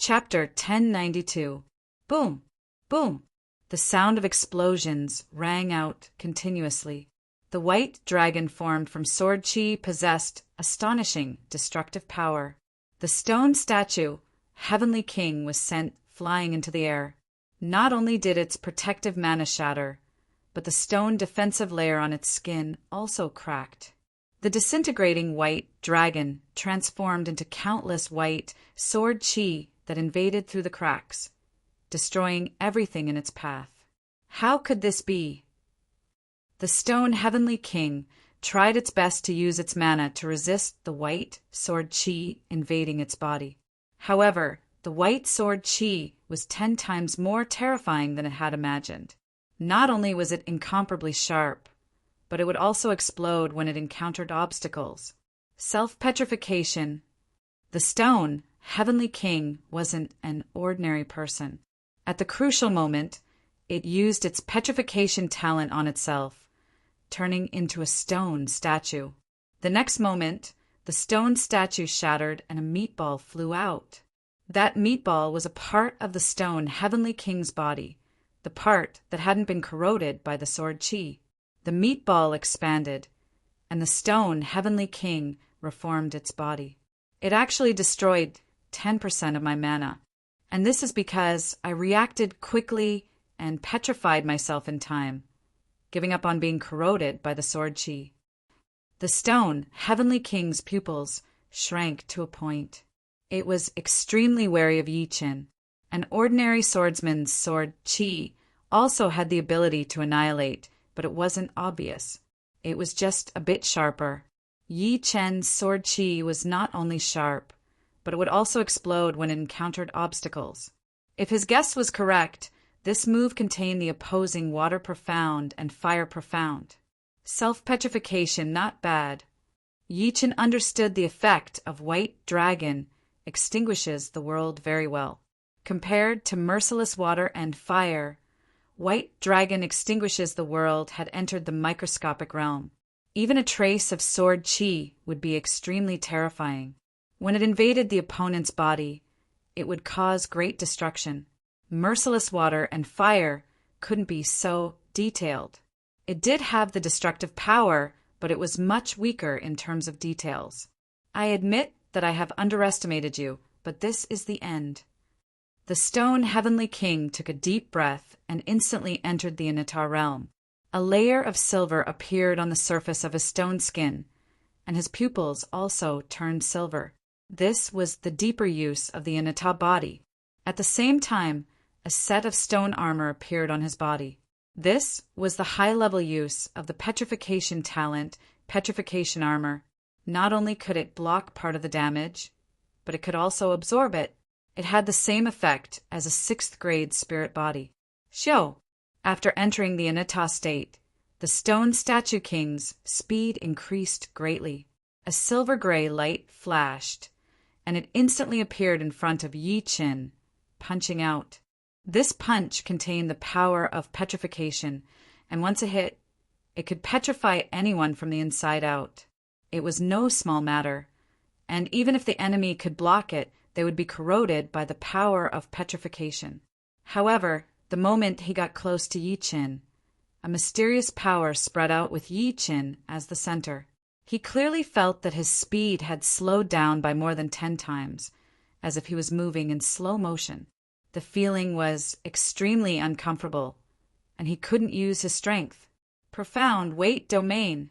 Chapter 1092. Boom! Boom! The sound of explosions rang out continuously. The white dragon formed from sword chi possessed astonishing destructive power. The stone statue, Heavenly King, was sent flying into the air. Not only did its protective mana shatter, but the stone defensive layer on its skin also cracked. The disintegrating white dragon transformed into countless white sword chi that invaded through the cracks, destroying everything in its path. How could this be? The stone Heavenly King tried its best to use its mana to resist the white sword chi invading its body. However, the white sword chi was 10 times more terrifying than it had imagined. Not only was it incomparably sharp, but it would also explode when it encountered obstacles. Self-petrification. The stone Heavenly King wasn't an ordinary person. At the crucial moment, it used its petrification talent on itself, turning into a stone statue. The next moment, the stone statue shattered and a meatball flew out. That meatball was a part of the stone Heavenly King's body, the part that hadn't been corroded by the sword chi. The meatball expanded, and the stone Heavenly King reformed its body. It actually destroyed 10% of my mana, and this is because I reacted quickly and petrified myself in time, giving up on being corroded by the sword chi. The stone Heavenly King's pupils shrank to a point. It was extremely wary of Yi Qin. An ordinary swordsman's sword chi also had the ability to annihilate, but it wasn't obvious. It was just a bit sharper. Yi Qin's sword chi was not only sharp, but it would also explode when it encountered obstacles. If his guess was correct, this move contained the opposing water profound and fire profound. Self-petrification not bad. Yi Qin understood the effect of white dragon extinguishes the world very well. Compared to merciless water and fire, white dragon extinguishes the world had entered the microscopic realm. Even a trace of sword chi would be extremely terrifying. When it invaded the opponent's body, it would cause great destruction. Merciless water and fire couldn't be so detailed. It did have the destructive power, but it was much weaker in terms of details. I admit that I have underestimated you, but this is the end. The stone Heavenly King took a deep breath and instantly entered the Anatar realm. A layer of silver appeared on the surface of his stone skin, and his pupils also turned silver. This was the deeper use of the Anatar body. At the same time, a set of stone armor appeared on his body. This was the high-level use of the petrification talent, petrification armor. Not only could it block part of the damage, but it could also absorb it. It had the same effect as a 6th grade spirit body. After entering the Anatar state, the stone statue king's speed increased greatly. A silver-gray light flashed, and it instantly appeared in front of Yi Qin, punching out. This punch contained the power of petrification, and once it hit, it could petrify anyone from the inside out. It was no small matter, and even if the enemy could block it, they would be corroded by the power of petrification. However, the moment he got close to Yi Qin, a mysterious power spread out with Yi Qin as the center. He clearly felt that his speed had slowed down by more than 10 times, as if he was moving in slow motion. The feeling was extremely uncomfortable, and he couldn't use his strength. Profound weight domain.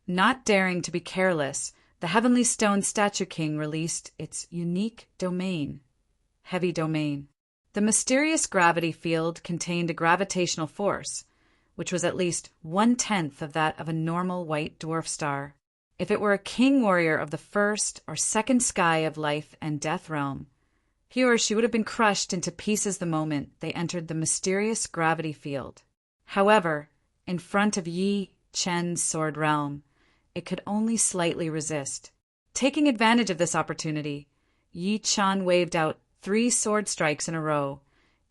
Not daring to be careless, the Heavenly Stone Statue King released its unique domain, heavy domain. The mysterious gravity field contained a gravitational force, which was at least 1/10 of that of a normal white dwarf star. If it were a king warrior of the 1st or 2nd sky of life and death realm, he or she would have been crushed into pieces the moment they entered the mysterious gravity field. However, in front of Yi Qin's sword realm, it could only slightly resist. Taking advantage of this opportunity, Yi Qin waved out 3 sword strikes in a row,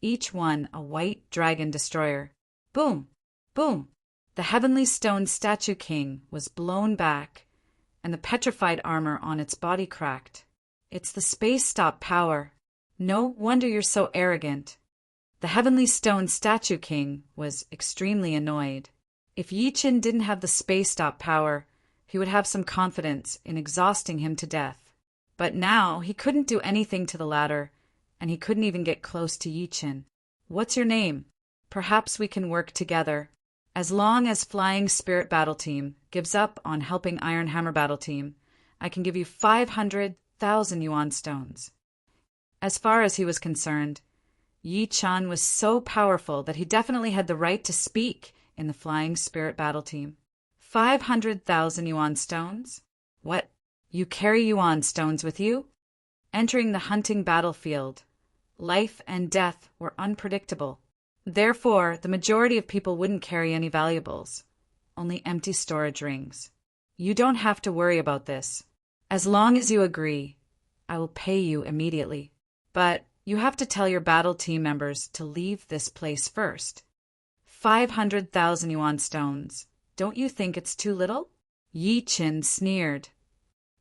each one a white dragon destroyer. Boom! Boom! The Heavenly Stone Statue King was blown back, and the petrified armor on its body cracked. It's the space stop power. No wonder you're so arrogant. The Heavenly Stone Statue King was extremely annoyed. If Yi Qin didn't have the space stop power, he would have some confidence in exhausting him to death. But now he couldn't do anything to the latter, and he couldn't even get close to Yi Qin. What's your name? Perhaps we can work together. As long as Flying Spirit Battle Team gives up on helping Iron Hammer Battle Team, I can give you 500,000 yuan stones. As far as he was concerned, Yi Chan was so powerful that he definitely had the right to speak in the Flying Spirit Battle Team. 500,000 yuan stones? What? You carry yuan stones with you? Entering the hunting battlefield, life and death were unpredictable. Therefore, the majority of people wouldn't carry any valuables, only empty storage rings. You don't have to worry about this. As long as you agree, I will pay you immediately. But you have to tell your battle team members to leave this place first. 500,000 yuan stones. Don't you think it's too little? Yi Qin sneered.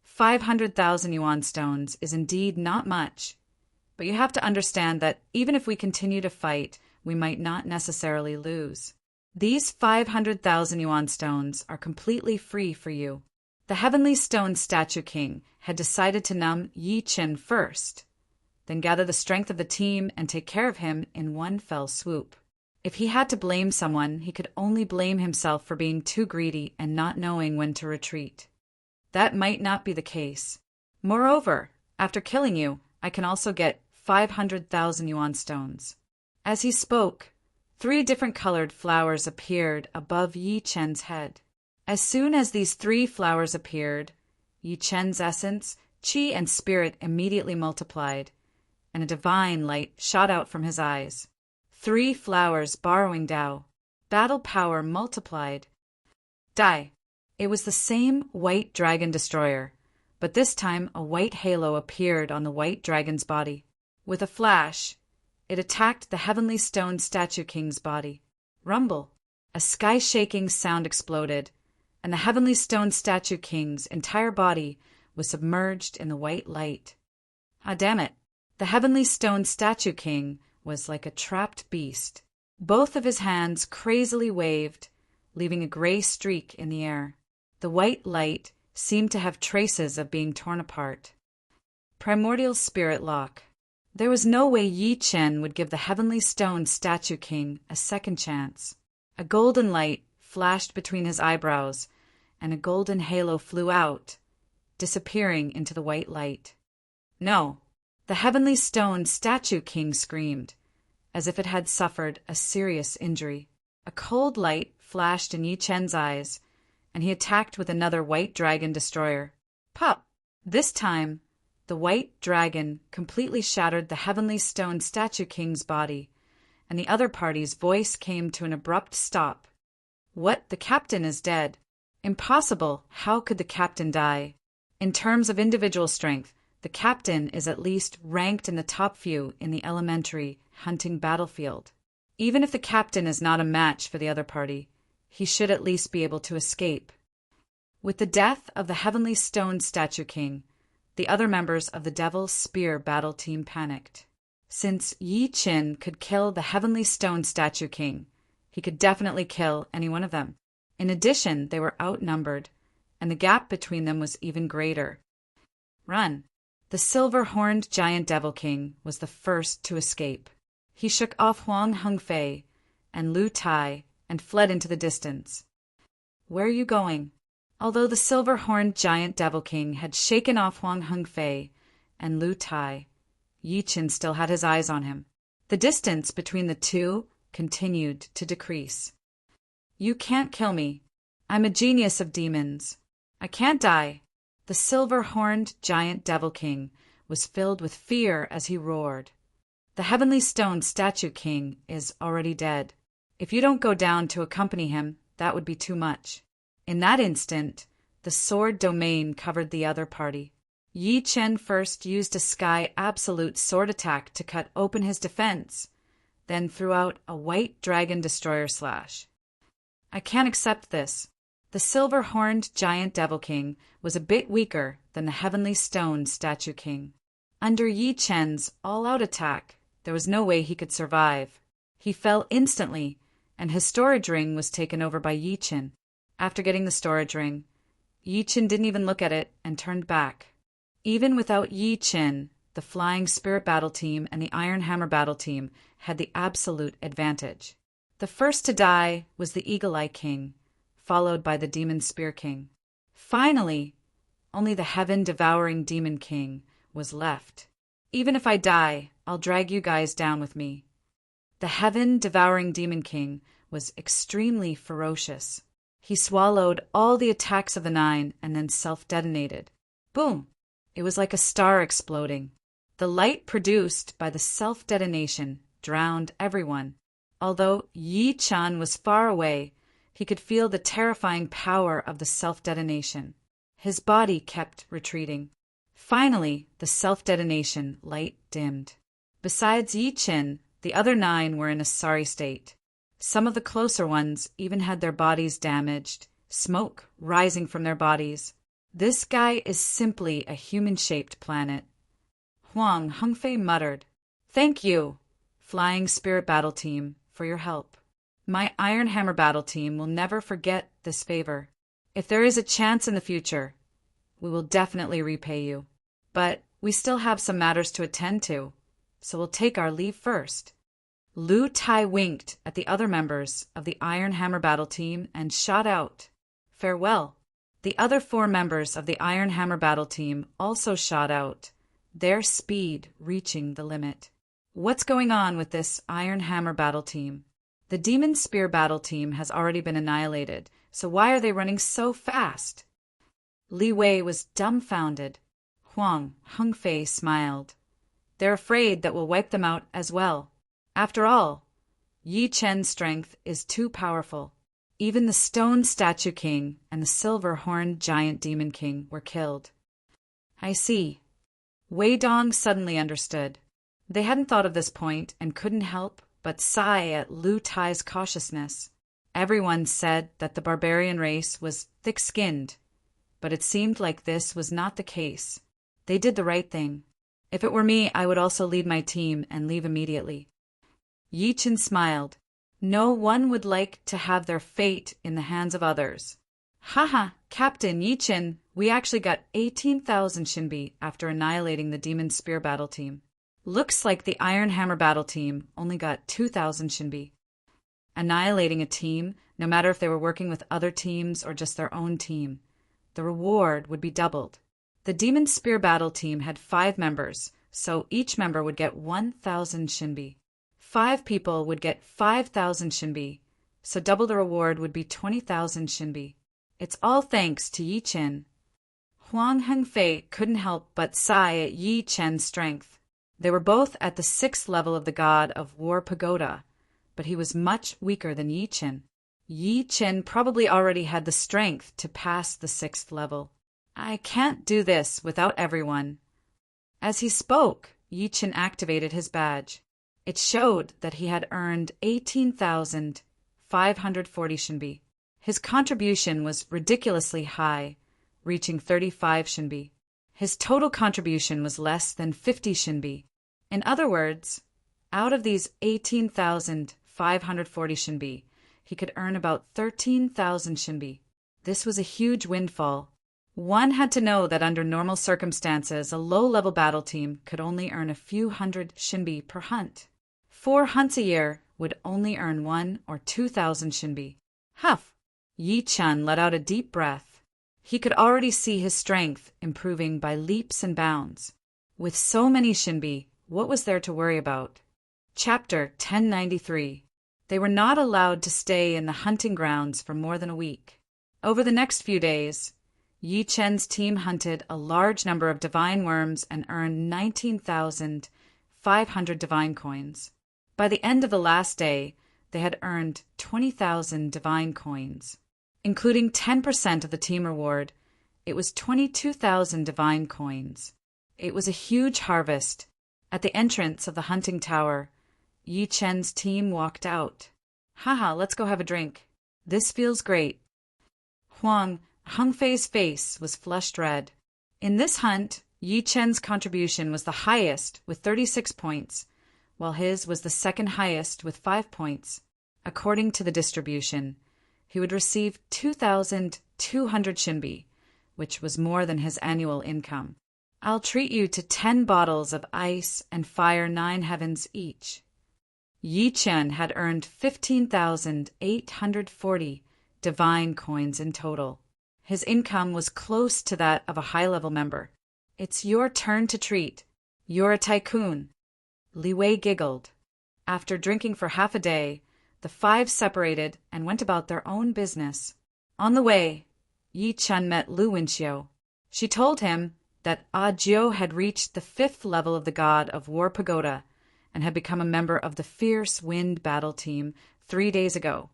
500,000 yuan stones is indeed not much, but you have to understand that even if we continue to fight, we might not necessarily lose. These 500,000 yuan stones are completely free for you. The Heavenly Stone Statue King had decided to numb Yi Qin first, then gather the strength of the team and take care of him in one fell swoop. If he had to blame someone, he could only blame himself for being too greedy and not knowing when to retreat. That might not be the case. Moreover, after killing you, I can also get 500,000 yuan stones. As he spoke, 3 different colored flowers appeared above Yi Chen's head. As soon as these 3 flowers appeared, Yi Chen's essence, qi, and spirit immediately multiplied, and a divine light shot out from his eyes. 3 flowers borrowing Tao. Battle power multiplied. Dai. It was the same white dragon destroyer, but this time a white halo appeared on the white dragon's body. With a flash, it attacked the Heavenly Stone Statue King's body. Rumble. A sky-shaking sound exploded, and the Heavenly Stone Statue King's entire body was submerged in the white light. Ah, damn it. The Heavenly Stone Statue King was like a trapped beast. Both of his hands crazily waved, leaving a gray streak in the air. The white light seemed to have traces of being torn apart. Primordial Spirit Lock. There was no way Yi Chen would give the Heavenly Stone Statue King a second chance. A golden light flashed between his eyebrows, and a golden halo flew out, disappearing into the white light. No, the Heavenly Stone Statue King screamed, as if it had suffered a serious injury. A cold light flashed in Yi Chen's eyes, and he attacked with another white dragon destroyer. Pop! This time, the white dragon completely shattered the Heavenly Stone Statue King's body, and the other party's voice came to an abrupt stop. What? The captain is dead. Impossible. How could the captain die? In terms of individual strength, the captain is at least ranked in the top few in the elementary hunting battlefield. Even if the captain is not a match for the other party, he should at least be able to escape. With the death of the Heavenly Stone Statue King, the other members of the Devil's Spear battle team panicked. Since Yi Qin could kill the Heavenly Stone Statue King, he could definitely kill any one of them. In addition, they were outnumbered, and the gap between them was even greater. Run! The silver-horned giant Devil King was the first to escape. He shook off Huang Hengfei and Lu Tai and fled into the distance. Where are you going? Although the silver-horned giant Devil King had shaken off Huang Hengfei and Lu Tai, Yi Qin still had his eyes on him. The distance between the two continued to decrease. You can't kill me. I'm a genius of demons. I can't die. The silver-horned giant Devil King was filled with fear as he roared. The Heavenly Stone Statue King is already dead. If you don't go down to accompany him, that would be too much. In that instant, the sword domain covered the other party. Yi Chen first used a sky absolute sword attack to cut open his defense, then threw out a white dragon destroyer slash. I can't accept this. The silver-horned giant Devil King was a bit weaker than the Heavenly Stone Statue King. Under Yi Chen's all-out attack, there was no way he could survive. He fell instantly, and his storage ring was taken over by Yi Chen. After getting the storage ring, Yi Chen didn't even look at it and turned back. Even without Yi Chen, the Flying Spirit Battle Team and the Iron Hammer Battle Team had the absolute advantage. The first to die was the Eagle Eye King, followed by the Demon Spear King. Finally, only the Heaven-Devouring Demon King was left. Even if I die, I'll drag you guys down with me. The Heaven-Devouring Demon King was extremely ferocious. He swallowed all the attacks of the 9 and then self-detonated. Boom! It was like a star exploding. The light produced by the self-detonation drowned everyone. Although Yi Chen was far away, he could feel the terrifying power of the self-detonation. His body kept retreating. Finally, the self-detonation light dimmed. Besides Yi Chen, the other 9 were in a sorry state. Some of the closer ones even had their bodies damaged, smoke rising from their bodies. This guy is simply a human-shaped planet. Huang Hengfei muttered, "Thank you, Flying Spirit Battle Team, for your help. My Iron Hammer Battle Team will never forget this favor. If there is a chance in the future, we will definitely repay you. But we still have some matters to attend to, so we'll take our leave first." Lu Tai winked at the other members of the Iron Hammer Battle Team and shot out, "Farewell." The other 4 members of the Iron Hammer Battle Team also shot out, their speed reaching the limit. What's going on with this Iron Hammer Battle Team? The Demon Spear Battle Team has already been annihilated, so why are they running so fast? Li Wei was dumbfounded. Huang Hengfei smiled. They're afraid that we'll wipe them out as well. After all, Yi Chen's strength is too powerful. Even the Stone Statue King and the Silver-Horned Giant Demon King were killed. I see. Wei Dong suddenly understood. They hadn't thought of this point and couldn't help but sigh at Lu Tai's cautiousness. Everyone said that the barbarian race was thick-skinned, but it seemed like this was not the case. They did the right thing. If it were me, I would also lead my team and leave immediately. Yi Chen smiled. No one would like to have their fate in the hands of others. Haha, Captain Yi Chen, we actually got 18,000 Shinbi after annihilating the Demon Spear Battle Team. Looks like the Iron Hammer Battle Team only got 2,000 Shinbi. Annihilating a team, no matter if they were working with other teams or just their own team, the reward would be doubled. The Demon Spear Battle Team had 5 members, so each member would get 1,000 Shinbi. 5 people would get 5,000 Shinbi, so double the reward would be 20,000 Shinbi. It's all thanks to Yi Chen. Huang Hengfei couldn't help but sigh at Yi Chen's strength. They were both at the 6th level of the God of War Pagoda, but he was much weaker than Yi Chen. Yi Chen probably already had the strength to pass the 6th level. I can't do this without everyone. As he spoke, Yi Chen activated his badge. It showed that he had earned 18,540 Shinbi. His contribution was ridiculously high, reaching 35 Shinbi. His total contribution was less than 50 Shinbi. In other words, out of these 18,540 Shinbi, he could earn about 13,000 Shinbi. This was a huge windfall. One had to know that under normal circumstances, a low-level battle team could only earn a few hundred Shinbi per hunt. 4 hunts a year would only earn 1,000 or 2,000 Shinbi. Huff! Yi Chen let out a deep breath. He could already see his strength improving by leaps and bounds. With so many Shinbi, what was there to worry about? Chapter 1093. They were not allowed to stay in the hunting grounds for more than a week. Over the next few days, Yi Chen's team hunted a large number of divine worms and earned 19,500 divine coins. By the end of the last day, they had earned 20,000 divine coins. Including 10% of the team reward, it was 22,000 divine coins. It was a huge harvest. At the entrance of the hunting tower, Yi Chen's team walked out. Haha, let's go have a drink. This feels great. Huang Hengfei's face was flushed red. In this hunt, Yi Chen's contribution was the highest with 36 points, while his was the second highest with 5 points. According to the distribution, he would receive 2,200 shinbi, which was more than his annual income. I'll treat you to 10 bottles of ice and fire 9 heavens each. Yi Chen had earned 15,840 divine coins in total. His income was close to that of a high-level member. It's your turn to treat. You're a tycoon. Li Wei giggled. After drinking for half a day, the 5 separated and went about their own business. On the way, Yi Chen met Lu Winxiu. She told him that Jiu had reached the 5th level of the god of War Pagoda and had become a member of the Fierce Wind Battle Team 3 days ago.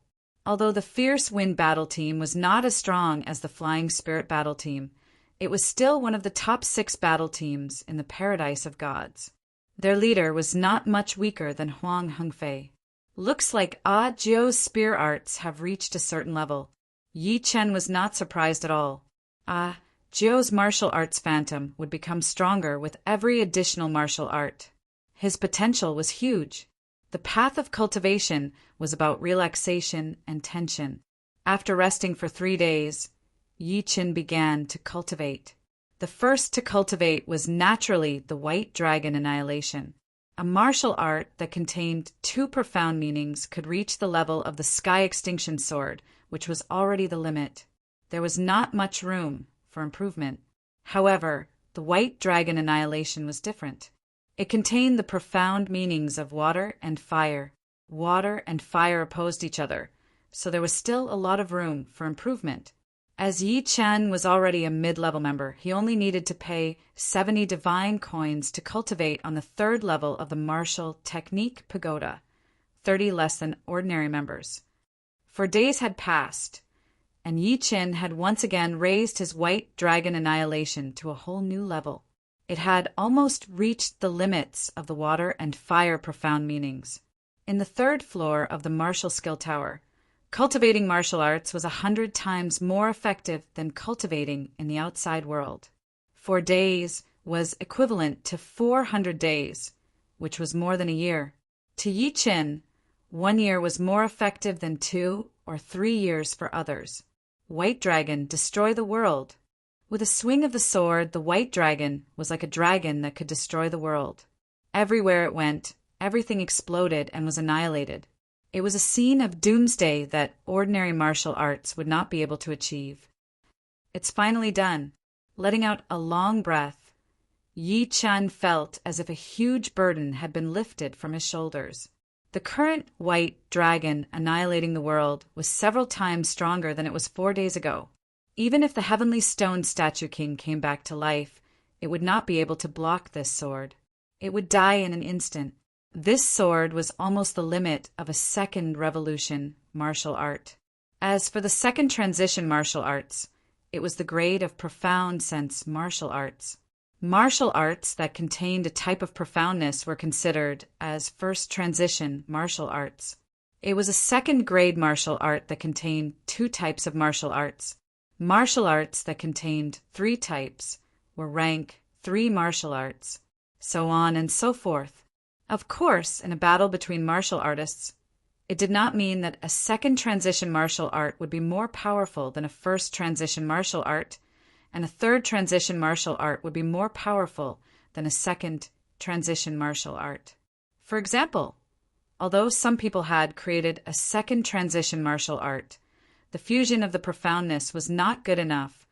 Although the Fierce Wind Battle Team was not as strong as the Flying Spirit Battle Team, it was still one of the top 6 battle teams in the Paradise of Gods. Their leader was not much weaker than Huang Hengfei. Looks like Jiu's spear arts have reached a certain level. Yi Chen was not surprised at all. Jiu's martial arts phantom would become stronger with every additional martial art. His potential was huge. The path of cultivation was about relaxation and tension. After resting for 3 days, Yi Chen began to cultivate. The first to cultivate was naturally the White Dragon Annihilation. A martial art that contained 2 profound meanings could reach the level of the Sky Extinction Sword, which was already the limit. There was not much room for improvement. However, the White Dragon Annihilation was different. It contained the profound meanings of water and fire. Water and fire opposed each other, so there was still a lot of room for improvement. As Yi Chen was already a mid-level member, he only needed to pay 70 divine coins to cultivate on the 3rd level of the martial technique pagoda, 30 less than ordinary members. 4 days had passed, and Yi Chen had once again raised his White Dragon Annihilation to a whole new level. It had almost reached the limits of the water and fire profound meanings. In the 3rd floor of the martial skill tower, cultivating martial arts was 100 times more effective than cultivating in the outside world. 4 days was equivalent to 400 days, which was more than a year. To Yi Chen, 1 year was more effective than 2 or 3 years for others. White Dragon, destroy the world. With a swing of the sword, the White Dragon was like a dragon that could destroy the world. Everywhere it went, everything exploded and was annihilated. It was a scene of doomsday that ordinary martial arts would not be able to achieve. It's finally done. Letting out a long breath, Yi Chen felt as if a huge burden had been lifted from his shoulders. The current White Dragon annihilating the world was several times stronger than it was 4 days ago. Even if the Heavenly Stone Statue King came back to life, it would not be able to block this sword. It would die in an instant. This sword was almost the limit of a 2nd revolution martial art. As for the 2nd transition martial arts, it was the grade of profound sense martial arts. Martial arts that contained a type of profoundness were considered as 1st transition martial arts. It was a 2nd grade martial art that contained 2 types of martial arts. Martial arts that contained 3 types were rank 3 martial arts, so on and so forth. Of course, in a battle between martial artists, it did not mean that a 2nd transition martial art would be more powerful than a 1st transition martial art, and a 3rd transition martial art would be more powerful than a 2nd transition martial art. For example, although some people had created a 2nd transition martial art, the fusion of the profoundness was not good enough,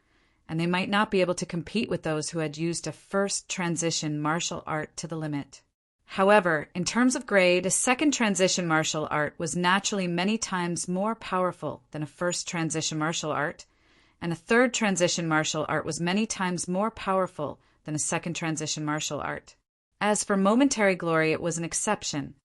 and they might not be able to compete with those who had used a 1st transition martial art to the limit. However, in terms of grade, a 2nd transition martial art was naturally many times more powerful than a 1st transition martial art, and a 3rd transition martial art was many times more powerful than a 2nd transition martial art. As for momentary glory, it was an exception.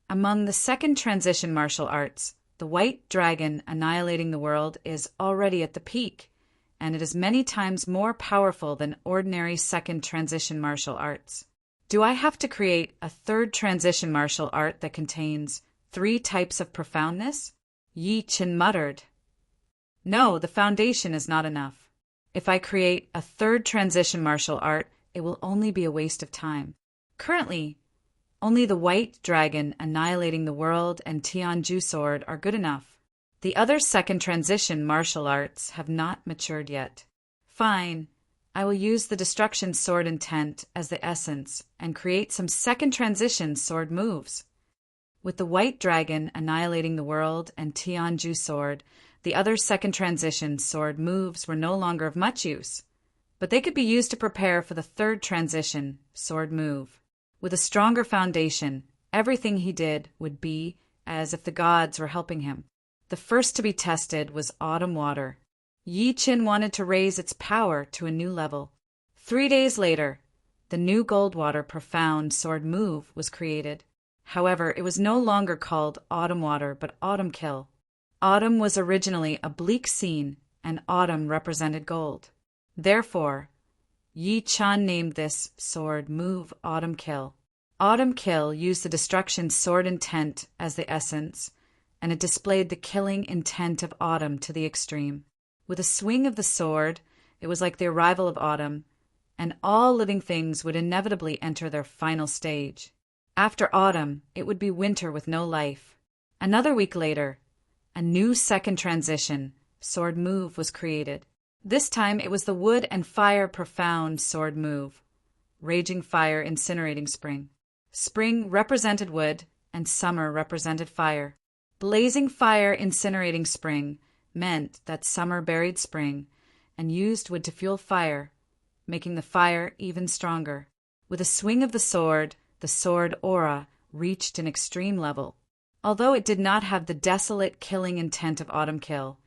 Among the 2nd transition martial arts, the White Dragon annihilating the world is already at the peak, and it is many times more powerful than ordinary 2nd transition martial arts. Do I have to create a 3rd transition martial art that contains 3 types of profoundness? Yi Chen muttered. No, the foundation is not enough. If I create a 3rd transition martial art it will only be a waste of time. Currently, only the White Dragon annihilating the world and Tianju sword are good enough. The other second transition martial arts have not matured yet. Fine, I will use the destruction sword intent as the essence and create some second transition sword moves. With the White Dragon annihilating the world and Tianju sword, the other second transition sword moves were no longer of much use, but they could be used to prepare for the third transition sword move. With a stronger foundation, everything he did would be as if the gods were helping him. The first to be tested was Autumn Water. Yi Qin wanted to raise its power to a new level. 3 days later, the new Goldwater Profound sword move was created. However, it was no longer called Autumn Water but Autumn Kill. Autumn was originally a bleak scene, and autumn represented gold. Therefore, Yi Qin named this sword move Autumn Kill. Autumn Kill used the destruction sword intent as the essence, and it displayed the killing intent of autumn to the extreme. With a swing of the sword, it was like the arrival of autumn, and all living things would inevitably enter their final stage. After autumn, it would be winter with no life. Another week later, a new second transition sword move was created. This time it was the Wood and Fire Profound sword move. Raging Fire Incinerating Spring. Spring represented wood, and summer represented fire. Blazing Fire Incinerating Spring meant that summer buried spring and used wood to fuel fire, making the fire even stronger. With a swing of the sword aura reached an extreme level. Although it did not have the desolate killing intent of Autumn Kill,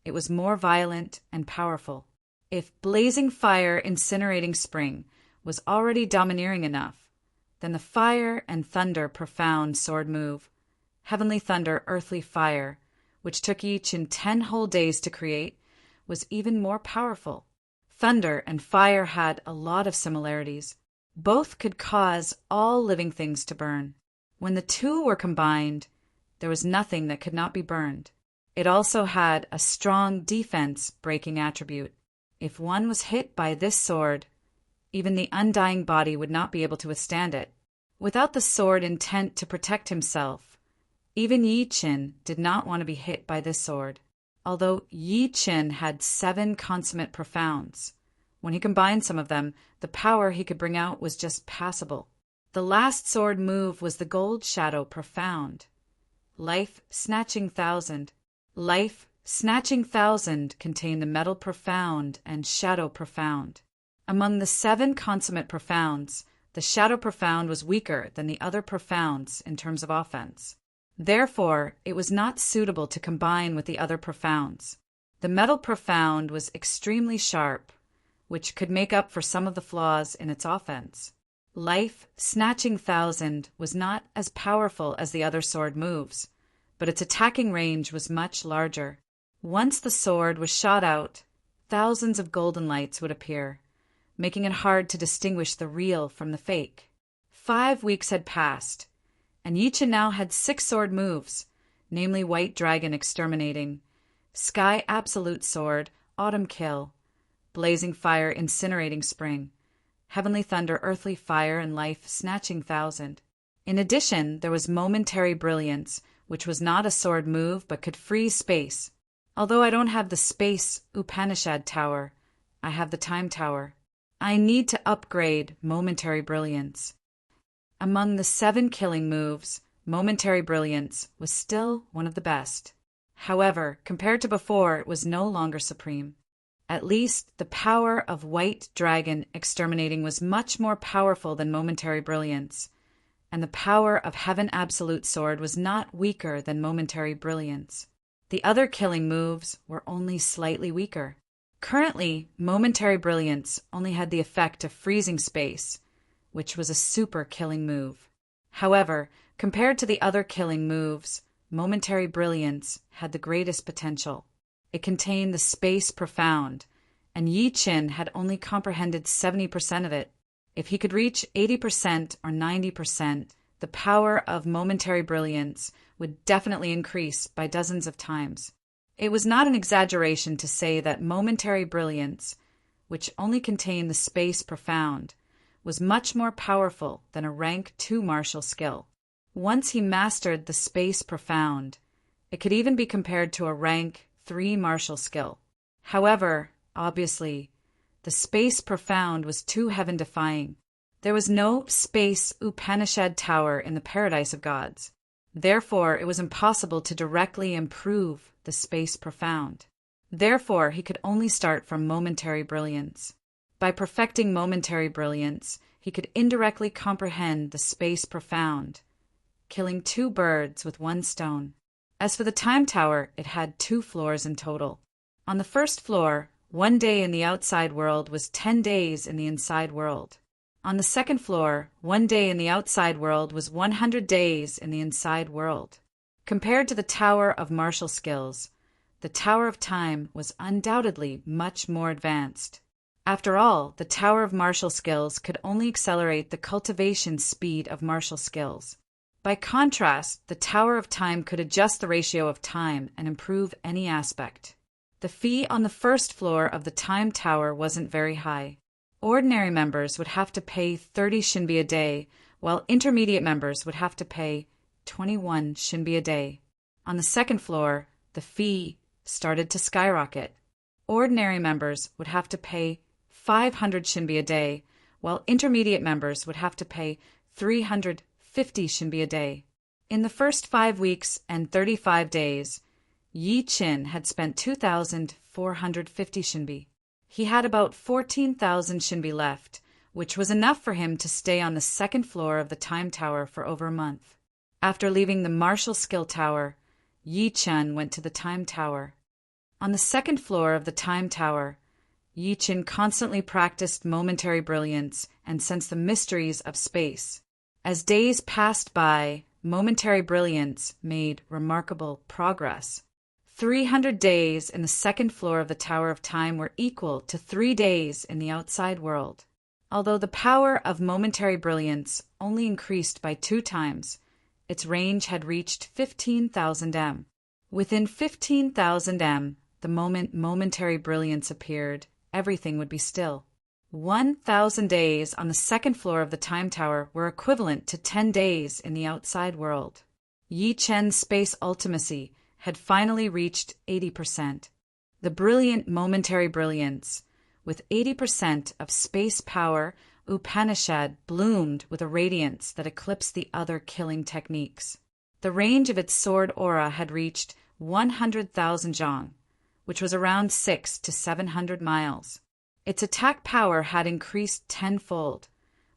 it was more violent and powerful. If Blazing Fire Incinerating Spring was already domineering enough, then the Fire and Thunder Profound sword move, Heavenly Thunder Earthly Fire, which took each in 10 whole days to create, was even more powerful. Thunder and fire had a lot of similarities. Both could cause all living things to burn. When the two were combined, there was nothing that could not be burned. It also had a strong defense-breaking attribute. If one was hit by this sword, even the undying body would not be able to withstand it. Without the sword intent to protect himself, even Yi Qin did not want to be hit by this sword. Although Yi Qin had 7 consummate profounds, when he combined some of them, the power he could bring out was just passable. The last sword move was the Gold Shadow Profound. Life Snatching Thousand. Life Snatching Thousand contained the Metal Profound and Shadow Profound. Among the 7 consummate profounds, the Shadow Profound was weaker than the other profounds in terms of offense. Therefore, it was not suitable to combine with the other profounds. The Metal Profound was extremely sharp, which could make up for some of the flaws in its offense. Life Snatching Thousand was not as powerful as the other sword moves, but its attacking range was much larger. Once the sword was shot out, thousands of golden lights would appear, making it hard to distinguish the real from the fake. 5 weeks had passed, and Yi Qin now had 6 sword moves, namely White Dragon Exterminating, Sky Absolute Sword, Autumn Kill, Blazing Fire Incinerating Spring, Heavenly Thunder Earthly Fire, and Life Snatching Thousand. In addition, there was Momentary Brilliance, which was not a sword move but could freeze space. Although I don't have the Space Upanishad Tower, I have the Time Tower. I need to upgrade Momentary Brilliance. Among the 7 killing moves, Momentary Brilliance was still one of the best. However, compared to before, it was no longer supreme. At least, the power of White Dragon Exterminating was much more powerful than Momentary Brilliance, and the power of Heaven Absolute Sword was not weaker than Momentary Brilliance. The other killing moves were only slightly weaker. Currently, Momentary Brilliance only had the effect of freezing space, which was a super killing move. However, compared to the other killing moves, Momentary Brilliance had the greatest potential. It contained the Space Profound, and Yi Qin had only comprehended 70% of it. If he could reach 80% or 90%, the power of Momentary Brilliance would definitely increase by dozens of times. It was not an exaggeration to say that Momentary Brilliance, which only contained the Space Profound, was much more powerful than a rank 2 martial skill. Once he mastered the space profound, it could even be compared to a rank 3 martial skill. However, obviously, the space profound was too heaven-defying. There was no space Upanishad tower in the paradise of gods. Therefore, it was impossible to directly improve the space profound. Therefore, he could only start from momentary brilliance. By perfecting momentary brilliance, he could indirectly comprehend the space profound, killing 2 birds with 1 stone. As for the time tower, it had 2 floors in total. On the first floor, 1 day in the outside world was 10 days in the inside world. On the second floor, 1 day in the outside world was 100 days in the inside world. Compared to the Tower of Martial Skills, the Tower of Time was undoubtedly much more advanced. After all, the Tower of Martial Skills could only accelerate the cultivation speed of martial skills. By contrast, the Tower of Time could adjust the ratio of time and improve any aspect. The fee on the first floor of the Time Tower wasn't very high. Ordinary members would have to pay 30 shinbi a day, while intermediate members would have to pay 21 shinbi a day. On the second floor, the fee started to skyrocket. Ordinary members would have to pay 500 shinbi a day, while intermediate members would have to pay 350 shinbi a day. In the first 5 weeks and 35 days, Yi Qin had spent 2,450 shinbi. He had about 14,000 shinbi left, which was enough for him to stay on the second floor of the Time Tower for over a month. After leaving the Martial Skill Tower, Yi Chen went to the Time Tower. On the second floor of the Time Tower, Yi Chen constantly practiced momentary brilliance and sensed the mysteries of space. As days passed by, momentary brilliance made remarkable progress. 300 days in the second floor of the Tower of Time were equal to 3 days in the outside world. Although the power of momentary brilliance only increased by 2 times, its range had reached 15,000 m. Within 15,000 m, the moment momentary brilliance appeared, everything would be still. 1,000 days on the second floor of the Time Tower were equivalent to 10 days in the outside world. Yi Chen's space ultimacy had finally reached 80%. The brilliant momentary brilliance, with 80% of space power, Upanishad bloomed with a radiance that eclipsed the other killing techniques. The range of its sword aura had reached 100,000 zhang, which was around 600 to 700 miles. Its attack power had increased tenfold,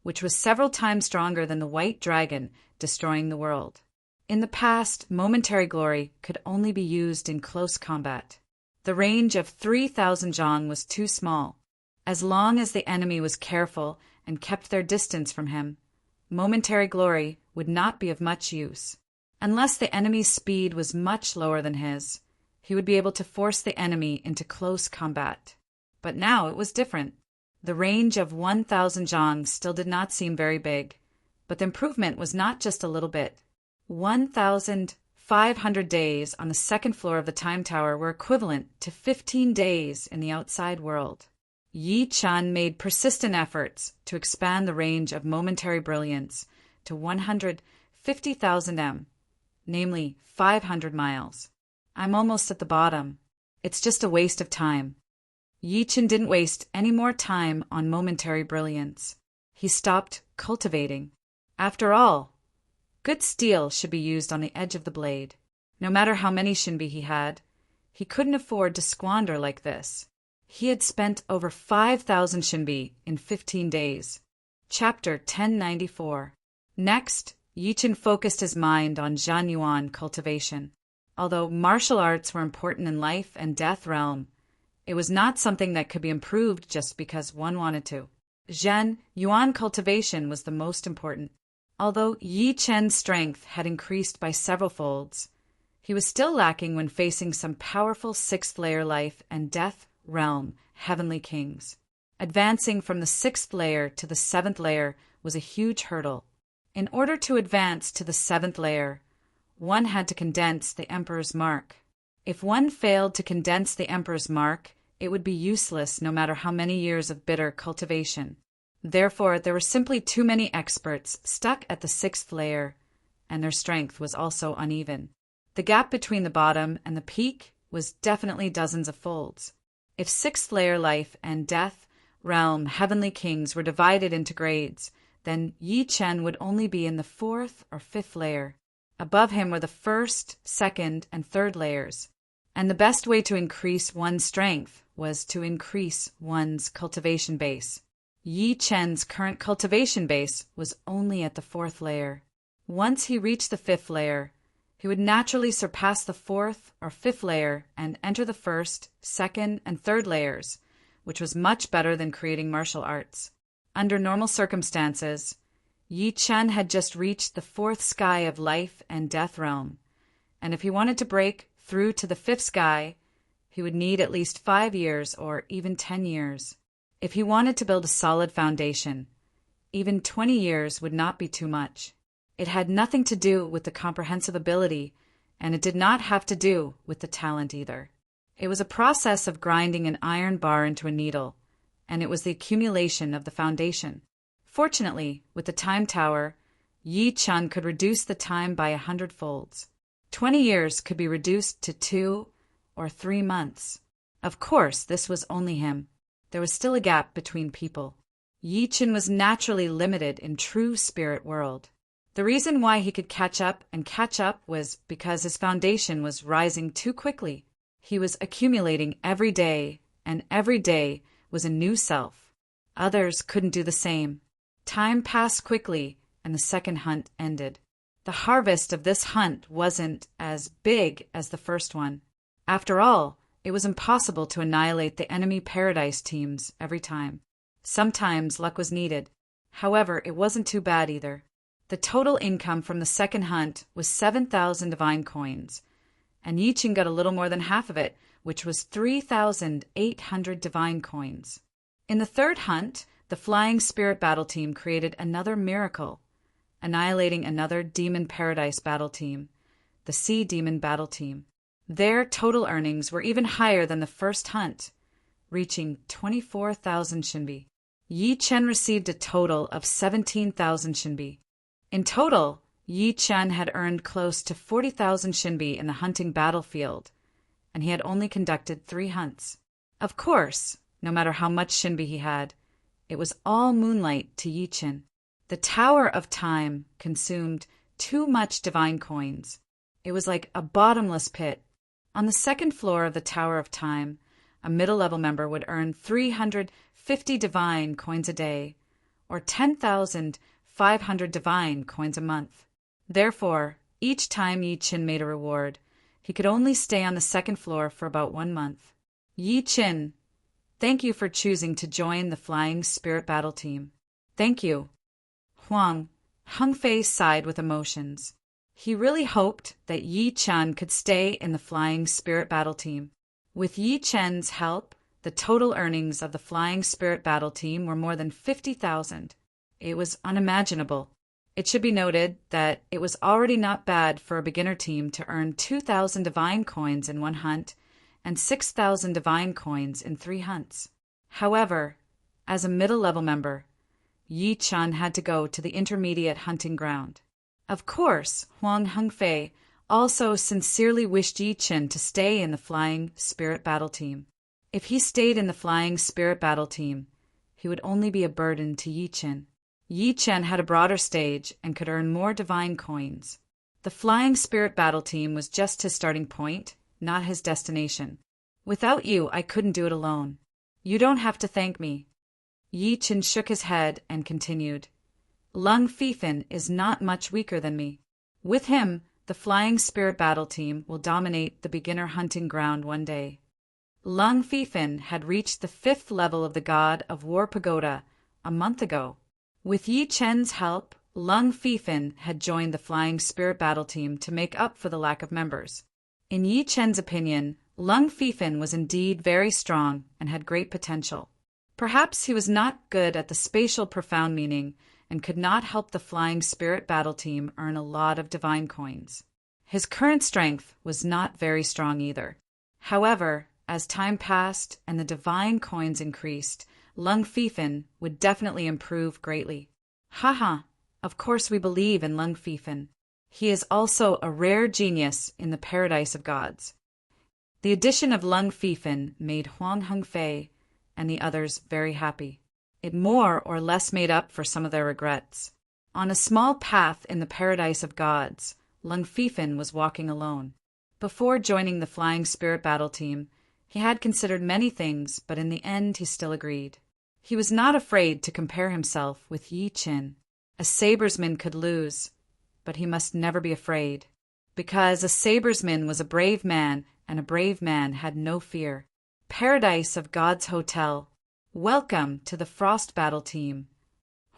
which was several times stronger than the white dragon destroying the world. In the past, momentary glory could only be used in close combat. The range of 3,000 zhang was too small. As long as the enemy was careful and kept their distance from him, momentary glory would not be of much use. Unless the enemy's speed was much lower than his, he would be able to force the enemy into close combat. But now it was different. The range of 1,000 zhang still did not seem very big, but the improvement was not just a little bit. 1,500 days on the second floor of the Time Tower were equivalent to 15 days in the outside world. Yi Chen made persistent efforts to expand the range of momentary brilliance to 150,000 m, namely 500 miles. I'm almost at the bottom. It's just a waste of time. Yi Chen didn't waste any more time on momentary brilliance. He stopped cultivating. After all, good steel should be used on the edge of the blade. No matter how many shinbi he had, he couldn't afford to squander like this. He had spent over 5,000 shinbi in 15 days. Chapter 1094. Next, Yi Chen focused his mind on Zhanyuan cultivation. Although martial arts were important in life and death realm, it was not something that could be improved just because one wanted to. Zhen Yuan cultivation was the most important. Although Yi Chen's strength had increased by several folds, he was still lacking when facing some powerful sixth-layer life and death realm heavenly kings. Advancing from the 6th layer to the 7th layer was a huge hurdle. In order to advance to the 7th layer, one had to condense the Emperor's mark. If one failed to condense the Emperor's mark, it would be useless no matter how many years of bitter cultivation. Therefore, there were simply too many experts stuck at the 6th layer, and their strength was also uneven. The gap between the bottom and the peak was definitely dozens of folds. If 6th layer life and death, realm, heavenly kings were divided into grades, then Yi Chen would only be in the 4th or 5th layer. Above him were the 1st, 2nd, and 3rd layers. And the best way to increase one's strength was to increase one's cultivation base. Yi Chen's current cultivation base was only at the 4th layer. Once he reached the 5th layer, he would naturally surpass the 4th or 5th layer and enter the 1st, 2nd, and 3rd layers, which was much better than creating martial arts. Under normal circumstances, Yi Chen had just reached the 4th sky of life and death realm, and if he wanted to break through to the 5th sky, he would need at least 5 years or even 10 years. If he wanted to build a solid foundation, even 20 years would not be too much. It had nothing to do with the comprehensive ability, and it did not have to do with the talent either. It was a process of grinding an iron bar into a needle, and it was the accumulation of the foundation. Fortunately, with the time tower, Yi Chen could reduce the time by 100 folds. 20 years could be reduced to 2 or 3 months. Of course, this was only him. There was still a gap between people. Yi Chen was naturally limited in true spirit world. The reason why he could catch up was because his foundation was rising too quickly. He was accumulating every day, and every day was a new self. Others couldn't do the same. Time passed quickly, and the second hunt ended. The harvest of this hunt wasn't as big as the first one. After all, it was impossible to annihilate the enemy paradise teams every time. Sometimes luck was needed. However, it wasn't too bad either. The total income from the second hunt was 7,000 divine coins, and Yi Chen got a little more than half of it, which was 3,800 divine coins. In the third hunt, the Flying Spirit Battle Team created another miracle, annihilating another Demon Paradise Battle Team, the Sea Demon Battle Team. Their total earnings were even higher than the first hunt, reaching 24,000 Shinbi. Yi Chen received a total of 17,000 Shinbi. In total, Yi Chen had earned close to 40,000 Shinbi in the hunting battlefield, and he had only conducted 3 hunts. Of course, no matter how much Shinbi he had, it was all moonlight to Yi Chen. The Tower of Time consumed too much divine coins. It was like a bottomless pit. On the second floor of the Tower of Time, a middle-level member would earn 350 divine coins a day, or 10,500 divine coins a month. Therefore, each time Yi Chen made a reward, he could only stay on the second floor for about 1 month. Yi Chen, thank you for choosing to join the Flying Spirit Battle Team. Thank you. Huang Hengfei sighed with emotions. He really hoped that Yi Chen could stay in the Flying Spirit Battle Team. With Yi Chen's help, the total earnings of the Flying Spirit Battle Team were more than 50,000. It was unimaginable. It should be noted that it was already not bad for a beginner team to earn 2,000 divine coins in 1 hunt and 6,000 divine coins in 3 hunts. However, as a middle-level member, Yi Chen had to go to the intermediate hunting ground. Of course, Huang Hengfei also sincerely wished Yi Chen to stay in the Flying Spirit Battle Team. If he stayed in the Flying Spirit Battle Team, he would only be a burden to Yi Chen. Yi Chen had a broader stage and could earn more divine coins. The Flying Spirit Battle Team was just his starting point, not his destination. Without you, I couldn't do it alone. You don't have to thank me. Yi Chen shook his head and continued. Lung Fifan is not much weaker than me. With him, the Flying Spirit Battle Team will dominate the beginner hunting ground one day. Lung Fifan had reached the 5th level of the God of War Pagoda a month ago. With Yi Chen's help, Lung Fifan had joined the Flying Spirit Battle Team to make up for the lack of members. In Yi Chen's opinion, Lung Fifan was indeed very strong and had great potential. Perhaps he was not good at the spatial profound meaning and could not help the Flying Spirit Battle Team earn a lot of divine coins. His current strength was not very strong either. However, as time passed and the divine coins increased, Lung Fifan would definitely improve greatly. Haha, of course we believe in Lung Fifan. He is also a rare genius in the paradise of gods. The addition of Lung Fifan made Huang Hengfei and the others very happy. It more or less made up for some of their regrets. On a small path in the paradise of gods, Lung Fifan was walking alone. Before joining the Flying Spirit battle team, he had considered many things, but in the end he still agreed. He was not afraid to compare himself with Yi Qin. A sabersman could lose, but he must never be afraid, because a sabersman was a brave man, and a brave man had no fear. Paradise of God's Hotel. Welcome to the Frost Battle Team.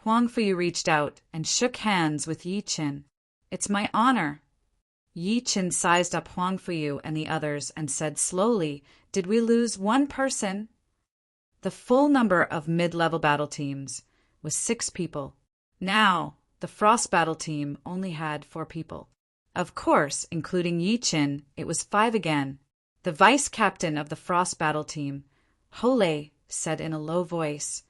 Huang Fuyu reached out and shook hands with Yi Qin. It's my honor. Yi Qin sized up Huang Fuyu and the others and said slowly, Did we lose one person? The full number of mid-level battle teams was 6 people. Now, the Frost Battle Team only had 4 people. Of course, including Yi Qin, it was 5 again. The vice-captain of the Frost Battle Team, Hole, said in a low voice,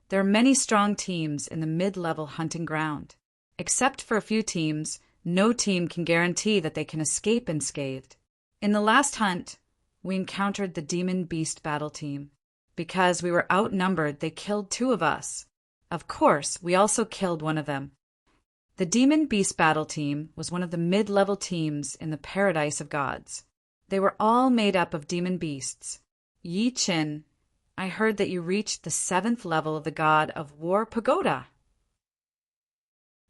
There are many strong teams in the mid-level hunting ground. Except for a few teams, no team can guarantee that they can escape unscathed. In the last hunt, we encountered the Demon Beast Battle Team. Because we were outnumbered, they killed 2 of us. Of course, we also killed one of them. The Demon Beast Battle Team was one of the mid-level teams in the Paradise of Gods. They were all made up of demon beasts. Yi Qin, I heard that you reached the 7th level of the God of War Pagoda.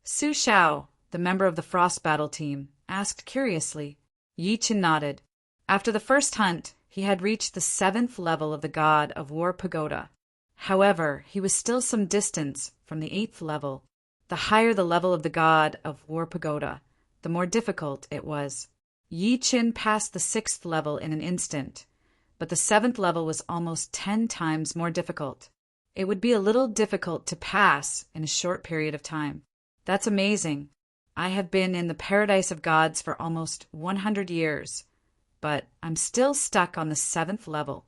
Su Xiao, the member of the Frost Battle Team, asked curiously. Yi Qin nodded. After the first hunt, he had reached the 7th level of the God of War Pagoda. However, he was still some distance from the 8th level. The higher the level of the God of War Pagoda, the more difficult it was. Yi Qin passed the 6th level in an instant, but the 7th level was almost 10 times more difficult. It would be a little difficult to pass in a short period of time. That's amazing. I have been in the Paradise of Gods for almost 100 years, but I'm still stuck on the 7th level.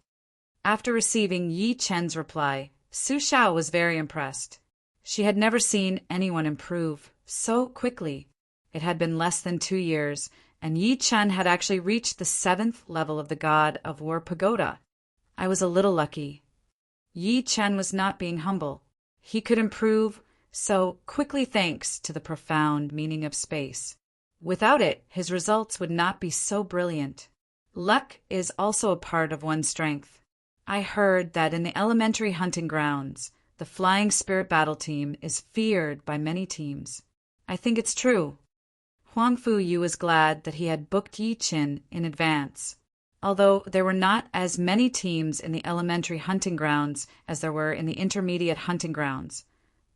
After receiving Yi Qin's reply, Su Xiao was very impressed. She had never seen anyone improve so quickly. It had been less than 2 years, and Yi Qin had actually reached the 7th level of the God of War Pagoda. I was a little lucky. Yi Qin was not being humble. He could improve so quickly thanks to the profound meaning of space. Without it, his results would not be so brilliant. Luck is also a part of one's strength. I heard that in the elementary hunting grounds, the Flying Spirit Battle Team is feared by many teams. I think it's true. Huang Fuyu was glad that he had booked Yi Qin in advance. Although there were not as many teams in the elementary hunting grounds as there were in the intermediate hunting grounds,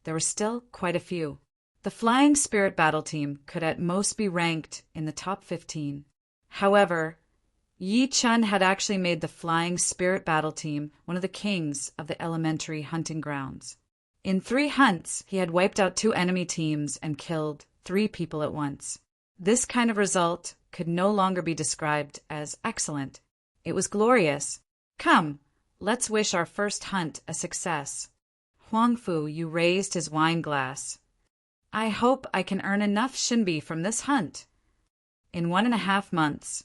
there were still quite a few. The Flying Spirit Battle Team could at most be ranked in the top 15. However, Yi Qin had actually made the Flying Spirit Battle Team one of the kings of the elementary hunting grounds. In 3 hunts, he had wiped out 2 enemy teams and killed 3 people at once. This kind of result could no longer be described as excellent. It was glorious. Come, let's wish our first hunt a success. Huang Fuyu raised his wine glass. I hope I can earn enough Xinbi from this hunt. In 1.5 months,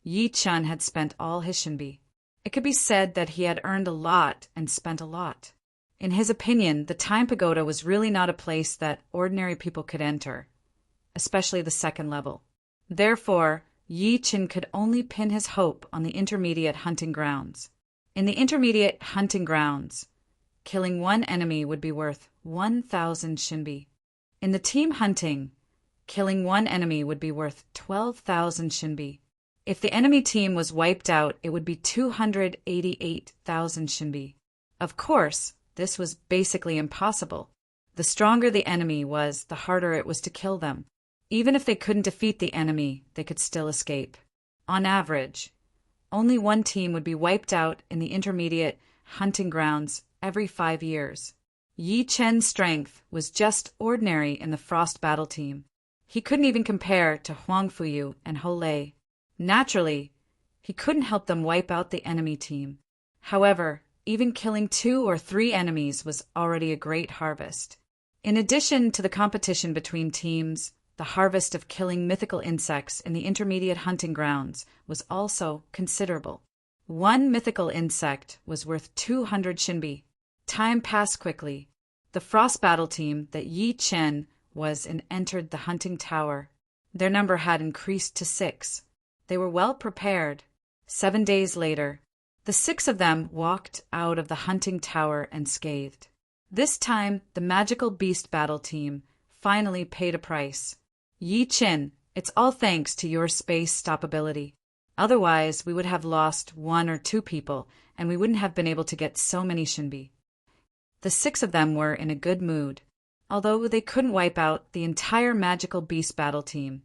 Yi Qin had spent all his Xinbi. It could be said that he had earned a lot and spent a lot. In his opinion, the Time Pagoda was really not a place that ordinary people could enter, especially the 2nd level. Therefore, Yi Qin could only pin his hope on the intermediate hunting grounds. In the intermediate hunting grounds, killing 1 enemy would be worth 1,000 Xinbi. In the team hunting, killing 1 enemy would be worth 12,000 Xinbi. If the enemy team was wiped out, it would be 288,000 Xinbi. Of course, this was basically impossible. The stronger the enemy was, the harder it was to kill them. Even if they couldn't defeat the enemy, they could still escape. On average, only 1 team would be wiped out in the intermediate hunting grounds every 5 years. Yi Qin's strength was just ordinary in the Frost Battle Team. He couldn't even compare to Huang Fuyu and Hole. Naturally, he couldn't help them wipe out the enemy team. However, even killing 2 or 3 enemies was already a great harvest. In addition to the competition between teams, the harvest of killing mythical insects in the intermediate hunting grounds was also considerable. One mythical insect was worth 200 shinbi. Time passed quickly. The frost battle team that Yi Chen was in entered the hunting tower. Their number had increased to 6. They were well prepared. 7 days later, the 6 of them walked out of the hunting tower unscathed. This time, the magical beast battle team finally paid a price. Yi Chen, it's all thanks to your space stop ability. Otherwise, we would have lost 1 or 2 people, and we wouldn't have been able to get so many shinbi. The 6 of them were in a good mood. Although they couldn't wipe out the entire magical beast battle team,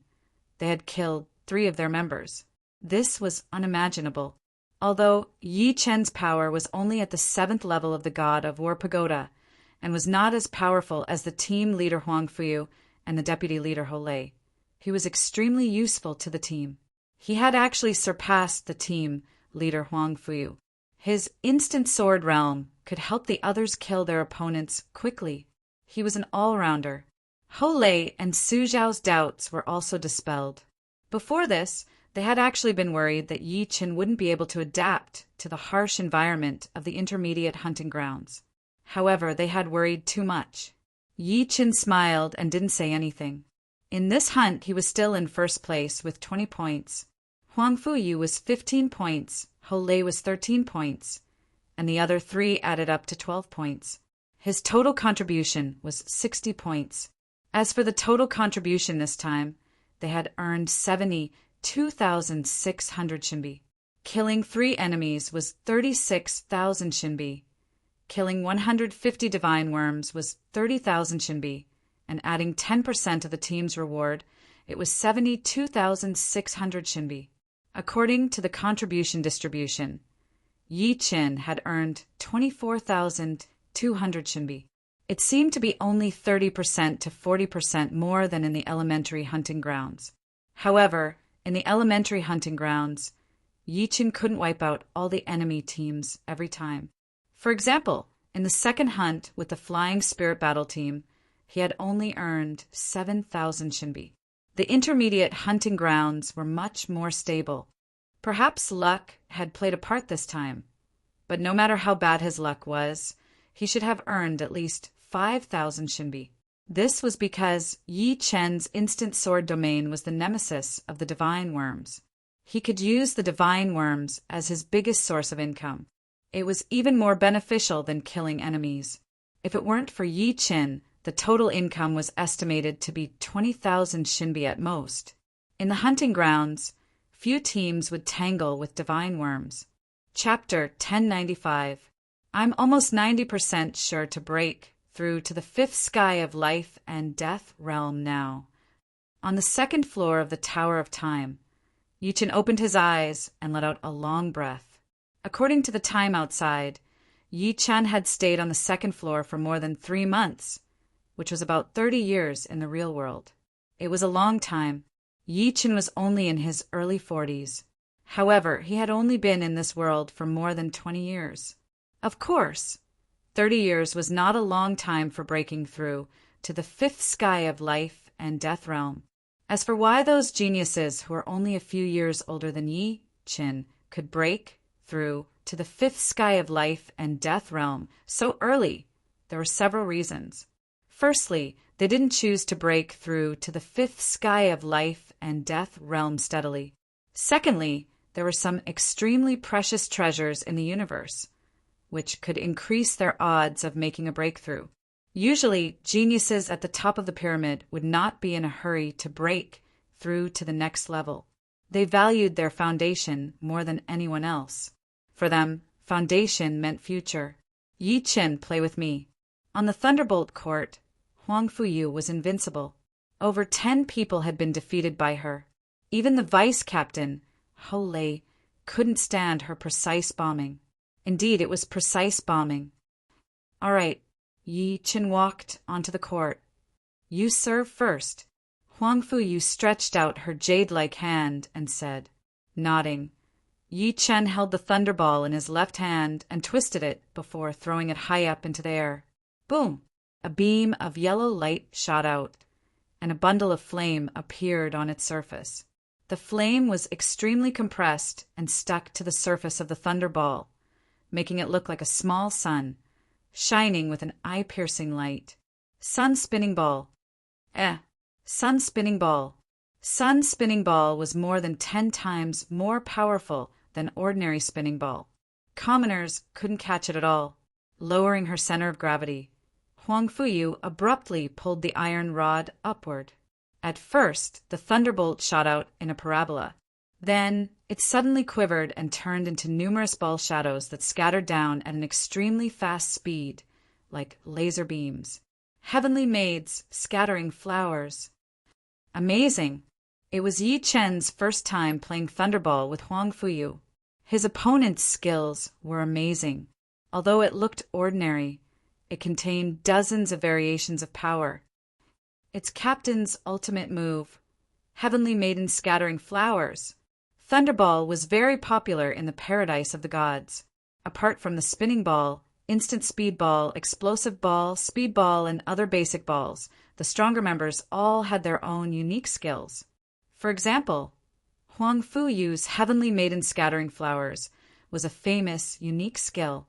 they had killed 3 of their members. This was unimaginable. Although Yi Chen's power was only at the 7th level of the god of War Pagoda, and was not as powerful as the team leader Huang Fuyu and the deputy leader Ho Lei, he was extremely useful to the team. He had actually surpassed the team leader Huang Fuyu. His instant sword realm could help the others kill their opponents quickly. He was an all-rounder. Ho Lei and Su Zhao's doubts were also dispelled. Before this, they had actually been worried that Yi Chen wouldn't be able to adapt to the harsh environment of the intermediate hunting grounds. However, they had worried too much. Yi Chen smiled and didn't say anything. In this hunt, he was still in first place with 20 points. Huang Fuyu was 15 points, Ho Lei was 13 points, and the other 3 added up to 12 points. His total contribution was 60 points. As for the total contribution this time, they had earned 72,600 shinbi. Killing 3 enemies was 36,000 shinbi. Killing 150 divine worms was 30,000 shinbi, and adding 10% of the team's reward, it was 72,600 shinbi. According to the contribution distribution, Yi Chen had earned 24,200 shinbi. It seemed to be only 30% to 40% more than in the elementary hunting grounds. However, in the elementary hunting grounds, Yi Chen couldn't wipe out all the enemy teams every time. For example, in the second hunt with the Flying Spirit Battle Team, he had only earned 7,000 shinbi. The intermediate hunting grounds were much more stable. Perhaps luck had played a part this time, but no matter how bad his luck was, he should have earned at least 5,000 shinbi. This was because Yi Chen's instant sword domain was the nemesis of the divine worms. He could use the divine worms as his biggest source of income. It was even more beneficial than killing enemies. If it weren't for Yi Chen, the total income was estimated to be 20,000 shinbi at most. In the hunting grounds, few teams would tangle with divine worms. Chapter 1095. I'm almost 90% sure to break through to the 5th sky of life and death realm now. On the 2nd floor of the Tower of Time, Yi Chen opened his eyes and let out a long breath. According to the time outside, Yi Chen had stayed on the 2nd floor for more than 3 months, which was about 30 years in the real world. It was a long time. Yi Chen was only in his early 40s. However, he had only been in this world for more than 20 years. Of course, 30 years was not a long time for breaking through to the 5th sky of life and death realm. As for why those geniuses who are only a few years older than Yi Chen could break through to the 5th sky of life and death realm so early, there were several reasons. Firstly, they didn't choose to break through to the 5th sky of life and death realm steadily. Secondly, there were some extremely precious treasures in the universe, which could increase their odds of making a breakthrough. Usually, geniuses at the top of the pyramid would not be in a hurry to break through to the next level. They valued their foundation more than anyone else. For them, foundation meant future. Yi Chen, play with me. On the Thunderbolt Court, Huang Fuyu was invincible. Over 10 people had been defeated by her. Even the vice captain, Ho Lei, couldn't stand her precise bombing. Indeed, it was precise bombing. All right, Yi Chen walked onto the court. You serve first. Huang Fuyu stretched out her jade-like hand and said, nodding, Yi Chen held the thunderball in his left hand and twisted it before throwing it high up into the air. Boom! A beam of yellow light shot out, and a bundle of flame appeared on its surface. The flame was extremely compressed and stuck to the surface of the thunderball, making it look like a small sun, shining with an eye-piercing light. Sun spinning ball. Sun spinning ball. Sun spinning ball was more than 10 times more powerful than ordinary spinning ball. Commoners couldn't catch it at all. Lowering her center of gravity, Huang Fuyu abruptly pulled the iron rod upward. At first, the thunderbolt shot out in a parabola. Then, it suddenly quivered and turned into numerous ball shadows that scattered down at an extremely fast speed, like laser beams. Heavenly maids scattering flowers. Amazing! It was Yi Chen's first time playing thunderball with Huang Fuyu. His opponent's skills were amazing. Although it looked ordinary, it contained dozens of variations of power. Its captain's ultimate move, Heavenly Maiden Scattering Flowers. Thunderball was very popular in the paradise of the gods. Apart from the spinning ball, instant speed ball, explosive ball, speed ball, and other basic balls, the stronger members all had their own unique skills. For example, Huang Fuyu's Heavenly Maiden Scattering Flowers was a famous, unique skill.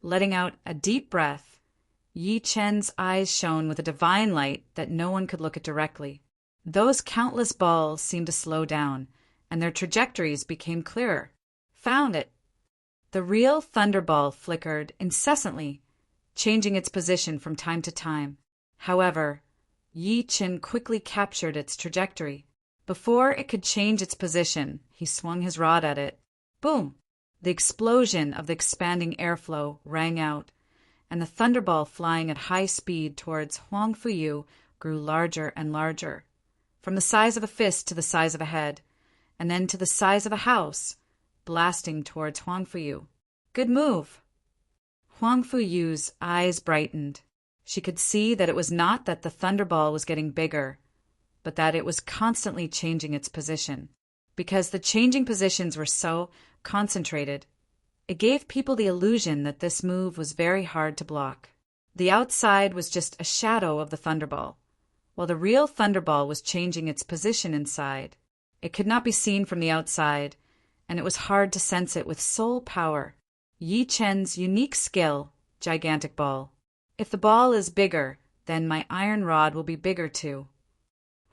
Letting out a deep breath, Yi Chen's eyes shone with a divine light that no one could look at directly. Those countless balls seemed to slow down, and their trajectories became clearer. Found it! The real thunderball flickered incessantly, changing its position from time to time. However, Yi Chen quickly captured its trajectory. Before it could change its position, he swung his rod at it. Boom! The explosion of the expanding airflow rang out, and the thunderball flying at high speed towards Huang Fuyu grew larger and larger, from the size of a fist to the size of a head, and then to the size of a house, blasting towards Huang Fuyu. Good move! Huang Fuyu's eyes brightened. She could see that it was not that the thunderball was getting bigger, but that it was constantly changing its position. Because the changing positions were so concentrated, it gave people the illusion that this move was very hard to block. The outside was just a shadow of the thunderball, while the real thunderball was changing its position inside. It could not be seen from the outside, and it was hard to sense it with soul power. Yi Chen's unique skill, gigantic ball. If the ball is bigger, then my iron rod will be bigger too.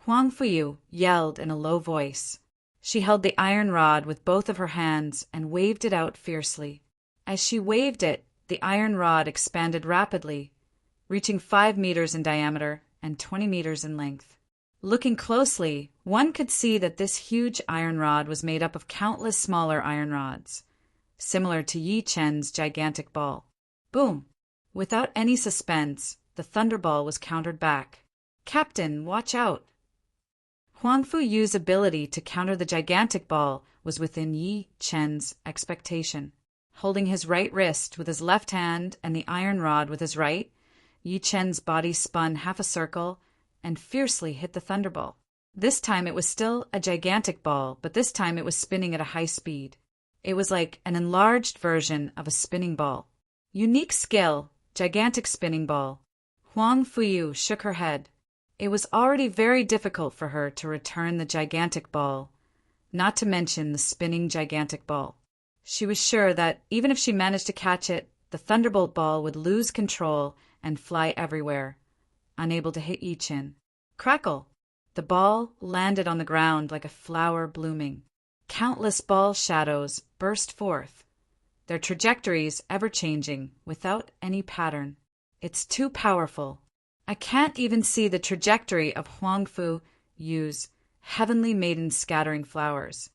Huang Fuyu yelled in a low voice. She held the iron rod with both of her hands and waved it out fiercely. As she waved it, the iron rod expanded rapidly, reaching 5 meters in diameter and 20 meters in length. Looking closely, one could see that this huge iron rod was made up of countless smaller iron rods, similar to Yi Chen's gigantic ball. Boom! Without any suspense, the thunderball was countered back. Captain, watch out! Huang Fuyu's ability to counter the gigantic ball was within Yi Chen's expectation. Holding his right wrist with his left hand and the iron rod with his right, Yi Chen's body spun half a circle and fiercely hit the thunderball. This time it was still a gigantic ball, but this time it was spinning at a high speed. It was like an enlarged version of a spinning ball. Unique skill, gigantic spinning ball. Huang Fuyu shook her head. It was already very difficult for her to return the gigantic ball, not to mention the spinning gigantic ball. She was sure that even if she managed to catch it, the thunderbolt ball would lose control and fly everywhere, unable to hit Yi Chen. Crackle! The ball landed on the ground like a flower blooming. Countless ball shadows burst forth, their trajectories ever-changing without any pattern. It's too powerful. I can't even see the trajectory of Huang Fuyu's Heavenly Maiden Scattering Flowers.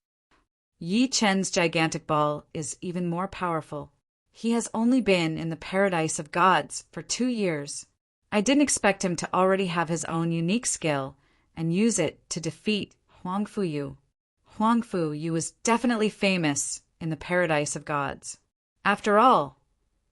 Yi Chen's gigantic ball is even more powerful. He has only been in the paradise of gods for 2 years. I didn't expect him to already have his own unique skill and use it to defeat Huang Fuyu. Huang Fuyu was definitely famous in the paradise of gods. After all,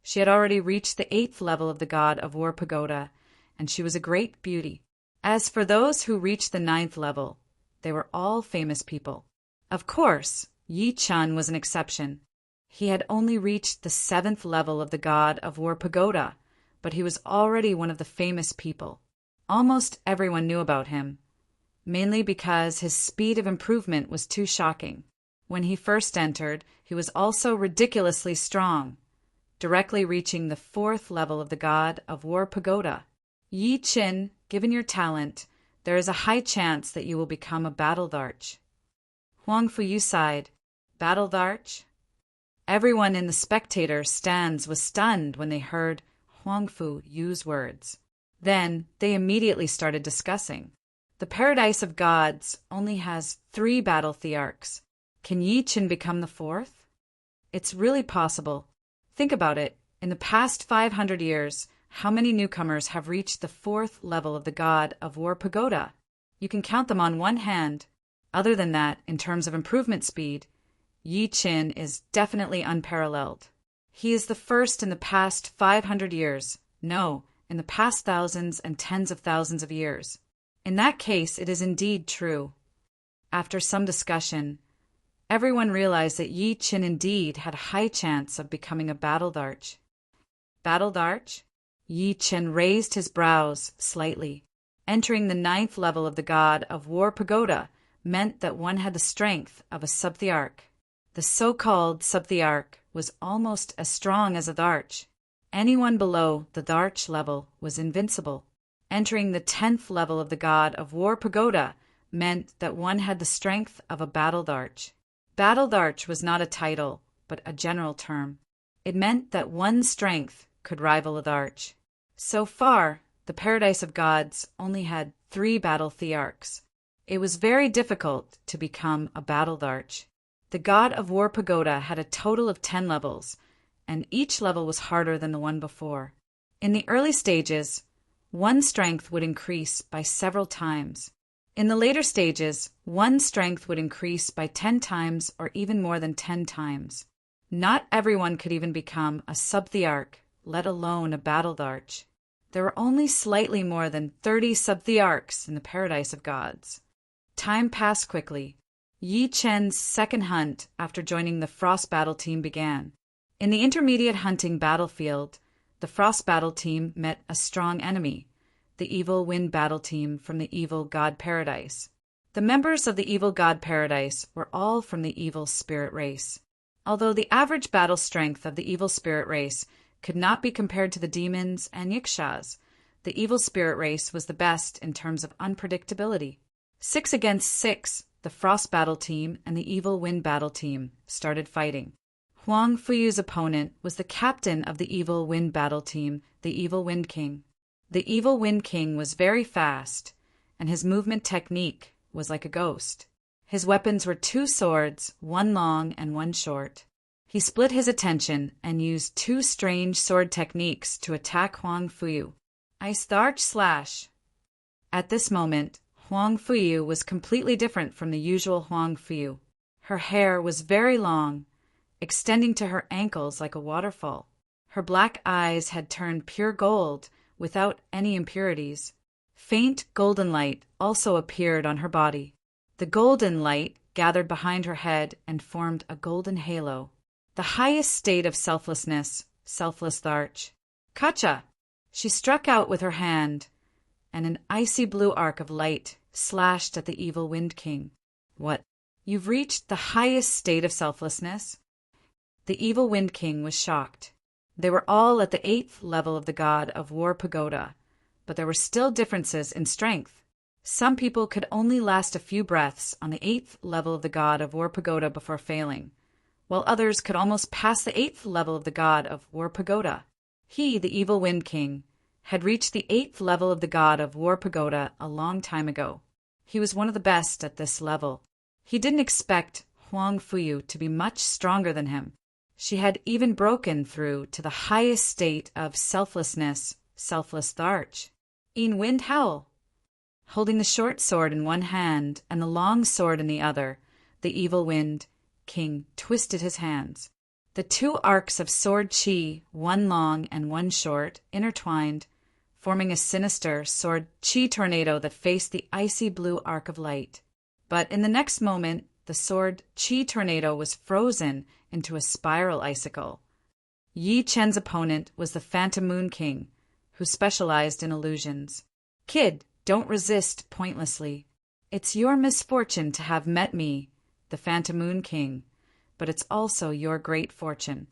she had already reached the 8th level of the god of War Pagoda, and she was a great beauty. As for those who reached the 9th level, they were all famous people. Of course, Yi Chun was an exception. He had only reached the 7th level of the god of War Pagoda, but he was already one of the famous people. Almost everyone knew about him, mainly because his speed of improvement was too shocking. When he first entered, he was also ridiculously strong, directly reaching the 4th level of the god of War Pagoda. Yi Chin, given your talent, there is a high chance that you will become a battle dharch. Huang Fuyu sighed. Battle dharch? Everyone in the spectator stands was stunned when they heard Huang Fu use words. Then they immediately started discussing. The Paradise of Gods only has 3 battle thearchs. Can Yi Chin become the 4th? It's really possible. Think about it. In the past 500 years, how many newcomers have reached the 4th level of the god of War Pagoda? You can count them on one hand. Other than that, in terms of improvement speed, Yi Chin is definitely unparalleled. He is the first in the past 500 years. No, in the past thousands and tens of thousands of years. In that case, it is indeed true. After some discussion, everyone realized that Yi Chin indeed had a high chance of becoming a battle dharch. Battle dharch? Yi Chin raised his brows slightly. Entering the 9th level of the god of War Pagoda meant that one had the strength of a subthearch. The so-called subthearch was almost as strong as a dharch. Anyone below the dharch level was invincible. Entering the 10th level of the god of War Pagoda meant that one had the strength of a battle dharch. Battle dharch was not a title, but a general term. It meant that one's strength could rival a dharch. So far, the Paradise of Gods only had 3 battle thearchs. It was very difficult to become a battle dharch. The god of War Pagoda had a total of 10 levels, and each level was harder than the one before. In the early stages, one's strength would increase by several times. In the later stages, one's strength would increase by 10 times or even more than 10 times. Not everyone could even become a subthearch, let alone a battle dharch. There were only slightly more than 30 subthearchs in the Paradise of Gods. Time passed quickly. Yi Chen's second hunt after joining the Frost Battle Team began. In the intermediate hunting battlefield, the Frost Battle Team met a strong enemy, the Evil Wind Battle Team from the Evil God Paradise. The members of the Evil God Paradise were all from the Evil Spirit race. Although the average battle strength of the Evil Spirit race could not be compared to the demons and yikshas, the Evil Spirit race was the best in terms of unpredictability. 6 against 6, the Frost Battle Team and the Evil Wind Battle Team started fighting. Huang Fuyu's opponent was the captain of the Evil Wind Battle Team, the Evil Wind King. The Evil Wind King was very fast, and his movement technique was like a ghost. His weapons were 2 swords, one long and one short. He split his attention and used 2 strange sword techniques to attack Huang Fuyu. Ice Dharch Slash. At this moment, Huang Fuyu was completely different from the usual Huang Fuyu. Her hair was very long, extending to her ankles like a waterfall. Her black eyes had turned pure gold without any impurities. Faint golden light also appeared on her body. The golden light gathered behind her head and formed a golden halo. The highest state of selflessness, selfless dharch. Kacha! She struck out with her hand, and an icy blue arc of light slashed at the Evil Wind King. What? You've reached the highest state of selflessness? The Evil Wind King was shocked. They were all at the 8th level of the god of War Pagoda, but there were still differences in strength. Some people could only last a few breaths on the 8th level of the god of War Pagoda before failing, while others could almost pass the 8th level of the god of War Pagoda. He, the Evil Wind King, had reached the 8th level of the god of War Pagoda a long time ago. He was one of the best at this level. He didn't expect Huang Fuyu to be much stronger than him. She had even broken through to the highest state of selflessness, selfless dharch. In Wind Howl. Holding the short sword in one hand and the long sword in the other, the Evil Wind King twisted his hands. The 2 arcs of sword chi, one long and one short, intertwined, forming a sinister sword chi tornado that faced the icy blue arc of light. But in the next moment, the sword Qi tornado was frozen into a spiral icicle. Yi Chen's opponent was the Phantom Moon King, who specialized in illusions. Kid, don't resist pointlessly. It's your misfortune to have met me, the Phantom Moon King, but it's also your great fortune.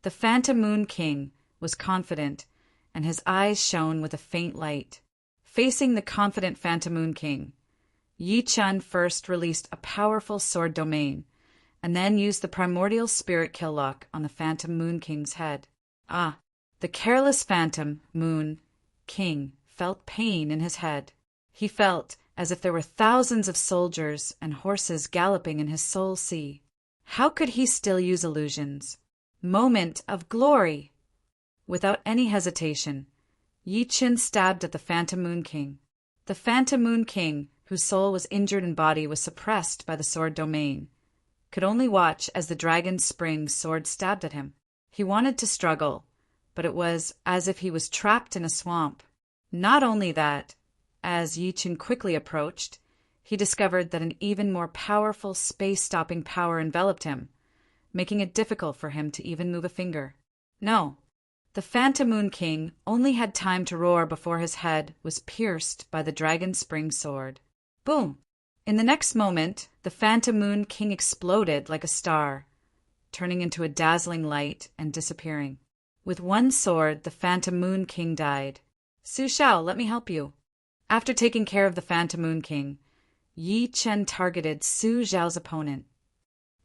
The Phantom Moon King was confident, and his eyes shone with a faint light. Facing the confident Phantom Moon King, Yi Chen first released a powerful sword domain, and then used the primordial spirit kill lock on the Phantom Moon King's head. The careless Phantom Moon King felt pain in his head. He felt as if there were thousands of soldiers and horses galloping in his soul sea. How could he still use illusions? Moment of glory! Without any hesitation, Yi Chen stabbed at the Phantom Moon King. The Phantom Moon King, whose soul was injured in body, was suppressed by the sword domain, could only watch as the dragon spring sword stabbed at him. He wanted to struggle, but it was as if he was trapped in a swamp. Not only that, as Yi Chen quickly approached, he discovered that an even more powerful space-stopping power enveloped him, making it difficult for him to even move a finger. No, the Phantom Moon King only had time to roar before his head was pierced by the dragon spring sword. Boom! In the next moment, the Phantom Moon King exploded like a star, turning into a dazzling light and disappearing. With one sword, the Phantom Moon King died. Su Xiao, let me help you. After taking care of the Phantom Moon King, Yi Chen targeted Su Xiao's opponent.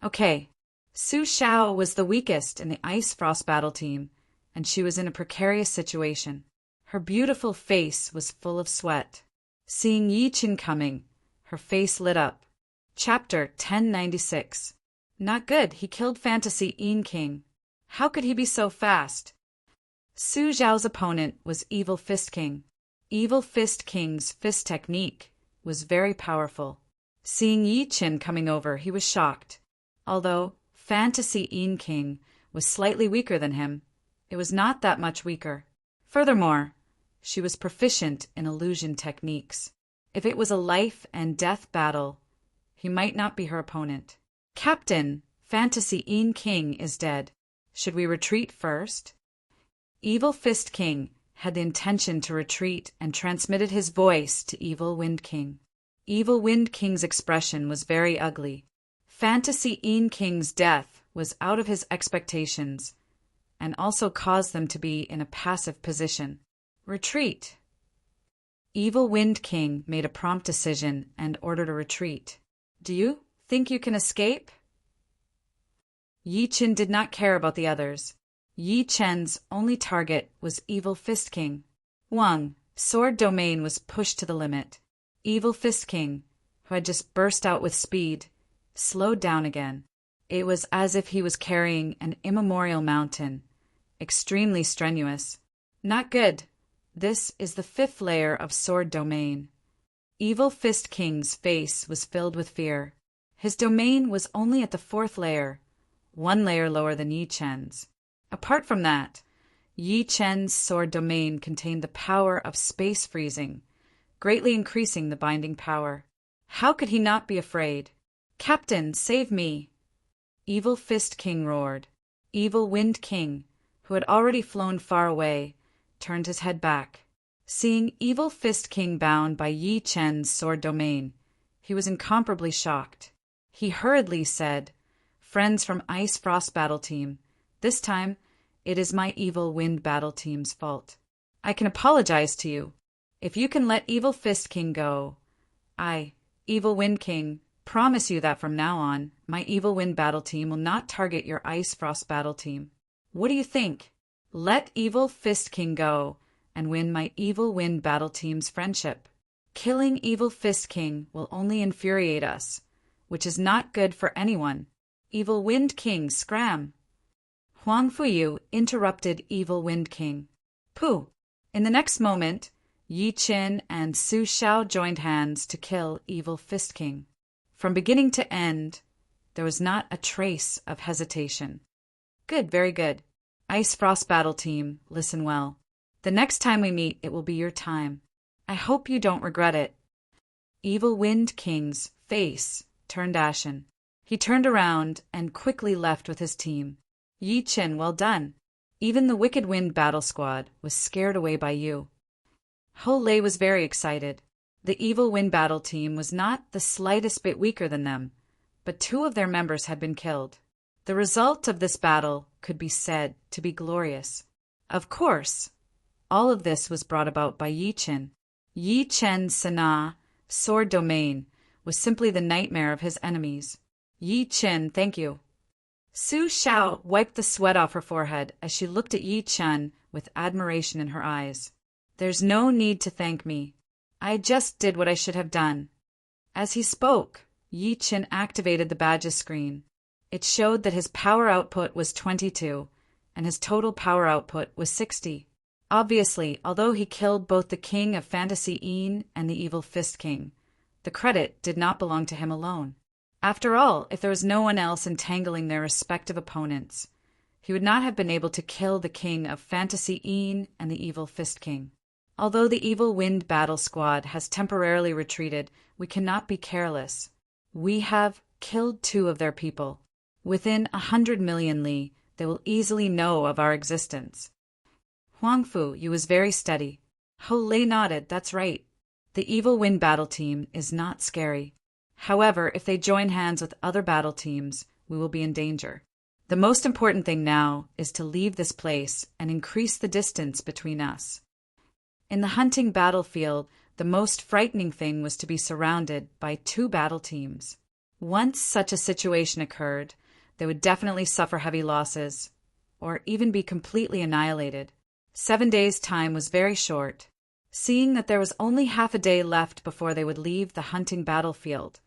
Okay, Su Xiao was the weakest in the Ice Frost battle team, and she was in a precarious situation. Her beautiful face was full of sweat. Seeing Yi Chen coming, her face lit up. Chapter 1096. Not good, he killed Fantasy Yin King. How could he be so fast? Su Xiao's opponent was Evil Fist King. Evil Fist King's fist technique was very powerful. Seeing Yi Chen coming over, he was shocked. Although Fantasy Yin King was slightly weaker than him, it was not that much weaker. Furthermore, she was proficient in illusion techniques. If it was a life and death battle, he might not be her opponent. Captain, Fantasy Yin King is dead. Should we retreat first? Evil Fist King had the intention to retreat and transmitted his voice to Evil Wind King. Evil Wind King's expression was very ugly. Fantasy Yin King's death was out of his expectations and also caused them to be in a passive position. Retreat. Evil Wind King made a prompt decision and ordered a retreat. Do you think you can escape? Yi Chen did not care about the others. Yi Chen's only target was Evil Fist King. Wang, sword domain was pushed to the limit. Evil Fist King, who had just burst out with speed, slowed down again. It was as if he was carrying an immemorial mountain, extremely strenuous. Not good. This is the 5th layer of sword domain. Evil Fist King's face was filled with fear. His domain was only at the 4th layer, 1 layer lower than Yi Chen's. Apart from that, Yi Chen's sword domain contained the power of space freezing, greatly increasing the binding power. How could he not be afraid? Captain, save me! Evil Fist King roared. Evil Wind King, who had already flown far away, turned his head back. Seeing Evil Fist King bound by Yi Chen's sword domain, he was incomparably shocked. He hurriedly said, "Friends from Ice Frost Battle Team, this time it is my Evil Wind Battle Team's fault. I can apologize to you. If you can let Evil Fist King go, I, Evil Wind King, promise you that from now on, my Evil Wind Battle Team will not target your Ice Frost Battle Team. What do you think? Let Evil Fist King go and win my Evil Wind Battle Team's friendship. Killing Evil Fist King will only infuriate us, which is not good for anyone. Evil Wind King, scram!" Huang Fuyu interrupted Evil Wind King. Pooh! In the next moment, Yi Chen and Su Xiao joined hands to kill Evil Fist King. From beginning to end, there was not a trace of hesitation. Good, very good. Ice Frost Battle Team, listen well. The next time we meet, it will be your time. I hope you don't regret it. Evil Wind King's face turned ashen. He turned around and quickly left with his team. Yi Chen, well done. Even the Wicked Wind battle squad was scared away by you. Ho Lei was very excited. The Evil Wind battle team was not the slightest bit weaker than them, but 2 of their members had been killed. The result of this battle could be said to be glorious. Of course, all of this was brought about by Yi Chen. Yi Chen's Sanaa, sword domain, was simply the nightmare of his enemies. Yi Chen, thank you. Su Xiao wiped the sweat off her forehead as she looked at Yi Chen with admiration in her eyes. There's no need to thank me. I just did what I should have done. As he spoke, Yi Chen activated the badges screen. It showed that his power output was 22, and his total power output was 60. Obviously, although he killed both the King of Fantasy Een and the Evil Fist King, the credit did not belong to him alone. After all, if there was no one else entangling their respective opponents, he would not have been able to kill the King of Fantasy Een and the Evil Fist King. Although the Evil Wind battle squad has temporarily retreated, we cannot be careless. We have killed 2 of their people. Within 100 million li, they will easily know of our existence. Huangfu, you was very steady. Ho Lei nodded, that's right. The Evil Wind battle team is not scary. However, if they join hands with other battle teams, we will be in danger. The most important thing now is to leave this place and increase the distance between us. In the hunting battlefield, the most frightening thing was to be surrounded by 2 battle teams. Once such a situation occurred, they would definitely suffer heavy losses, or even be completely annihilated. 7 days' time was very short. Seeing that there was only half a day left before they would leave the hunting battlefield,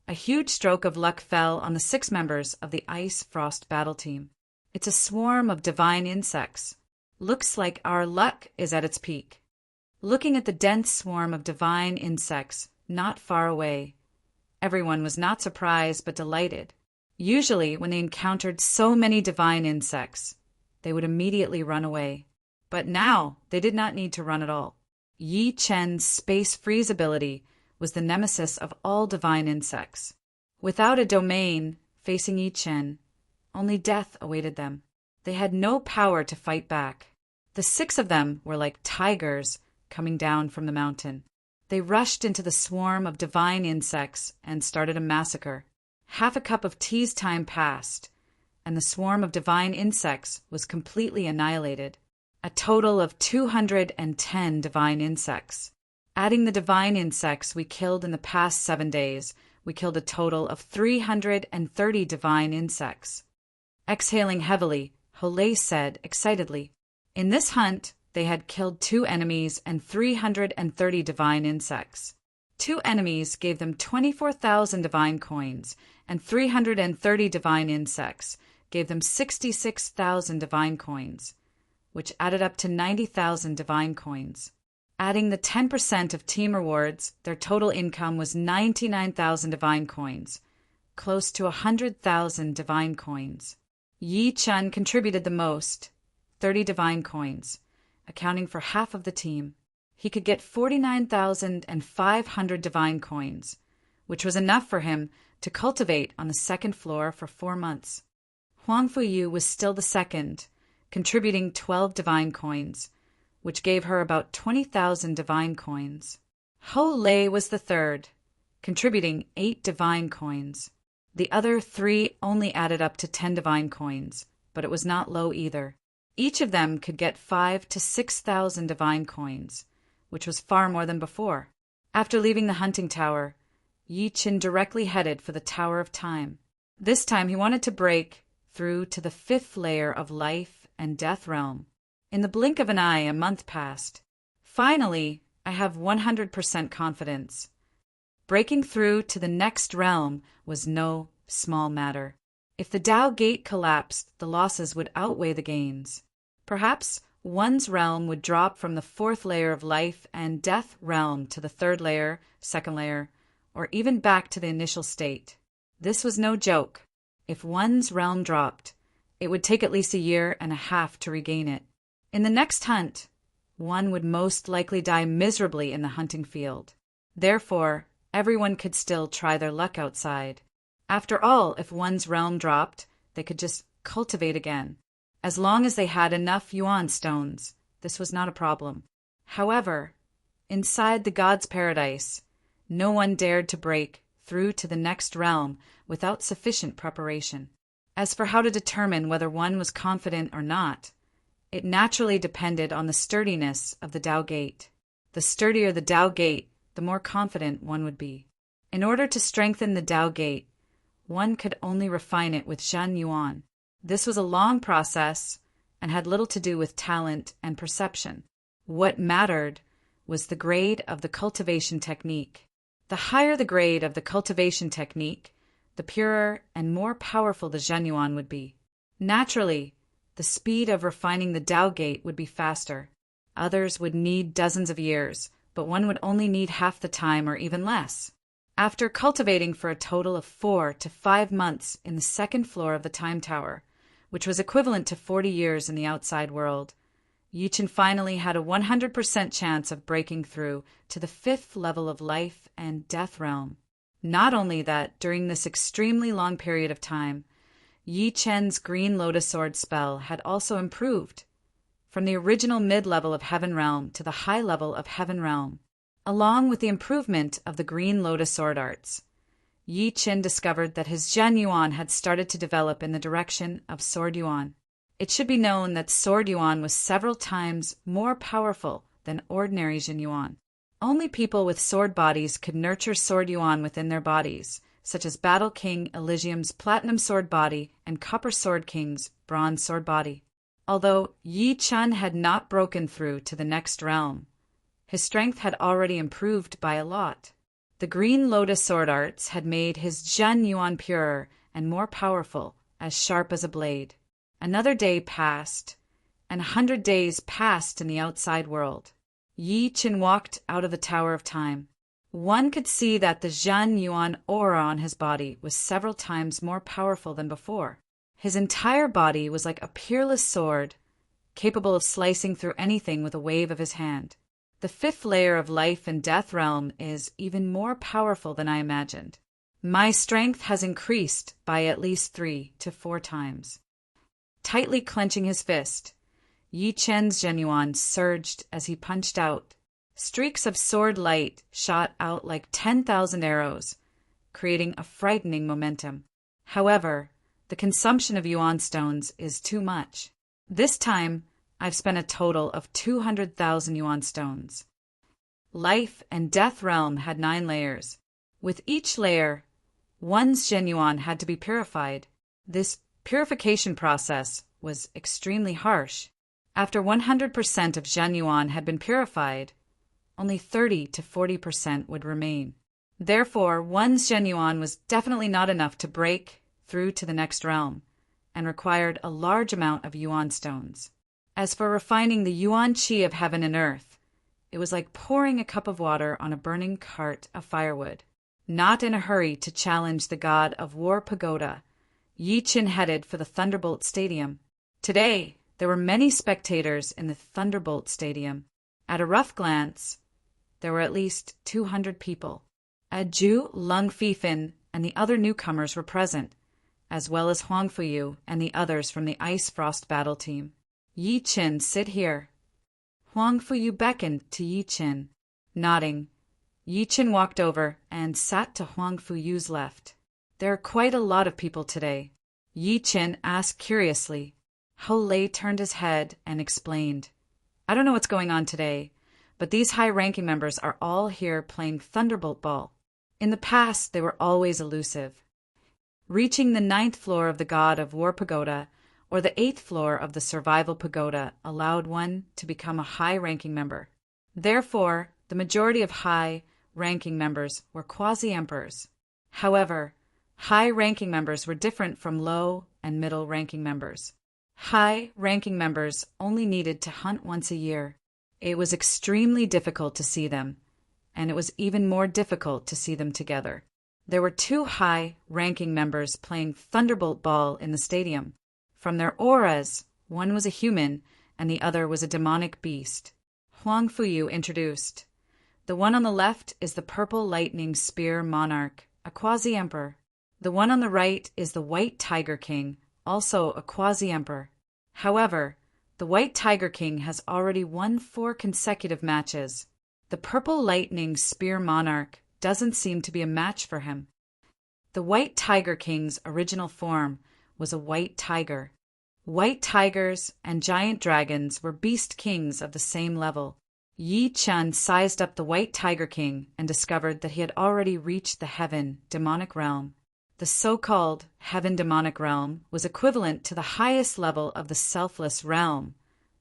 a huge stroke of luck fell on the 6 members of the Ice Frost battle team. It's a swarm of divine insects. Looks like our luck is at its peak. Looking at the dense swarm of divine insects not far away, everyone was not surprised but delighted. Usually, when they encountered so many divine insects, they would immediately run away. But now, they did not need to run at all. Yi Chen's space freeze ability was the nemesis of all divine insects. Without a domain facing Yi Chen, only death awaited them. They had no power to fight back. The 6 of them were like tigers coming down from the mountain. They rushed into the swarm of divine insects and started a massacre. Half a cup of tea's time passed, and the swarm of divine insects was completely annihilated. A total of 210 divine insects. Adding the divine insects we killed in the past 7 days, we killed a total of 330 divine insects. Exhaling heavily, Ho Lei said excitedly, in this hunt, they had killed 2 enemies and 330 divine insects. 2 enemies gave them 24,000 divine coins, and 330 divine insects gave them 66,000 divine coins, which added up to 90,000 divine coins. Adding the 10% of team rewards, their total income was 99,000 divine coins, close to 100,000 divine coins. Yi Chen contributed the most, 30 divine coins, accounting for half of the team. He could get 49,500 divine coins, which was enough for him to cultivate on the 2nd floor for 4 months. Huang Fuyu was still the 2nd, contributing 12 divine coins, which gave her about 20,000 divine coins. Ho Lei was the 3rd, contributing 8 divine coins. The other 3 only added up to 10 divine coins, but it was not low either. Each of them could get 5,000 to 6,000 divine coins, which was far more than before. After leaving the hunting tower, Yi Chen directly headed for the Tower of Time. This time he wanted to break through to the 5th layer of life and death realm. In the blink of an eye, a month passed. Finally, I have 100% confidence. Breaking through to the next realm was no small matter. If the Tao Gate collapsed, the losses would outweigh the gains. Perhaps one's realm would drop from the 4th layer of life and death realm to the 3rd layer, 2nd layer, or even back to the initial state. This was no joke. If one's realm dropped, it would take at least a year and a half to regain it. In the next hunt, one would most likely die miserably in the hunting field. Therefore, everyone could still try their luck outside. After all, if one's realm dropped, they could just cultivate again. As long as they had enough yuan stones, this was not a problem. However, inside the god's paradise, no one dared to break through to the next realm without sufficient preparation. As for how to determine whether one was confident or not, it naturally depended on the sturdiness of the Tao Gate. The sturdier the Tao Gate, the more confident one would be. In order to strengthen the Tao Gate, one could only refine it with Zhen Yuan. This was a long process and had little to do with talent and perception. What mattered was the grade of the cultivation technique. The higher the grade of the cultivation technique, the purer and more powerful the Zhen Yuan would be. Naturally, the speed of refining the Tao Gate would be faster. Others would need dozens of years, but one would only need half the time or even less. After cultivating for a total of 4 to 5 months in the second floor of the Time Tower, which was equivalent to 40 years in the outside world, Yichen finally had a 100% chance of breaking through to the 5th level of life and death realm. Not only that, during this extremely long period of time, Yi Chen's Green Lotus Sword spell had also improved from the original mid-level of Heaven Realm to the high level of Heaven Realm. Along with the improvement of the Green Lotus Sword arts, Yi Chen discovered that his Zhen Yuan had started to develop in the direction of Sword Yuan. It should be known that Sword Yuan was several times more powerful than ordinary Zhen Yuan. Only people with sword bodies could nurture Sword Yuan within their bodies, such as Battle King Elysium's Platinum Sword body and Copper Sword King's Bronze Sword body. Although Yi Chen had not broken through to the next realm, his strength had already improved by a lot. The Green Lotus Sword arts had made his Zhen Yuan purer and more powerful, as sharp as a blade. Another day passed, and 100 days passed in the outside world. Yi Chen walked out of the Tower of Time. One could see that the Zhen Yuan aura on his body was several times more powerful than before. His entire body was like a peerless sword, capable of slicing through anything with a wave of his hand. The 5th layer of life and death realm is even more powerful than I imagined. My strength has increased by at least 3 to 4 times. Tightly clenching his fist, Yi Chen's Zhen Yuan surged as he punched out. Streaks of sword light shot out like 10,000 arrows, creating a frightening momentum. However, the consumption of yuan stones is too much. This time, I've spent a total of 200,000 yuan stones. Life and Death Realm had 9 layers. With each layer, one's Zhen Yuan had to be purified. This purification process was extremely harsh. After 100% of Zhen Yuan had been purified, only 30 to 40% would remain. Therefore, one's Zhen Yuan was definitely not enough to break through to the next realm, and required a large amount of yuan stones. As for refining the yuan qi of heaven and earth, it was like pouring a cup of water on a burning cart of firewood. Not in a hurry to challenge the god of War Pagoda, Yi Chen headed for the Thunderbolt Stadium. Today, there were many spectators in the Thunderbolt Stadium. At a rough glance, there were at least 200 people. Ju, Lung Fifin, and the other newcomers were present, as well as Huang Fuyu and the others from the Ice Frost battle team. Yi Chen, sit here. Huang Fuyu beckoned to Yi Chen. Nodding, Yi Chen walked over and sat to Huang Fuyu's left. There are quite a lot of people today. Yi Chen asked curiously. Hou Lei turned his head and explained. I don't know what's going on today, but these high-ranking members are all here playing Thunderbolt Ball. In the past, they were always elusive. Reaching the 9th floor of the God of War Pagoda or the 8th floor of the Survival Pagoda allowed one to become a high-ranking member. Therefore, the majority of high-ranking members were quasi-emperors. However, high-ranking members were different from low and middle-ranking members. High-ranking members only needed to hunt once a year. It was extremely difficult to see them, and it was even more difficult to see them together. There were 2 high-ranking members playing Thunderbolt Ball in the stadium. From their auras, one was a human and the other was a demonic beast. Huang Fuyu introduced. The one on the left is the Purple Lightning Spear Monarch, a quasi-emperor. The one on the right is the White Tiger King, also a quasi-emperor. However, the White Tiger King has already won 4 consecutive matches. The Purple Lightning Spear Monarch doesn't seem to be a match for him. The White Tiger King's original form was a white tiger. White tigers and giant dragons were beast kings of the same level. Yi Chun sized up the White Tiger King and discovered that he had already reached the Heaven demonic realm. The so-called Heaven demonic realm was equivalent to the highest level of the selfless realm,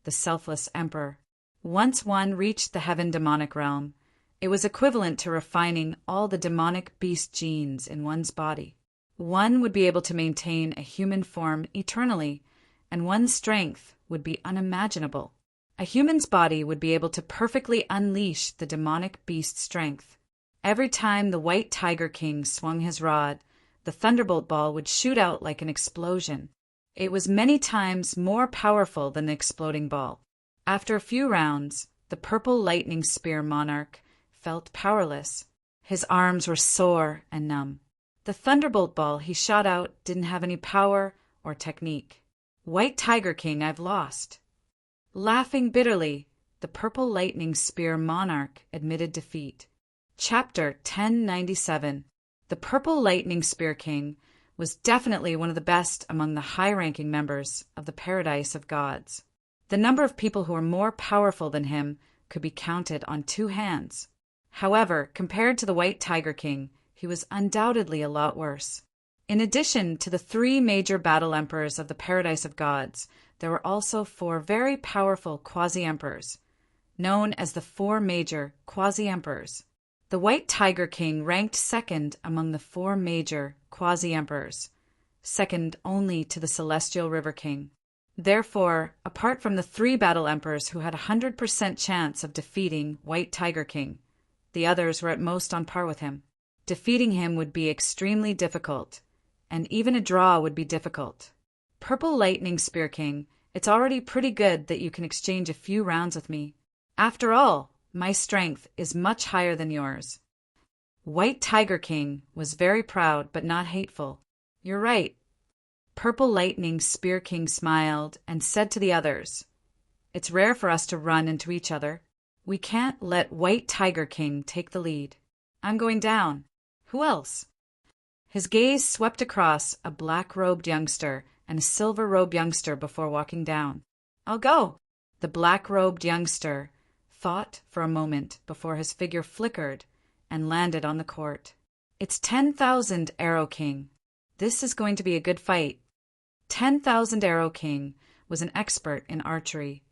the selfless emperor. Once one reached the Heaven demonic realm, it was equivalent to refining all the demonic beast genes in one's body. One would be able to maintain a human form eternally, and one's strength would be unimaginable. A human's body would be able to perfectly unleash the demonic beast strength. Every time the White Tiger King swung his rod, the thunderbolt ball would shoot out like an explosion. It was many times more powerful than the exploding ball. After a few rounds, the Purple Lightning Spear Monarch felt powerless. His arms were sore and numb. The thunderbolt ball he shot out didn't have any power or technique. White Tiger King, I've lost. Laughing bitterly, the Purple Lightning Spear Monarch admitted defeat. Chapter 1097. The Purple Lightning Spear King was definitely one of the best among the high-ranking members of the Paradise of Gods. The number of people who were more powerful than him could be counted on 2 hands. However, compared to the White Tiger King, he was undoubtedly a lot worse. In addition to the 3 major battle emperors of the Paradise of Gods, there were also 4 very powerful quasi-emperors, known as the 4 major quasi-emperors. The White Tiger King ranked second among the 4 major quasi-emperors, second only to the Celestial River King. Therefore, apart from the 3 battle emperors who had a 100% chance of defeating White Tiger King, the others were at most on par with him. Defeating him would be extremely difficult, and even a draw would be difficult. Purple Lightning Spear King, it's already pretty good that you can exchange a few rounds with me. After all, my strength is much higher than yours. White Tiger King was very proud but not hateful. You're right. Purple Lightning Spear King smiled and said to the others, It's rare for us to run into each other. We can't let White Tiger King take the lead. I'm going down. Who else? His gaze swept across a black-robed youngster and a silver-robed youngster before walking down. I'll go. The black-robed youngster thought for a moment before his figure flickered and landed on the court. It's 10,000 Arrow King. This is going to be a good fight. 10,000 Arrow King was an expert in archery,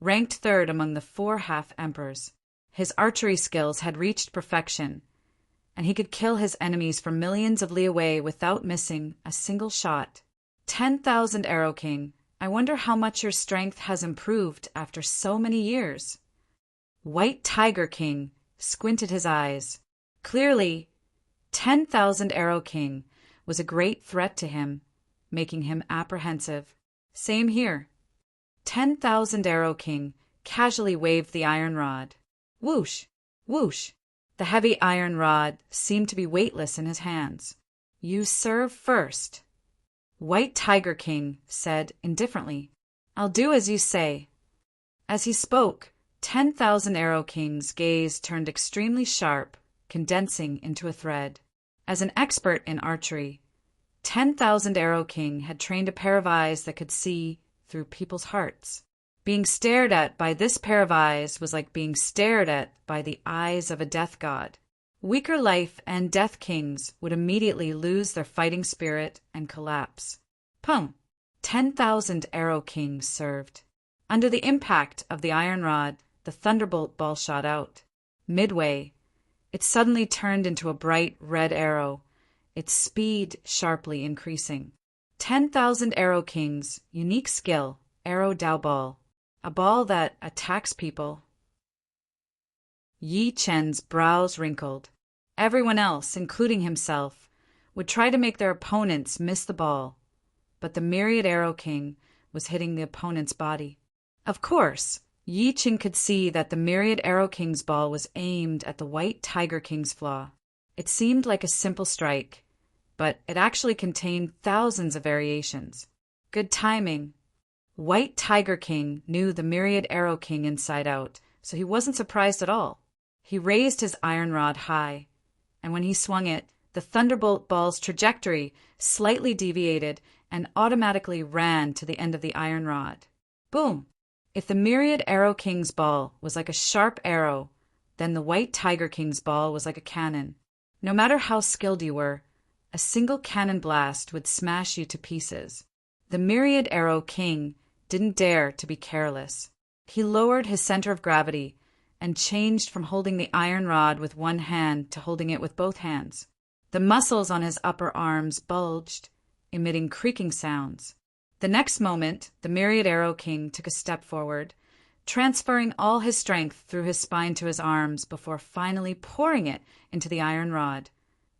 ranked 3rd among the 4 half-emperors. His archery skills had reached perfection, and he could kill his enemies from millions of li away without missing a single shot. 10,000 Arrow King, I wonder how much your strength has improved after so many years. White Tiger King squinted his eyes. Clearly, 10,000 Arrow King was a great threat to him, making him apprehensive. Same here. 10,000 Arrow King casually waved the iron rod. Whoosh! Whoosh! The heavy iron rod seemed to be weightless in his hands. You serve first. White Tiger King said indifferently, I'll do as you say. As he spoke, 10,000 Arrow King's gaze turned extremely sharp, condensing into a thread. As an expert in archery, 10,000 Arrow King had trained a pair of eyes that could see through people's hearts. Being stared at by this pair of eyes was like being stared at by the eyes of a death god. Weaker life and death kings would immediately lose their fighting spirit and collapse. Pum! 10,000 Arrow Kings served. Under the impact of the iron rod, the thunderbolt ball shot out. Midway, it suddenly turned into a bright red arrow, its speed sharply increasing. 10,000 Arrow Kings' unique skill, Arrow Dow Ball, a ball that attacks people. Yi Chen's brows wrinkled. Everyone else, including himself, would try to make their opponents miss the ball, but the myriad Arrow King was hitting the opponent's body. Of course, Yi Chen could see that the myriad Arrow King's ball was aimed at the White Tiger King's flaw. It seemed like a simple strike, but it actually contained thousands of variations. Good timing. White Tiger King knew the Myriad Arrow King inside out, so he wasn't surprised at all. He raised his iron rod high, and when he swung it, the thunderbolt ball's trajectory slightly deviated and automatically ran to the end of the iron rod. Boom! If the Myriad Arrow King's ball was like a sharp arrow, then the White Tiger King's ball was like a cannon. No matter how skilled you were, a single cannon blast would smash you to pieces. The Myriad Arrow King didn't dare to be careless. He lowered his center of gravity and changed from holding the iron rod with one hand to holding it with both hands. The muscles on his upper arms bulged, emitting creaking sounds. The next moment, the Myriad Arrow King took a step forward, transferring all his strength through his spine to his arms before finally pouring it into the iron rod,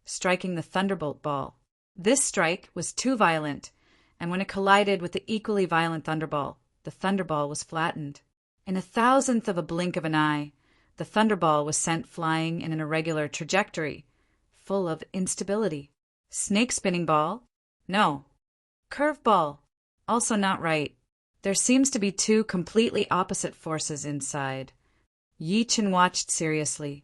striking the thunderbolt ball. This strike was too violent, and when it collided with the equally violent thunderball, the thunderball was flattened. In a thousandth of a blink of an eye, the thunderball was sent flying in an irregular trajectory, full of instability. Snake spinning ball? No. Curve ball? Also not right. There seems to be two completely opposite forces inside. Yi Chen watched seriously.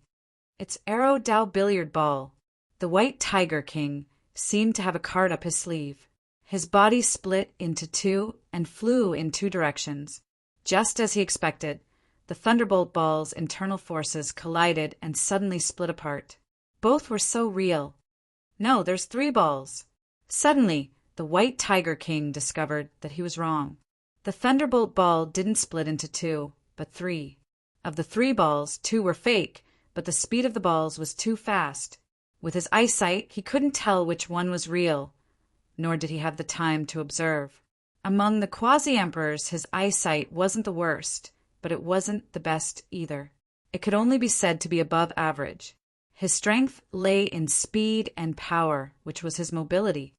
It's Arrow Dao billiard ball. The White Tiger King seemed to have a card up his sleeve. His body split into two and flew in two directions. Just as he expected, the thunderbolt ball's internal forces collided and suddenly split apart. Both were so real. No, there's three balls. Suddenly, the White Tiger King discovered that he was wrong. The thunderbolt ball didn't split into two, but three. Of the three balls, two were fake, but the speed of the balls was too fast. With his eyesight, he couldn't tell which one was real, nor did he have the time to observe. Among the quasi-emperors, his eyesight wasn't the worst, but it wasn't the best either. It could only be said to be above average. His strength lay in speed and power, which was his mobility.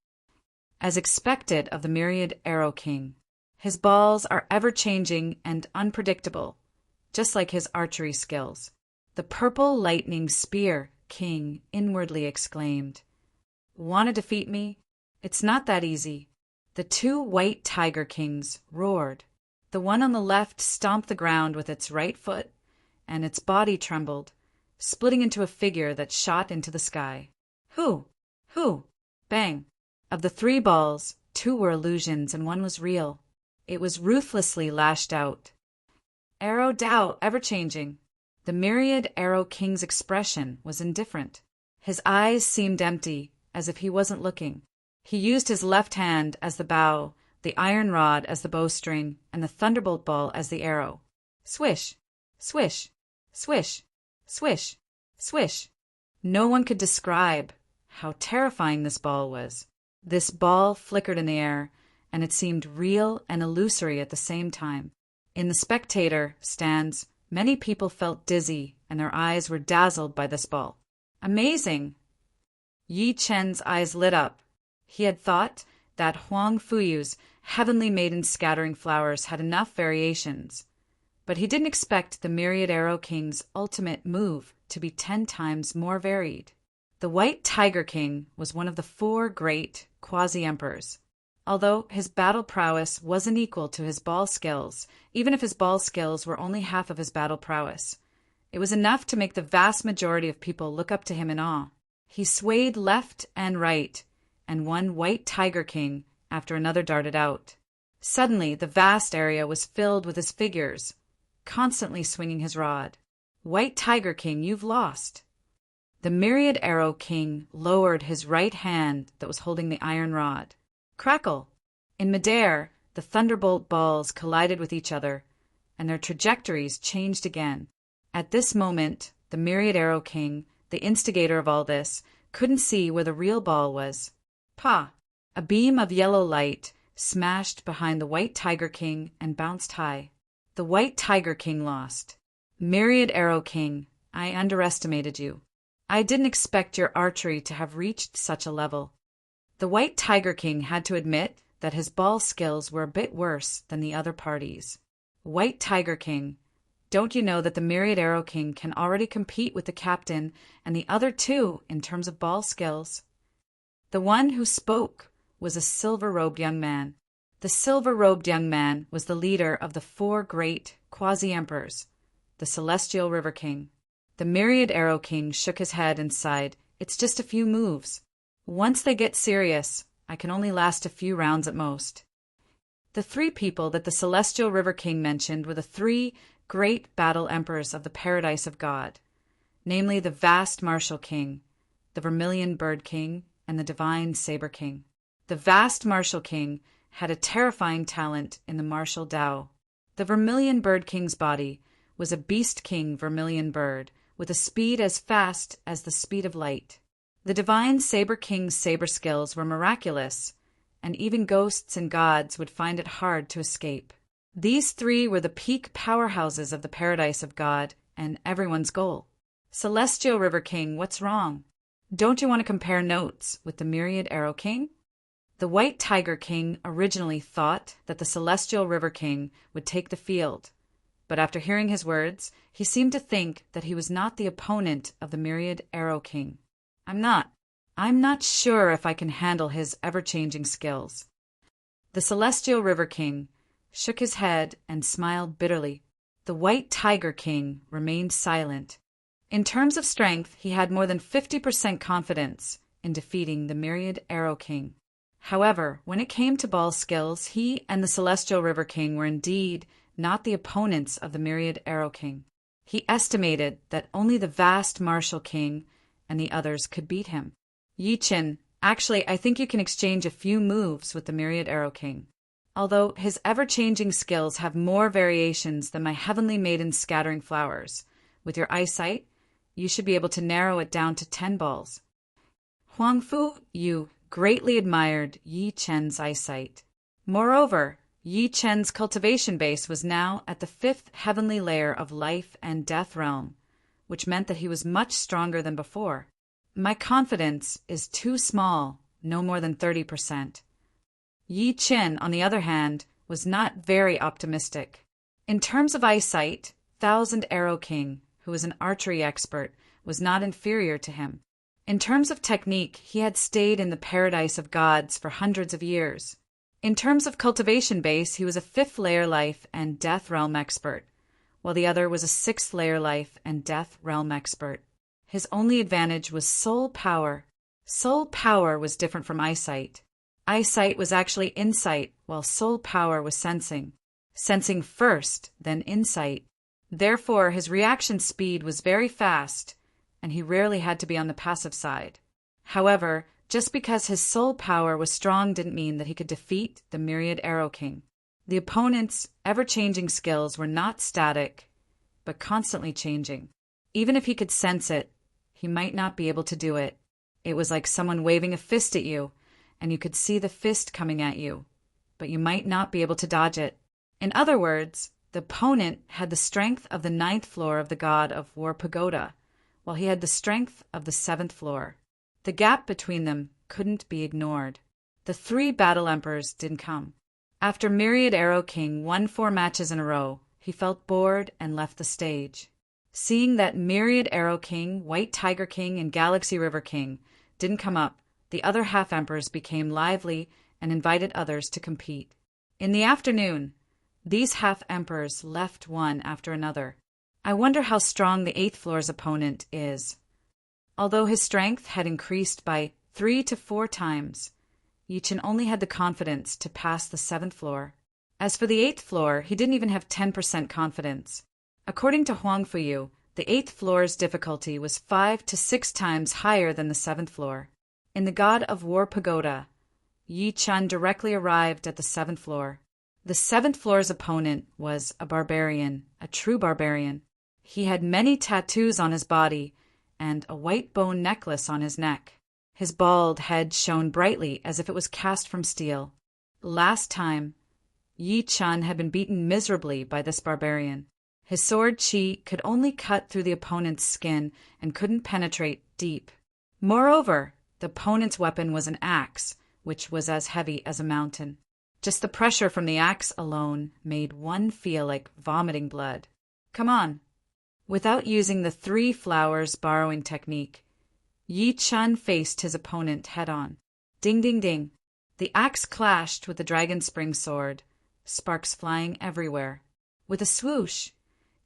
As expected of the Myriad Arrow King, his balls are ever-changing and unpredictable, just like his archery skills. The Purple Lightning Spear King inwardly exclaimed, "Want to defeat me? It's not that easy." The two White Tiger Kings roared. The one on the left stomped the ground with its right foot, and its body trembled, splitting into a figure that shot into the sky. Who? Bang! Of the three balls, two were illusions and one was real. It was ruthlessly lashed out. Arrow Dao, ever-changing. The Myriad Arrow King's expression was indifferent. His eyes seemed empty, as if he wasn't looking. He used his left hand as the bow, the iron rod as the bowstring, and the thunderbolt ball as the arrow. Swish! Swish! Swish! Swish! Swish! No one could describe how terrifying this ball was. This ball flickered in the air, and it seemed real and illusory at the same time. In the spectator stands, many people felt dizzy, and their eyes were dazzled by this ball. Amazing! Yi Chen's eyes lit up. He had thought that Huang Fuyu's heavenly maiden scattering flowers had enough variations, but he didn't expect the Myriad Arrow King's ultimate move to be 10 times more varied. The White Tiger King was one of the 4 great quasi-emperors. Although his battle prowess wasn't equal to his ball skills, even if his ball skills were only half of his battle prowess, it was enough to make the vast majority of people look up to him in awe. He swayed left and right, and one White Tiger King after another darted out. Suddenly, the vast area was filled with his figures, constantly swinging his rod. White Tiger King, you've lost. The Myriad Arrow King lowered his right hand that was holding the iron rod. Crackle! In midair, the thunderbolt balls collided with each other, and their trajectories changed again. At this moment, the Myriad Arrow King, the instigator of all this, couldn't see where the real ball was. Pa! A beam of yellow light smashed behind the White Tiger King and bounced high. The White Tiger King lost. Myriad Arrow King, I underestimated you. I didn't expect your archery to have reached such a level. The White Tiger King had to admit that his ball skills were a bit worse than the other parties. White Tiger King, don't you know that the Myriad Arrow King can already compete with the captain and the other 2 in terms of ball skills? The one who spoke was a silver-robed young man. The silver-robed young man was the leader of the 4 great quasi-emperors, the Celestial River King. The Myriad Arrow King shook his head and sighed. It's just a few moves. Once they get serious, I can only last a few rounds at most. The 3 people that the Celestial River King mentioned were the 3 great battle emperors of the Paradise of God, namely the vast Martial King, the Vermilion Bird King, and the Divine Saber King. The vast Martial King had a terrifying talent in the martial Tao. The Vermilion Bird King's body was a Beast King vermilion bird with a speed as fast as the speed of light. The Divine Saber King's saber skills were miraculous, and even ghosts and gods would find it hard to escape. These 3 were the peak powerhouses of the Paradise of God and everyone's goal. Celestial River King, what's wrong? Don't you want to compare notes with the Myriad Arrow King? The White Tiger King originally thought that the Celestial River King would take the field, but after hearing his words, he seemed to think that he was not the opponent of the Myriad Arrow King. I'm not sure if I can handle his ever-changing skills. The Celestial River King shook his head and smiled bitterly. The White Tiger King remained silent. In terms of strength, he had more than 50% confidence in defeating the Myriad Arrow King. However, when it came to ball skills, he and the Celestial River King were indeed not the opponents of the Myriad Arrow King. He estimated that only the vast Martial King and the others could beat him. Yi Chen, actually, I think you can exchange a few moves with the Myriad Arrow King. Although his ever-changing skills have more variations than my heavenly maiden scattering flowers, with your eyesight, you should be able to narrow it down to 10 balls. Huang Fu Yu greatly admired Yi Chen's eyesight. Moreover, Yi Chen's cultivation base was now at the 5th heavenly layer of life and death realm, which meant that he was much stronger than before. My confidence is too small, no more than 30%. Yi Chen, on the other hand, was not very optimistic. In terms of eyesight, Thousand Arrow King, who was an archery expert, was not inferior to him. In terms of technique, he had stayed in the Paradise of Gods for hundreds of years. In terms of cultivation base, he was a 5th layer life and death realm expert, while the other was a 6th layer life and death realm expert. His only advantage was soul power. Soul power was different from eyesight. Eyesight was actually insight, while soul power was sensing. Sensing first, then insight. Therefore, his reaction speed was very fast, and he rarely had to be on the passive side. However, just because his soul power was strong didn't mean that he could defeat the Myriad Arrow King. The opponent's ever-changing skills were not static, but constantly changing. Even if he could sense it, he might not be able to do it. It was like someone waving a fist at you, and you could see the fist coming at you, but you might not be able to dodge it. In other words, the opponent had the strength of the 9th floor of the god of War Pagoda, while he had the strength of the 7th floor. The gap between them couldn't be ignored. The 3 battle emperors didn't come. After Myriad Arrow King won 4 matches in a row, he felt bored and left the stage. Seeing that Myriad Arrow King, White Tiger King, and Galaxy River King didn't come up, the other half-emperors became lively and invited others to compete. In the afternoon, these half-emperors left one after another. I wonder how strong the 8th floor's opponent is. Although his strength had increased by 3 to 4 times, Yi Chen only had the confidence to pass the 7th floor. As for the 8th floor, he didn't even have 10% confidence. According to Huang Fuyu, the 8th floor's difficulty was 5 to 6 times higher than the 7th floor. In the God of War Pagoda, Yi Chen directly arrived at the 7th floor. The 7th floor's opponent was a barbarian, a true barbarian. He had many tattoos on his body and a white bone necklace on his neck. His bald head shone brightly as if it was cast from steel. Last time, Yi Chen had been beaten miserably by this barbarian. His sword chi could only cut through the opponent's skin and couldn't penetrate deep. Moreover, the opponent's weapon was an axe, which was as heavy as a mountain. Just the pressure from the axe alone made one feel like vomiting blood. Come on. Without using the 3 flowers borrowing technique, Yi Chen faced his opponent head-on. Ding ding ding. The axe clashed with the dragon spring sword, sparks flying everywhere. With a swoosh,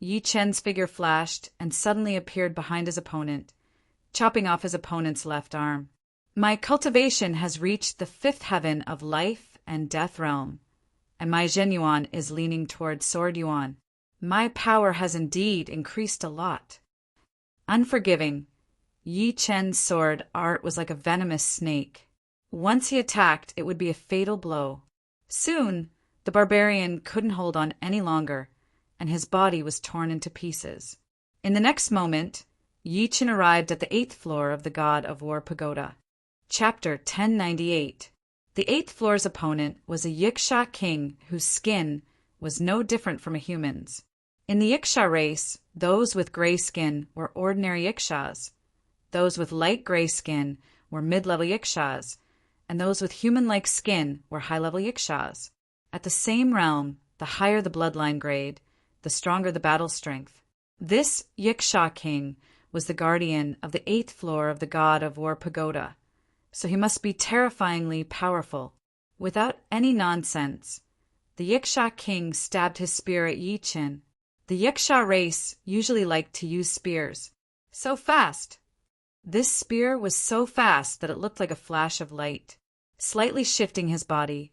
Yi Chen's figure flashed and suddenly appeared behind his opponent, chopping off his opponent's left arm. My cultivation has reached the fifth heaven of life and death realm, and my Zhenyuan is leaning toward Sword Yuan. My power has indeed increased a lot. Unforgiving, Yi Chen's sword art was like a venomous snake. Once he attacked, it would be a fatal blow. Soon, the barbarian couldn't hold on any longer, and his body was torn into pieces. In the next moment, Yi Chen arrived at the 8th floor of the God of War Pagoda. Chapter 1098. The 8th floor's opponent was a Yiksha king whose skin was no different from a human's. In the Yiksha race, those with gray skin were ordinary Yikshas, those with light gray skin were mid-level Yikshas, and those with human-like skin were high-level Yikshas. At the same realm, the higher the bloodline grade, the stronger the battle strength. This Yiksha king was the guardian of the 8th floor of the God of War Pagoda, so he must be terrifyingly powerful. Without any nonsense, the Yiksha king stabbed his spear at Yi Chen. The Yiksha race usually liked to use spears. So fast! This spear was so fast that it looked like a flash of light. Slightly shifting his body,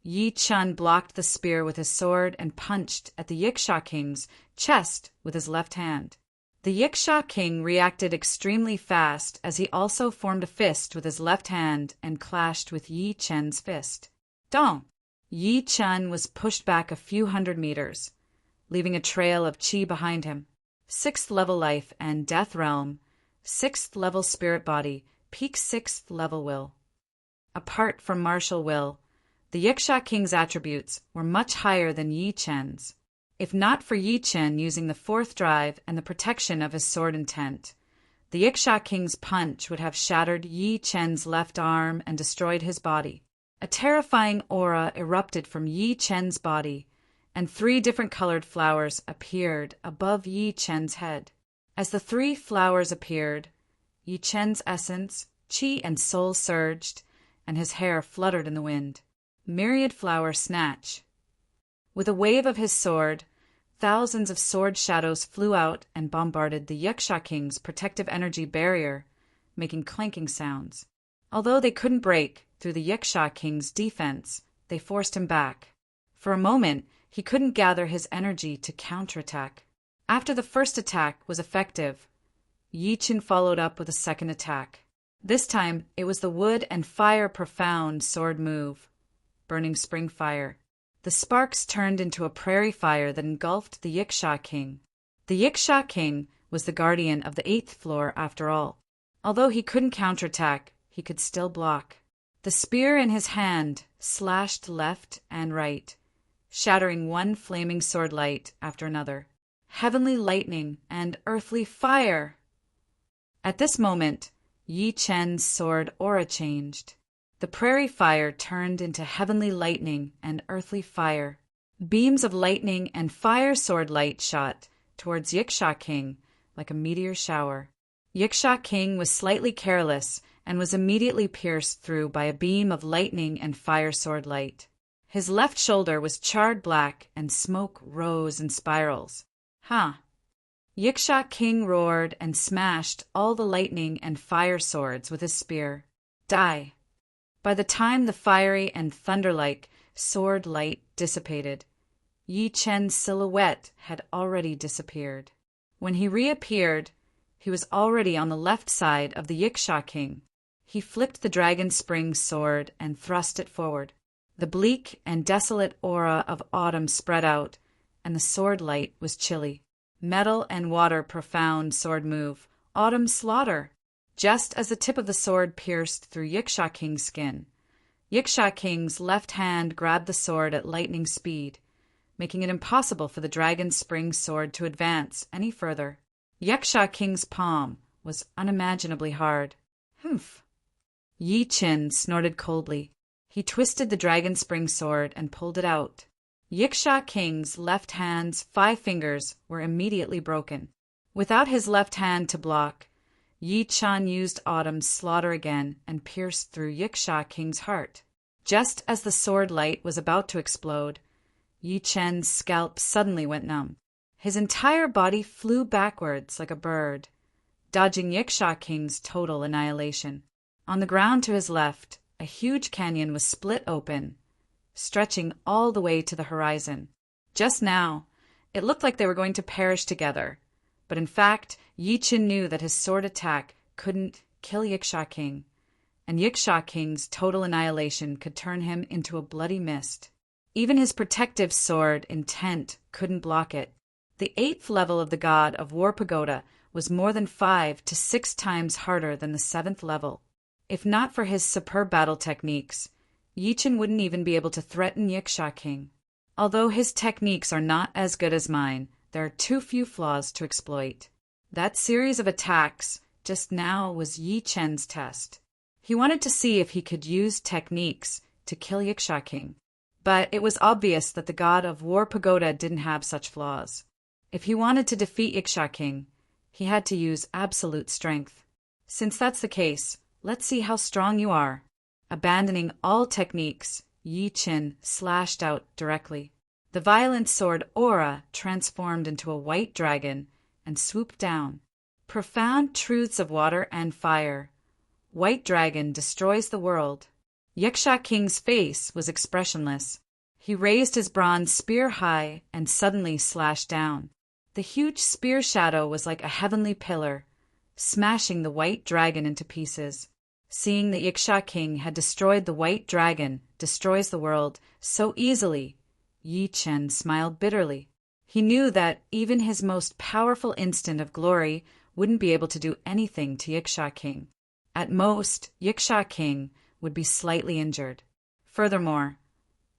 Yi Chen blocked the spear with his sword and punched at the Yiksha king's chest with his left hand. The Yiksha king reacted extremely fast as he also formed a fist with his left hand and clashed with Yi Chen's fist. Dong! Yi Chen was pushed back a few hundred meters, leaving a trail of qi behind him. 6th level life and death realm, 6th level spirit body, peak 6th level will. Apart from martial will, the Yiksha king's attributes were much higher than Yi Chen's. If not for Yi Chen using the 4th drive and the protection of his sword intent, the Yiksha king's punch would have shattered Yi Chen's left arm and destroyed his body. A terrifying aura erupted from Yi Chen's body, and 3 different colored flowers appeared above Yi Chen's head. As the 3 flowers appeared, Yi Chen's essence, qi and soul surged, and his hair fluttered in the wind. Myriad flower snatch. With a wave of his sword, thousands of sword shadows flew out and bombarded the Yiksha king's protective energy barrier, making clanking sounds. Although they couldn't break through the Yiksha king's defense, they forced him back. For a moment, he couldn't gather his energy to counterattack. After the first attack was effective, Yi Chen followed up with a second attack. This time, it was the wood and fire profound sword move, burning spring fire. The sparks turned into a prairie fire that engulfed the Yiksha king. The Yiksha king was the guardian of the 8th floor after all. Although he couldn't counterattack, he could still block. The spear in his hand slashed left and right, shattering one flaming sword light after another. Heavenly lightning and earthly fire! At this moment, Yi Chen's sword aura changed. The prairie fire turned into heavenly lightning and earthly fire. Beams of lightning and fire sword light shot towards Yiksha king like a meteor shower. Yiksha king was slightly careless and was immediately pierced through by a beam of lightning and fire sword light. His left shoulder was charred black and smoke rose in spirals. Huh. Yiksha king roared and smashed all the lightning and fire swords with his spear. Die! By the time the fiery and thunder-like sword light dissipated, Yi Chen's silhouette had already disappeared. When he reappeared, he was already on the left side of the Yiksha king. He flicked the dragon spring sword and thrust it forward. The bleak and desolate aura of autumn spread out, and the sword light was chilly. Metal and water profound sword move. Autumn slaughter. Just as the tip of the sword pierced through Yiksha king's skin, Yiksha king's left hand grabbed the sword at lightning speed, making it impossible for the dragon spring sword to advance any further. Yiksha king's palm was unimaginably hard. Humph. Yi Chen snorted coldly. He twisted the dragon spring sword and pulled it out. Yiksha king's left hand's 5 fingers were immediately broken. Without his left hand to block, Yi Chan used Autumn's slaughter again and pierced through Yiksha King's heart. Just as the sword light was about to explode, Yi Chen's scalp suddenly went numb. His entire body flew backwards like a bird, dodging Yiksha King's total annihilation. On the ground to his left, a huge canyon was split open, stretching all the way to the horizon. Just now, it looked like they were going to perish together, but in fact, Yi Chen knew that his sword attack couldn't kill Yiksha King, and Yiksha King's total annihilation could turn him into a bloody mist. Even his protective sword, Intent, couldn't block it. The 8th level of the god of War Pagoda was more than 5 to 6 times harder than the 7th level. If not for his superb battle techniques, Yi Chen wouldn't even be able to threaten Yiksha King. Although his techniques are not as good as mine, there are too few flaws to exploit. That series of attacks just now was Yi Chen's test. He wanted to see if he could use techniques to kill Yiksha King. But it was obvious that the god of War Pagoda didn't have such flaws. If he wanted to defeat Yiksha King, he had to use absolute strength. Since that's the case, let's see how strong you are. Abandoning all techniques, Yi Chen slashed out directly. The violent sword Aura transformed into a white dragon and swooped down. Profound truths of water and fire. White dragon destroys the world. Yiksha King's face was expressionless. He raised his bronze spear high and suddenly slashed down. The huge spear shadow was like a heavenly pillar, smashing the white dragon into pieces. Seeing that Yiksha King had destroyed the white dragon destroys the world so easily, Yi Chen smiled bitterly. He knew that even his most powerful instant of glory wouldn't be able to do anything to Yiksha King. At most, Yiksha King would be slightly injured. Furthermore,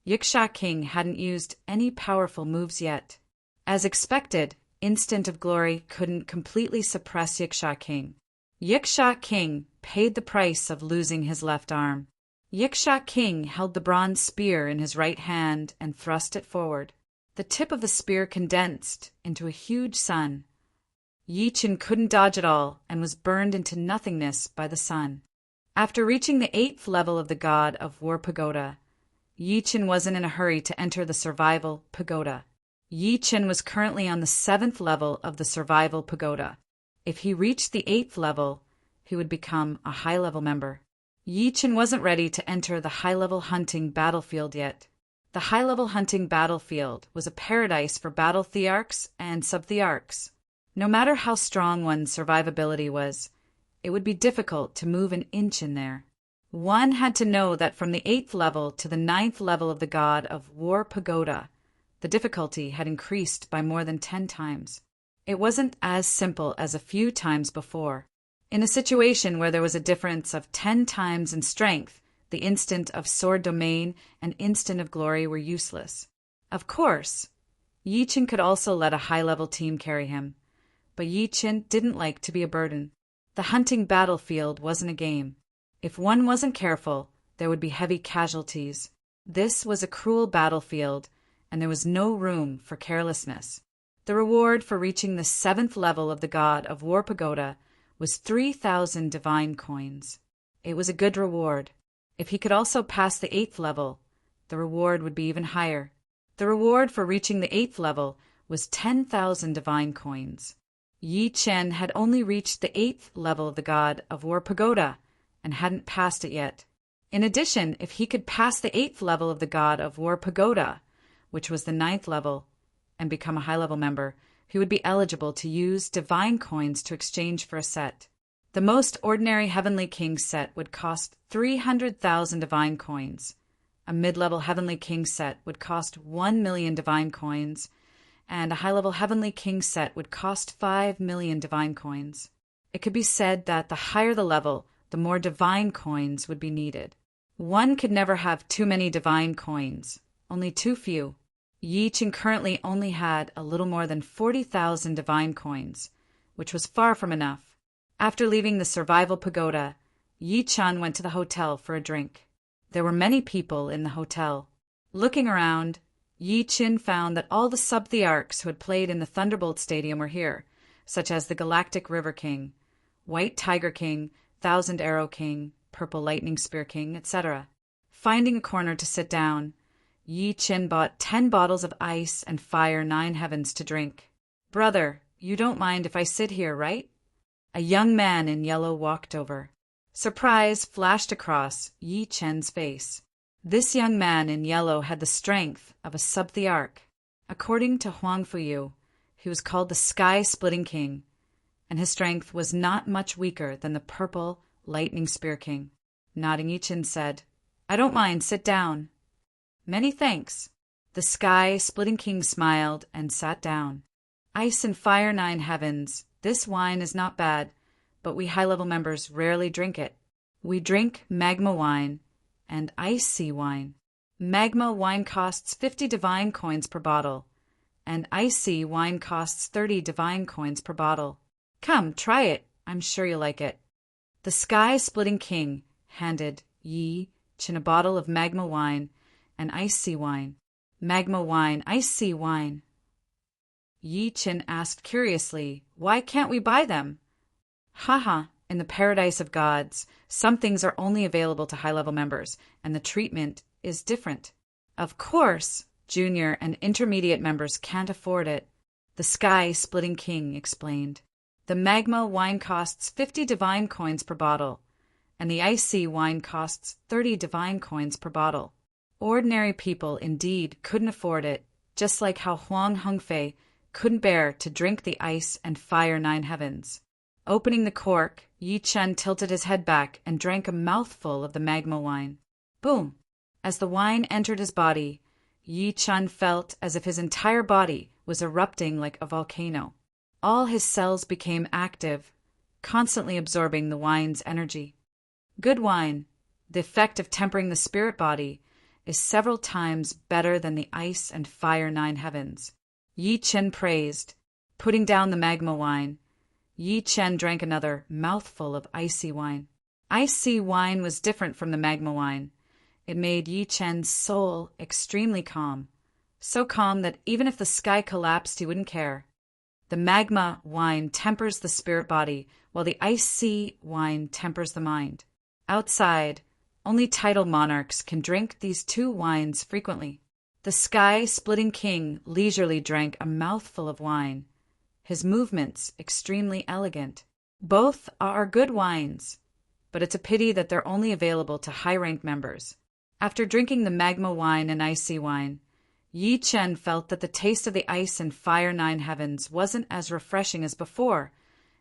Yiksha King hadn't used any powerful moves yet. As expected, Instant of Glory couldn't completely suppress Yiksha King. Yiksha King paid the price of losing his left arm. Yiksha King held the bronze spear in his right hand and thrust it forward. The tip of the spear condensed into a huge sun. Yi Chen couldn't dodge it all and was burned into nothingness by the sun. After reaching the 8th level of the god of War Pagoda, Yi Chen wasn't in a hurry to enter the Survival Pagoda. Yi Chen was currently on the 7th level of the Survival Pagoda. If he reached the 8th level, he would become a high-level member. Yi Chen wasn't ready to enter the high-level hunting battlefield yet. The high-level hunting battlefield was a paradise for battle thearchs and subthearchs. No matter how strong one's survivability was, it would be difficult to move an inch in there. One had to know that from the 8th level to the 9th level of the god of War Pagoda, the difficulty had increased by more than 10 times. It wasn't as simple as a few times before. In a situation where there was a difference of 10 times in strength, the instant of sword domain and instant of glory were useless. Of course, Yi Chen could also let a high-level team carry him, but Yi Chen didn't like to be a burden. The hunting battlefield wasn't a game. If one wasn't careful, there would be heavy casualties. This was a cruel battlefield, and there was no room for carelessness. The reward for reaching the 7th level of the god of War Pagoda was 3,000 divine coins. It was a good reward. If he could also pass the 8th level, the reward would be even higher. The reward for reaching the 8th level was 10,000 divine coins. Yi Chen had only reached the 8th level of the god of War Pagoda and hadn't passed it yet. In addition, if he could pass the 8th level of the god of War Pagoda, which was the 9th level, and become a high-level member, he would be eligible to use divine coins to exchange for a set. The most ordinary Heavenly King set would cost 300,000 divine coins. A mid-level Heavenly King set would cost 1 million divine coins, and a high-level Heavenly King set would cost 5 million divine coins. It could be said that the higher the level, the more divine coins would be needed. One could never have too many divine coins, only too few. Yi Chen currently only had a little more than 40,000 divine coins, which was far from enough. After leaving the Survival Pagoda, Yi Chen went to the hotel for a drink. There were many people in the hotel. Looking around, Yi Chen found that all the subthearchs who had played in the Thunderbolt Stadium were here, such as the Galactic River King, White Tiger King, Thousand Arrow King, Purple Lightning Spear King, etc. Finding a corner to sit down, Yi Qin bought 10 bottles of ice and fire 9 heavens to drink. "Brother, you don't mind if I sit here, right?" A young man in yellow walked over. Surprise flashed across Yi Chen's face. This young man in yellow had the strength of a sub-thearch. According to Huang Fuyu, he was called the Sky-Splitting King, and his strength was not much weaker than the Purple Lightning Spear King. Nodding, Yi Qin said, "I don't mind, sit down." "Many thanks." The Sky-Splitting King smiled and sat down. "Ice and fire 9 heavens, this wine is not bad, but we high-level members rarely drink it. We drink magma wine and ice sea wine. Magma wine costs 50 divine coins per bottle, and ice sea wine costs 30 divine coins per bottle. Come, try it. I'm sure you'll like it." The Sky-Splitting King handed Yi Qin a bottle of magma wine and ice sea wine. "Magma wine, ice sea wine." Yi Qin asked curiously, "Why can't we buy them?" "Haha, in the paradise of gods, some things are only available to high-level members, and the treatment is different. Of course, junior and intermediate members can't afford it," the Sky-Splitting King explained. "The magma wine costs 50 divine coins per bottle, and the ice sea wine costs 30 divine coins per bottle. Ordinary people indeed couldn't afford it, just like how Huang Hongfei couldn't bear to drink the ice and fire 9 heavens." Opening the cork, Yi Qin tilted his head back and drank a mouthful of the magma wine. Boom! As the wine entered his body, Yi Qin felt as if his entire body was erupting like a volcano. All his cells became active, constantly absorbing the wine's energy. Good wine, the effect of tempering the spirit body, is several times better than the ice and fire 9 heavens. Yi Qin praised. Putting down the magma wine, Yi Qin drank another mouthful of icy wine. Icy wine was different from the magma wine. It made Yi Qin's soul extremely calm, so calm that even if the sky collapsed he wouldn't care. The magma wine tempers the spirit body, while the icy wine tempers the mind. Outside, only titled monarchs can drink these 2 wines frequently. The Sky-Splitting King leisurely drank a mouthful of wine, his movements extremely elegant. Both are good wines, but it's a pity that they're only available to high-ranked members. After drinking the magma wine and icy wine, Yi Qin felt that the taste of the ice and fire 9 heavens wasn't as refreshing as before,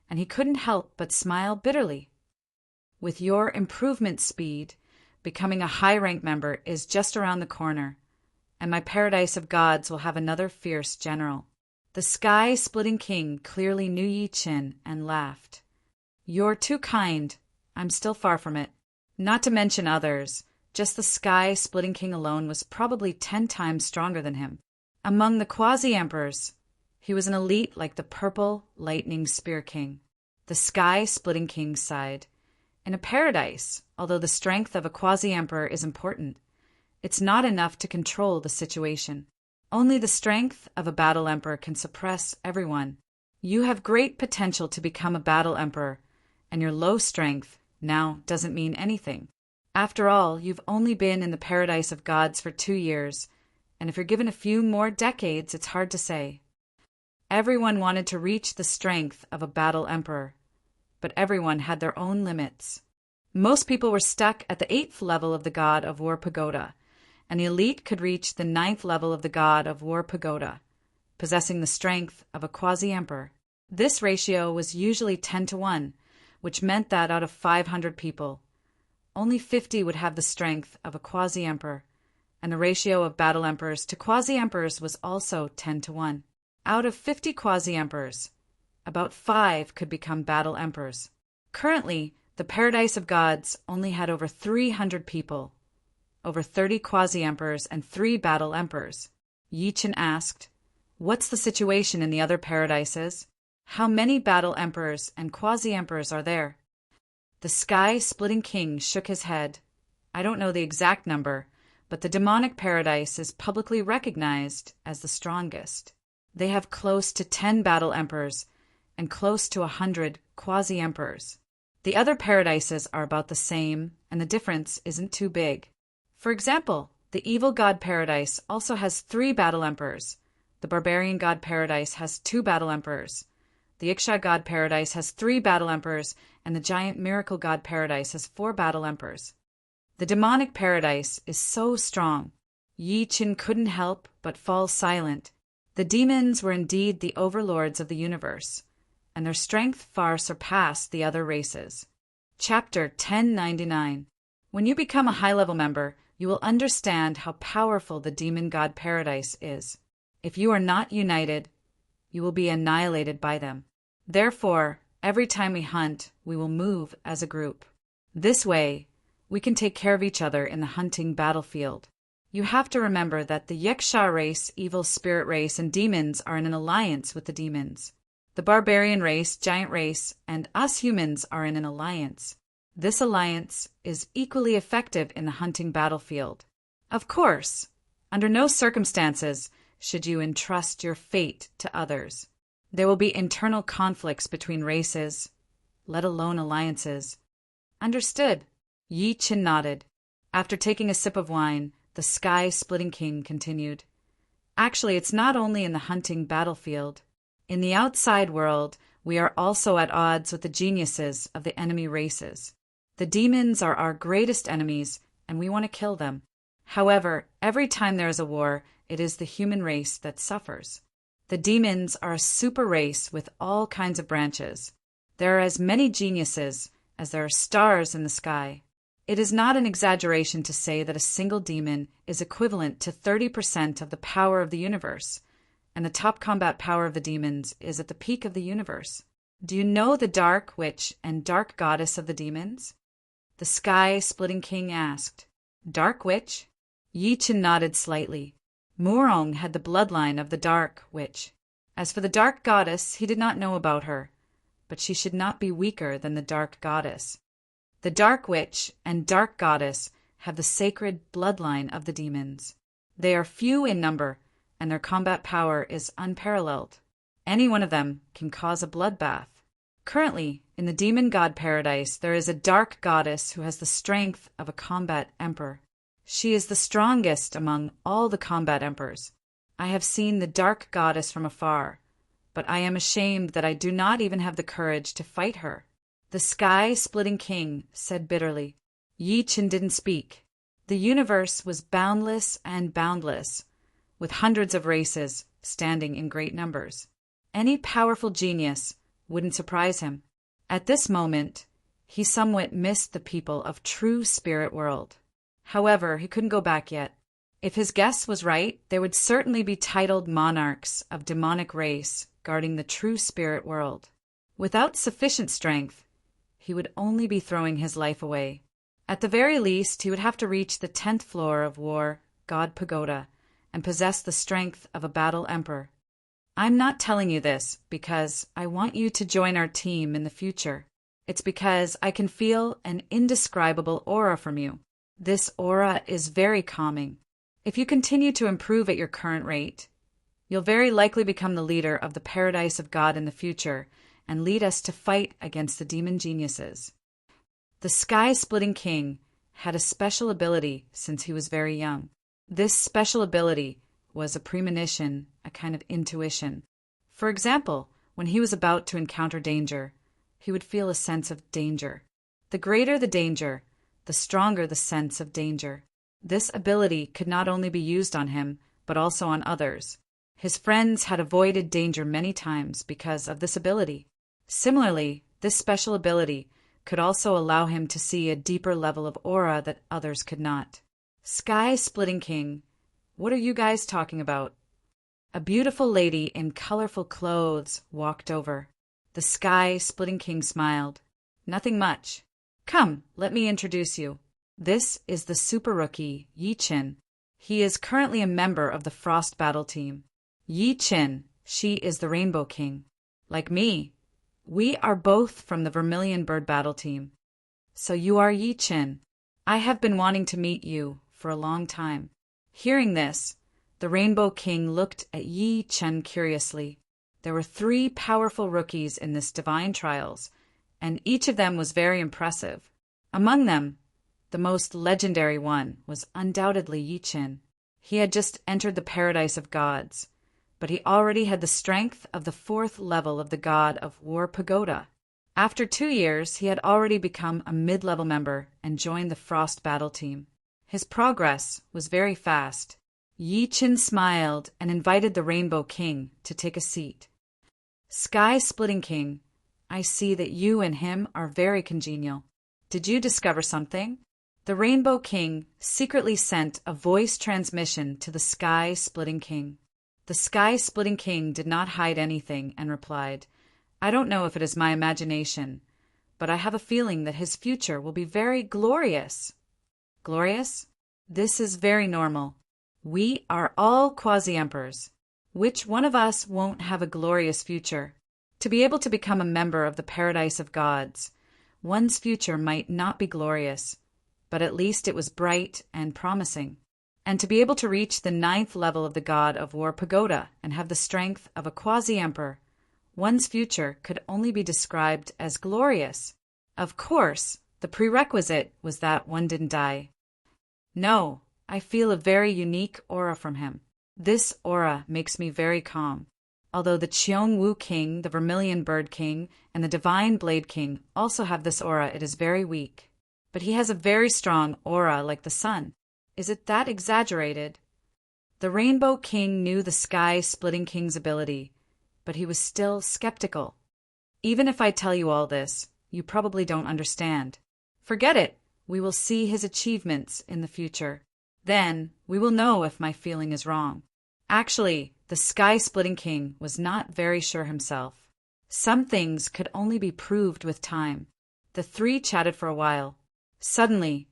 and he couldn't help but smile bitterly. With your improvement speed, becoming a high-ranked member is just around the corner, and my paradise of gods will have another fierce general. The Sky-Splitting King clearly knew Yi Qin and laughed. "You're too kind. I'm still far from it. Not to mention others, just the Sky-Splitting King alone was probably 10 times stronger than him. Among the quasi-emperors, he was an elite like the Purple Lightning Spear King." The Sky-Splitting King sighed. "In a paradise, although the strength of a quasi-emperor is important, it's not enough to control the situation. Only the strength of a battle emperor can suppress everyone. You have great potential to become a battle emperor, and your low strength now doesn't mean anything. After all, you've only been in the paradise of gods for 2 years, and if you're given a few more decades, it's hard to say." Everyone wanted to reach the strength of a battle emperor, but everyone had their own limits. Most people were stuck at the 8th level of the God of War Pagoda, and the elite could reach the 9th level of the God of War Pagoda, possessing the strength of a quasi-emperor. This ratio was usually 10-1, which meant that out of 500 people, only 50 would have the strength of a quasi-emperor, and the ratio of battle emperors to quasi-emperors was also 10-1. Out of 50 quasi-emperors, about 5 could become battle emperors. Currently, the Paradise of Gods only had over 300 people, over 30 quasi-emperors and 3 battle emperors. Yi Qin asked, "What's the situation in the other paradises? How many battle emperors and quasi-emperors are there?" The Sky-Splitting King shook his head. "I don't know the exact number, but the demonic paradise is publicly recognized as the strongest. They have close to 10 battle emperors and close to 100 quasi-emperors. The other paradises are about the same, and the difference isn't too big. For example, the evil god paradise also has 3 battle emperors. The barbarian god paradise has 2 battle emperors. The Iksha god paradise has 3 battle emperors, and the giant miracle god paradise has 4 battle emperors. The demonic paradise is so strong. Yi Qin couldn't help but fall silent. The demons were indeed the overlords of the universe, and their strength far surpassed the other races. Chapter 1099. When you become a high-level member, you will understand how powerful the demon god paradise is. If you are not united, you will be annihilated by them. Therefore, every time we hunt, we will move as a group. This way, we can take care of each other in the hunting battlefield. You have to remember that the Yaksha race, evil spirit race, and demons are in an alliance with the demons. The barbarian race, giant race, and us humans are in an alliance. This alliance is equally effective in the hunting battlefield. Of course, under no circumstances should you entrust your fate to others. There will be internal conflicts between races, let alone alliances. Understood. Yi Qin nodded. After taking a sip of wine, the sky-splitting king continued. Actually, it's not only in the hunting battlefield. In the outside world, we are also at odds with the geniuses of the enemy races. The demons are our greatest enemies, and we want to kill them. However, every time there is a war, it is the human race that suffers. The demons are a super race with all kinds of branches. There are as many geniuses as there are stars in the sky. It is not an exaggeration to say that a single demon is equivalent to 30% of the power of the universe, and the top combat power of the demons is at the peak of the universe. Do you know the Dark Witch and Dark Goddess of the demons? The sky-splitting king asked. Dark Witch? Yi Qin nodded slightly. Murong had the bloodline of the Dark Witch. As for the Dark Goddess, he did not know about her, but she should not be weaker than the Dark Goddess. The Dark Witch and Dark Goddess have the sacred bloodline of the demons. They are few in number, and their combat power is unparalleled. Any one of them can cause a bloodbath. Currently, in the demon god paradise, there is a Dark Goddess who has the strength of a combat emperor. She is the strongest among all the combat emperors. I have seen the Dark Goddess from afar, but I am ashamed that I do not even have the courage to fight her. The sky-splitting king said bitterly. Yi Qin didn't speak. The universe was boundless and boundless, with hundreds of races standing in great numbers. Any powerful genius wouldn't surprise him. At this moment, he somewhat missed the people of true spirit world. However, he couldn't go back yet. If his guess was right, there would certainly be titled monarchs of demonic race guarding the true spirit world. Without sufficient strength, he would only be throwing his life away. At the very least, he would have to reach the 10th floor of War God Pagoda and possess the strength of a battle emperor. I'm not telling you this because I want you to join our team in the future. It's because I can feel an indescribable aura from you. This aura is very calming. If you continue to improve at your current rate, you'll very likely become the leader of the Paradise of God in the future and lead us to fight against the demon geniuses. The sky-splitting king had a special ability since he was very young. This special ability was a premonition, a kind of intuition. For example, when he was about to encounter danger, he would feel a sense of danger. The greater the danger, the stronger the sense of danger. This ability could not only be used on him, but also on others. His friends had avoided danger many times because of this ability. Similarly, this special ability could also allow him to see a deeper level of aura that others could not. Sky-splitting king, what are you guys talking about? A beautiful lady in colorful clothes walked over. The sky-splitting king smiled. Nothing much. Come, let me introduce you. This is the super rookie, Yi Qin. He is currently a member of the Frost Battle Team. Yi Qin, she is the Rainbow King. Like me, we are both from the Vermilion Bird Battle Team. So you are Yi Qin. I have been wanting to meet you for a long time. Hearing this, the Rainbow King looked at Yi Qin curiously. There were 3 powerful rookies in this divine trials, and each of them was very impressive. Among them, the most legendary one was undoubtedly Yi Qin. He had just entered the paradise of gods, but he already had the strength of the 4th level of the god of War Pagoda. After 2 years, he had already become a mid-level member and joined the Frost battle team. His progress was very fast. Yi Qin smiled and invited the Rainbow King to take a seat. Sky-Splitting King, I see that you and him are very congenial. Did you discover something? The Rainbow King secretly sent a voice transmission to the Sky-Splitting King. The Sky-Splitting King did not hide anything and replied, I don't know if it is my imagination, but I have a feeling that his future will be very glorious. Glorious? This is very normal. We are all quasi-emperors. Which one of us won't have a glorious future? To be able to become a member of the paradise of gods, one's future might not be glorious, but at least it was bright and promising. And to be able to reach the 9th level of the god of War Pagoda and have the strength of a quasi-emperor, one's future could only be described as glorious. Of course, the prerequisite was that one didn't die. No, I feel a very unique aura from him. This aura makes me very calm. Although the Cheongwu King, the Vermilion Bird King, and the Divine Blade King also have this aura, it is very weak. But he has a very strong aura like the sun. Is it that exaggerated? The Rainbow King knew the Sky-Splitting King's ability, but he was still skeptical. Even if I tell you all this, you probably don't understand. Forget it. We will see his achievements in the future. Then we will know if my feeling is wrong. Actually, the Sky-Splitting King was not very sure himself. Some things could only be proved with time. The 3 chatted for a while. Suddenly,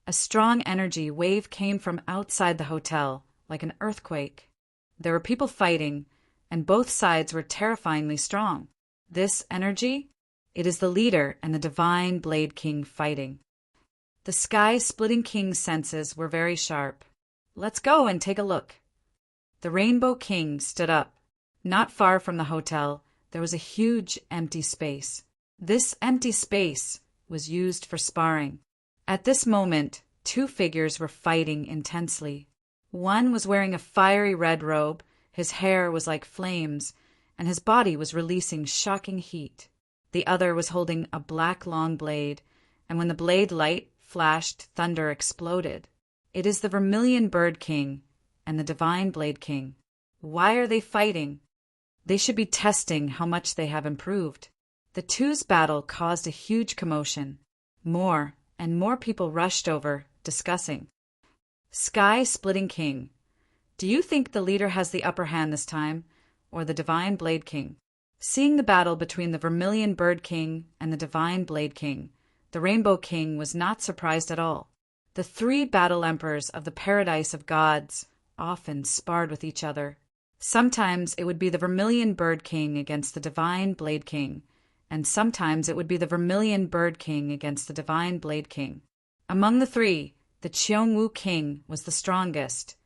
a strong energy wave came from outside the hotel, like an earthquake. There were people fighting, and both sides were terrifyingly strong. This energy? It is the leader and the Divine Blade King fighting. The Sky-Splitting King's senses were very sharp. Let's go and take a look. The Rainbow King stood up. Not far from the hotel, there was a huge empty space. This empty space was used for sparring. At this moment, 2 figures were fighting intensely. One was wearing a fiery red robe, his hair was like flames, and his body was releasing shocking heat. The other was holding a black long blade, and when the blade light flashed, thunder exploded. It is the Vermilion Bird King and the Divine Blade King. Why are they fighting? They should be testing how much they have improved. The two's battle caused a huge commotion. More and more people rushed over, discussing. Sky-Splitting King, do you think the leader has the upper hand this time, or the Divine Blade King? Seeing the battle between the Vermilion Bird King and the Divine Blade King, the Rainbow King was not surprised at all. The 3 battle emperors of the paradise of gods often sparred with each other. Sometimes it would be the Vermilion Bird King against the Divine Blade King, and sometimes it would be the Vermilion Bird King against the Divine Blade King. Among the 3, the Cheongwu King was the strongest,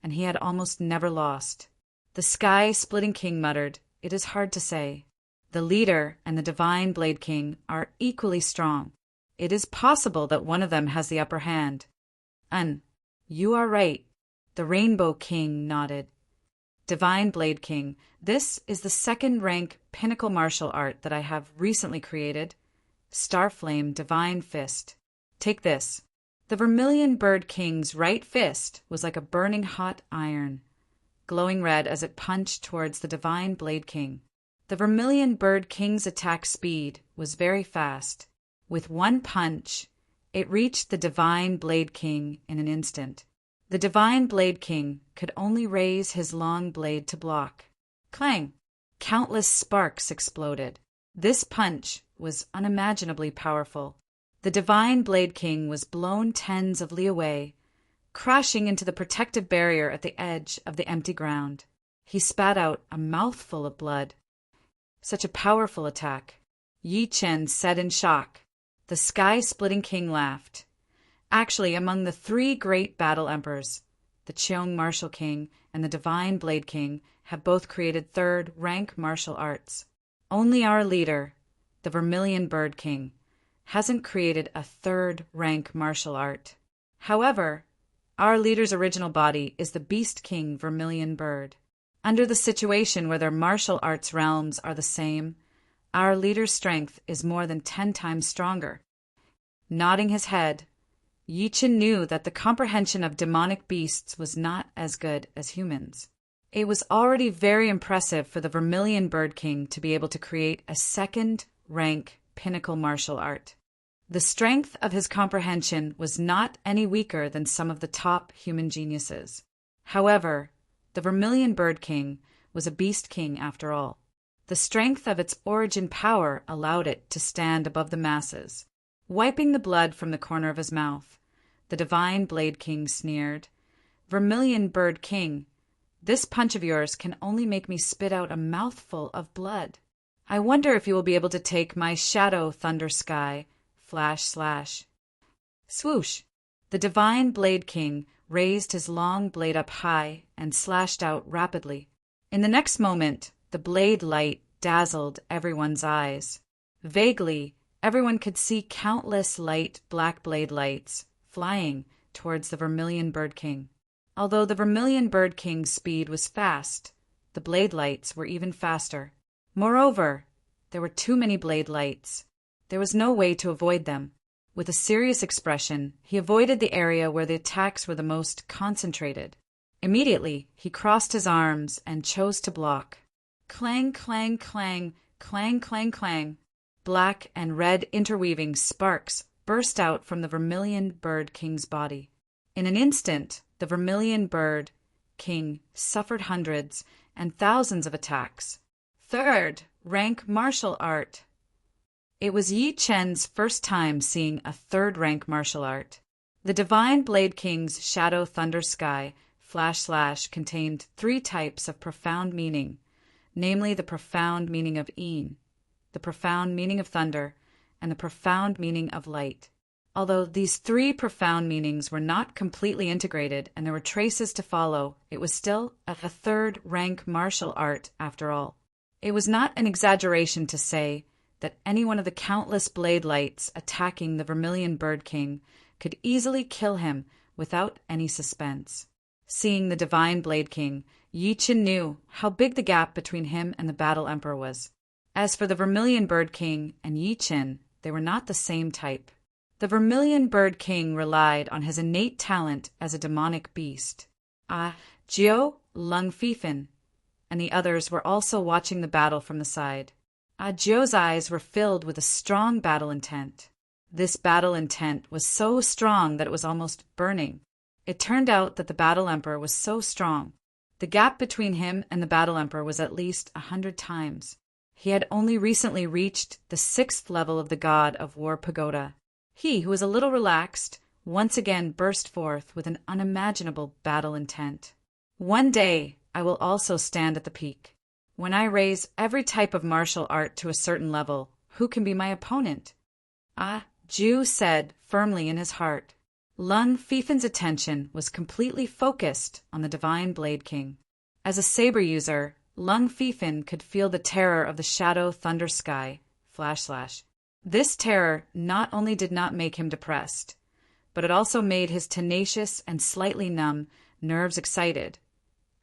and he had almost never lost. The Sky-Splitting King muttered, It is hard to say. The leader and the Divine Blade King are equally strong. It is possible that one of them has the upper hand. You are right. The Rainbow King nodded. Divine Blade King, this is the 2nd rank pinnacle martial art that I have recently created. Starflame Divine Fist. Take this. The Vermilion Bird King's right fist was like a burning hot iron, glowing red as it punched towards the Divine Blade King. The Vermilion Bird King's attack speed was very fast. With one punch, it reached the Divine Blade King in an instant. The Divine Blade King could only raise his long blade to block. Clang! Countless sparks exploded. This punch was unimaginably powerful. The Divine Blade King was blown tens of li away, crashing into the protective barrier at the edge of the empty ground. He spat out a mouthful of blood. Such a powerful attack. Yi Qin said in shock. The Sky-Splitting King laughed. Actually, among the 3 great battle emperors, the Cheong Martial King and the Divine Blade King have both created 3rd rank martial arts. Only our leader, the Vermilion Bird King, hasn't created a third-rank martial art. However, our leader's original body is the Beast King Vermilion Bird. Under the situation where their martial arts realms are the same, our leader's strength is more than 10 times stronger. Nodding his head, Yi Chen knew that the comprehension of demonic beasts was not as good as humans. It was already very impressive for the Vermilion Bird King to be able to create a second-rank pinnacle martial art. The strength of his comprehension was not any weaker than some of the top human geniuses. However, the Vermilion Bird King was a beast king after all. The strength of its origin power allowed it to stand above the masses. Wiping the blood from the corner of his mouth, the Divine Blade King sneered, "Vermilion Bird King, this punch of yours can only make me spit out a mouthful of blood. I wonder if you will be able to take my shadow thunder sky, flash slash." Swoosh! The Divine Blade King raised his long blade up high and slashed out rapidly. In the next moment, the blade light dazzled everyone's eyes. Vaguely, everyone could see countless light black blade lights flying towards the Vermilion Bird King. Although the Vermilion Bird King's speed was fast, the blade lights were even faster. Moreover, there were too many blade lights. There was no way to avoid them. With a serious expression, he avoided the area where the attacks were the most concentrated. Immediately, he crossed his arms and chose to block. Clang, clang, clang, clang, clang, clang. Black and red interweaving sparks burst out from the Vermilion Bird King's body. In an instant, the Vermilion Bird King suffered hundreds and thousands of attacks. Third-rank martial art. It was Yi Chen's first time seeing a third-rank martial art. The Divine Blade King's Shadow Thunder Sky flash slash contained 3 types of profound meaning, namely the profound meaning of Yin, the profound meaning of thunder, and the profound meaning of light. Although these 3 profound meanings were not completely integrated and there were traces to follow, it was still a third-rank martial art after all. It was not an exaggeration to say that any one of the countless blade lights attacking the Vermilion Bird King could easily kill him without any suspense. Seeing the Divine Blade King, Yi Chen knew how big the gap between him and the Battle Emperor was. As for the Vermilion Bird King and Yi Chen, they were not the same type. The Vermilion Bird King relied on his innate talent as a demonic beast. Jiao, Lung Fifan, and the others were also watching the battle from the side. Jiao's eyes were filled with a strong battle intent. This battle intent was so strong that it was almost burning. It turned out that the Battle Emperor was so strong. The gap between him and the Battle Emperor was at least 100 times. He had only recently reached the 6th level of the God of War Pagoda. He, who was a little relaxed, once again burst forth with an unimaginable battle intent. One day, I will also stand at the peak. When I raise every type of martial art to a certain level, who can be my opponent? Jiu said firmly in his heart. Lung Fifan's attention was completely focused on the Divine Blade King. As a saber user, Lung Fifan could feel the terror of the Shadow Thunder Sky, flash slash. This terror not only did not make him depressed, but it also made his tenacious and slightly numb nerves excited,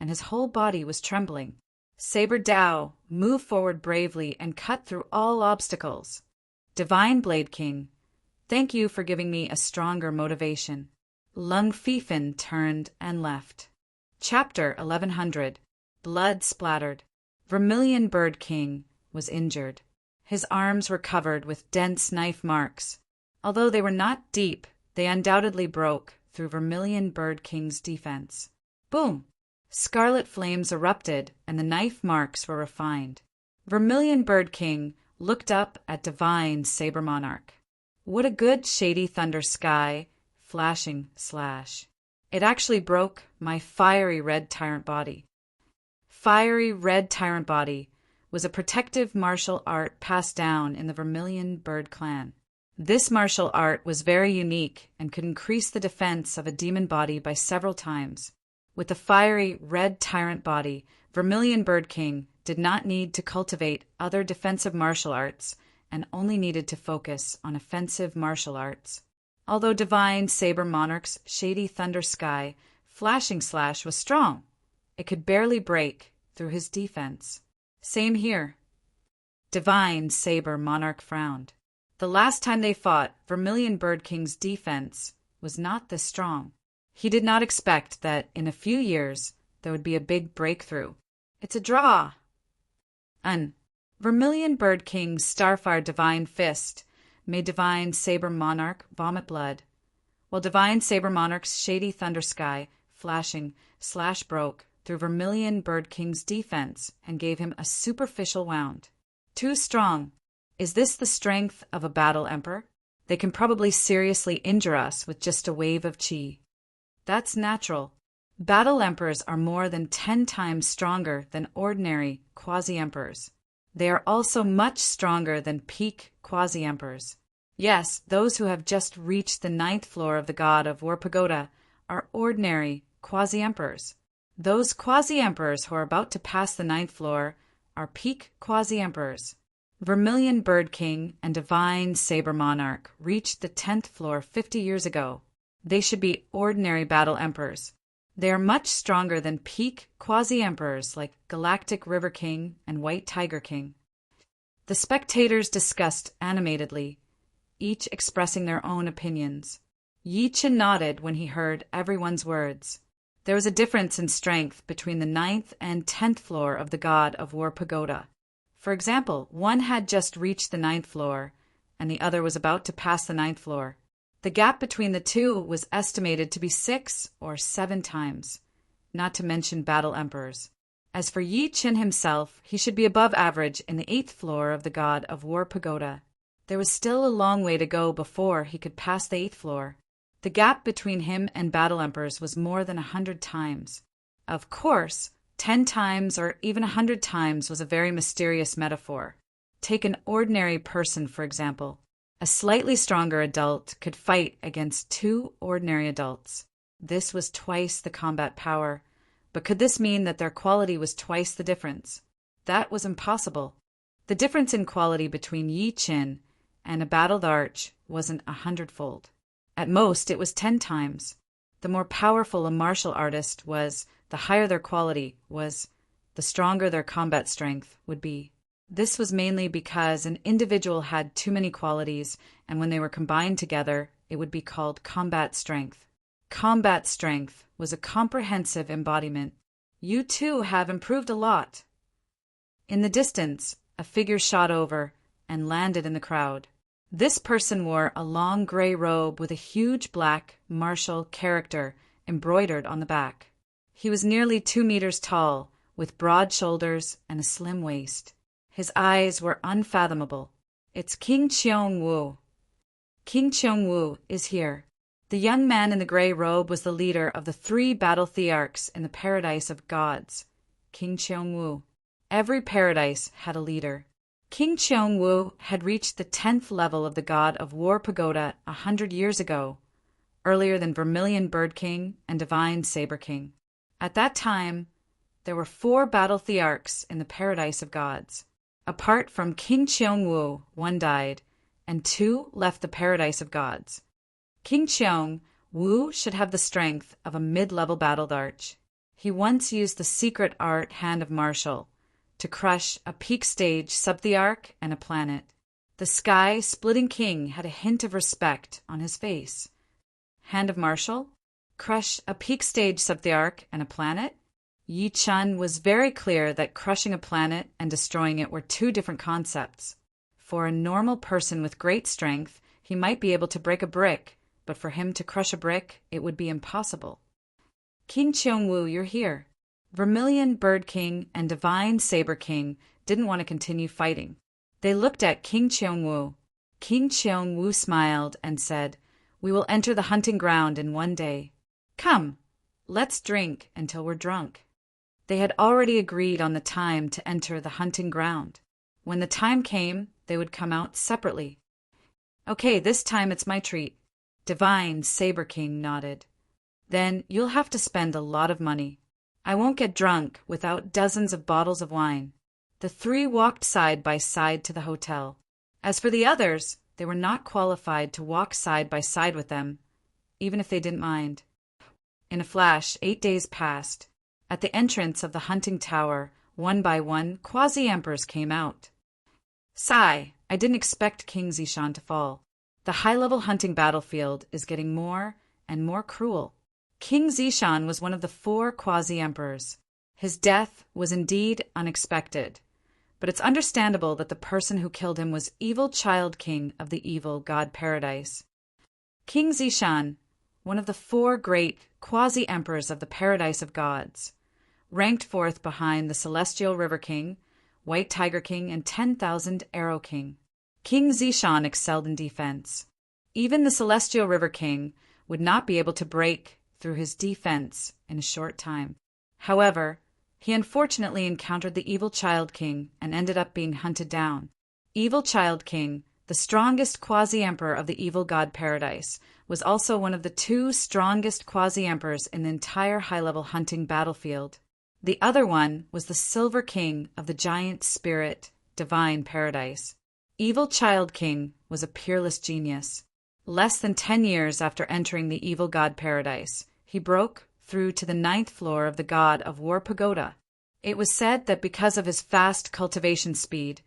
and his whole body was trembling. Saber Dao, move forward bravely and cut through all obstacles. Divine Blade King, thank you for giving me a stronger motivation. Lung Fifan turned and left. Chapter 1100. Blood splattered. Vermilion Bird King was injured. His arms were covered with dense knife marks. Although they were not deep, they undoubtedly broke through Vermilion Bird King's defense. Boom! Scarlet flames erupted, and the knife marks were refined. Vermilion Bird King looked up at Divine Saber Monarch. What a good shady thunder sky, flashing slash. It actually broke my fiery red tyrant body. Fiery red tyrant body was a protective martial art passed down in the Vermilion Bird clan. This martial art was very unique and could increase the defense of a demon body by several times. With the fiery red tyrant body, Vermilion Bird King did not need to cultivate other defensive martial arts and only needed to focus on offensive martial arts. Although Divine Saber Monarch's shady thunder sky flashing slash was strong, it could barely break through his defense. Same here. Divine Saber Monarch frowned. The last time they fought, Vermilion Bird King's defense was not this strong. He did not expect that in a few years there would be a big breakthrough. It's a draw. Vermilion Bird King's Starfire Divine Fist made Divine Saber Monarch vomit blood, while Divine Saber Monarch's shady thunder sky flashing slash broke through Vermilion Bird King's defense and gave him a superficial wound. Too strong. Is this the strength of a battle emperor? They can probably seriously injure us with just a wave of chi. That's natural. Battle emperors are more than 10 times stronger than ordinary quasi-emperors. They are also much stronger than peak quasi-emperors. Yes, those who have just reached the 9th floor of the God of War Pagoda are ordinary quasi-emperors. Those quasi-emperors who are about to pass the 9th floor are peak quasi-emperors. Vermilion Bird King and Divine Saber Monarch reached the 10th floor 50 years ago. They should be ordinary battle emperors. They are much stronger than peak quasi-emperors like Galactic River King and White Tiger King. The spectators discussed animatedly, each expressing their own opinions. Yi Chen nodded when he heard everyone's words. There was a difference in strength between the 9th and 10th floor of the God of War Pagoda. For example, one had just reached the 9th floor, and the other was about to pass the 9th floor. The gap between the two was estimated to be 6 or 7 times, not to mention battle emperors. As for Yi Chen himself, he should be above average in the 8th floor of the God of War Pagoda. There was still a long way to go before he could pass the 8th floor. The gap between him and battle emperors was more than 100 times. Of course, 10 times or even 100 times was a very mysterious metaphor. Take an ordinary person, for example. A slightly stronger adult could fight against 2 ordinary adults. This was twice the combat power, but could this mean that their quality was twice the difference? That was impossible. The difference in quality between Yi Chen and a battled arch wasn't 100-fold. At most, it was 10 times. The more powerful a martial artist was, the higher their quality was, the stronger their combat strength would be. This was mainly because an individual had too many qualities, and when they were combined together, it would be called combat strength. Combat strength was a comprehensive embodiment. You too have improved a lot. In the distance, a figure shot over and landed in the crowd. This person wore a long gray robe with a huge black martial character embroidered on the back. He was nearly 2 meters tall, with broad shoulders and a slim waist. His eyes were unfathomable. It's King Cheong-woo. King Cheong-woo is here. The young man in the gray robe was the leader of the 3 battle thearchs in the Paradise of Gods. King Cheong-woo. Every paradise had a leader. King Cheong-woo had reached the 10th level of the God of War Pagoda 100 years ago, earlier than Vermilion Bird King and Divine Saber King. At that time, there were 4 battle thearchs in the Paradise of Gods. Apart from King Cheong-woo, 1 died, and 2 left the Paradise of Gods. King Cheong-woo should have the strength of a mid-level battled arch. He once used the secret art Hand of Martial to crush a peak stage sub-thearch and a planet. The sky-splitting king had a hint of respect on his face. Hand of Martial? Crush a peak stage sub-thearch and a planet? Yi Chen was very clear that crushing a planet and destroying it were 2 different concepts. For a normal person with great strength, he might be able to break a brick, but for him to crush a brick, it would be impossible. King Cheong-woo, you're here. Vermilion Bird King and Divine Saber King didn't want to continue fighting. They looked at King Cheong-woo. King Cheong-woo smiled and said, "We will enter the hunting ground in 1 day. Come, let's drink until we're drunk." They had already agreed on the time to enter the hunting ground. When the time came, they would come out separately. "Okay, this time it's my treat." Divine Saber King nodded. "Then you'll have to spend a lot of money. I won't get drunk without dozens of bottles of wine." The 3 walked side by side to the hotel. As for the others, they were not qualified to walk side by side with them, even if they didn't mind. In a flash, 8 days passed. At the entrance of the hunting tower, one by one, quasi-emperors came out. Sigh, I didn't expect King Zishan to fall. The high-level hunting battlefield is getting more and more cruel. King Zishan was one of the 4 quasi-emperors. His death was indeed unexpected, but it's understandable that the person who killed him was evil child king of the evil god paradise. King Zishan, one of the 4 great quasi-emperors of the paradise of gods, ranked 4th behind the Celestial River King, White Tiger King, and 10,000 Arrow King. King Zishan excelled in defense. Even the Celestial River King would not be able to break through his defense in a short time. However, he unfortunately encountered the Evil Child King and ended up being hunted down. Evil Child King, the strongest quasi-emperor of the evil god paradise, was also one of the 2 strongest quasi-emperors in the entire high-level hunting battlefield. The other one was the Silver King of the giant spirit divine paradise. Evil Child King was a peerless genius. Less than 10 years after entering the evil god paradise, he broke through to the 9th floor of the god of war pagoda. It was said that because of his fast cultivation speed,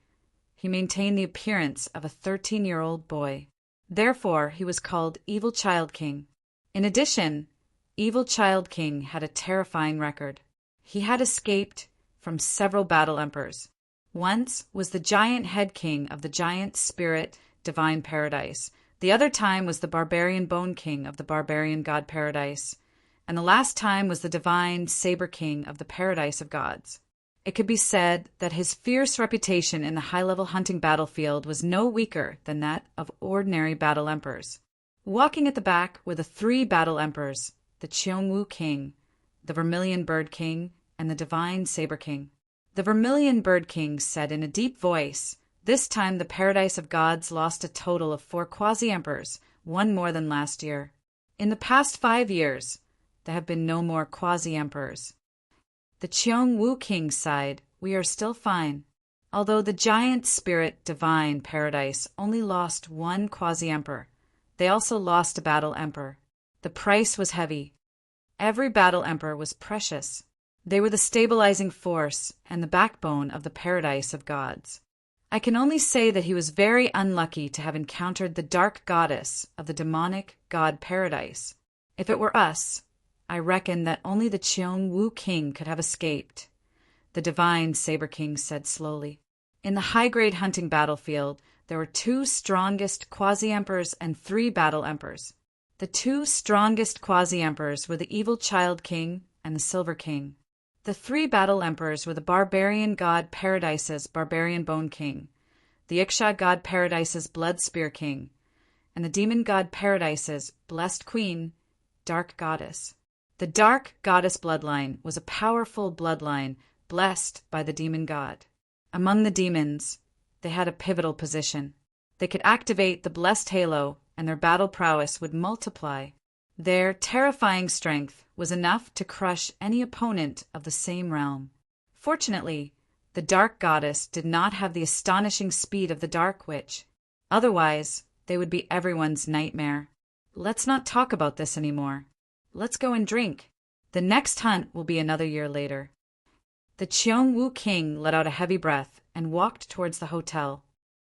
he maintained the appearance of a 13-year-old boy. Therefore, he was called Evil Child King. In addition, Evil Child King had a terrifying record. He had escaped from several battle emperors. Once was the giant head king of the giant spirit divine paradise. The other time was the barbarian bone king of the barbarian god paradise. And the last time was the divine saber king of the paradise of gods. It could be said that his fierce reputation in the high-level hunting battlefield was no weaker than that of ordinary battle emperors. Walking at the back were the 3 battle emperors, the Cheongwu King, the Vermilion Bird King, and the Divine Saber King. The Vermilion Bird King said in a deep voice, "This time the paradise of gods lost a total of 4 quasi-emperors, one more than last year. In the past 5 years, there have been no more quasi-emperors." The Cheongwu King sighed, "We are still fine." Although the giant spirit divine paradise only lost 1 quasi-emperor, they also lost a battle emperor. The price was heavy. Every battle emperor was precious. They were the stabilizing force and the backbone of the paradise of gods. I can only say that he was very unlucky to have encountered the dark goddess of the demonic god paradise. If it were us, I reckon that only the Cheongwu King could have escaped. The divine Saber King said slowly. In the high-grade hunting battlefield, there were 2 strongest quasi-emperors and 3 battle emperors. The 2 strongest quasi-emperors were the Evil Child King and the Silver King. The 3 battle emperors were the barbarian god Paradise's barbarian bone king, the Iksha god Paradise's blood spear king, and the demon god Paradise's blessed queen, dark goddess. The dark goddess bloodline was a powerful bloodline blessed by the demon god. Among the demons, they had a pivotal position. They could activate the blessed halo, and their battle prowess would multiply. Their terrifying strength was enough to crush any opponent of the same realm. Fortunately, the dark goddess did not have the astonishing speed of the dark witch. Otherwise, they would be everyone's nightmare. Let's not talk about this anymore. Let's go and drink. The next hunt will be another year later. The Cheongwu King let out a heavy breath and walked towards the hotel.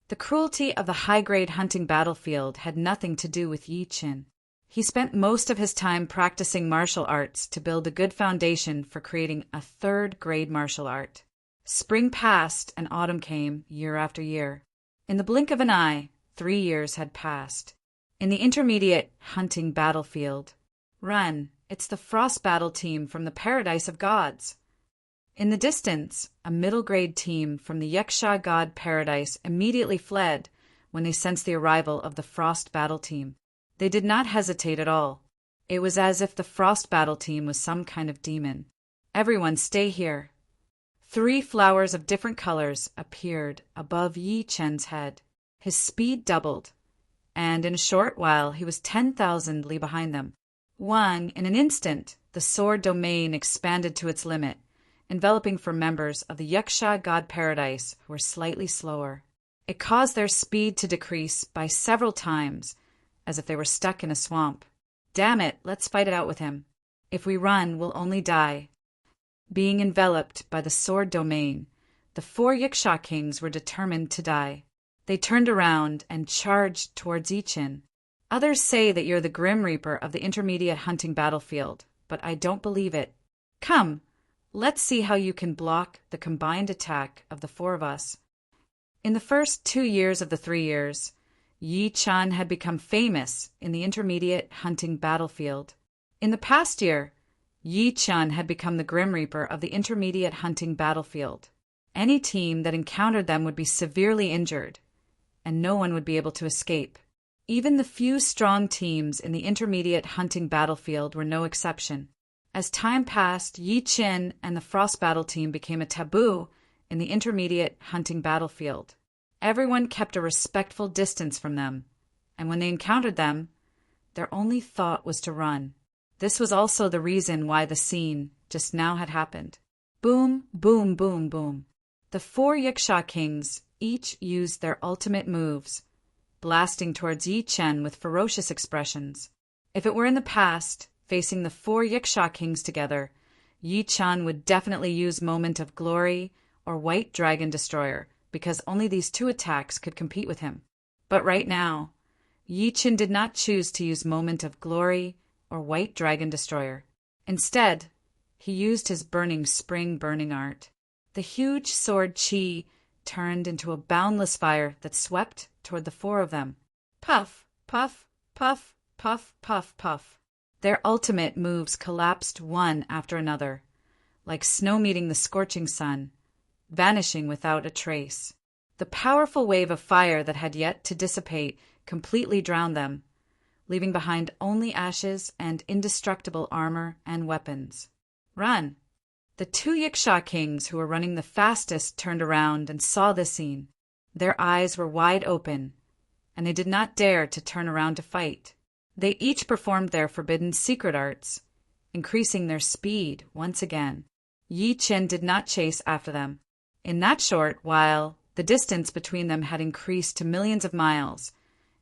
The cruelty of the high-grade hunting battlefield had nothing to do with Yi Qin. He spent most of his time practicing martial arts to build a good foundation for creating a 3rd-grade martial art. Spring passed and autumn came, year after year. In the blink of an eye, 3 years had passed. In the intermediate hunting battlefield, run, it's the Frost Battle team from the Paradise of Gods. In the distance, a middle-grade team from the Yaksha God Paradise immediately fled when they sensed the arrival of the Frost Battle team. They did not hesitate at all. It was as if the Frost Battle team was some kind of demon. Everyone stay here. 3 flowers of different colors appeared above Yi Chen's head. His speed doubled, and in a short while he was 10,000 li behind them. In an instant, the sword domain expanded to its limit, enveloping for members of the Yaksha God Paradise who were slightly slower. It caused their speed to decrease by several times, as if they were stuck in a swamp. Damn it, let's fight it out with him. If we run, we'll only die. Being enveloped by the sword domain, the 4 Yiksha kings were determined to die. They turned around and charged towards Yichin. Others say that you're the Grim Reaper of the intermediate hunting battlefield, but I don't believe it. Come, let's see how you can block the combined attack of the 4 of us. In the first 2 years of the 3 years, Yi Chan had become famous in the intermediate hunting battlefield. In the past year, Yi Chan had become the Grim Reaper of the intermediate hunting battlefield. Any team that encountered them would be severely injured, and no one would be able to escape. Even the few strong teams in the intermediate hunting battlefield were no exception. As time passed, Yi Qin and the Frost Battle team became a taboo in the intermediate hunting battlefield. Everyone kept a respectful distance from them, and when they encountered them, their only thought was to run. This was also the reason why the scene just now had happened. Boom, boom, boom, boom. The 4 Yiksha kings each used their ultimate moves, blasting towards Yi Chen with ferocious expressions. If it were in the past, facing the 4 Yiksha kings together, Yi Chen would definitely use Moment of Glory or White Dragon Destroyer, because only these 2 attacks could compete with him. But right now, Yi Chen did not choose to use Moment of Glory or White Dragon Destroyer. Instead, he used his Burning Spring burning art. The huge sword Qi turned into a boundless fire that swept toward the 4 of them. Puff, puff, puff, puff, puff, puff. Their ultimate moves collapsed one after another, like snow meeting the scorching sun, vanishing without a trace. The powerful wave of fire that had yet to dissipate completely drowned them, leaving behind only ashes and indestructible armor and weapons. Run! The 2 Yiksha kings who were running the fastest turned around and saw this scene. Their eyes were wide open, and they did not dare to turn around to fight. They each performed their forbidden secret arts, increasing their speed once again. Yi Chen did not chase after them. In that short while, the distance between them had increased to millions of miles,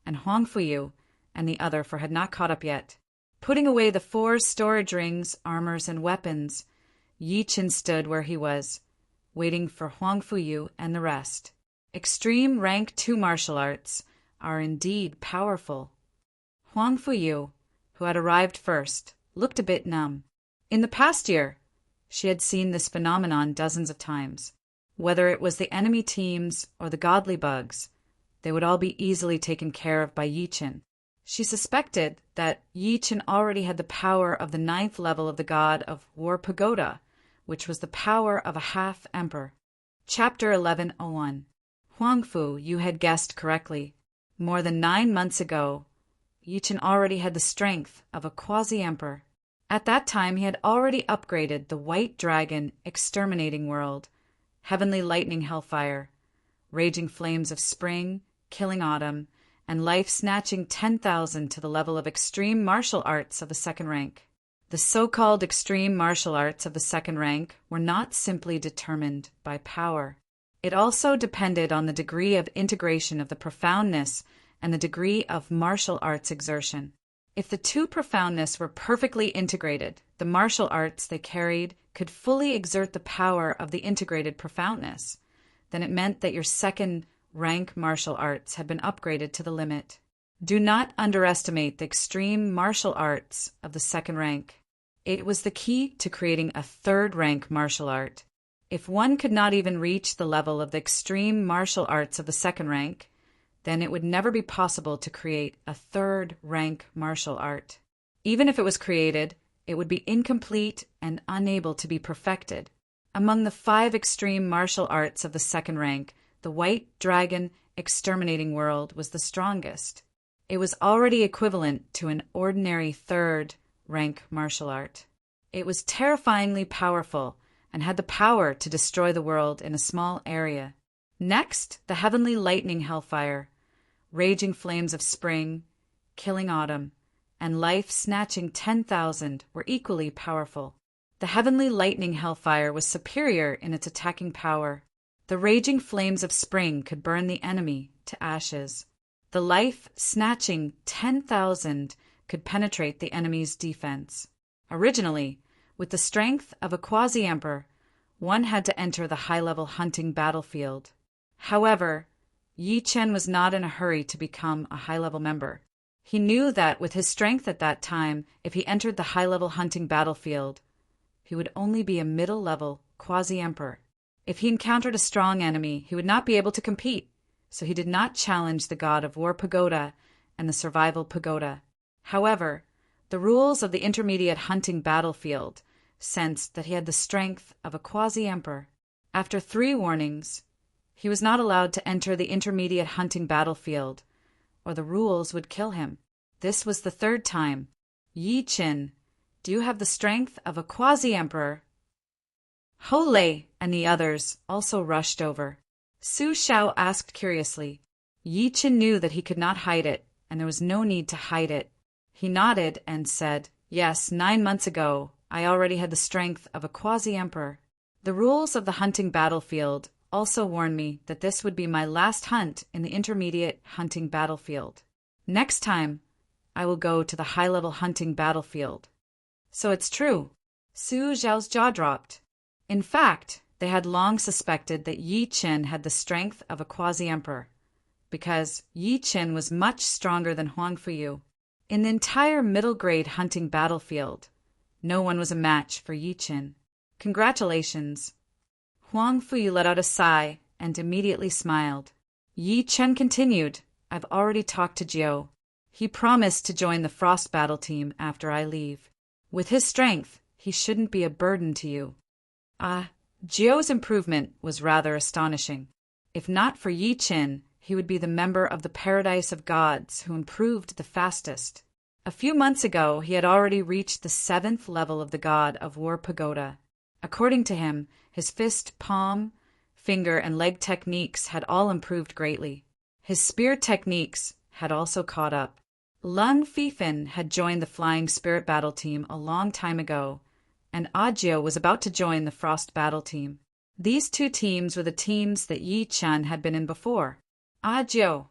and Huang Fuyu and the other 4 had not caught up yet. Putting away the 4 storage rings, armors, and weapons, Yi Chen stood where he was, waiting for Huang Fuyu and the rest. Extreme Rank 2 martial arts are indeed powerful. Huang Fuyu, who had arrived first, looked a bit numb. In the past year, she had seen this phenomenon dozens of times. Whether it was the enemy teams or the godly bugs, they would all be easily taken care of by Yi Chen. She suspected that Yi Chen already had the power of the 9th level of the god of War Pagoda, which was the power of a half-emperor. Chapter 1101. Huang Fu, you had guessed correctly. More than 9 months ago, Yi Chen already had the strength of a quasi-emperor. At that time, he had already upgraded the White Dragon Exterminating World, Heavenly Lightning Hellfire, Raging Flames of Spring, Killing Autumn, and Life-Snatching 10,000 to the level of Extreme Martial Arts of the 2nd rank. The so-called extreme martial arts of the 2nd rank were not simply determined by power. It also depended on the degree of integration of the profoundness and the degree of martial arts exertion. If the 2 profoundness were perfectly integrated, the martial arts they carried could fully exert the power of the integrated profoundness. Then it meant that your 2nd rank martial arts had been upgraded to the limit. Do not underestimate the extreme martial arts of the 2nd rank. It was the key to creating a 3rd rank martial art. If one could not even reach the level of the extreme martial arts of the 2nd rank, then it would never be possible to create a 3rd rank martial art. Even if it was created, it would be incomplete and unable to be perfected. Among the 5 extreme martial arts of the 2nd rank, the White Dragon Exterminating World was the strongest. It was already equivalent to an ordinary 3rd rank martial art. It was terrifyingly powerful and had the power to destroy the world in a small area. Next, the Heavenly Lightning Hellfire, Raging Flames of Spring, Killing Autumn, and Life-Snatching 10,000 were equally powerful. The Heavenly Lightning Hellfire was superior in its attacking power. The raging flames of spring could burn the enemy to ashes. The life-snatching 10,000 could penetrate the enemy's defense. Originally, with the strength of a quasi-emperor, one had to enter the high-level hunting battlefield. However, Yi Chen was not in a hurry to become a high-level member. He knew that with his strength at that time, if he entered the high-level hunting battlefield, he would only be a middle-level quasi-emperor. If he encountered a strong enemy, he would not be able to compete, so he did not challenge the god of War Pagoda and the Survival Pagoda. However, the rules of the intermediate hunting battlefield sensed that he had the strength of a quasi-emperor. After 3 warnings, he was not allowed to enter the intermediate hunting battlefield, or the rules would kill him. This was the 3rd time. Yi Chen, do you have the strength of a quasi-emperor? Ho Lei and the others also rushed over. Su Xiao asked curiously. Yi Chen knew that he could not hide it, and there was no need to hide it. He nodded and said, "Yes, 9 months ago, I already had the strength of a quasi-emperor. The rules of the hunting battlefield also warned me that this would be my last hunt in the intermediate hunting battlefield. Next time, I will go to the high-level hunting battlefield." So it's true. Su Xiao's jaw dropped. In fact, they had long suspected that Yi Chen had the strength of a quasi-emperor, because Yi Chen was much stronger than Huang Fuyu. In the entire middle-grade hunting battlefield, no one was a match for Yi Chen. Congratulations. Huang Fuyu let out a sigh and immediately smiled. Yi Chen continued, "I've already talked to Jiao. He promised to join the Frost Battle team after I leave. With his strength, he shouldn't be a burden to you." Jiao's improvement was rather astonishing. If not for Yi Chen, he would be the member of the Paradise of Gods who improved the fastest. A few months ago, he had already reached the 7th level of the god of War Pagoda. According to him, his fist, palm, finger, and leg techniques had all improved greatly. His spear techniques had also caught up. Lun Fifan had joined the Flying Spirit Battle team a long time ago, and Ajio was about to join the Frost Battle team. These 2 teams were the teams that Yi Chen had been in before. Ajio!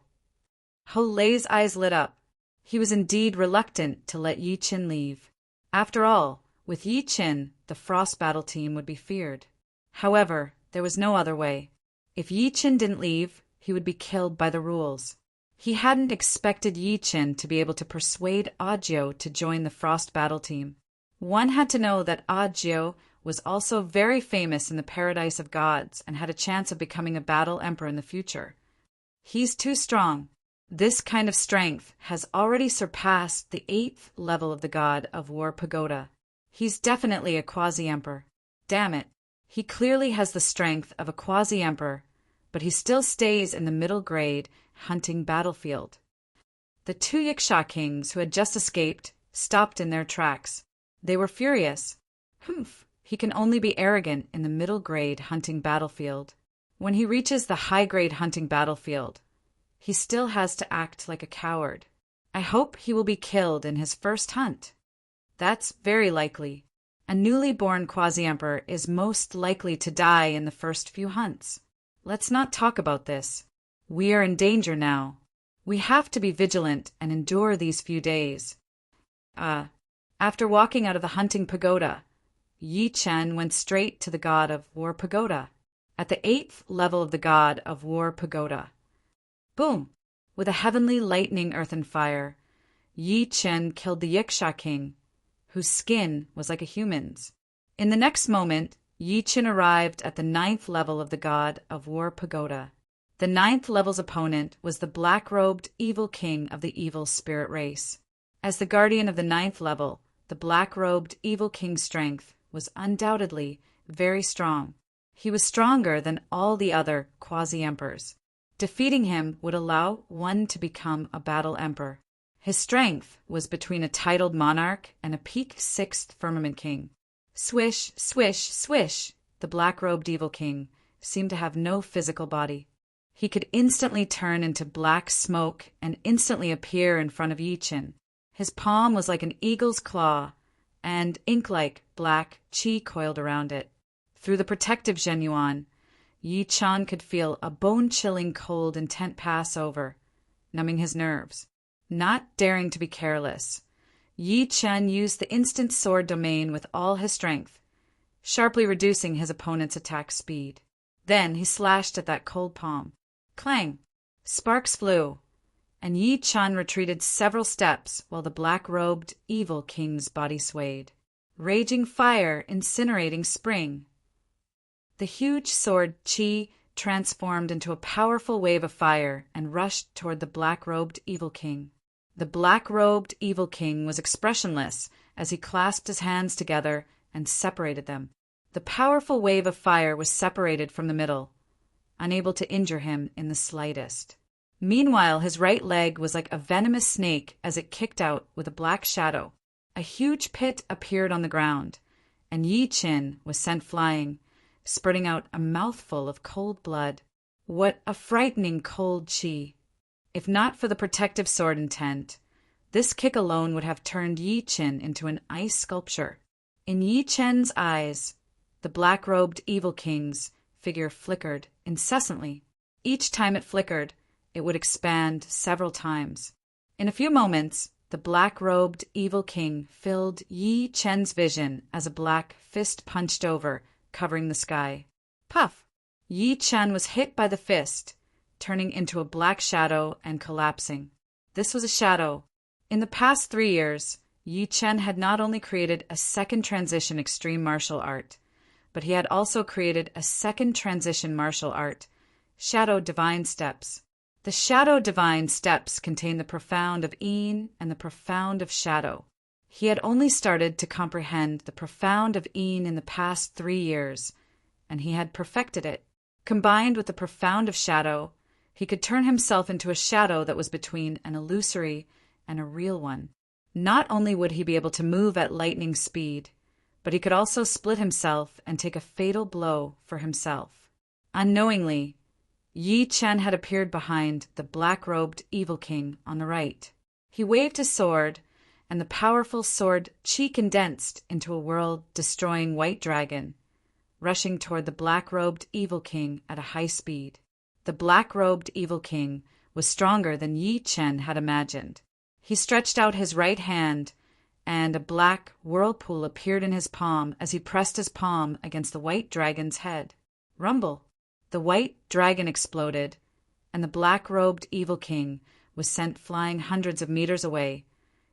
Ho Lei's eyes lit up. He was indeed reluctant to let Yi Chen leave. After all, with Yi Chen, the Frost Battle team would be feared. However, there was no other way. If Yi Chen didn't leave, he would be killed by the rules. He hadn't expected Yi Chen to be able to persuade Ajio to join the Frost Battle team. One had to know that Ajio was also very famous in the Paradise of Gods and had a chance of becoming a battle emperor in the future. He's too strong. This kind of strength has already surpassed the 8th level of the god of War Pagoda. He's definitely a quasi-emperor. Damn it. He clearly has the strength of a quasi-emperor, but he still stays in the middle grade hunting battlefield. The 2 Yiksha kings who had just escaped stopped in their tracks. They were furious. Humph, he can only be arrogant in the middle-grade hunting battlefield. When he reaches the high-grade hunting battlefield, he still has to act like a coward. I hope he will be killed in his first hunt. That's very likely. A newly born quasi-emperor is most likely to die in the first few hunts. Let's not talk about this. We are in danger now. We have to be vigilant and endure these few days. After walking out of the hunting pagoda, Yi Chen went straight to the god of War Pagoda, at the 8th level of the god of War Pagoda. Boom! With a heavenly lightning earthen fire, Yi Chen killed the Yiksha king, whose skin was like a human's. In the next moment, Yi Chen arrived at the 9th level of the god of War Pagoda. The 9th level's opponent was the black-robed evil king of the evil spirit race. As the guardian of the 9th level, the black-robed evil king's strength was undoubtedly very strong. He was stronger than all the other quasi-emperors. Defeating him would allow one to become a battle emperor. His strength was between a titled monarch and a peak 6th firmament king. Swish, swish, swish, the black-robed evil king seemed to have no physical body. He could instantly turn into black smoke and instantly appear in front of Yi Chen. His palm was like an eagle's claw, and ink-like black qi coiled around it. Through the protective Zhenyuan, Yi Chan could feel a bone-chilling cold intent pass over, numbing his nerves. Not daring to be careless, Yi Chen used the instant sword domain with all his strength, sharply reducing his opponent's attack speed. Then he slashed at that cold palm. Clang! Sparks flew, and Yi Chen retreated several steps while the black-robed evil king's body swayed. Raging fire, incinerating spring. The huge sword Qi transformed into a powerful wave of fire and rushed toward the black-robed evil king. The black-robed evil king was expressionless as he clasped his hands together and separated them. The powerful wave of fire was separated from the middle, unable to injure him in the slightest. Meanwhile, his right leg was like a venomous snake as it kicked out with a black shadow. A huge pit appeared on the ground, and Yi Qin was sent flying, spurting out a mouthful of cold blood. What a frightening cold Qi! If not for the protective sword intent, this kick alone would have turned Yi Qin into an ice sculpture. In Yi Chen's eyes, the black-robed evil king's figure flickered incessantly. Each time it flickered, it would expand several times. In a few moments, the black-robed evil king filled Yi Chen's vision as a black fist punched over, covering the sky. Puff! Yi Chen was hit by the fist, turning into a black shadow and collapsing. This was a shadow. In the past 3 years, Yi Chen had not only created a second transition extreme martial art, but he had also created a second transition martial art, Shadow Divine Steps. The Shadow Divine Steps contain the profound of Yin and the profound of Shadow. He had only started to comprehend the profound of Yin in the past 3 years, and he had perfected it. Combined with the profound of Shadow, he could turn himself into a shadow that was between an illusory and a real one. Not only would he be able to move at lightning speed, but he could also split himself and take a fatal blow for himself. Unknowingly, Yi Chen had appeared behind the black-robed evil king on the right. He waved his sword, and the powerful sword Qi condensed into a world-destroying white dragon, rushing toward the black-robed evil king at a high speed. The black-robed evil king was stronger than Yi Chen had imagined. He stretched out his right hand, and a black whirlpool appeared in his palm as he pressed his palm against the white dragon's head. Rumble! The white dragon exploded, and the black-robed evil king was sent flying hundreds of meters away,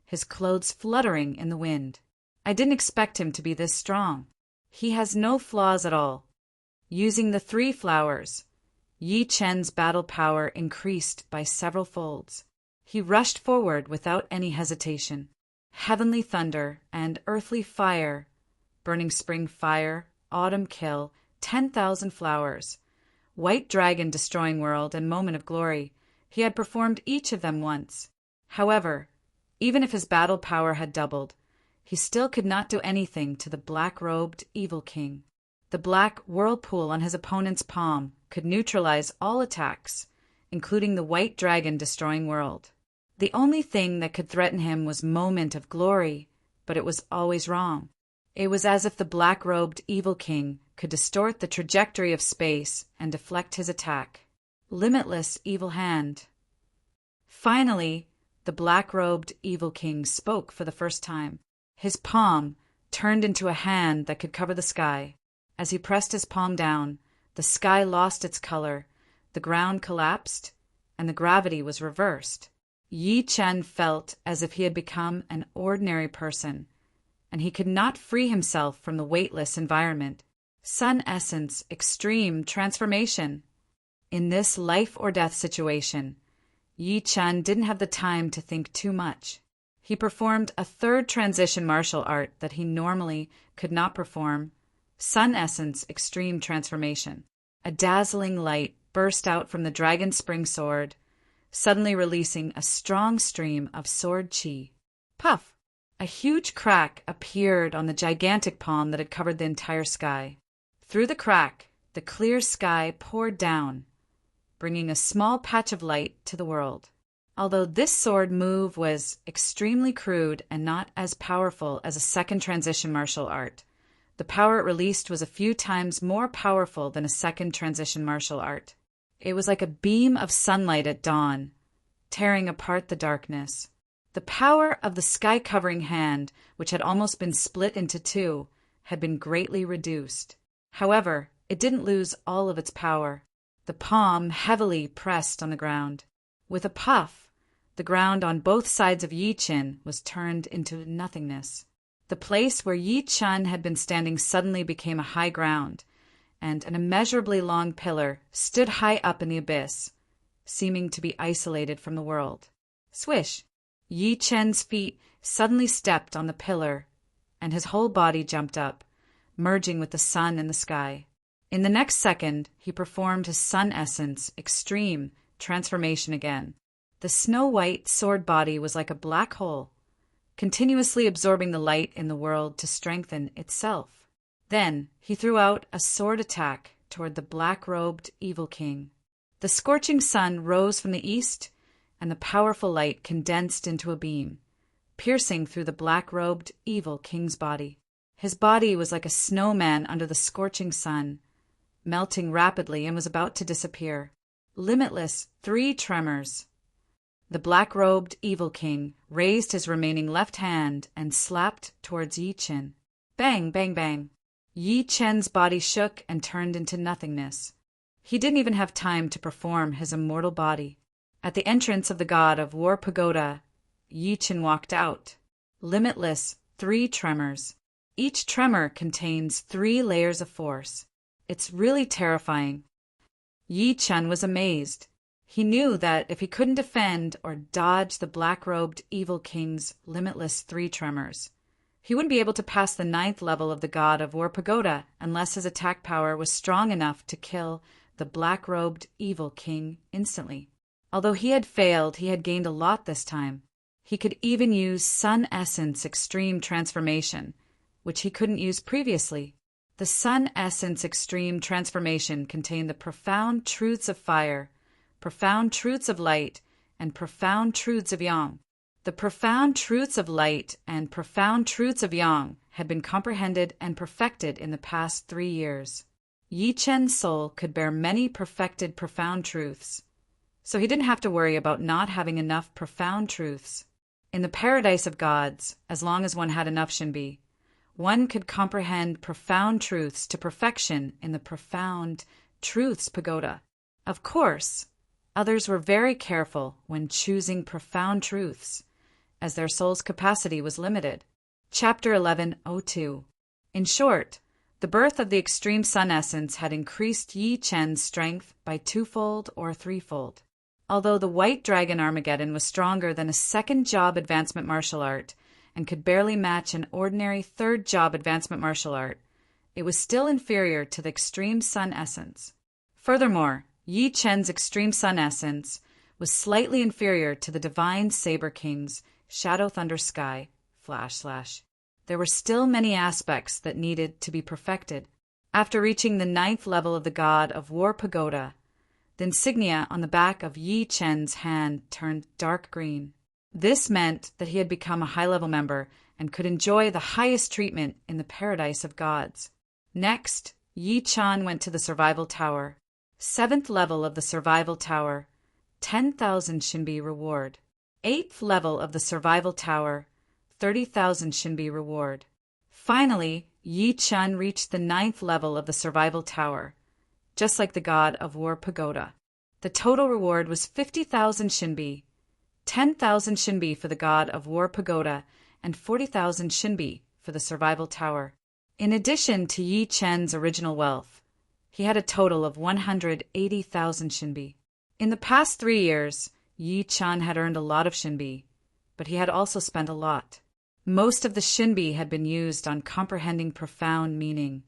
his clothes fluttering in the wind. I didn't expect him to be this strong. He has no flaws at all. Using the 3 flowers, Yi Chen's battle power increased by several folds. He rushed forward without any hesitation. Heavenly thunder and earthly fire, burning spring fire, autumn kill, 10,000 flowers, white dragon destroying world, and moment of glory. He had performed each of them once. However, even if his battle power had doubled, he still could not do anything to the black-robed evil king. The black whirlpool on his opponent's palm could neutralize all attacks, including the white dragon destroying world. The only thing that could threaten him was moment of glory, but it was always wrong. It was as if the black-robed evil king could distort the trajectory of space and deflect his attack. Limitless evil hand. Finally, the black-robed evil king spoke for the first time. His palm turned into a hand that could cover the sky. As he pressed his palm down, the sky lost its color, the ground collapsed, and the gravity was reversed. Yi Chen felt as if he had become an ordinary person, and he could not free himself from the weightless environment. Sun Essence Extreme Transformation. In this life-or-death situation, Yi Chen didn't have the time to think too much. He performed a 3rd transition martial art that he normally could not perform, Sun Essence Extreme Transformation. A dazzling light burst out from the dragon spring sword, suddenly releasing a strong stream of sword qi. Puff! A huge crack appeared on the gigantic palm that had covered the entire sky. Through the crack, the clear sky poured down, bringing a small patch of light to the world. Although this sword move was extremely crude and not as powerful as a second transition martial art, The power it released was a few times more powerful than a second transition martial art. It was like a beam of sunlight at dawn, tearing apart the darkness. The power of the sky-covering hand, which had almost been split into two, had been greatly reduced. However, it didn't lose all of its power. The palm heavily pressed on the ground. With a puff, the ground on both sides of Yi Chen was turned into nothingness. The place where Yi Chen had been standing suddenly became a high ground, and an immeasurably long pillar stood high up in the abyss, seeming to be isolated from the world. Swish! Yi Chen's feet suddenly stepped on the pillar, and his whole body jumped up, merging with the sun and the sky. In the next second, he performed his sun essence extreme transformation again. The snow-white sword body was like a black hole, continuously absorbing the light in the world to strengthen itself. Then he threw out a sword attack toward the black-robed evil king. The scorching sun rose from the east, and the powerful light condensed into a beam, piercing through the black-robed evil king's body. His body was like a snowman under the scorching sun, melting rapidly and was about to disappear. Limitless 3 tremors. The black-robed evil king raised his remaining left hand and slapped towards Yi Chen. Bang, bang, bang. Yi Chen's body shook and turned into nothingness. He didn't even have time to perform his immortal body. At the entrance of the god of War Pagoda, Yi Chen walked out. Limitless 3 tremors. Each tremor contains 3 layers of force. It's really terrifying. Yi Chen was amazed. He knew that if he couldn't defend or dodge the black-robed evil king's limitless 3 tremors, he wouldn't be able to pass the 9th level of the god of War Pagoda unless his attack power was strong enough to kill the black-robed evil king instantly. Although he had failed, he had gained a lot this time. He could even use Sun Essence Extreme Transformation, which he couldn't use previously. The Sun Essence Extreme Transformation contained the profound truths of fire, profound truths of light, and profound truths of yang. The profound truths of light and profound truths of yang had been comprehended and perfected in the past 3 years. Yi Chen's soul could bear many perfected profound truths, so he didn't have to worry about not having enough profound truths. In the paradise of gods, as long as one had enough Shinbi, one could comprehend profound truths to perfection in the profound truths pagoda. Of course, others were very careful when choosing profound truths, as their soul's capacity was limited. Chapter 11:02. In short, the birth of the extreme sun essence had increased Yi Chen's strength by 2-fold or 3-fold. Although the White Dragon Armageddon was stronger than a second job advancement martial art and could barely match an ordinary third job advancement martial art, it was still inferior to the extreme sun essence. Furthermore, Yi Chen's extreme sun essence was slightly inferior to the divine Saber King's Shadow Thunder Sky //. There were still many aspects that needed to be perfected. After reaching the 9th level of the god of War Pagoda, the insignia on the back of Yi Chen's hand turned dark green. This meant that he had become a high-level member and could enjoy the highest treatment in the paradise of gods. Next, Yi Chen went to the Survival Tower. 7th level of the Survival Tower, 10,000 Shinbi reward. 8th level of the Survival Tower, 30,000 Shinbi reward. Finally, Yi Chen reached the 9th level of the Survival Tower, just like the god of War Pagoda. The total reward was 50,000 Shinbi, 10,000 Shinbi for the god of War Pagoda, and 40,000 Shinbi for the Survival Tower. In addition to Yi Chen's original wealth, he had a total of 180,000 Shinbi. In the past 3 years, Yi Chen had earned a lot of Shinbi, but he had also spent a lot. Most of the Shinbi had been used on comprehending profound meaning,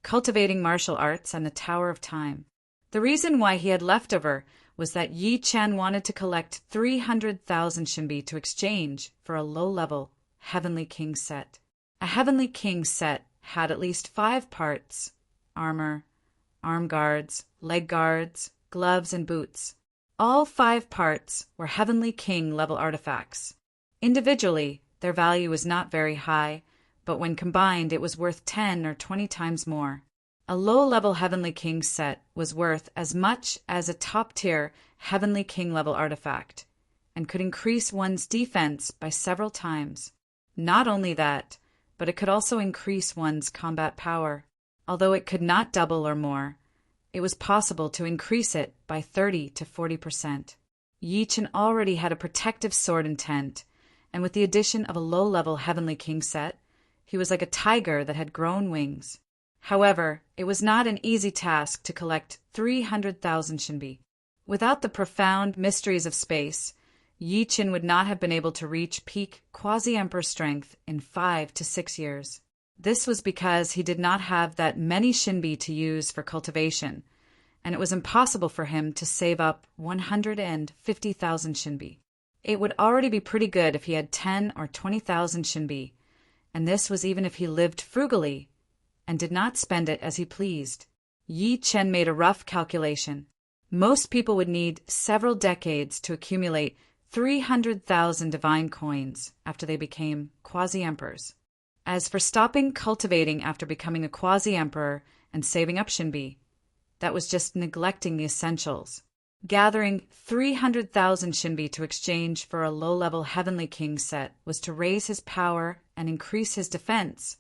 cultivating martial arts, and the Tower of Time. The reason why he had leftover was that Yi Chen wanted to collect 300,000 Shinbi to exchange for a low-level Heavenly King set. A Heavenly King set had at least 5 parts: armor, arm guards, leg guards, gloves, and boots. All 5 parts were Heavenly King level artifacts. Individually, their value was not very high, but when combined it was worth 10 or 20 times more. A low-level Heavenly King set was worth as much as a top-tier Heavenly King-level artifact, and could increase one's defense by several times. Not only that, but it could also increase one's combat power. Although it could not double or more, it was possible to increase it by 30 to 40%. Yi Chen already had a protective sword intent, and with the addition of a low-level Heavenly King set, he was like a tiger that had grown wings. However, it was not an easy task to collect 300,000 Shinbi. Without the profound mysteries of space, Yi Chen would not have been able to reach peak quasi-emperor strength in 5 to 6 years. This was because he did not have that many Shinbi to use for cultivation, and it was impossible for him to save up 150,000 Shinbi. It would already be pretty good if he had 10 or 20,000 Shinbi, and this was even if he lived frugally and did not spend it as he pleased. Yi Chen made a rough calculation. Most people would need several decades to accumulate 300,000 divine coins after they became quasi-emperors. As for stopping cultivating after becoming a quasi-emperor and saving up Shinbi, that was just neglecting the essentials. Gathering 300,000 Shinbi to exchange for a low-level Heavenly King set was to raise his power and increase his defense,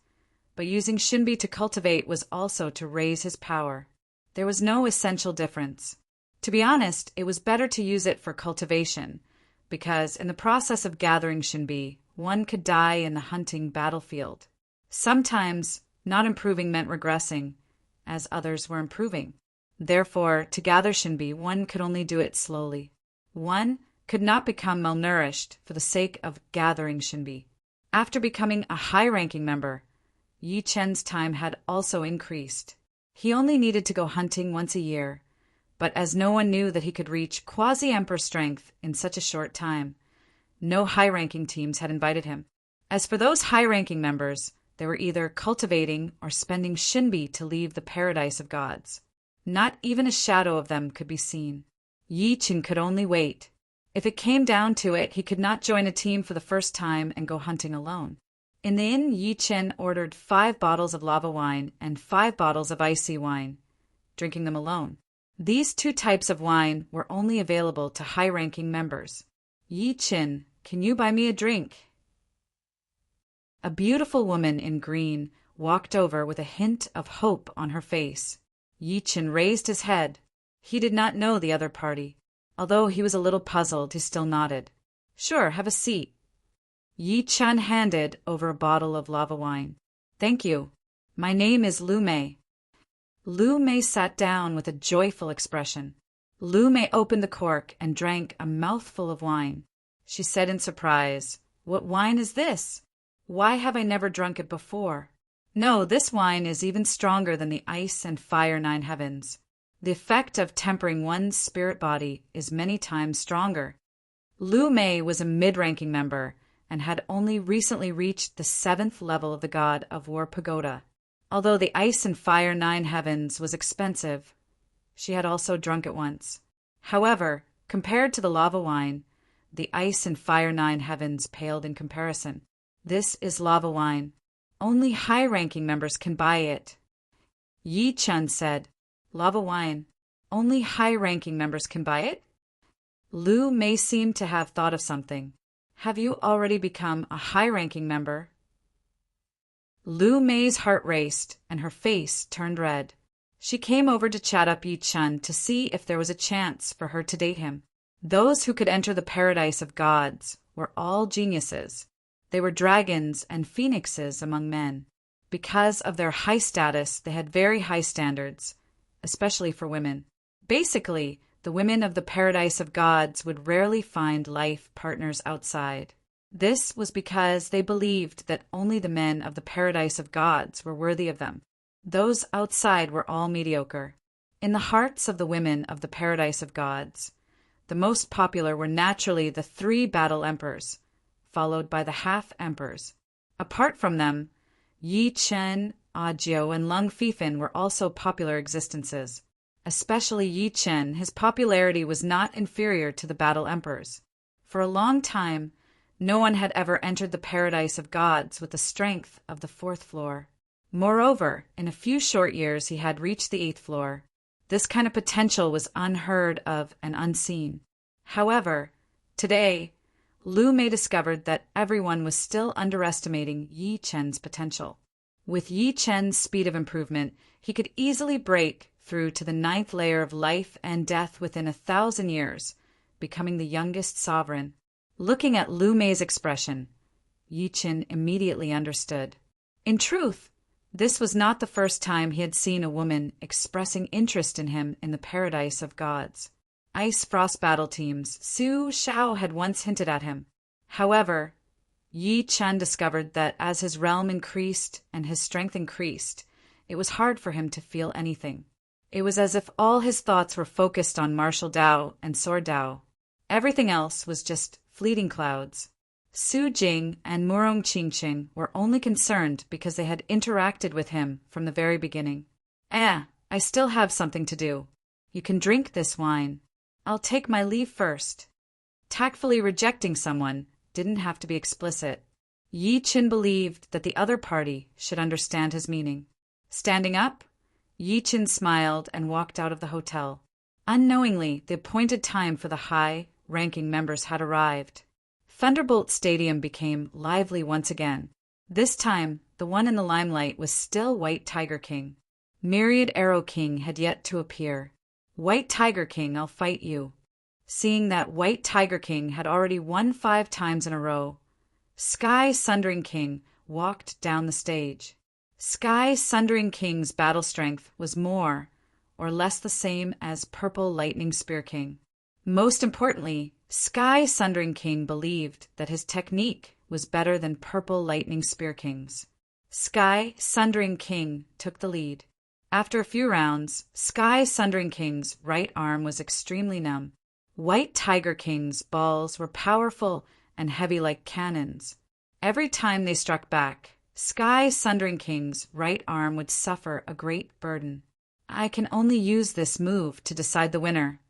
but using Shinbi to cultivate was also to raise his power. There was no essential difference. To be honest, it was better to use it for cultivation, because in the process of gathering Shinbi, one could die in the hunting battlefield. Sometimes, not improving meant regressing, as others were improving. Therefore, to gather Shinbi, one could only do it slowly. One could not become malnourished for the sake of gathering Shinbi. After becoming a high-ranking member, Yi Chen's time had also increased. He only needed to go hunting once a year, but as no one knew that he could reach quasi-emperor strength in such a short time, no high-ranking teams had invited him. As for those high-ranking members, they were either cultivating or spending Shinbi to leave the paradise of gods. Not even a shadow of them could be seen. Yi Chen could only wait. If it came down to it, he could not join a team for the first time and go hunting alone. In the inn, Yi Chen ordered 5 bottles of lava wine and 5 bottles of icy wine, drinking them alone. These 2 types of wine were only available to high-ranking members. Yi Chen, can you buy me a drink? A beautiful woman in green walked over with a hint of hope on her face. Yi Chen raised his head. He did not know the other party. Although he was a little puzzled, he still nodded. Sure, have a seat. Yi Chen handed over a bottle of lava wine. Thank you. My name is Lu Mei. Lu Mei sat down with a joyful expression. Lu Mei opened the cork and drank a mouthful of wine. She said in surprise, "What wine is this? Why have I never drunk it before? No, this wine is even stronger than the ice and fire 9 heavens. The effect of tempering one's spirit body is many times stronger." Lu Mei was a mid-ranking member and had only recently reached the 7th level of the god of War Pagoda. Although the ice and fire 9 heavens was expensive, she had also drunk it once. However, compared to the lava wine, the ice and fire 9 heavens paled in comparison. This is lava wine. Only high-ranking members can buy it. Yi Chen said, "Lava wine. Only high-ranking members can buy it?" Lu Mei seemed to have thought of something. "Have you already become a high-ranking member?" Lu Mei's heart raced, and her face turned red. She came over to chat up Yi Chen to see if there was a chance for her to date him. Those who could enter the paradise of gods were all geniuses. They were dragons and phoenixes among men. Because of their high status, they had very high standards, especially for women. Basically, the women of the paradise of gods would rarely find life partners outside. This was because they believed that only the men of the paradise of gods were worthy of them. Those outside were all mediocre. In the hearts of the women of the paradise of gods, the most popular were naturally the 3 battle emperors, followed by the half-emperors. Apart from them, Yi Chen, Ajiu, and Lung Fifan were also popular existences. Especially Yi Chen, his popularity was not inferior to the battle emperors. For a long time, No one had ever entered the paradise of gods with the strength of the fourth floor. Moreover, in a few short years he had reached the eighth floor. This kind of potential was unheard of and unseen. However, today, Lu Mei discovered that everyone was still underestimating Yi Chen's potential. With Yi Chen's speed of improvement, he could easily break through to the ninth layer of life and death within 1,000 years, becoming the youngest sovereign. Looking at Lu Mei's expression, Yi Chen immediately understood. In truth, this was not the first time he had seen a woman expressing interest in him in the paradise of gods. Ice Frost battle teams, Su Xiao had once hinted at him. However, Yi Chen discovered that as his realm increased and his strength increased, it was hard for him to feel anything. It was as if all his thoughts were focused on martial Dao and sword Dao. Everything else was just fleeting clouds. Su Jing and Murong Qingqing were only concerned because they had interacted with him from the very beginning. I still have something to do. You can drink this wine. I'll take my leave first. Tactfully rejecting someone didn't have to be explicit. Yi Chen believed that the other party should understand his meaning. Standing up, Yi Chen smiled and walked out of the hotel. Unknowingly, the appointed time for the high-ranking members had arrived. Thunderbolt Stadium became lively once again. This time, the one in the limelight was still White Tiger King. Myriad Arrow King had yet to appear. White Tiger King, I'll fight you. Seeing that White Tiger King had already won 5 times in a row, Sky Sundering King walked down the stage. Sky Sundering King's battle strength was more or less the same as Purple Lightning Spear King. Most importantly, Sky Sundering King believed that his technique was better than Purple Lightning Spear King's. Sky Sundering King took the lead. After a few rounds, Sky Sundering King's right arm was extremely numb. White Tiger King's balls were powerful and heavy like cannons. Every time they struck back, Sky Sundering King's right arm would suffer a great burden. I can only use this move to decide the winner.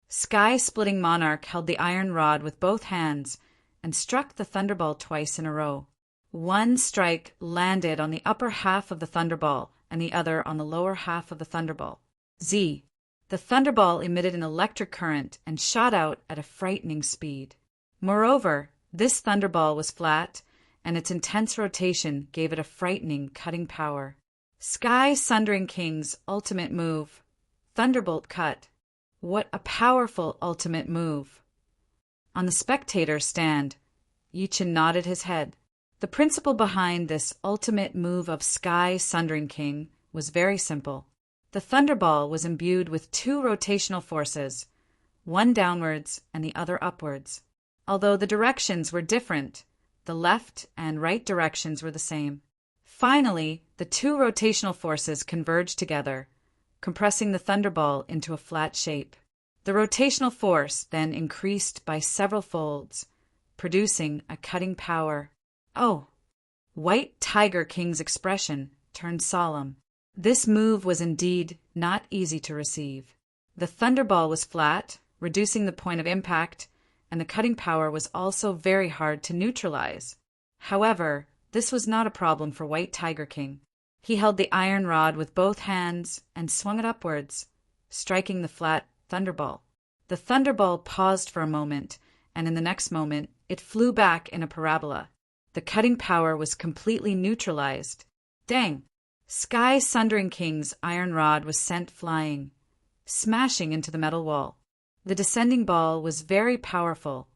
Sky Splitting Monarch held the iron rod with both hands and struck the thunderball twice in a row. One strike landed on the upper half of the thunderball and the other on the lower half of the thunderball. Z. The thunderball emitted an electric current and shot out at a frightening speed. Moreover, this thunderball was flat, and its intense rotation gave it a frightening cutting power. Sky Sundering King's ultimate move, Thunderbolt Cut. What a powerful ultimate move! On the spectator stand, Yi Chen nodded his head. The principle behind this ultimate move of Sky Sundering King was very simple. The thunderball was imbued with 2 rotational forces, one downwards and the other upwards. Although the directions were different, the left and right directions were the same. Finally, the 2 rotational forces converged together, compressing the thunderball into a flat shape. The rotational force then increased by several folds, producing a cutting power. Oh! White Tiger King's expression turned solemn. This move was indeed not easy to receive. The thunderball was flat, reducing the point of impact, and the cutting power was also very hard to neutralize. However, this was not a problem for White Tiger King. He held the iron rod with both hands and swung it upwards, striking the flat thunderball. The thunderball paused for a moment, and in the next moment, it flew back in a parabola. The cutting power was completely neutralized. Dang! Sky Sundering King's iron rod was sent flying, smashing into the metal wall. The descending ball was very powerful,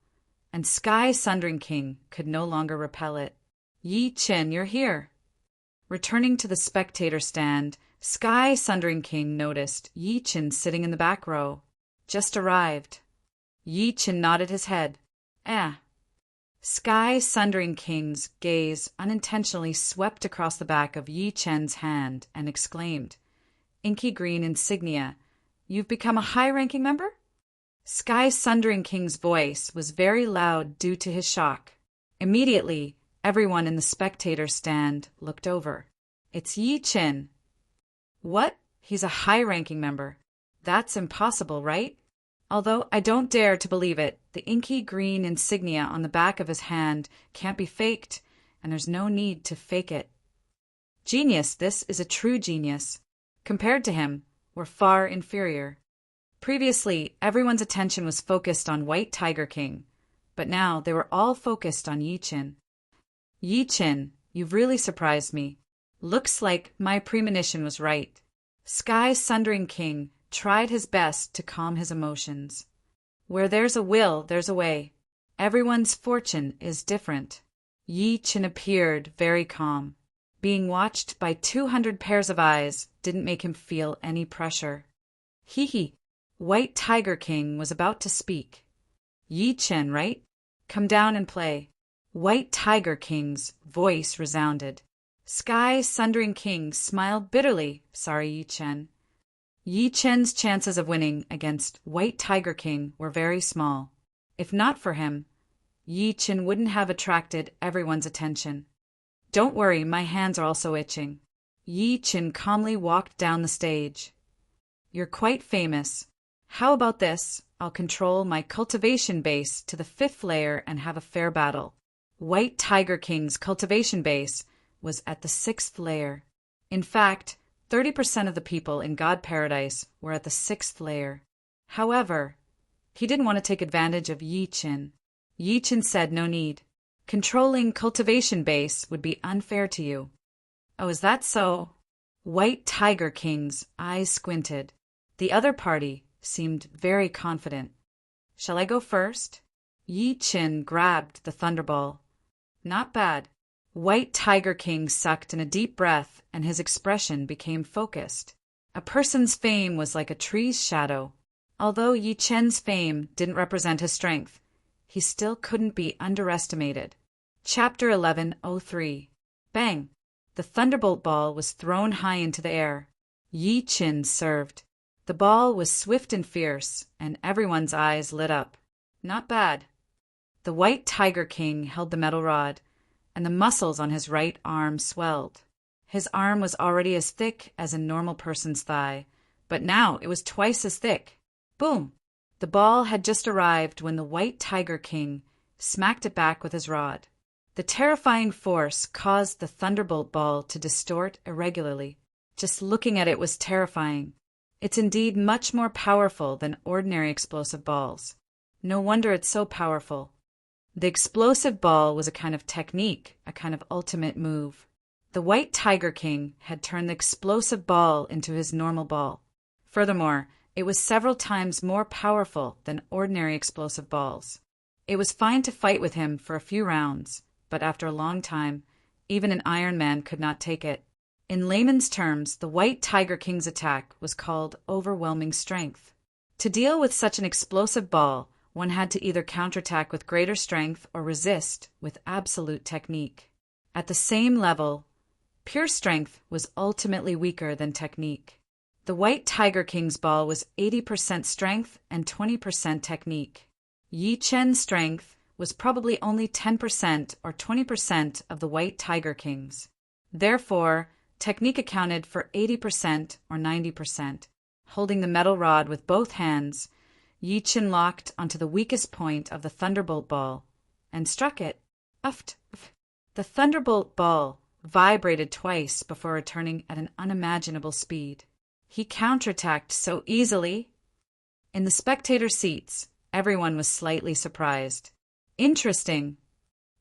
and Sky Sundering King could no longer repel it. Yi Chen, you're here. Returning to the spectator stand, Sky Sundering King noticed Yi Chen sitting in the back row. Just arrived. Yi Chen nodded his head. Sky Sundering King's gaze unintentionally swept across the back of Yi Chen's hand and exclaimed, "Inky green insignia, you've become a high-ranking member?" Sky Sundering King's voice was very loud due to his shock. Immediately, everyone in the spectator stand looked over. It's Yi Chen. What? He's a high-ranking member. That's impossible, right? Although I don't dare to believe it, the inky green insignia on the back of his hand can't be faked, and there's no need to fake it. Genius, this is a true genius. Compared to him, we're far inferior. Previously, everyone's attention was focused on White Tiger King, but now they were all focused on Yi Qin. Yi Qin, you've really surprised me. Looks like my premonition was right. Sky Sundering King tried his best to calm his emotions. Where there's a will, there's a way. Everyone's fortune is different. Yi Qin appeared very calm. Being watched by 200 pairs of eyes didn't make him feel any pressure. Hee. White Tiger King was about to speak. Yi Qin, right? Come down and play. White Tiger King's voice resounded. Sky Sundering King smiled bitterly. Sorry, Yi Qin. Yi Qin's chances of winning against White Tiger King were very small. If not for him, Yi Qin wouldn't have attracted everyone's attention. Don't worry, my hands are also itching. Yi Qin calmly walked down the stage. You're quite famous. How about this? I'll control my cultivation base to the 5th layer and have a fair battle. White Tiger King's cultivation base was at the 6th layer. In fact, 30% of the people in God Paradise were at the 6th layer. However, he didn't want to take advantage of Yi Qin. Yi Qin said no need. Controlling cultivation base would be unfair to you. Oh, is that so? White Tiger King's eyes squinted. The other party seemed very confident. Shall I go first? Yi Qin grabbed the thunderball. Not bad. White Tiger King sucked in a deep breath and his expression became focused. A person's fame was like a tree's shadow. Although Yi Qin's fame didn't represent his strength, he still couldn't be underestimated. Chapter 11:03. Bang! The thunderbolt ball was thrown high into the air. Yi Qin served. The ball was swift and fierce, and everyone's eyes lit up. Not bad. The White Tiger King held the metal rod, and the muscles on his right arm swelled. His arm was already as thick as a normal person's thigh, but now it was twice as thick. Boom! The ball had just arrived when the White Tiger King smacked it back with his rod. The terrifying force caused the thunderbolt ball to distort irregularly. Just looking at it was terrifying. It's indeed much more powerful than ordinary explosive balls. No wonder it's so powerful. The explosive ball was a kind of technique, a kind of ultimate move. The White Tiger King had turned the explosive ball into his normal ball. Furthermore, it was several times more powerful than ordinary explosive balls. It was fine to fight with him for a few rounds, but after a long time, even an Iron Man could not take it. In layman's terms, the White Tiger King's attack was called overwhelming strength. To deal with such an explosive ball, one had to either counterattack with greater strength or resist with absolute technique. At the same level, pure strength was ultimately weaker than technique. The White Tiger King's ball was 80% strength and 20% technique. Yi Qin's strength was probably only 10% or 20% of the White Tiger King's. Therefore, technique accounted for 80% or 90%. Holding the metal rod with both hands, Yi Qin locked onto the weakest point of the thunderbolt ball and struck it. Uft! The thunderbolt ball vibrated twice before returning at an unimaginable speed. He counterattacked so easily. In the spectator seats, everyone was slightly surprised. Interesting.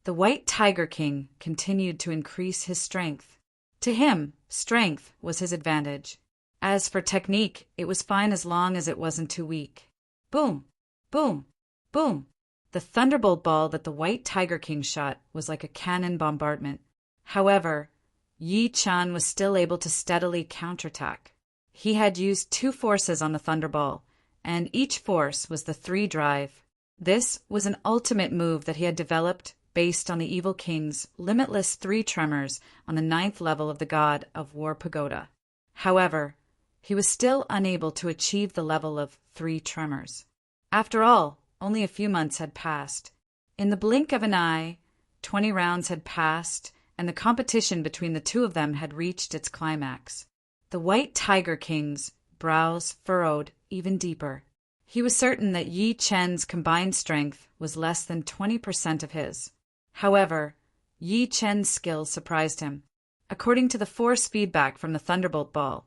The White Tiger King continued to increase his strength. To him, strength was his advantage. As for technique, it was fine as long as it wasn't too weak. Boom! Boom! Boom! The thunderbolt ball that the White Tiger King shot was like a cannon bombardment. However, Yi Qin was still able to steadily counterattack. He had used 2 forces on the thunderball, and each force was the 3 drive. This was an ultimate move that he had developed based on the Evil King's limitless 3 tremors on the 9th level of the God of War Pagoda. However, he was still unable to achieve the level of 3 tremors. After all, only a few months had passed. In the blink of an eye, 20 rounds had passed, and the competition between the 2 of them had reached its climax. The White Tiger King's brows furrowed even deeper. He was certain that Yi Chen's combined strength was less than 20% of his. However, Yi Chen's skills surprised him. According to the force feedback from the Thunderbolt Ball,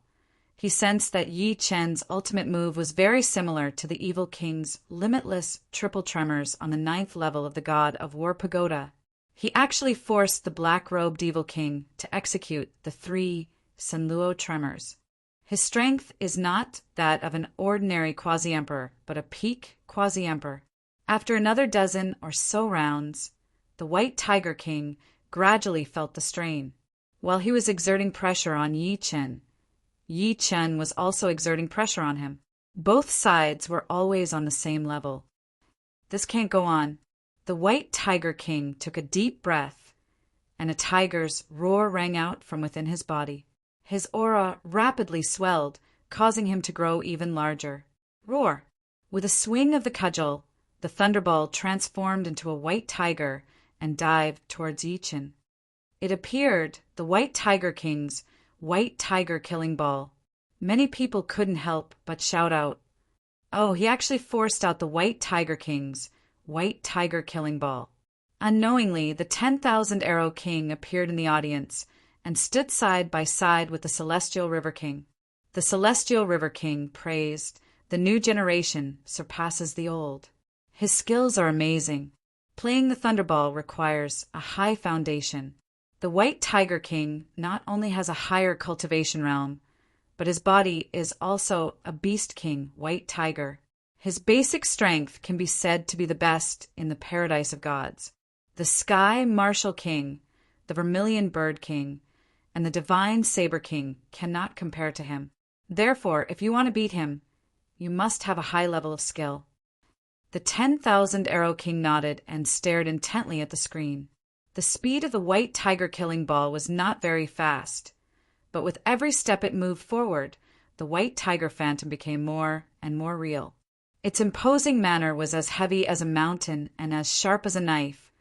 he sensed that Yi Chen's ultimate move was very similar to the Evil King's limitless triple tremors on the 9th level of the God of War Pagoda. He actually forced the black-robed Evil King to execute the 3 Senluo tremors. His strength is not that of an ordinary quasi-emperor, but a peak quasi-emperor. After another dozen or so rounds, the White Tiger King gradually felt the strain. While he was exerting pressure on Yi Chen was also exerting pressure on him. Both sides were always on the same level. This can't go on. The White Tiger King took a deep breath, and a tiger's roar rang out from within his body. His aura rapidly swelled, causing him to grow even larger. Roar! With a swing of the cudgel, the thunderball transformed into a white tiger and dived towards Yi Chen. It appeared the White Tiger King's White Tiger Killing Ball. Many people couldn't help but shout out, "Oh, he actually forced out the White Tiger King's White Tiger Killing Ball." Unknowingly, the 10,000 Arrow King appeared in the audience and stood side by side with the Celestial River King. The Celestial River King praised, "The new generation surpasses the old." His skills are amazing. Playing the Thunderball requires a high foundation. The White Tiger King not only has a higher cultivation realm, but his body is also a Beast King, White Tiger. His basic strength can be said to be the best in the Paradise of Gods. The Sky Martial King, the Vermilion Bird King, and the Divine Saber King cannot compare to him. Therefore, if you want to beat him, you must have a high level of skill. The 10,000 Arrow King nodded and stared intently at the screen. The speed of the White Tiger Killing Ball was not very fast, but with every step it moved forward, the White Tiger Phantom became more and more real. Its imposing manner was as heavy as a mountain and as sharp as a knife,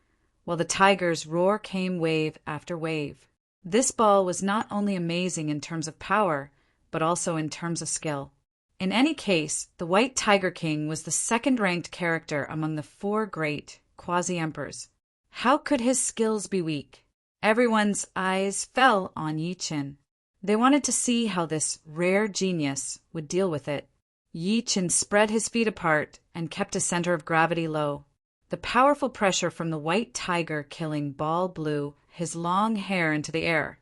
while the tiger's roar came wave after wave. This ball was not only amazing in terms of power, but also in terms of skill. In any case, the White Tiger King was the second-ranked character among the 4 great quasi-emperors. How could his skills be weak? Everyone's eyes fell on Yi Chen. They wanted to see how this rare genius would deal with it. Yi Chen spread his feet apart and kept his center of gravity low. The powerful pressure from the White Tiger Killing Ball blew his long hair into the air,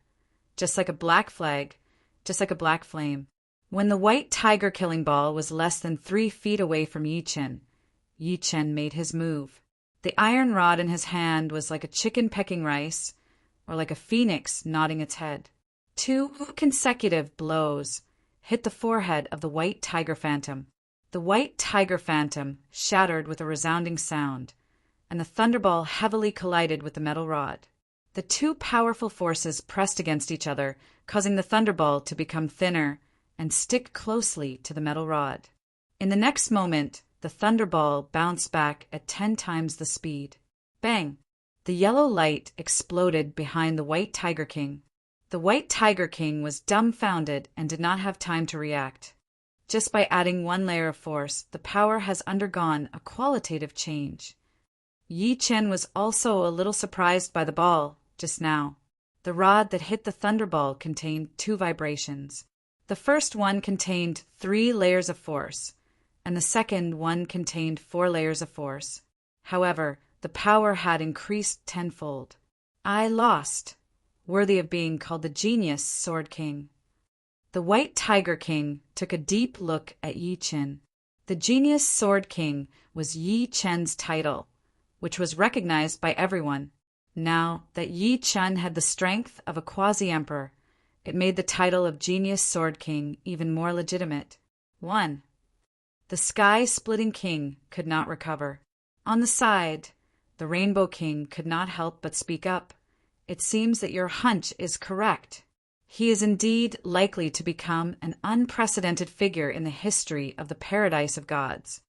just like a black flag, just like a black flame. When the White Tiger Killing Ball was less than 3 feet away from Yi Chen made his move. The iron rod in his hand was like a chicken pecking rice, or like a phoenix nodding its head. 2 consecutive blows hit the forehead of the White Tiger Phantom. The White Tiger Phantom shattered with a resounding sound, and the thunderball heavily collided with the metal rod. The 2 powerful forces pressed against each other, causing the thunderball to become thinner and stick closely to the metal rod. In the next moment, the thunderball bounced back at 10 times the speed. Bang! The yellow light exploded behind the White Tiger King. The White Tiger King was dumbfounded and did not have time to react. Just by adding 1 layer of force, the power has undergone a qualitative change. Yi Chen was also a little surprised by the ball just now. The rod that hit the thunderball contained 2 vibrations. The first one contained 3 layers of force, and the second one contained 4 layers of force. However, the power had increased tenfold. I lost, worthy of being called the Genius Sword King. The White Tiger King took a deep look at Yi Chen. The Genius Sword King was Yi Chen's title, which was recognized by everyone. Now that Yi Chen had the strength of a quasi-emperor, it made the title of Genius Sword King even more legitimate. 1. The Sky-Splitting King could not recover. On the side, the Rainbow King could not help but speak up. It seems that your hunch is correct. He is indeed likely to become an unprecedented figure in the history of the Paradise of Gods.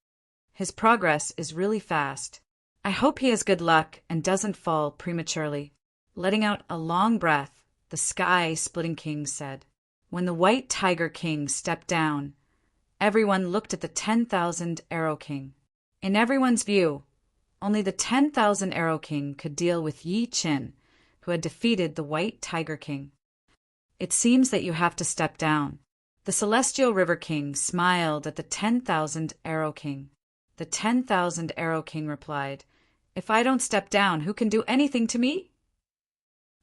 His progress is really fast. I hope he has good luck and doesn't fall prematurely. Letting out a long breath, the Sky-Splitting King said. When the White Tiger King stepped down, Everyone looked at the 10,000 Arrow King. In everyone's view, only the 10,000 Arrow King could deal with Yi Qin, who had defeated the White Tiger King. It seems that you have to step down. The Celestial River King smiled at the 10,000 Arrow King. The 10,000 Arrow King replied, "If I don't step down, who can do anything to me?"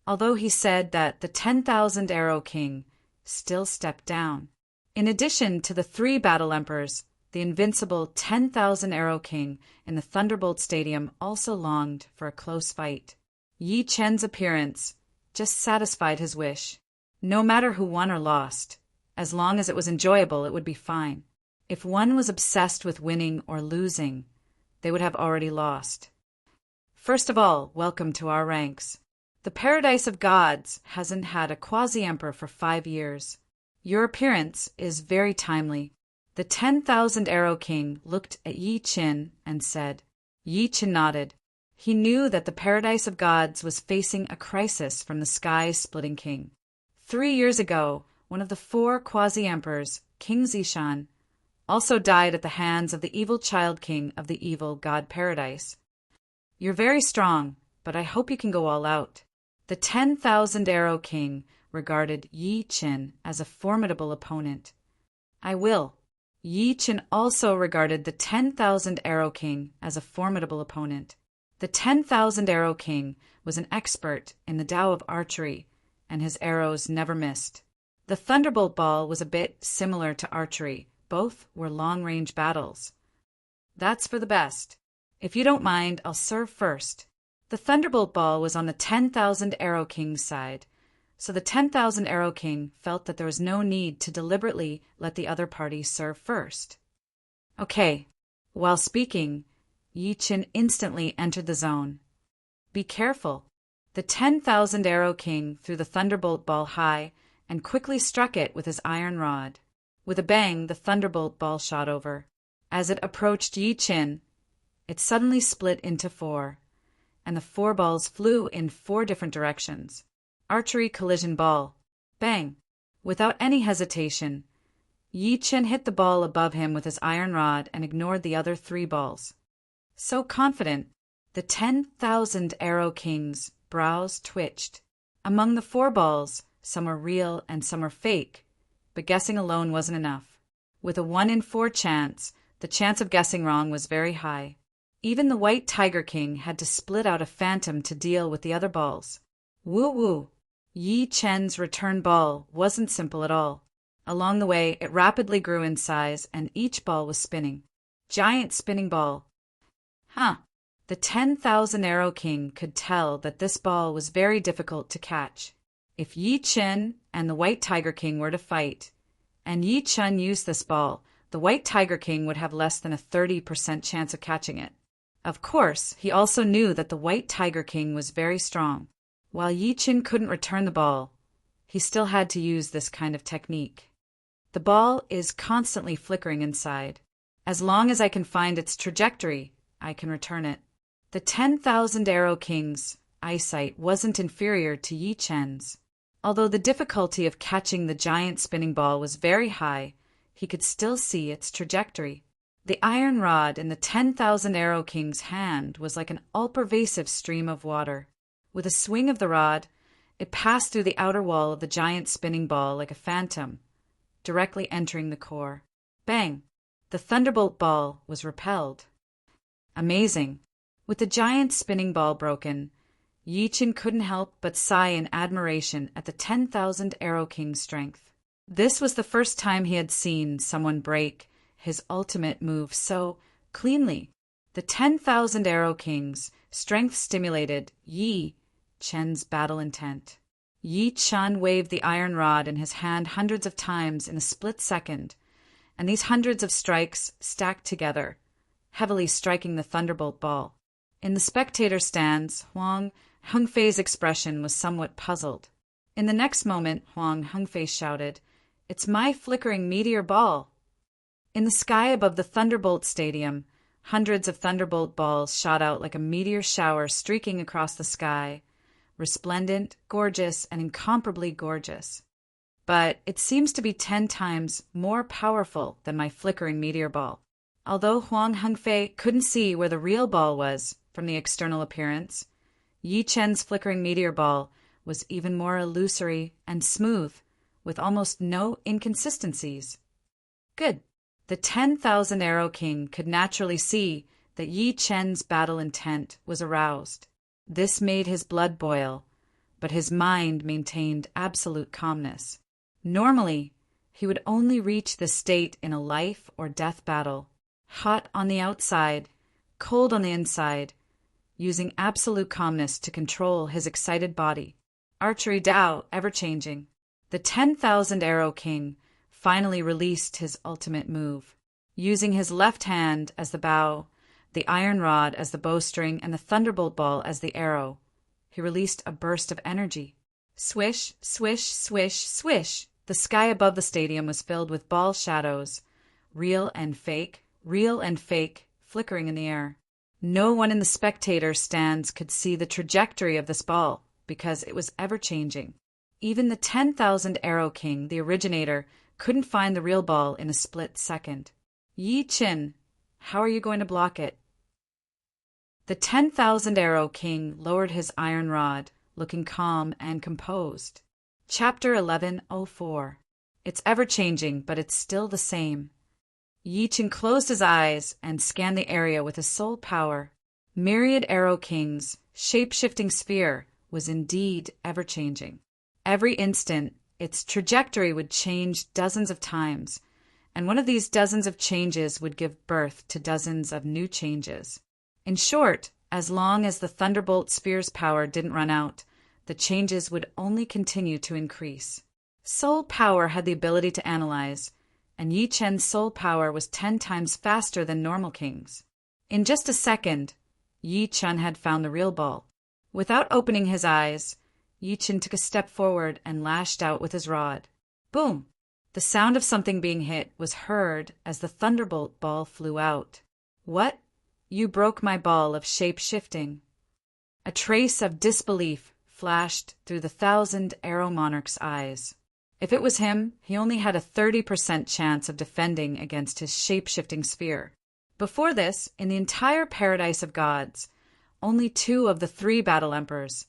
Although he said that, the 10,000 Arrow King still stepped down. In addition to the 3 Battle Emperors, the invincible 10,000 Arrow King in the Thunderbolt Stadium also longed for a close fight. Yi Chen's appearance just satisfied his wish. No matter who won or lost, as long as it was enjoyable, it would be fine. If one was obsessed with winning or losing, they would have already lost. First of all, welcome to our ranks. The Paradise of Gods hasn't had a quasi-emperor for 5 years. Your appearance is very timely. The 10,000 Arrow King looked at Yi Qin and said. Yi Qin nodded. He knew that the Paradise of Gods was facing a crisis from the sky-splitting king. 3 years ago, one of the 4 quasi-emperors, King Zishan, also died at the hands of the evil child king of the evil god Paradise. You're very strong, but I hope you can go all out. The 10,000 Arrow King regarded Yi Qin as a formidable opponent. I will. Yi Qin also regarded the 10,000 Arrow King as a formidable opponent. The 10,000 Arrow King was an expert in the Tao of archery, and his arrows never missed. The Thunderbolt Ball was a bit similar to archery. Both were long-range battles. That's for the best. If you don't mind, I'll serve first. The Thunderbolt Ball was on the 10,000 Arrow King's side, so the 10,000 Arrow King felt that there was no need to deliberately let the other party serve first. Okay. While speaking, Yi Qin instantly entered the zone. Be careful. The 10,000 Arrow King threw the Thunderbolt Ball high and quickly struck it with his iron rod. With a bang, the Thunderbolt Ball shot over. As it approached Yi Qin, it suddenly split into 4, and the 4 balls flew in 4 different directions. Archery collision ball. Bang! Without any hesitation, Yi Qin hit the ball above him with his iron rod and ignored the other 3 balls. So confident, the 10,000 Arrow King's brows twitched. Among the 4 balls, some were real and some were fake, but guessing alone wasn't enough. With a 1 in 4 chance, the chance of guessing wrong was very high. Even the White Tiger King had to split out a phantom to deal with the other balls. Woo-woo! Yi Chen's return ball wasn't simple at all. Along the way, it rapidly grew in size, and each ball was spinning. Giant spinning ball. The 10,000 Arrow King could tell that this ball was very difficult to catch. If Yi Qin and the White Tiger King were to fight, and Yi Qin used this ball, the White Tiger King would have less than a 30% chance of catching it. Of course, he also knew that the White Tiger King was very strong. While Yi Qin couldn't return the ball, he still had to use this kind of technique. The ball is constantly flickering inside. As long as I can find its trajectory, I can return it. The 10,000 Arrow King's eyesight wasn't inferior to Yi Chen's. Although the difficulty of catching the giant spinning ball was very high, he could still see its trajectory. The iron rod in the 10,000 Arrow King's hand was like an all-pervasive stream of water. With a swing of the rod, it passed through the outer wall of the giant spinning ball like a phantom, directly entering the core. Bang! The Thunderbolt Ball was repelled. Amazing! With the giant spinning ball broken, Yi Qin couldn't help but sigh in admiration at the 10,000 Arrow King's strength. This was the first time he had seen someone break his ultimate move so cleanly. The 10,000 Arrow King's strength stimulated Yi Chen's battle intent. Yi Chen waved the iron rod in his hand hundreds of times in a split second, and these hundreds of strikes stacked together, heavily striking the Thunderbolt Ball. In the spectator stands, Huang Hengfei's expression was somewhat puzzled. In the next moment, Huang Hengfei shouted, "It's my flickering meteor ball!" In the sky above the Thunderbolt Stadium, hundreds of Thunderbolt balls shot out like a meteor shower streaking across the sky, resplendent, gorgeous, and incomparably gorgeous. but it seems to be 10 times more powerful than my flickering meteor ball. Although Huang Hengfei couldn't see where the real ball was from the external appearance, Yi Chen's flickering meteor ball was even more illusory and smooth, with almost no inconsistencies. Good. The 10,000 Arrow King could naturally see that Yi Chen's battle intent was aroused. This made his blood boil, but his mind maintained absolute calmness. Normally, he would only reach this state in a life or death battle, hot on the outside, cold on the inside, using absolute calmness to control his excited body. Archery Tao, ever-changing. The 10,000 Arrow King finally released his ultimate move. Using his left hand as the bow, the iron rod as the bowstring, and the thunderbolt ball as the arrow, he released a burst of energy. Swish, swish, swish, swish. The sky above the stadium was filled with ball shadows, real and fake, flickering in the air. No one in the spectator stands could see the trajectory of this ball because it was ever-changing. Even the 10,000 Arrow King, the originator, couldn't find the real ball in a split second. Yi Chen, how are you going to block it? The 10,000 Arrow King lowered his iron rod, looking calm and composed. Chapter 1104. It's ever-changing, but it's still the same. Yi Chen closed his eyes and scanned the area with his soul power. Myriad Arrow King's shape-shifting sphere was indeed ever-changing. Every instant, its trajectory would change dozens of times, and one of these dozens of changes would give birth to dozens of new changes. In short, as long as the Thunderbolt Sphere's power didn't run out, the changes would only continue to increase. Soul power had the ability to analyze, and Yi Chen's soul power was 10 times faster than normal kings. In just a second, Yi Chen had found the real ball. Without opening his eyes, Yi Chen took a step forward and lashed out with his rod. Boom! The sound of something being hit was heard as the thunderbolt ball flew out. What? You broke my ball of shape-shifting. A trace of disbelief flashed through the 1,000 Arrow Monarch's eyes. If it was him, he only had a 30% chance of defending against his shape-shifting sphere. Before this, in the entire Paradise of Gods, only 2 of the 3 Battle Emperors,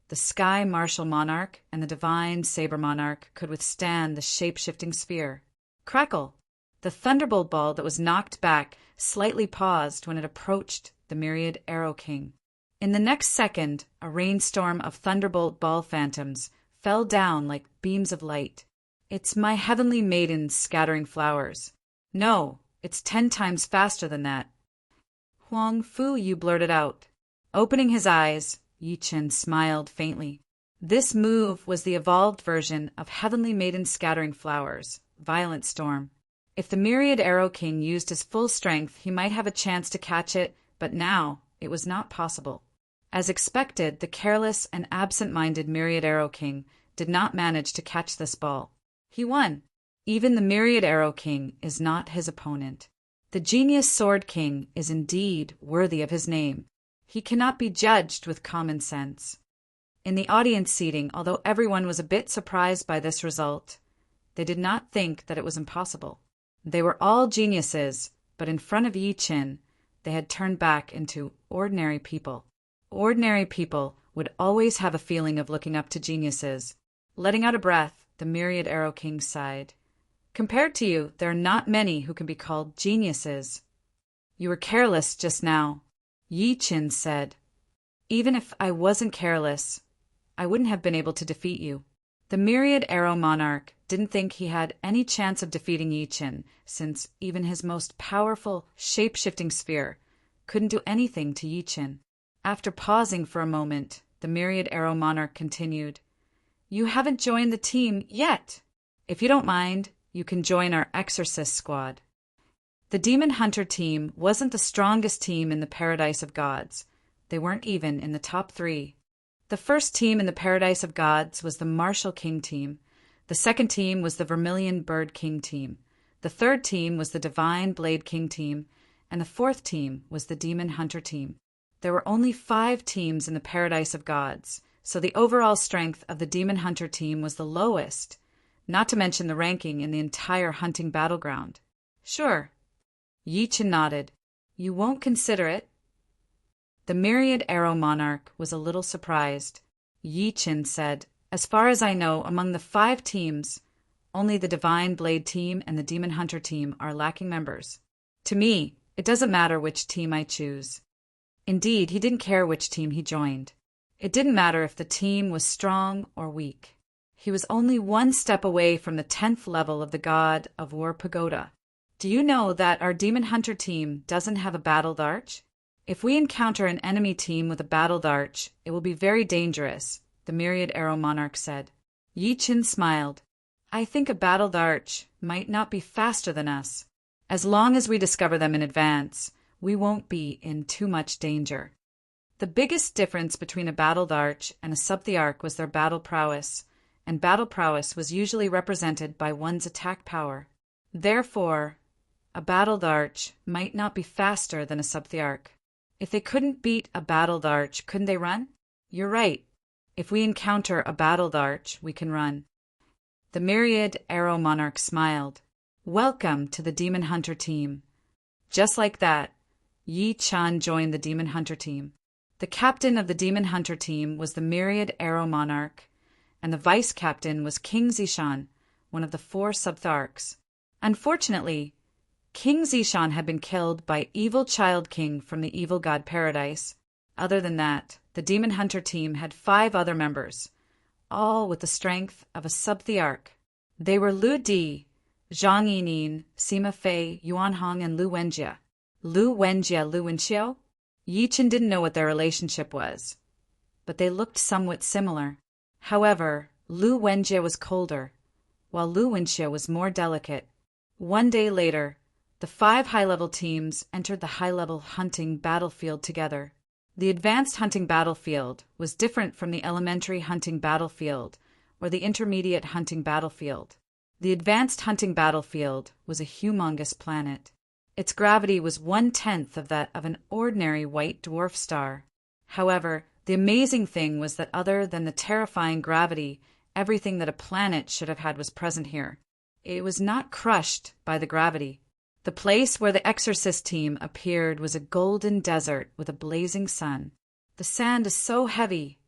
the Sky Martial Monarch and the Divine Saber Monarch, could withstand the shape-shifting sphere. Crackle! The thunderbolt ball that was knocked back slightly paused when it approached the Myriad Arrow King. In the next second, a rainstorm of thunderbolt ball phantoms fell down like beams of light. It's my heavenly maidens scattering flowers. No, it's 10 times faster than that. Huang Fu, you blurted out. Opening his eyes, Yi Chen smiled faintly. This move was the evolved version of Heavenly Maiden Scattering Flowers, Violent Storm. If the Myriad Arrow King used his full strength, he might have a chance to catch it, but now it was not possible. As expected, the careless and absent-minded Myriad Arrow King did not manage to catch this ball. He won. Even the Myriad Arrow King is not his opponent. The Genius Sword King is indeed worthy of his name. He cannot be judged with common sense. In the audience seating, although everyone was a bit surprised by this result, they did not think that it was impossible. They were all geniuses, but in front of Yi Chen, they had turned back into ordinary people. Ordinary people would always have a feeling of looking up to geniuses. Letting out a breath, the Myriad Arrow King sighed. Compared to you, there are not many who can be called geniuses. You were careless just now, Yi Chen said. Even if I wasn't careless, I wouldn't have been able to defeat you. The Myriad Arrow Monarch didn't think he had any chance of defeating Yi Chen, since even his most powerful shape-shifting sphere couldn't do anything to Yi Chen. After pausing for a moment, the Myriad Arrow Monarch continued, You haven't joined the team yet. If you don't mind, you can join our Exorcist squad. The Demon Hunter team wasn't the strongest team in the Paradise of Gods. They weren't even in the top 3. The first team in the Paradise of Gods was the Martial King team. The second team was the Vermilion Bird King team. The third team was the Divine Blade King team. And the fourth team was the Demon Hunter team. There were only 5 teams in the Paradise of Gods, so the overall strength of the Demon Hunter team was the lowest. not to mention the ranking in the entire hunting battleground. Sure. Yi Chen nodded. You won't consider it? The myriad arrow monarch was a little surprised. Yi Chen said, as far as I know, among the 5 teams, only the Divine Blade team and the Demon Hunter team are lacking members. To me, it doesn't matter which team I choose. Indeed, he didn't care which team he joined. It didn't matter if the team was strong or weak. He was only 1 step away from the 10th level of the God of War Pagoda. Do you know that our Demon Hunter team doesn't have a battled arch? If we encounter an enemy team with a battled arch, it will be very dangerous, the myriad arrow monarch said. Yi Chen smiled. I think a battled arch might not be faster than us. As long as we discover them in advance, we won't be in too much danger. The biggest difference between a battled arch and a sub-the-arc was their battle prowess, and battle prowess was usually represented by one's attack power. Therefore, a battled arch might not be faster than a sub-the-arc. If they couldn't beat a battled arch, couldn't they run? You're right. If we encounter a battled arch, we can run. The myriad arrow monarch smiled. Welcome to the Demon Hunter team. Just like that, Yi Chen joined the Demon Hunter team. The captain of the Demon Hunter team was the myriad arrow monarch, and the vice captain was King Zishan, one of the 4 sub-the-arcs. Unfortunately, King Zishan had been killed by evil Child King from the evil god Paradise. Other than that, the Demon Hunter team had 5 other members, all with the strength of a sub-the-arc. They were Lu Di, Zhang Yining, Sima Fei, Yuan Hong, and Lu Wenjie. Lu Wenjie, Lu Wenxiao? Yi Chen didn't know what their relationship was, but they looked somewhat similar. However, Lu Wenjie was colder, while Lu Wenxiao was more delicate. One day later, the 5 high-level teams entered the high-level hunting battlefield together. The advanced hunting battlefield was different from the elementary hunting battlefield or the intermediate hunting battlefield. The advanced hunting battlefield was a humongous planet. Its gravity was 1/10 of that of an ordinary white dwarf star. However, the amazing thing was that other than the terrifying gravity, everything that a planet should have had was present here. It was not crushed by the gravity. The place where the Exorcist team appeared was a golden desert with a blazing sun. The sand is so heavy.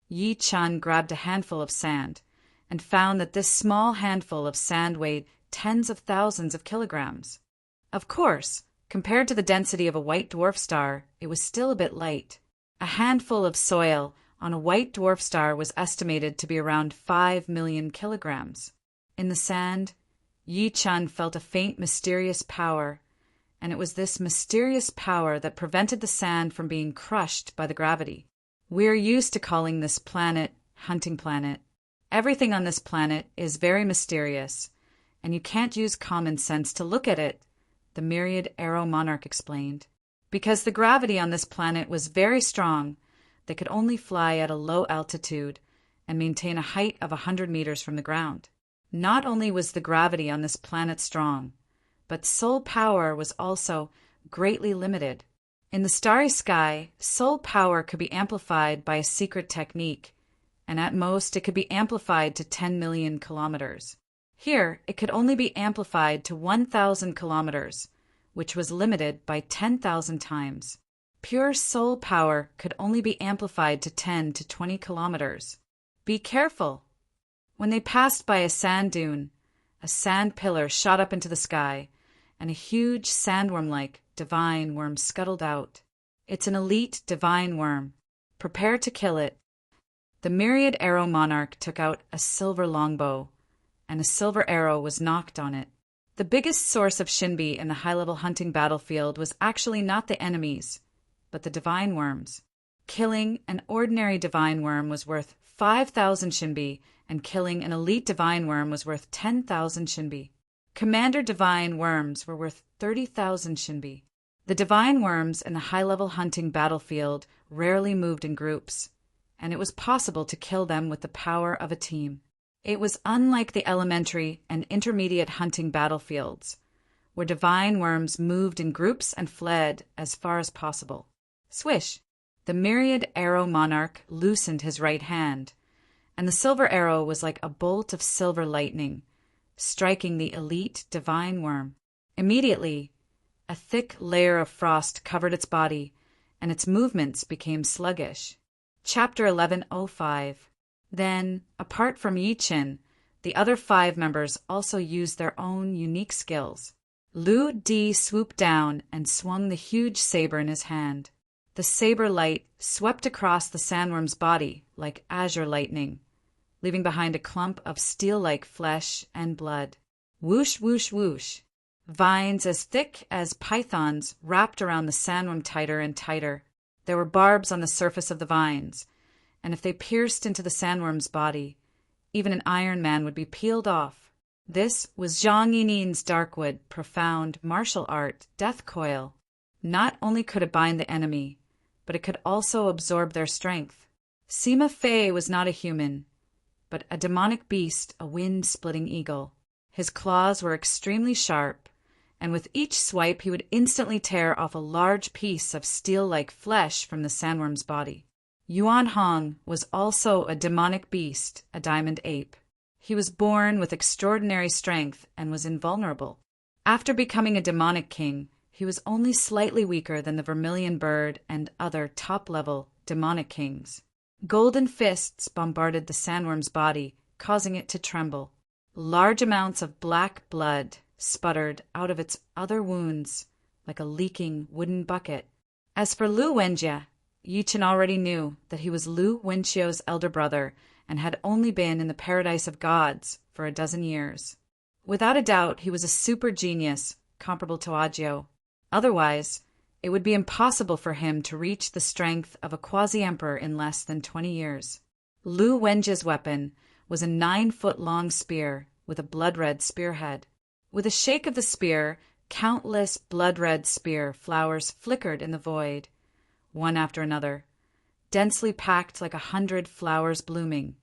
Yi Chen grabbed a handful of sand and found that this small handful of sand weighed tens of thousands of kilograms. Of course, compared to the density of a white dwarf star, it was still a bit light. A handful of soil on a white dwarf star was estimated to be around 5 million kilograms. In the sand, Yi Chen felt a faint, mysterious power, and it was this mysterious power that prevented the sand from being crushed by the gravity. We're used to calling this planet Hunting Planet. Everything on this planet is very mysterious, and you can't use common sense to look at it, the myriad arrow monarch explained. Because the gravity on this planet was very strong, they could only fly at a low altitude and maintain a height of 100 meters from the ground. Not only was the gravity on this planet strong, but soul power was also greatly limited. In the starry sky, soul power could be amplified by a secret technique, and at most it could be amplified to 10 million kilometers. Here, it could only be amplified to 1,000 kilometers, which was limited by 10,000 times. Pure soul power could only be amplified to 10 to 20 kilometers. Be careful! When they passed by a sand dune, a sand pillar shot up into the sky, and a huge sandworm-like divine worm scuttled out. It's an elite divine worm. Prepare to kill it. The myriad arrow monarch took out a silver longbow, and a silver arrow was knocked on it. The biggest source of Shinbi in the high-level hunting battlefield was actually not the enemies, but the divine worms. Killing an ordinary divine worm was worth 5,000 Shinbi, and killing an elite divine worm was worth 10,000 Shinbi. Commander divine worms were worth 30,000 Shinbi. The divine worms in the high-level hunting battlefield rarely moved in groups, and it was possible to kill them with the power of a team. It was unlike the elementary and intermediate hunting battlefields, where divine worms moved in groups and fled as far as possible. Swish! The myriad arrow monarch loosened his right hand, and the silver arrow was like a bolt of silver lightning, striking the elite divine worm. Immediately, a thick layer of frost covered its body, and its movements became sluggish. Chapter 1105. Then, apart from Yi Qin, the other 5 members also used their own unique skills. Lu Di swooped down and swung the huge saber in his hand. The saber light swept across the sandworm's body like azure lightning, leaving behind a clump of steel-like flesh and blood. Whoosh, whoosh, whoosh. Vines as thick as pythons wrapped around the sandworm tighter and tighter. There were barbs on the surface of the vines, and if they pierced into the sandworm's body, even an Iron Man would be peeled off. This was Zhang Yinin's Darkwood, profound martial art death coil. Not only could it bind the enemy, but it could also absorb their strength. Sima Fei was not a human, but a demonic beast, a wind-splitting eagle. His claws were extremely sharp, and with each swipe he would instantly tear off a large piece of steel-like flesh from the sandworm's body. Yuan Hong was also a demonic beast, a diamond ape. He was born with extraordinary strength and was invulnerable. After becoming a demonic king, he was only slightly weaker than the vermilion bird and other top-level demonic kings. Golden fists bombarded the sandworm's body, causing it to tremble. Large amounts of black blood sputtered out of its other wounds like a leaking wooden bucket. As for Lu Wenjie, Yi Qin already knew that he was Lu Wenxio's elder brother and had only been in the paradise of gods for a dozen years. Without a doubt, he was a super genius comparable to Agio. Otherwise, it would be impossible for him to reach the strength of a quasi-emperor in less than 20 years. Lu Wenjie's weapon was a 9-foot-long spear with a blood-red spearhead. With a shake of the spear, countless blood-red spear flowers flickered in the void, one after another, densely packed like 100 flowers blooming,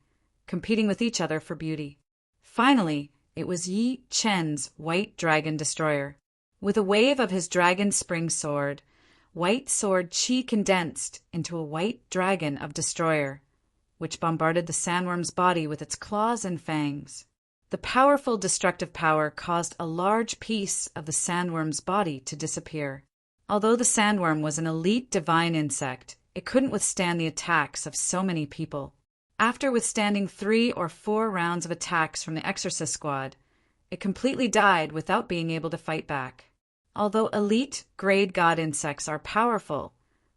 competing with each other for beauty. Finally, it was Yi Chen's White Dragon Destroyer. With a wave of his dragon spring sword, White Sword Qi condensed into a white dragon of destroyer, which bombarded the sandworm's body with its claws and fangs. The powerful destructive power caused a large piece of the sandworm's body to disappear. Although the sandworm was an elite divine insect, it couldn't withstand the attacks of so many people. After withstanding 3 or 4 rounds of attacks from the Exorcist Squad, it completely died without being able to fight back. Although elite grade god insects are powerful,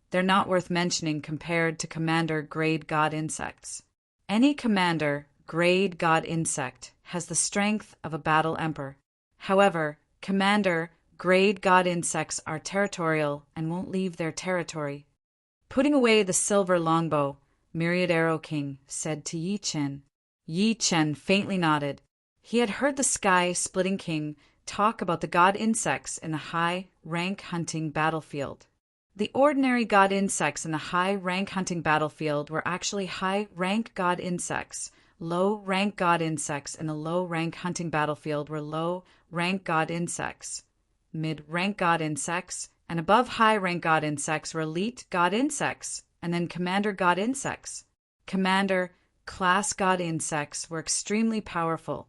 they're not worth mentioning compared to commander grade god insects. Any commander grade god insect has the strength of a battle emperor. However, commander grade god insects are territorial and won't leave their territory. Putting away the silver longbow, Myriad Arrow King said to Yi Qin. Yi Qin faintly nodded. He had heard the sky-splitting king talk about the god insects in the high-rank hunting battlefield. The ordinary god insects in the high-rank hunting battlefield were actually high-rank god insects. Low-rank god insects in the low-rank hunting battlefield were low-rank god insects. Mid-rank god insects and above high-rank god insects were elite god insects, and then commander god insects. Commander class god insects were extremely powerful,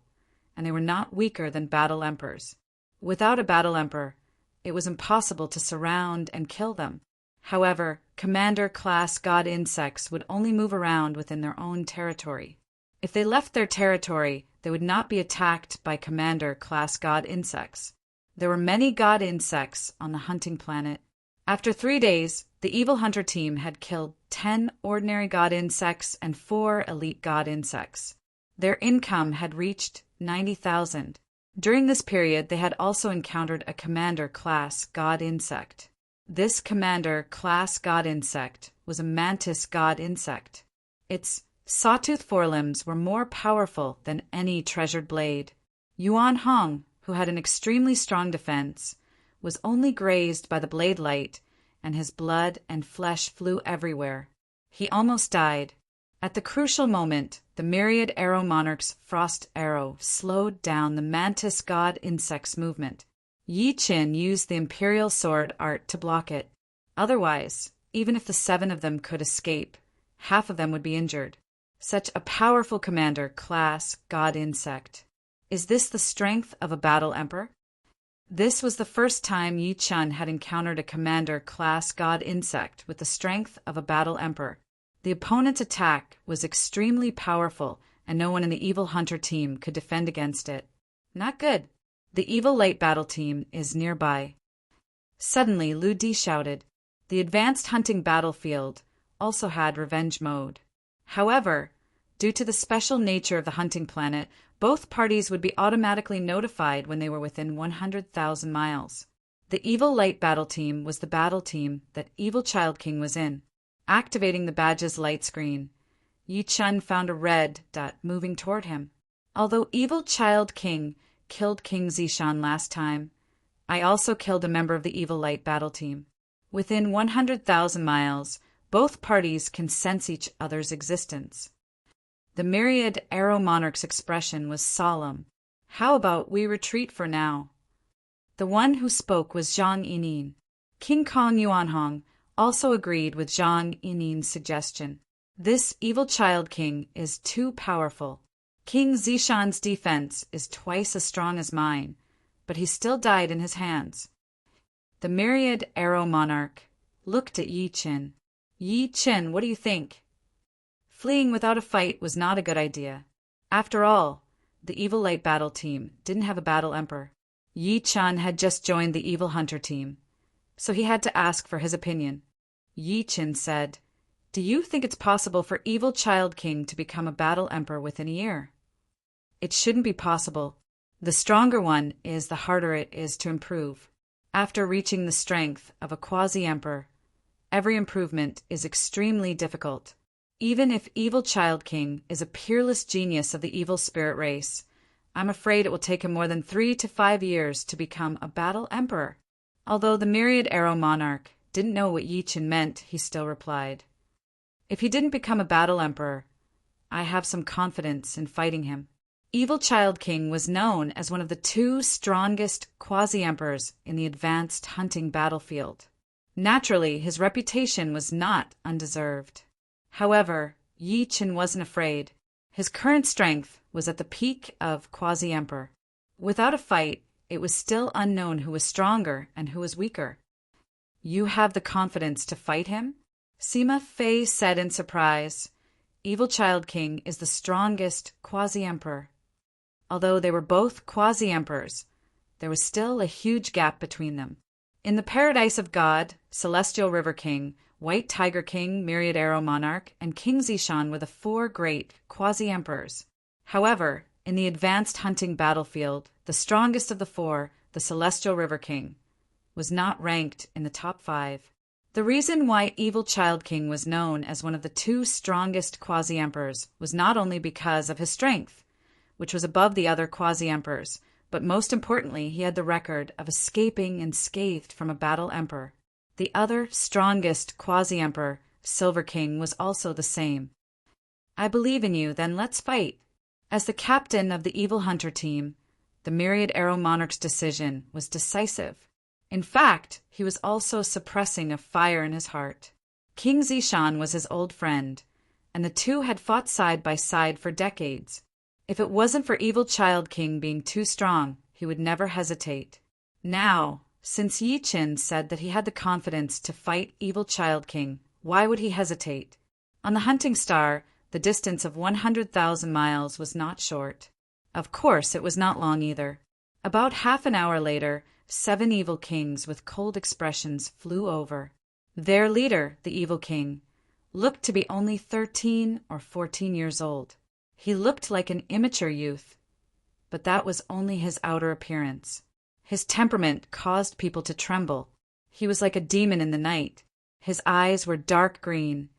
and they were not weaker than battle emperors. Without a battle emperor, it was impossible to surround and kill them. However, commander class god insects would only move around within their own territory. If they left their territory, they would not be attacked by commander class god insects. There were many god insects on the hunting planet. After 3 days, the evil hunter team had killed 10 ordinary god insects and 4 elite god insects. Their income had reached 90,000. During this period, they had also encountered a commander class god insect. This commander class god insect was a mantis god insect. Its sawtooth forelimbs were more powerful than any treasured blade. Yuan Hong, who had an extremely strong defense, was only grazed by the blade light, and his blood and flesh flew everywhere. He almost died. At the crucial moment, the Myriad Arrow Monarch's frost arrow slowed down the mantis god insect's movement. Yi Qin used the imperial sword art to block it. Otherwise, even if the 7 of them could escape, half of them would be injured. Such a powerful commander, class, god insect. Is this the strength of a battle emperor? This was the first time Yi Chun had encountered a commander class god insect with the strength of a battle emperor. The opponent's attack was extremely powerful, and no one in the evil hunter team could defend against it. Not good. The evil light battle team is nearby. Suddenly, Lu Di shouted. The advanced hunting battlefield also had revenge mode. However, due to the special nature of the hunting planet, both parties would be automatically notified when they were within 100,000 miles. The Evil Light battle team was the battle team that Evil Child King was in. Activating the badge's light screen, Yi Chun found a red dot moving toward him. Although Evil Child King killed King Zishan last time, I also killed a member of the Evil Light battle team. Within 100,000 miles, both parties can sense each other's existence. The myriad Arrow Monarch's expression was solemn. How about we retreat for now? The one who spoke was Zhang Yinin. King Kong Yuanhong also agreed with Zhang Yinin's suggestion. This evil child king is too powerful. King Zishan's defense is twice as strong as mine, but he still died in his hands. The myriad Arrow Monarch looked at Yi Qin. Yi Qin, what do you think? Fleeing without a fight was not a good idea. After all, the Evil Light battle team didn't have a battle emperor. Yi Chun had just joined the Evil Hunter team, so he had to ask for his opinion. Yi Qin said, Do you think it's possible for Evil Child King to become a battle emperor within a year? It shouldn't be possible. The stronger one is, the harder it is to improve. After reaching the strength of a quasi-emperor, every improvement is extremely difficult. Even if Evil Child King is a peerless genius of the evil spirit race, I'm afraid it will take him more than 3 to 5 years to become a battle emperor. Although the myriad Arrow Monarch didn't know what Yi Qin meant, he still replied, If he didn't become a battle emperor, I have some confidence in fighting him. Evil Child King was known as one of the 2 strongest quasi-emperors in the advanced hunting battlefield. Naturally, his reputation was not undeserved. However, Yi Qin wasn't afraid. His current strength was at the peak of quasi-emperor. Without a fight, it was still unknown who was stronger and who was weaker. You have the confidence to fight him? Sima Fei said in surprise. Evil Child King is the strongest quasi-emperor. Although they were both quasi-emperors, there was still a huge gap between them. In the Paradise of God, Celestial River King, White Tiger King, Myriad Arrow Monarch, and King Zishan were the 4 great quasi-emperors. However, in the advanced hunting battlefield, the strongest of the 4, the Celestial River King, was not ranked in the top 5. The reason why Evil Child King was known as one of the 2 strongest quasi-emperors was not only because of his strength, which was above the other quasi-emperors, but most importantly, he had the record of escaping unscathed from a battle emperor. The other strongest quasi-emperor, Silver King, was also the same. I believe in you, then let's fight. As the captain of the Evil Hunter team, the Myriad Arrow Monarch's decision was decisive. In fact, he was also suppressing a fire in his heart. King Zishan was his old friend, and the 2 had fought side by side for decades. If it wasn't for Evil Child King being too strong, he would never hesitate. Now, since Yi Qin said that he had the confidence to fight Evil Child King, why would he hesitate? On the hunting star, the distance of 100,000 miles was not short. Of course, it was not long either. About half an hour later, 7 evil kings with cold expressions flew over. Their leader, the Evil King, looked to be only 13 or 14 years old. He looked like an immature youth, but that was only his outer appearance. His temperament caused people to tremble. He was like a demon in the night. His eyes were dark green,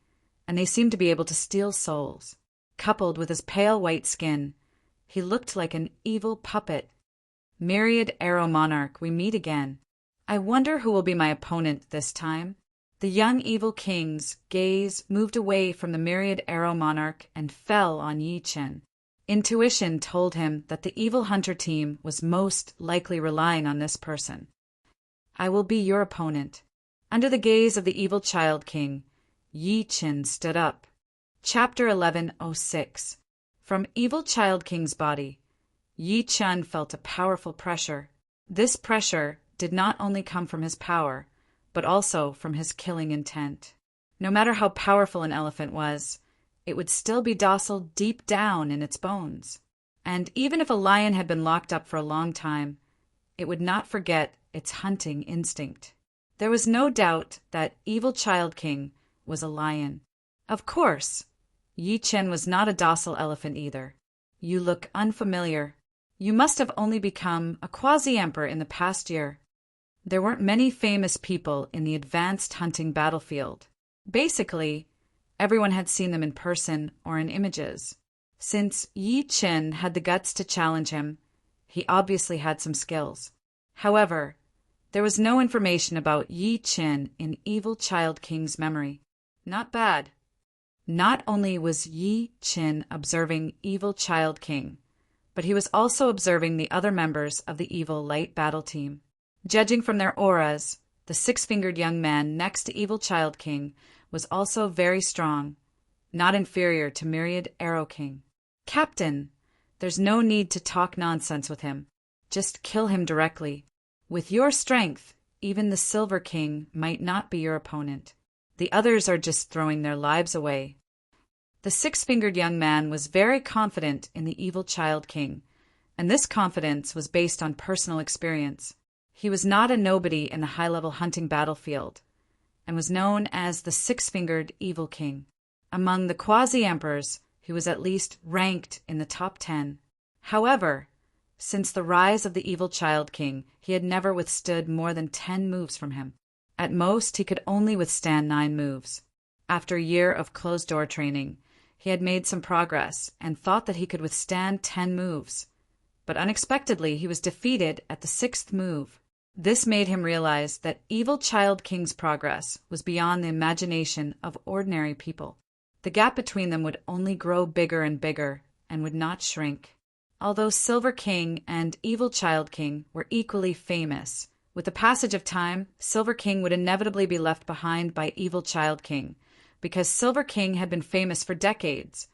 and they seemed to be able to steal souls. Coupled with his pale white skin, he looked like an evil puppet. Myriad Arrow Monarch, we meet again. I wonder who will be my opponent this time. The young evil king's gaze moved away from the Myriad Arrow Monarch and fell on Yi Qin. Intuition told him that the Evil Hunter team was most likely relying on this person. I will be your opponent. Under the gaze of the Evil Child King, Yi Qin stood up. Chapter 1106. From Evil Child King's body, Yi Chun felt a powerful pressure. This pressure did not only come from his power, but also from his killing intent. No matter how powerful an elephant was, it would still be docile deep down in its bones. And even if a lion had been locked up for a long time, it would not forget its hunting instinct. There was no doubt that Evil Child King was a lion. Of course, Yi Chen was not a docile elephant either. You look unfamiliar. You must have only become a quasi-emperor in the past year. There weren't many famous people in the advanced hunting battlefield. Basically, everyone had seen them in person or in images. Since Yi Chen had the guts to challenge him, he obviously had some skills. However, there was no information about Yi Chen in Evil Child King's memory. Not bad. Not only was Yi Chen observing Evil Child King, but he was also observing the other members of the Evil Light Battle Team. Judging from their auras, the six-fingered young man next to Evil Child King was also very strong, not inferior to Myriad Arrow King. Captain, there's no need to talk nonsense with him. Just kill him directly. With your strength, even the Silver King might not be your opponent. The others are just throwing their lives away. The six-fingered young man was very confident in the Evil Child King, and this confidence was based on personal experience. He was not a nobody in the high-level hunting battlefield, and was known as the Six-Fingered Evil King. Among the quasi-emperors, he was at least ranked in the top 10. However, since the rise of the Evil Child King, he had never withstood more than 10 moves from him. At most, he could only withstand 9 moves. After a year of closed-door training, he had made some progress and thought that he could withstand 10 moves. But unexpectedly, he was defeated at the 6th move. This made him realize that Evil Child King's progress was beyond the imagination of ordinary people. The gap between them would only grow bigger and bigger and would not shrink. Although Silver King and Evil Child King were equally famous, with the passage of time, Silver King would inevitably be left behind by Evil Child King, because Silver King had been famous for decades,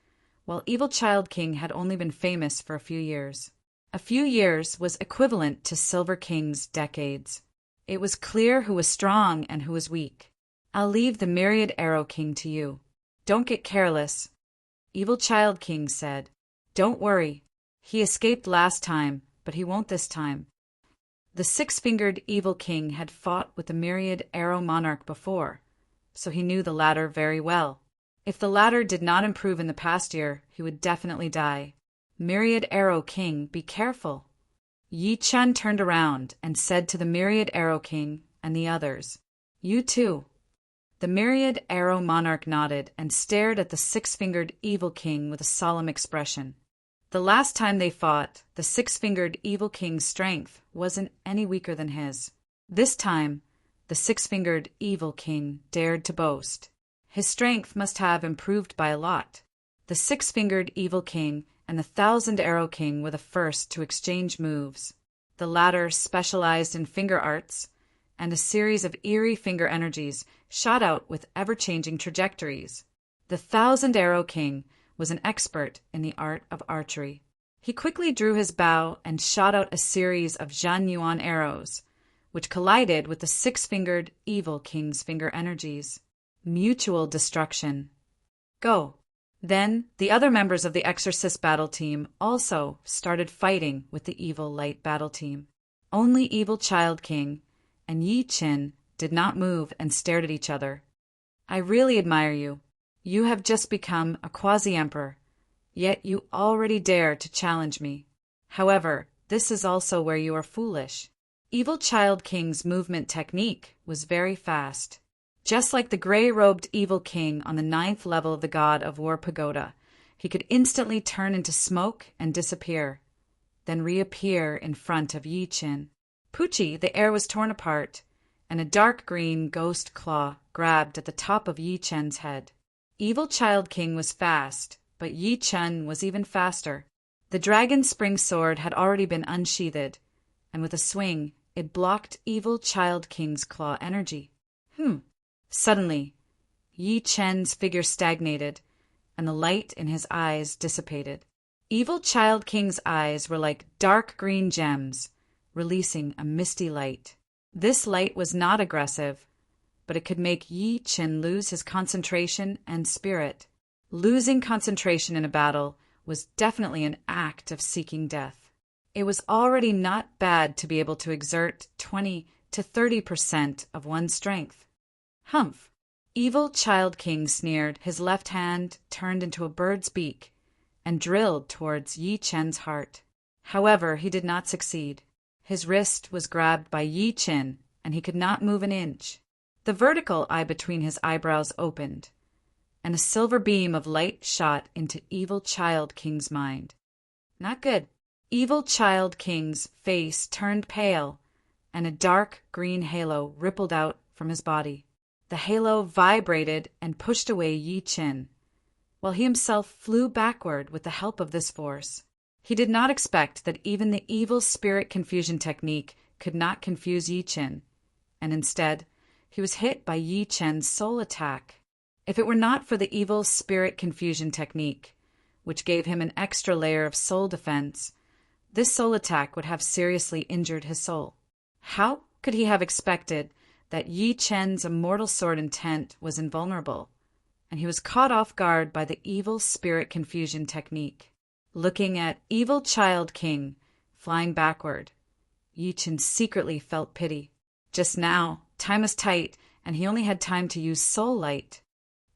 while Evil Child King had only been famous for a few years. A few years was equivalent to Silver King's decades. It was clear who was strong and who was weak. I'll leave the Myriad Arrow King to you. Don't get careless. Evil Child King said, "Don't worry. He escaped last time, but he won't this time." The six-fingered Evil King had fought with the Myriad Arrow Monarch before, so he knew the latter very well. If the latter did not improve in the past year, he would definitely die. Myriad Arrow King, be careful. Yi Chun turned around and said to the Myriad Arrow King and the others, "You too." The Myriad Arrow Monarch nodded and stared at the six-fingered Evil King with a solemn expression. The last time they fought, the six-fingered Evil King's strength wasn't any weaker than his. This time, the six-fingered Evil King dared to boast. His strength must have improved by a lot. The six-fingered Evil King and the Thousand Arrow King were the first to exchange moves. The latter specialized in finger arts, and a series of eerie finger energies shot out with ever-changing trajectories. The Thousand Arrow King was an expert in the art of archery. He quickly drew his bow and shot out a series of Zhan Yuan arrows, which collided with the six-fingered Evil King's finger energies. Mutual destruction. Go. Then, the other members of the Exorcist battle team also started fighting with the Evil Light battle team. Only Evil Child King and Yi Chen did not move and stared at each other. I really admire you. You have just become a quasi-emperor, yet you already dare to challenge me. However, this is also where you are foolish. Evil Child King's movement technique was very fast. Just like the gray-robed Evil King on the 9th level of the God of War Pagoda, he could instantly turn into smoke and disappear, then reappear in front of Yi Chen. Poochie, the air was torn apart, and a dark green ghost claw grabbed at the top of Yi Chen's head. Evil Child King was fast, but Yi Chen was even faster. The dragon spring sword had already been unsheathed, and with a swing, it blocked Evil Child King's claw energy. Suddenly, Yi Chen's figure stagnated, and the light in his eyes dissipated. Evil Child King's eyes were like dark green gems, releasing a misty light. This light was not aggressive, but it could make Yi Qin lose his concentration and spirit. Losing concentration in a battle was definitely an act of seeking death. It was already not bad to be able to exert 20 to 30% of one's strength. Humph! Evil Child King sneered, his left hand turned into a bird's beak and drilled towards Yi Chen's heart. However, he did not succeed. His wrist was grabbed by Yi Chen, and he could not move an inch. The vertical eye between his eyebrows opened, and a silver beam of light shot into Evil Child King's mind. Not good. Evil Child King's face turned pale, and a dark green halo rippled out from his body. The halo vibrated and pushed away Yi Chen, while he himself flew backward with the help of this force. He did not expect that even the evil spirit confusion technique could not confuse Yi Chen, and instead, he was hit by Yi Chen's soul attack. If it were not for the evil spirit confusion technique, which gave him an extra layer of soul defense, this soul attack would have seriously injured his soul. How could he have expected that Yi Chen's immortal sword intent was invulnerable, and he was caught off guard by the evil spirit confusion technique? Looking at Evil Child King flying backward, Yi Chen secretly felt pity. Just now, time was tight, and he only had time to use Soul Light.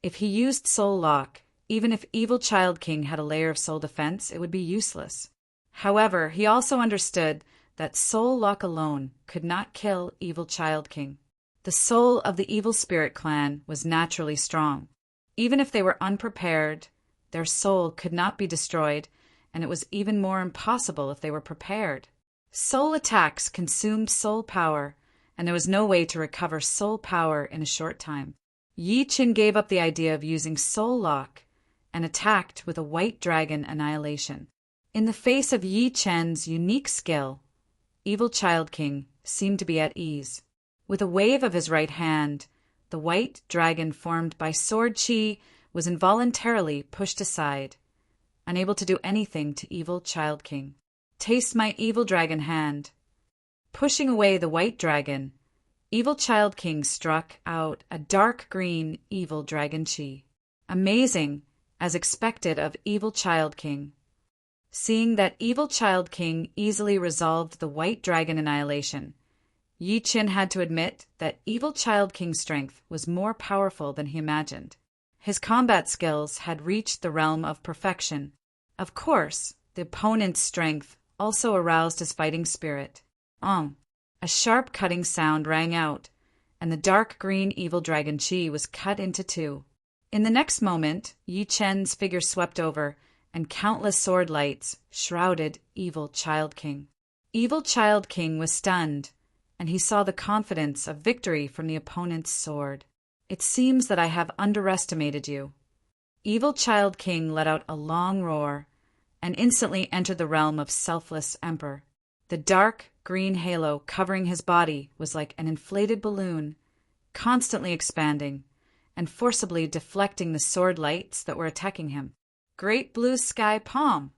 If he used Soul Lock, even if Evil Child King had a layer of soul defense, it would be useless. However, he also understood that Soul Lock alone could not kill Evil Child King. The soul of the Evil Spirit Clan was naturally strong. Even if they were unprepared, their soul could not be destroyed, and it was even more impossible if they were prepared. Soul attacks consumed soul power, and there was no way to recover soul power in a short time. Yi Chen gave up the idea of using Soul Lock and attacked with a White Dragon Annihilation. In the face of Yi Chen's unique skill, Evil Child King seemed to be at ease. With a wave of his right hand, the white dragon formed by sword chi was involuntarily pushed aside, unable to do anything to Evil Child King. Taste my evil dragon hand. Pushing away the white dragon, Evil Child King struck out a dark green evil dragon chi. Amazing, as expected of Evil Child King. Seeing that Evil Child King easily resolved the White Dragon Annihilation, Yi Chen had to admit that Evil Child King's strength was more powerful than he imagined. His combat skills had reached the realm of perfection. Of course, the opponent's strength also aroused his fighting spirit. A sharp cutting sound rang out, and the dark green evil dragon chi was cut into two. In the next moment, Yi Chen's figure swept over, and countless sword lights shrouded Evil Child King. Evil Child King was stunned, and he saw the confidence of victory from the opponent's sword. It seems that I have underestimated you. Evil Child King let out a long roar, and instantly entered the realm of Selfless Emperor. The dark green halo covering his body was like an inflated balloon, constantly expanding, and forcibly deflecting the sword lights that were attacking him. Great Blue Sky Palm!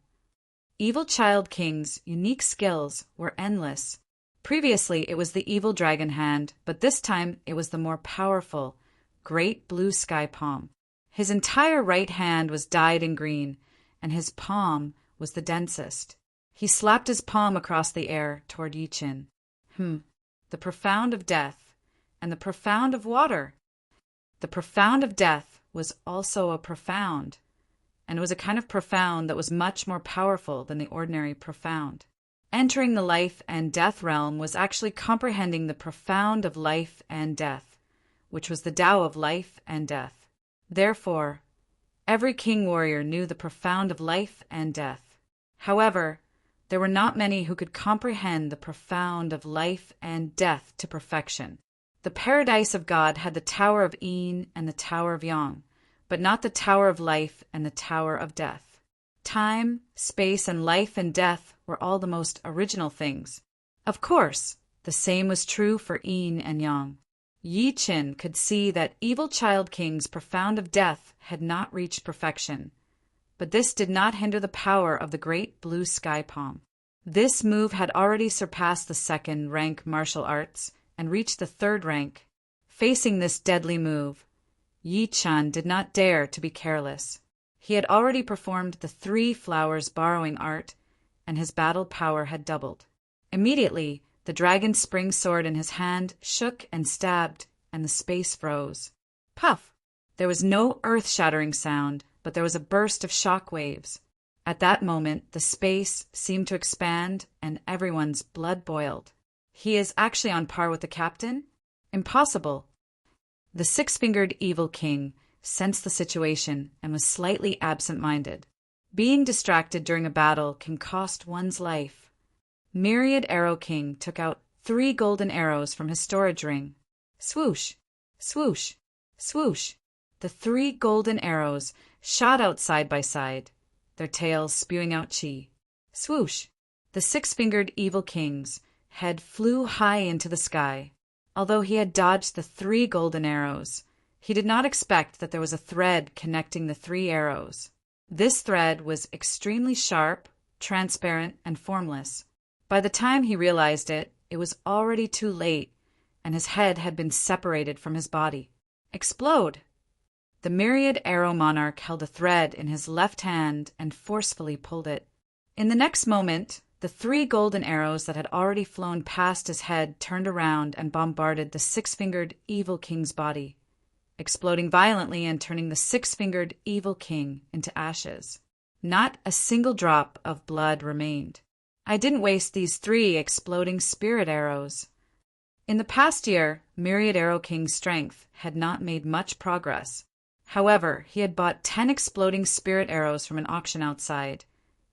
Evil Child King's unique skills were endless. Previously, it was the Evil Dragon Hand, but this time it was the more powerful Great Blue Sky Palm. His entire right hand was dyed in green, and his palm was the densest. He slapped his palm across the air toward Yi Chen. The profound of death, and the profound of water. The profound of death was also a profound, and it was a kind of profound that was much more powerful than the ordinary profound. Entering the life and death realm was actually comprehending the profound of life and death, which was the Tao of life and death. Therefore, every king warrior knew the profound of life and death. However, there were not many who could comprehend the profound of life and death to perfection. The Paradise of God had the Tower of Yin and the Tower of Yang, but not the Tower of Life and the Tower of Death. Time, space, and life and death were all the most original things. Of course, the same was true for Yin and Yang. Yi Chen could see that Evil Child King's profound of death had not reached perfection, but this did not hinder the power of the great blue sky palm. This move had already surpassed the second rank martial arts and reached the third rank. Facing this deadly move, Yi Chen did not dare to be careless. He had already performed the 3 flowers borrowing art, and his battle power had doubled. Immediately, the dragon's spring sword in his hand shook and stabbed, and the space froze. Puff! There was no earth-shattering sound, but there was a burst of shock waves. At that moment, the space seemed to expand, and everyone's blood boiled. He is actually on par with the captain? Impossible! The 6-fingered evil king sensed the situation and was slightly absent-minded. Being distracted during a battle can cost one's life. Myriad Arrow King took out 3 golden arrows from his storage ring. Swoosh! Swoosh! Swoosh! The 3 golden arrows shot out side by side, their tails spewing out chi. Swoosh! The 6-fingered evil king's head flew high into the sky. Although he had dodged the 3 golden arrows, he did not expect that there was a thread connecting the 3 arrows. This thread was extremely sharp, transparent, and formless. By the time he realized it, it was already too late, and his head had been separated from his body. Explode! The myriad arrow monarch held a thread in his left hand and forcefully pulled it. In the next moment, the 3 golden arrows that had already flown past his head turned around and bombarded the 6-fingered evil king's body, exploding violently and turning the 6-fingered evil king into ashes. Not a single drop of blood remained. I didn't waste these 3 exploding spirit arrows. In the past year, Myriad Arrow King's strength had not made much progress. However, he had bought 10 exploding spirit arrows from an auction outside,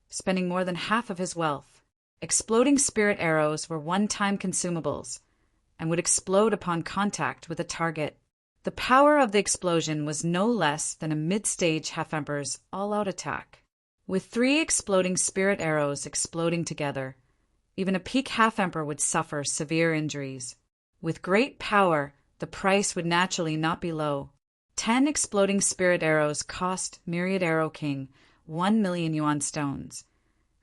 spending more than half of his wealth. Exploding spirit arrows were one-time consumables and would explode upon contact with a target. The power of the explosion was no less than a mid-stage half-emperor's all-out attack. With 3 exploding spirit arrows exploding together, even a peak half-emperor would suffer severe injuries. With great power, the price would naturally not be low. 10 exploding spirit arrows cost Myriad Arrow King 1 million yuan stones,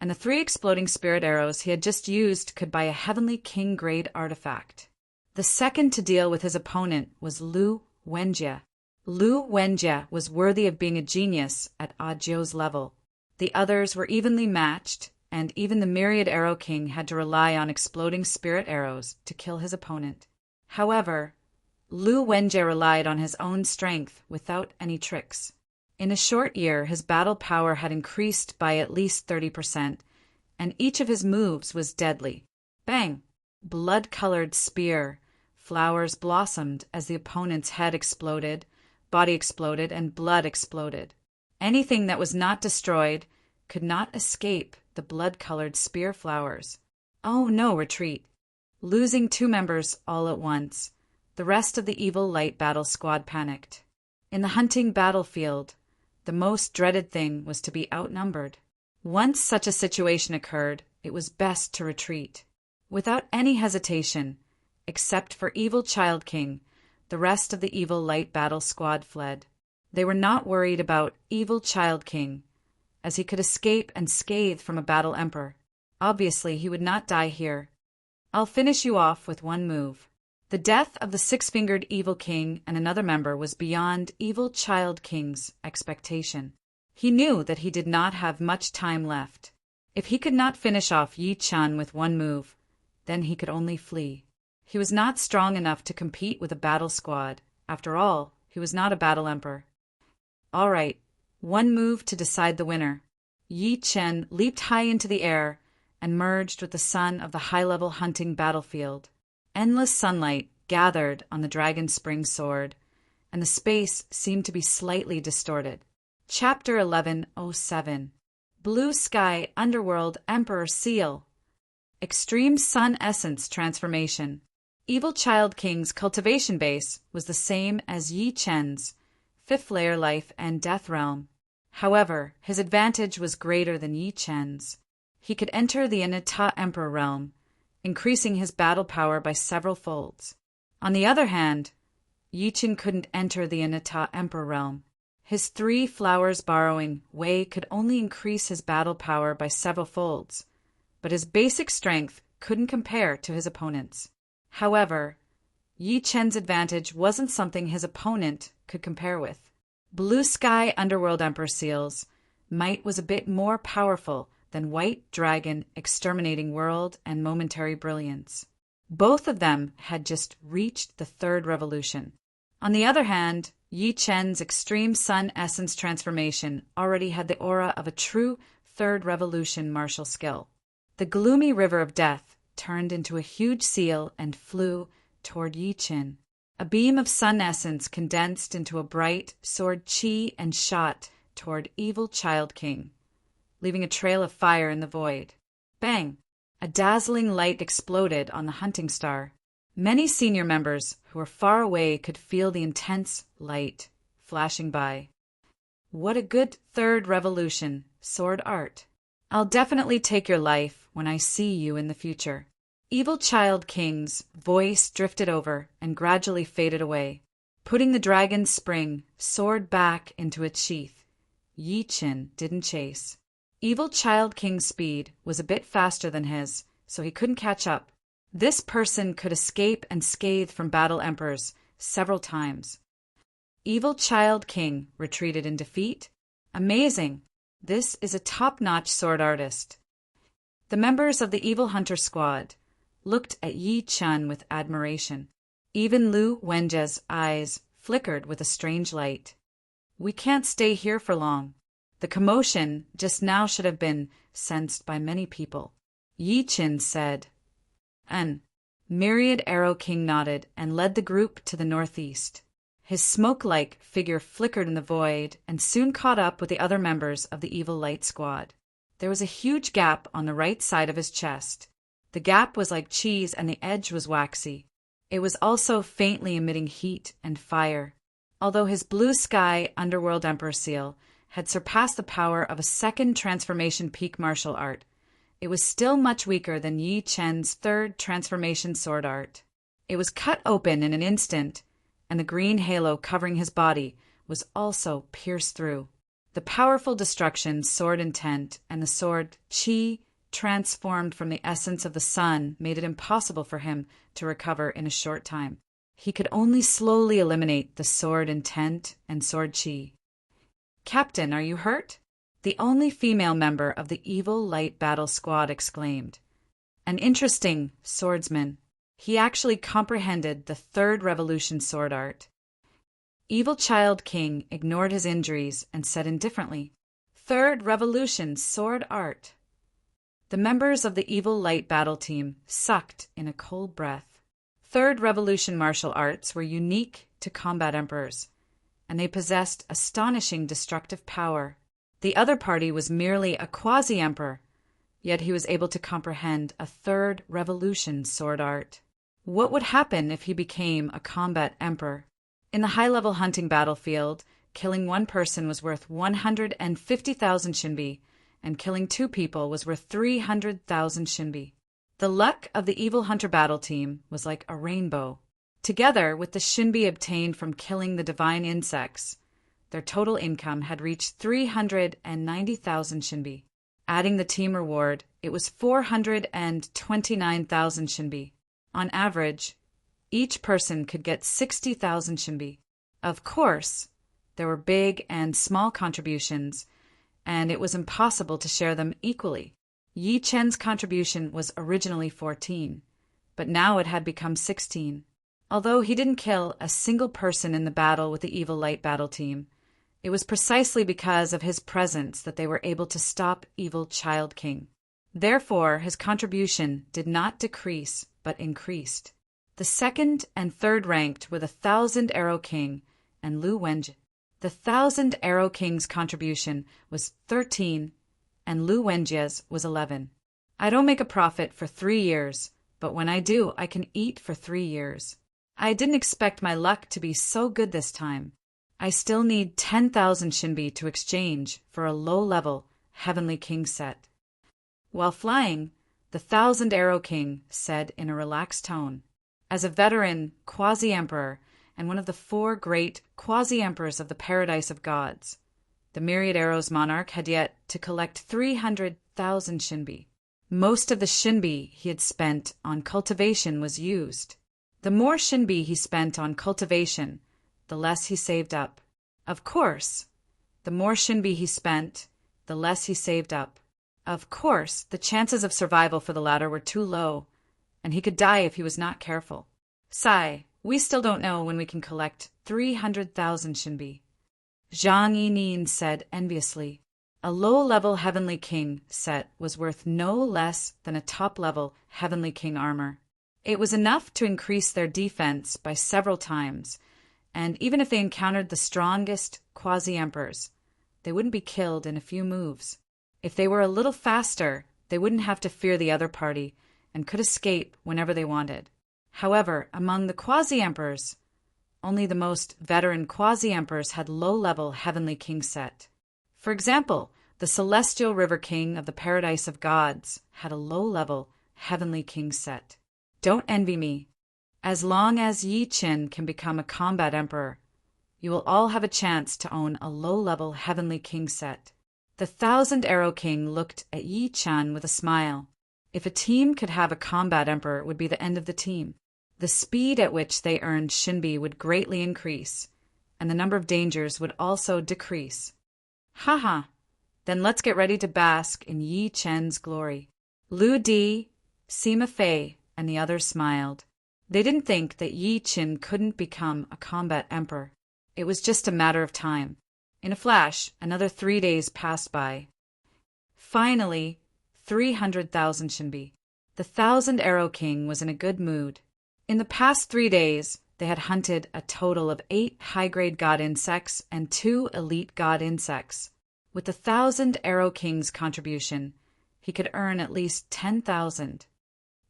and the 3 exploding spirit arrows he had just used could buy a Heavenly King-grade artifact. The second to deal with his opponent was Lu Wenjie. Lu Wenjie was worthy of being a genius at Audio's level. The others were evenly matched, and even the Myriad Arrow King had to rely on exploding spirit arrows to kill his opponent. However, Lu Wenjie relied on his own strength without any tricks. In a short year, his battle power had increased by at least 30%, and each of his moves was deadly. Bang! Blood-colored spear. Flowers blossomed as the opponent's head exploded, body exploded, and blood exploded. Anything that was not destroyed could not escape the blood-colored spear flowers. Oh no, retreat! Losing 2 members all at once, the rest of the evil light battle squad panicked. In the hunting battlefield, the most dreaded thing was to be outnumbered. Once such a situation occurred, it was best to retreat. Without any hesitation, except for Evil Child King, the rest of the evil light battle squad fled. They were not worried about Evil Child King, as he could escape unscathed from a battle emperor. Obviously, he would not die here. I'll finish you off with one move. The death of the 6-fingered Evil King and another member was beyond Evil Child King's expectation. He knew that he did not have much time left. If he could not finish off Yi Chen with one move, then he could only flee. He was not strong enough to compete with a battle squad. After all, he was not a battle emperor. All right, one move to decide the winner. Yi Chen leaped high into the air and merged with the sun of the high-level hunting battlefield. Endless sunlight gathered on the dragon's spring sword, and the space seemed to be slightly distorted. Chapter 1107. Blue Sky Underworld Emperor Seal. Extreme Sun Essence Transformation. Evil Child King's cultivation base was the same as Yi Chen's, 5th layer life and death realm. However, his advantage was greater than Yi Chen's. He could enter the Anita Emperor realm, increasing his battle power by several folds. On the other hand, Yi Chen couldn't enter the Anata Emperor realm. His 3 flowers borrowing way could only increase his battle power by several folds, but his basic strength couldn't compare to his opponent's. However, Yi Chen's advantage wasn't something his opponent could compare with. Blue Sky Underworld Emperor Seal's might was a bit more powerful than White Dragon Exterminating World and Momentary Brilliance. Both of them had just reached the 3rd revolution. On the other hand, Yi Chen's Extreme Sun Essence Transformation already had the aura of a true 3rd revolution martial skill. The gloomy river of death turned into a huge seal and flew toward Yi Chen. A beam of sun essence condensed into a bright sword chi and shot toward Evil Child King, leaving a trail of fire in the void. Bang! A dazzling light exploded on the hunting star. Many senior members who were far away could feel the intense light flashing by. What a good 3rd revolution, sword art. I'll definitely take your life when I see you in the future. Evil Child King's voice drifted over and gradually faded away, putting the dragon's spring sword back into its sheath. Yi Chen didn't chase. Evil Child King's speed was a bit faster than his, so he couldn't catch up. This person could escape and scathe from battle emperors several times. Evil Child King retreated in defeat. Amazing! This is a top-notch sword artist. The members of the Evil Hunter Squad looked at Yi Chen with admiration. Even Lu Wenjie's eyes flickered with a strange light. We can't stay here for long. The commotion just now should have been sensed by many people. Yi Chen said. Myriad Arrow King nodded and led the group to the northeast. His smoke-like figure flickered in the void and soon caught up with the other members of the Evil Light Squad. There was a huge gap on the right side of his chest. The gap was like cheese and the edge was waxy. It was also faintly emitting heat and fire. Although his Blue Sky Underworld Emperor Seal had surpassed the power of a 2nd transformation peak martial art, it was still much weaker than Yi Chen's 3rd transformation sword art. It was cut open in an instant, and the green halo covering his body was also pierced through. The powerful destruction sword intent and the sword chi transformed from the essence of the sun made it impossible for him to recover in a short time. He could only slowly eliminate the sword intent and sword chi. Captain, are you hurt? The only female member of the Evil Light Battle Squad exclaimed. An interesting swordsman. He actually comprehended the 3rd revolution sword art. Evil Child King ignored his injuries and said indifferently, 3rd revolution sword art. The members of the Evil Light battle team sucked in a cold breath. 3rd revolution martial arts were unique to combat emperors, and they possessed astonishing destructive power. The other party was merely a quasi-emperor, yet he was able to comprehend a 3rd revolution sword art. What would happen if he became a combat emperor? In the high-level hunting battlefield, killing one person was worth 150,000 shinbi, and killing 2 people was worth 300,000 shinbi. The luck of the Evil Hunter battle team was like a rainbow. Together with the shinbi obtained from killing the divine insects, their total income had reached 390,000 shinbi. Adding the team reward, it was 429,000 shinbi. On average, each person could get 60,000 shinbi. Of course, there were big and small contributions, and it was impossible to share them equally. Yi Chen's contribution was originally 14, but now it had become 16. Although he didn't kill a single person in the battle with the Evil Light battle team, it was precisely because of his presence that they were able to stop Evil Child King. Therefore, his contribution did not decrease, but increased. The 2nd and 3rd ranked were the 1,000 Arrow King and Lu Wenjie. The 1,000 Arrow King's contribution was 13, and Lu Wenjie's was 11. I don't make a profit for 3 years, but when I do, I can eat for 3 years. I didn't expect my luck to be so good this time. I still need 10,000 shinbi to exchange for a low-level Heavenly King set. While flying, the 1,000 Arrow King said in a relaxed tone, As a veteran quasi-emperor and one of the 4 great quasi-emperors of the paradise of gods, the myriad arrows monarch had yet to collect 300,000 shinbi. Most of the shinbi he had spent on cultivation was used. The more shinbi he spent on cultivation, the less he saved up. Of course, the more shinbi he spent, the less he saved up. Of course, the chances of survival for the latter were too low, and he could die if he was not careful. Sigh, we still don't know when we can collect 300,000 shinbi. Zhang Yining said enviously. A low-level Heavenly King set was worth no less than a top-level Heavenly King armor. It was enough to increase their defense by several times, and even if they encountered the strongest quasi-emperors, they wouldn't be killed in a few moves. If they were a little faster, they wouldn't have to fear the other party and could escape whenever they wanted. However, among the quasi-emperors, only the most veteran quasi-emperors had low-level Heavenly King set. For example, the Celestial River King of the Paradise of Gods had a low-level Heavenly King set. Don't envy me. As long as Yi Qin can become a combat emperor, you will all have a chance to own a low-level Heavenly King set. The 1,000 Arrow King looked at Yi Qian with a smile. If a team could have a combat emperor, it would be the end of the team. The speed at which they earned shinbi would greatly increase, and the number of dangers would also decrease. Haha, then let's get ready to bask in Yi Qian's glory. Lu Di, Sima Fei, and the others smiled. They didn't think that Yi Qin couldn't become a combat emperor. It was just a matter of time. In a flash, another 3 days passed by. Finally, 300,000 shinbi. The 1,000 Arrow King was in a good mood. In the past 3 days, they had hunted a total of 8 high-grade god insects and 2 elite god insects. With the 1,000 Arrow King's contribution, he could earn at least 10,000.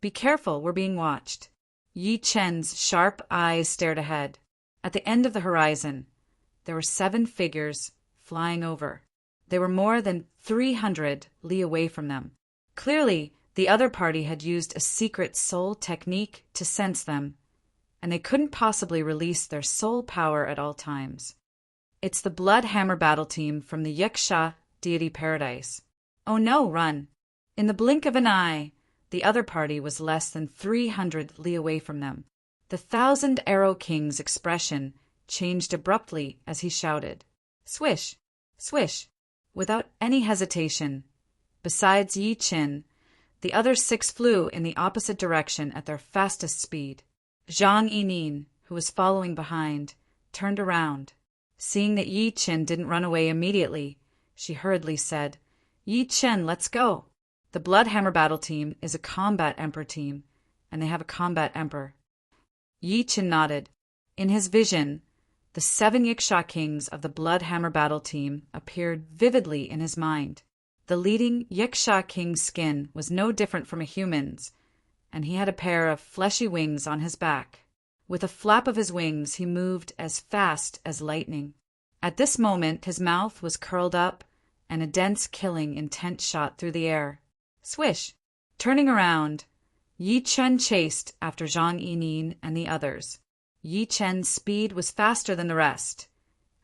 Be careful, we're being watched. Yi Qian's sharp eyes stared ahead. At the end of the horizon, there were 7 figures flying over. They were more than 300 li away from them. Clearly, the other party had used a secret soul technique to sense them, and they couldn't possibly release their soul power at all times. It's the Blood Hammer battle team from the Yaksha deity paradise. Oh no, run! In the blink of an eye, the other party was less than 300 li away from them. The 1,000 Arrow King's expression changed abruptly as he shouted, "Swish! Swish!" Without any hesitation. Besides Yi Qin, the other 6 flew in the opposite direction at their fastest speed. Zhang Yining, who was following behind, turned around. Seeing that Yi Qin didn't run away immediately, she hurriedly said, "Yi Qin, let's go. The Blood Hammer battle team is a combat emperor team, and they have a combat emperor." Yi Qin nodded. In his vision, the 7 Yiksha kings of the Blood Hammer battle team appeared vividly in his mind. The leading Yiksha king's skin was no different from a human's, and he had a pair of fleshy wings on his back. With a flap of his wings, he moved as fast as lightning. At this moment, his mouth was curled up, and a dense killing intent shot through the air. Swish! Turning around, Yi Qian chased after Zhang Yining and the others. Yi Qian's speed was faster than the rest,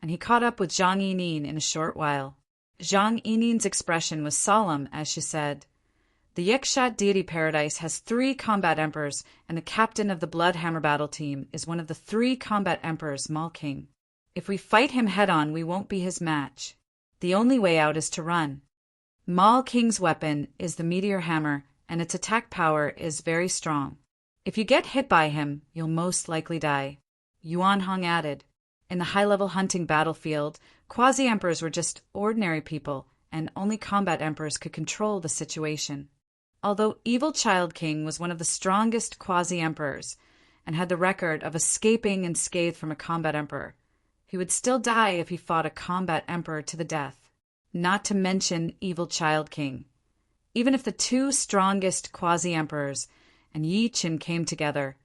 and he caught up with Zhang Yining in a short while. Zhang Yining's expression was solemn as she said, "The Yakshat deity paradise has 3 combat emperors, and the captain of the Blood Hammer battle team is one of the 3 combat emperors, Mal King. If we fight him head-on, we won't be his match. The only way out is to run. Mal King's weapon is the meteor hammer, and its attack power is very strong. If you get hit by him, you'll most likely die." Yuan Hong added, "In the high-level hunting battlefield, quasi-emperors were just ordinary people, and only combat emperors could control the situation. Although Evil Child King was one of the strongest quasi-emperors, and had the record of escaping unscathed from a combat emperor, he would still die if he fought a combat emperor to the death, not to mention Evil Child King. Even if the 2 strongest quasi-emperors and Yi Qin came together,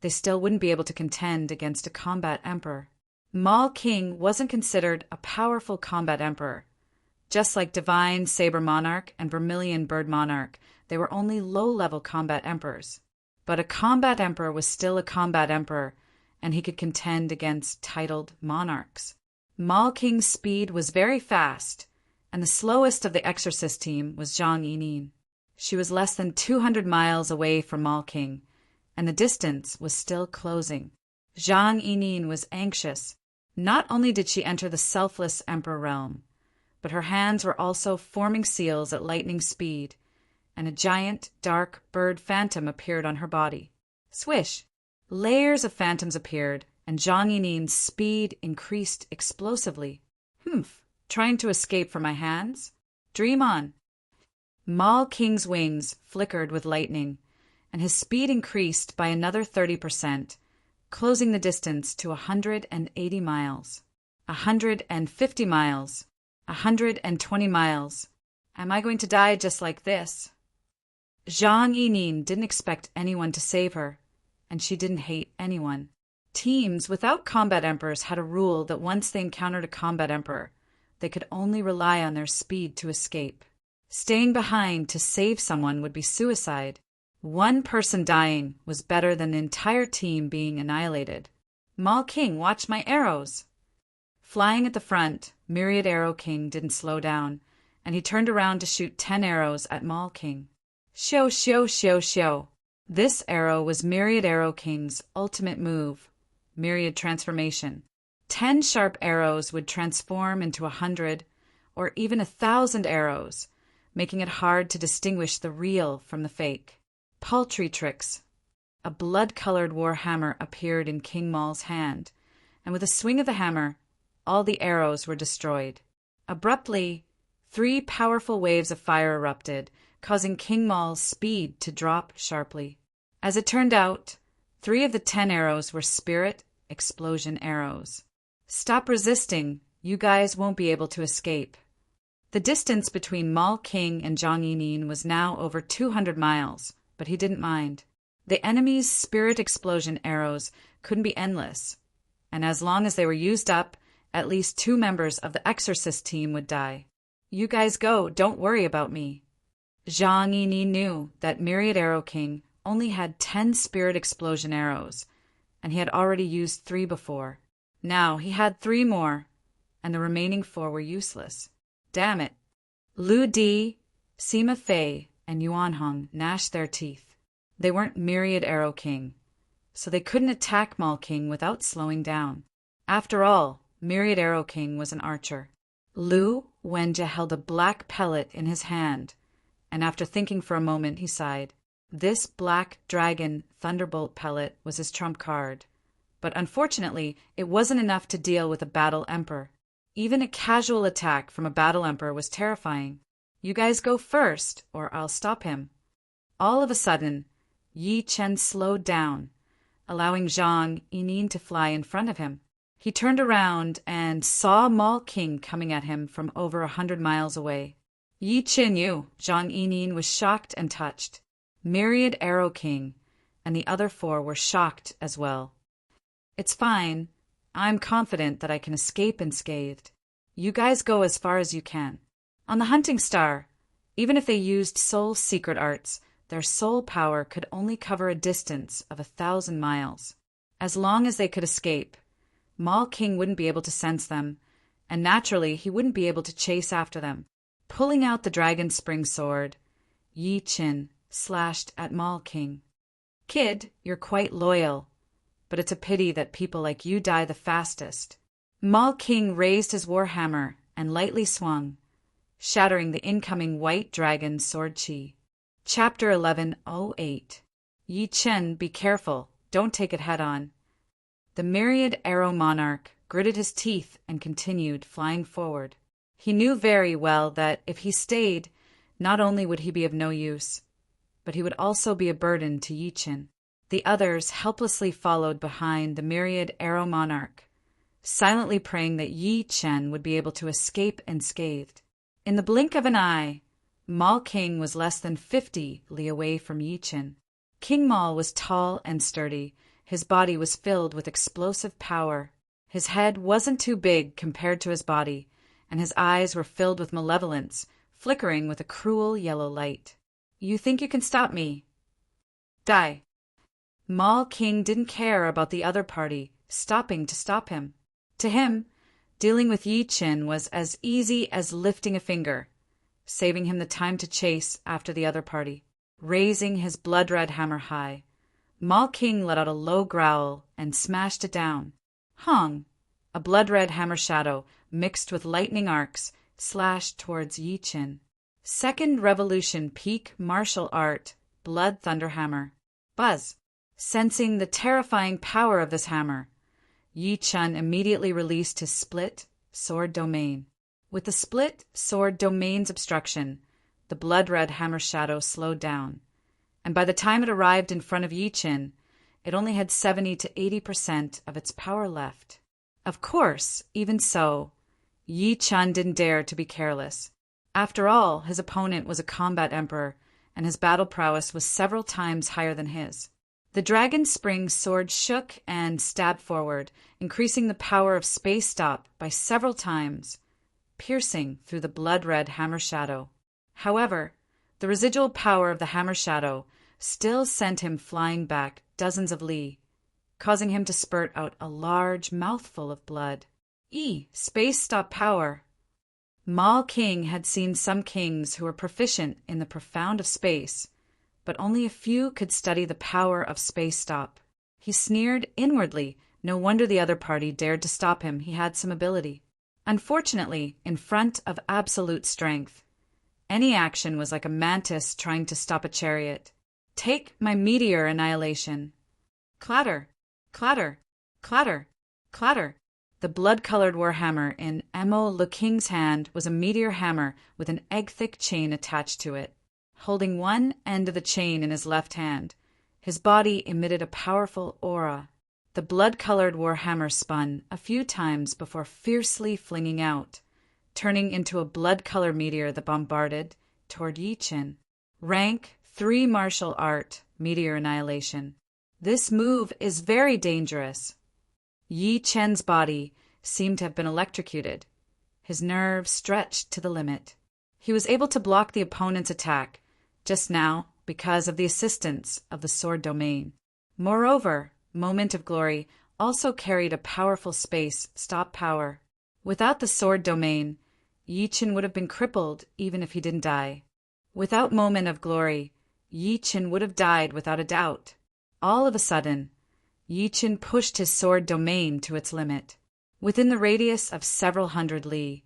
they still wouldn't be able to contend against a combat emperor. Mal King wasn't considered a powerful combat emperor. Just like Divine Saber Monarch and Vermilion Bird Monarch, they were only low-level combat emperors. But a combat emperor was still a combat emperor, and he could contend against titled monarchs. Mal King's speed was very fast, and the slowest of the exorcist team was Zhang Yinin. She was less than 200 miles away from Mal King, and the distance was still closing. Zhang Yinin was anxious. Not only did she enter the selfless emperor realm, but her hands were also forming seals at lightning speed, and a giant, dark bird phantom appeared on her body. Swish! Layers of phantoms appeared, and Zhang Yinin's speed increased explosively. Humph! Trying to escape from my hands? Dream on! Mal King's wings flickered with lightning, and his speed increased by another 30%, closing the distance to 180 miles. 150 miles. 120 miles. Am I going to die just like this? Zhang Yinin didn't expect anyone to save her, and she didn't hate anyone. Teams without combat emperors had a rule that once they encountered a combat emperor, they could only rely on their speed to escape. Staying behind to save someone would be suicide. One person dying was better than an entire team being annihilated. Mal King, watch my arrows! Flying at the front, Myriad Arrow King didn't slow down, and he turned around to shoot 10 arrows at Mal King. Shio, shio, shio, shio. This arrow was Myriad Arrow King's ultimate move, Myriad Transformation. 10 sharp arrows would transform into 100 or even 1,000 arrows, making it hard to distinguish the real from the fake. Paltry tricks. A blood-colored war hammer appeared in King Mal's hand, and with a swing of the hammer, all the arrows were destroyed. Abruptly, 3 powerful waves of fire erupted, causing King Mal's speed to drop sharply. As it turned out, 3 of the 10 arrows were spirit explosion arrows. Stop resisting, you guys won't be able to escape. The distance between Mal King and Zhang Yinin was now over 200 miles, but he didn't mind. The enemy's spirit explosion arrows couldn't be endless, and as long as they were used up, at least 2 members of the exorcist team would die. You guys go, don't worry about me. Zhang Yinin knew that Myriad Arrow King only had 10 spirit explosion arrows, and he had already used 3 before. Now he had 3 more, and the remaining 4 were useless. Damn it. Lu Di, Sima Fei, and Yuan Hong gnashed their teeth. They weren't Myriad Arrow King, so they couldn't attack Mal King without slowing down. After all, Myriad Arrow King was an archer. Lu Wenjie held a black pellet in his hand, and after thinking for a moment, he sighed. This black dragon thunderbolt pellet was his trump card, but unfortunately, it wasn't enough to deal with a battle emperor. Even a casual attack from a battle emperor was terrifying. You guys go first, or I'll stop him. All of a sudden, Yi Chen slowed down, allowing Zhang Yinin to fly in front of him. He turned around and saw Mal King coming at him from over 100 miles away. Yi Chen Yu, Zhang Yinin was shocked and touched. Myriad Arrow King and the other 4 were shocked as well. It's fine. I'm confident that I can escape unscathed. You guys go as far as you can. On the hunting star, even if they used soul secret arts, their soul power could only cover a distance of 1,000 miles. As long as they could escape, Mal King wouldn't be able to sense them, and naturally he wouldn't be able to chase after them. Pulling out the dragon spring sword, Yi Chen slashed at Mal King. Kid, you're quite loyal, but it's a pity that people like you die the fastest. Mal King raised his warhammer and lightly swung, shattering the incoming white dragon sword chi. Chapter 1108. Yi Chen, be careful, don't take it head-on. The myriad arrow monarch gritted his teeth and continued flying forward. He knew very well that if he stayed, not only would he be of no use, but he would also be a burden to Yi Chen. The others helplessly followed behind the myriad arrow monarch, silently praying that Yi Chen would be able to escape unscathed. In the blink of an eye, Mal King was less than 50 li away from Yi Chen. King Mal was tall and sturdy. His body was filled with explosive power. His head wasn't too big compared to his body, and his eyes were filled with malevolence, flickering with a cruel yellow light. You think you can stop me? Die. Mall King didn't care about the other party stopping to stop him. To him, dealing with Yi Qin was as easy as lifting a finger, saving him the time to chase after the other party. Raising his blood-red hammer high, Mall King let out a low growl and smashed it down. Hong, a blood-red hammer shadow mixed with lightning arcs, slashed towards Yi Qin. Second Revolution Peak Martial Art Blood Thunder Hammer. Buzz. Sensing the terrifying power of this hammer, Yi Qin immediately released his split sword domain. With the split sword domain's obstruction, the blood-red hammer shadow slowed down, and by the time it arrived in front of Yi Qin, it only had 70 to 80% of its power left. Of course, even so, Yi Qin didn't dare to be careless. After all, his opponent was a combat emperor, and his battle prowess was several times higher than his. The Dragon Spring sword shook and stabbed forward, increasing the power of Space Stop by several times, piercing through the blood-red hammer shadow. However, the residual power of the hammer shadow still sent him flying back dozens of li, causing him to spurt out a large mouthful of blood. Space Stop power. Mall King had seen some kings who were proficient in the profound of space, but only a few could study the power of Space Stop. He sneered inwardly. No wonder the other party dared to stop him. He had some ability. Unfortunately, in front of absolute strength, any action was like a mantis trying to stop a chariot. Take my meteor annihilation. Clatter, clatter, clatter, clatter. The blood-colored warhammer in Emo Le King's hand was a meteor hammer with an egg-thick chain attached to it. Holding one end of the chain in his left hand, his body emitted a powerful aura. The blood-colored warhammer spun a few times before fiercely flinging out, turning into a blood-color meteor that bombarded toward Yi Qin. Rank 3 Martial Art Meteor Annihilation. This move is very dangerous. Yi Qin's body seemed to have been electrocuted. His nerves stretched to the limit. He was able to block the opponent's attack just now because of the assistance of the sword domain. Moreover, Moment of Glory also carried a powerful space stop power. Without the sword domain, Yi Qin would have been crippled even if he didn't die. Without Moment of Glory, Yi Qin would have died without a doubt. All of a sudden, Yi Qin pushed his sword domain to its limit. Within the radius of several hundred li,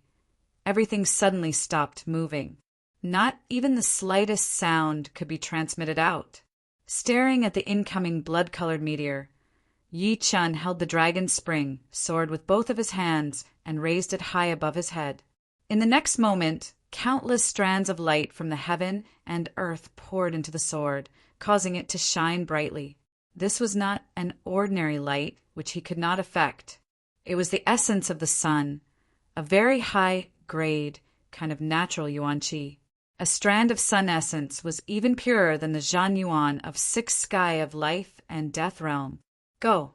everything suddenly stopped moving. Not even the slightest sound could be transmitted out. Staring at the incoming blood-colored meteor, Yi Qin held the Dragon Spring sword with both of his hands and raised it high above his head. In the next moment, countless strands of light from the heaven and earth poured into the sword, causing it to shine brightly. This was not an ordinary light, which he could not affect. It was the essence of the sun, a very high-grade kind of natural yuan qi. A strand of sun essence was even purer than the Zhan Yuan of Sixth Sky of Life and Death Realm. Go!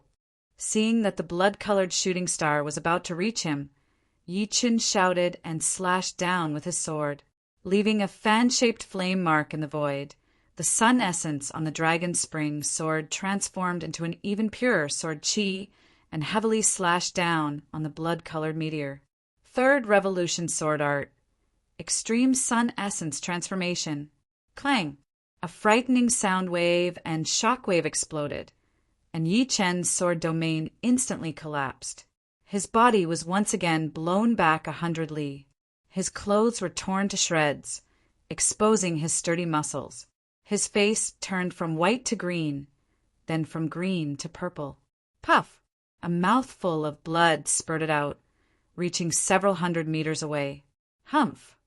Seeing that the blood-colored shooting star was about to reach him, Yi Qin shouted and slashed down with his sword, leaving a fan-shaped flame mark in the void. The sun essence on the Dragon Spring sword transformed into an even purer sword qi and heavily slashed down on the blood-colored meteor. Third Revolution Sword Art. Extreme Sun Essence Transformation. Clang! A frightening sound wave and shock wave exploded, and Yi Qin's sword domain instantly collapsed. His body was once again blown back 100 li. His clothes were torn to shreds, exposing his sturdy muscles. His face turned from white to green, then from green to purple. Puff! A mouthful of blood spurted out, reaching several hundred meters away. Humph!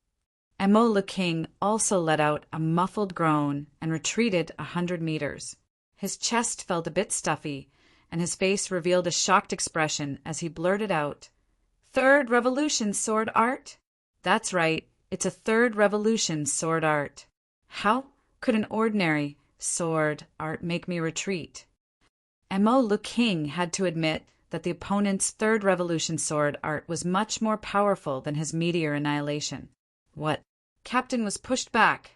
Emo Le King also let out a muffled groan and retreated 100 meters. His chest felt a bit stuffy, and his face revealed a shocked expression as he blurted out, "Third Revolution Sword Art?" That's right, it's a Third Revolution Sword Art. How could an ordinary sword art make me retreat? Emo Le King had to admit that the opponent's Third Revolution Sword Art was much more powerful than his meteor annihilation. What? Captain was pushed back.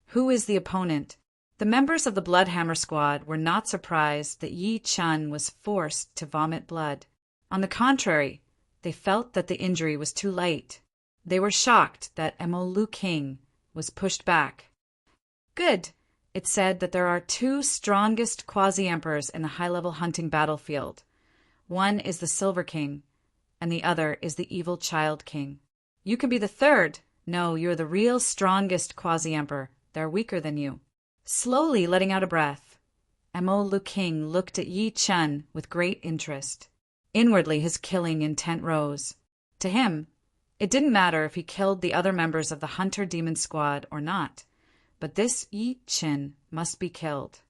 Who is the opponent? The members of the Bloodhammer Squad were not surprised that Yi Chun was forced to vomit blood. On the contrary, they felt that the injury was too light. They were shocked that Emo Lu King was pushed back. Good. It said that there are two strongest quasi-emperors in the high-level hunting battlefield. One is the Silver King, and the other is the Evil Child King. You can be the third. No, you're the real strongest quasi-emperor. They're weaker than you. Slowly letting out a breath, Emo Lu King looked at Yi Chun with great interest. Inwardly, his killing intent rose. To him, it didn't matter if he killed the other members of the Hunter Demon Squad or not, but this Yi Chun must be killed.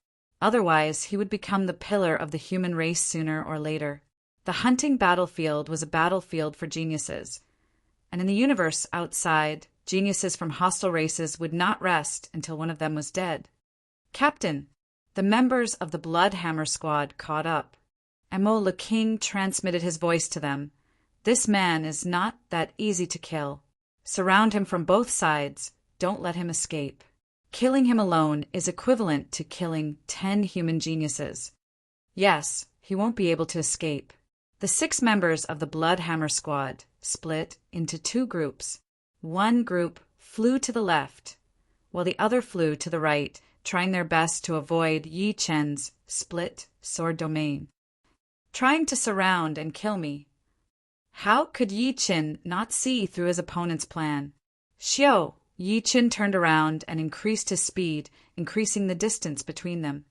Otherwise, he would become the pillar of the human race sooner or later. The hunting battlefield was a battlefield for geniuses, and in the universe outside, geniuses from hostile races would not rest until one of them was dead. Captain, the members of the Bloodhammer Squad caught up. Emo Lu King transmitted his voice to them. This man is not that easy to kill. Surround him from both sides. Don't let him escape. Killing him alone is equivalent to killing 10 human geniuses. Yes, he won't be able to escape. The 6 members of the Bloodhammer Squad split into 2 groups. One group flew to the left, while the other flew to the right, trying their best to avoid Yi Chun's split sword domain. Trying to surround and kill me. How could Yi Chun not see through his opponent's plan? Xiao! Yi Chun turned around and increased his speed, increasing the distance between them.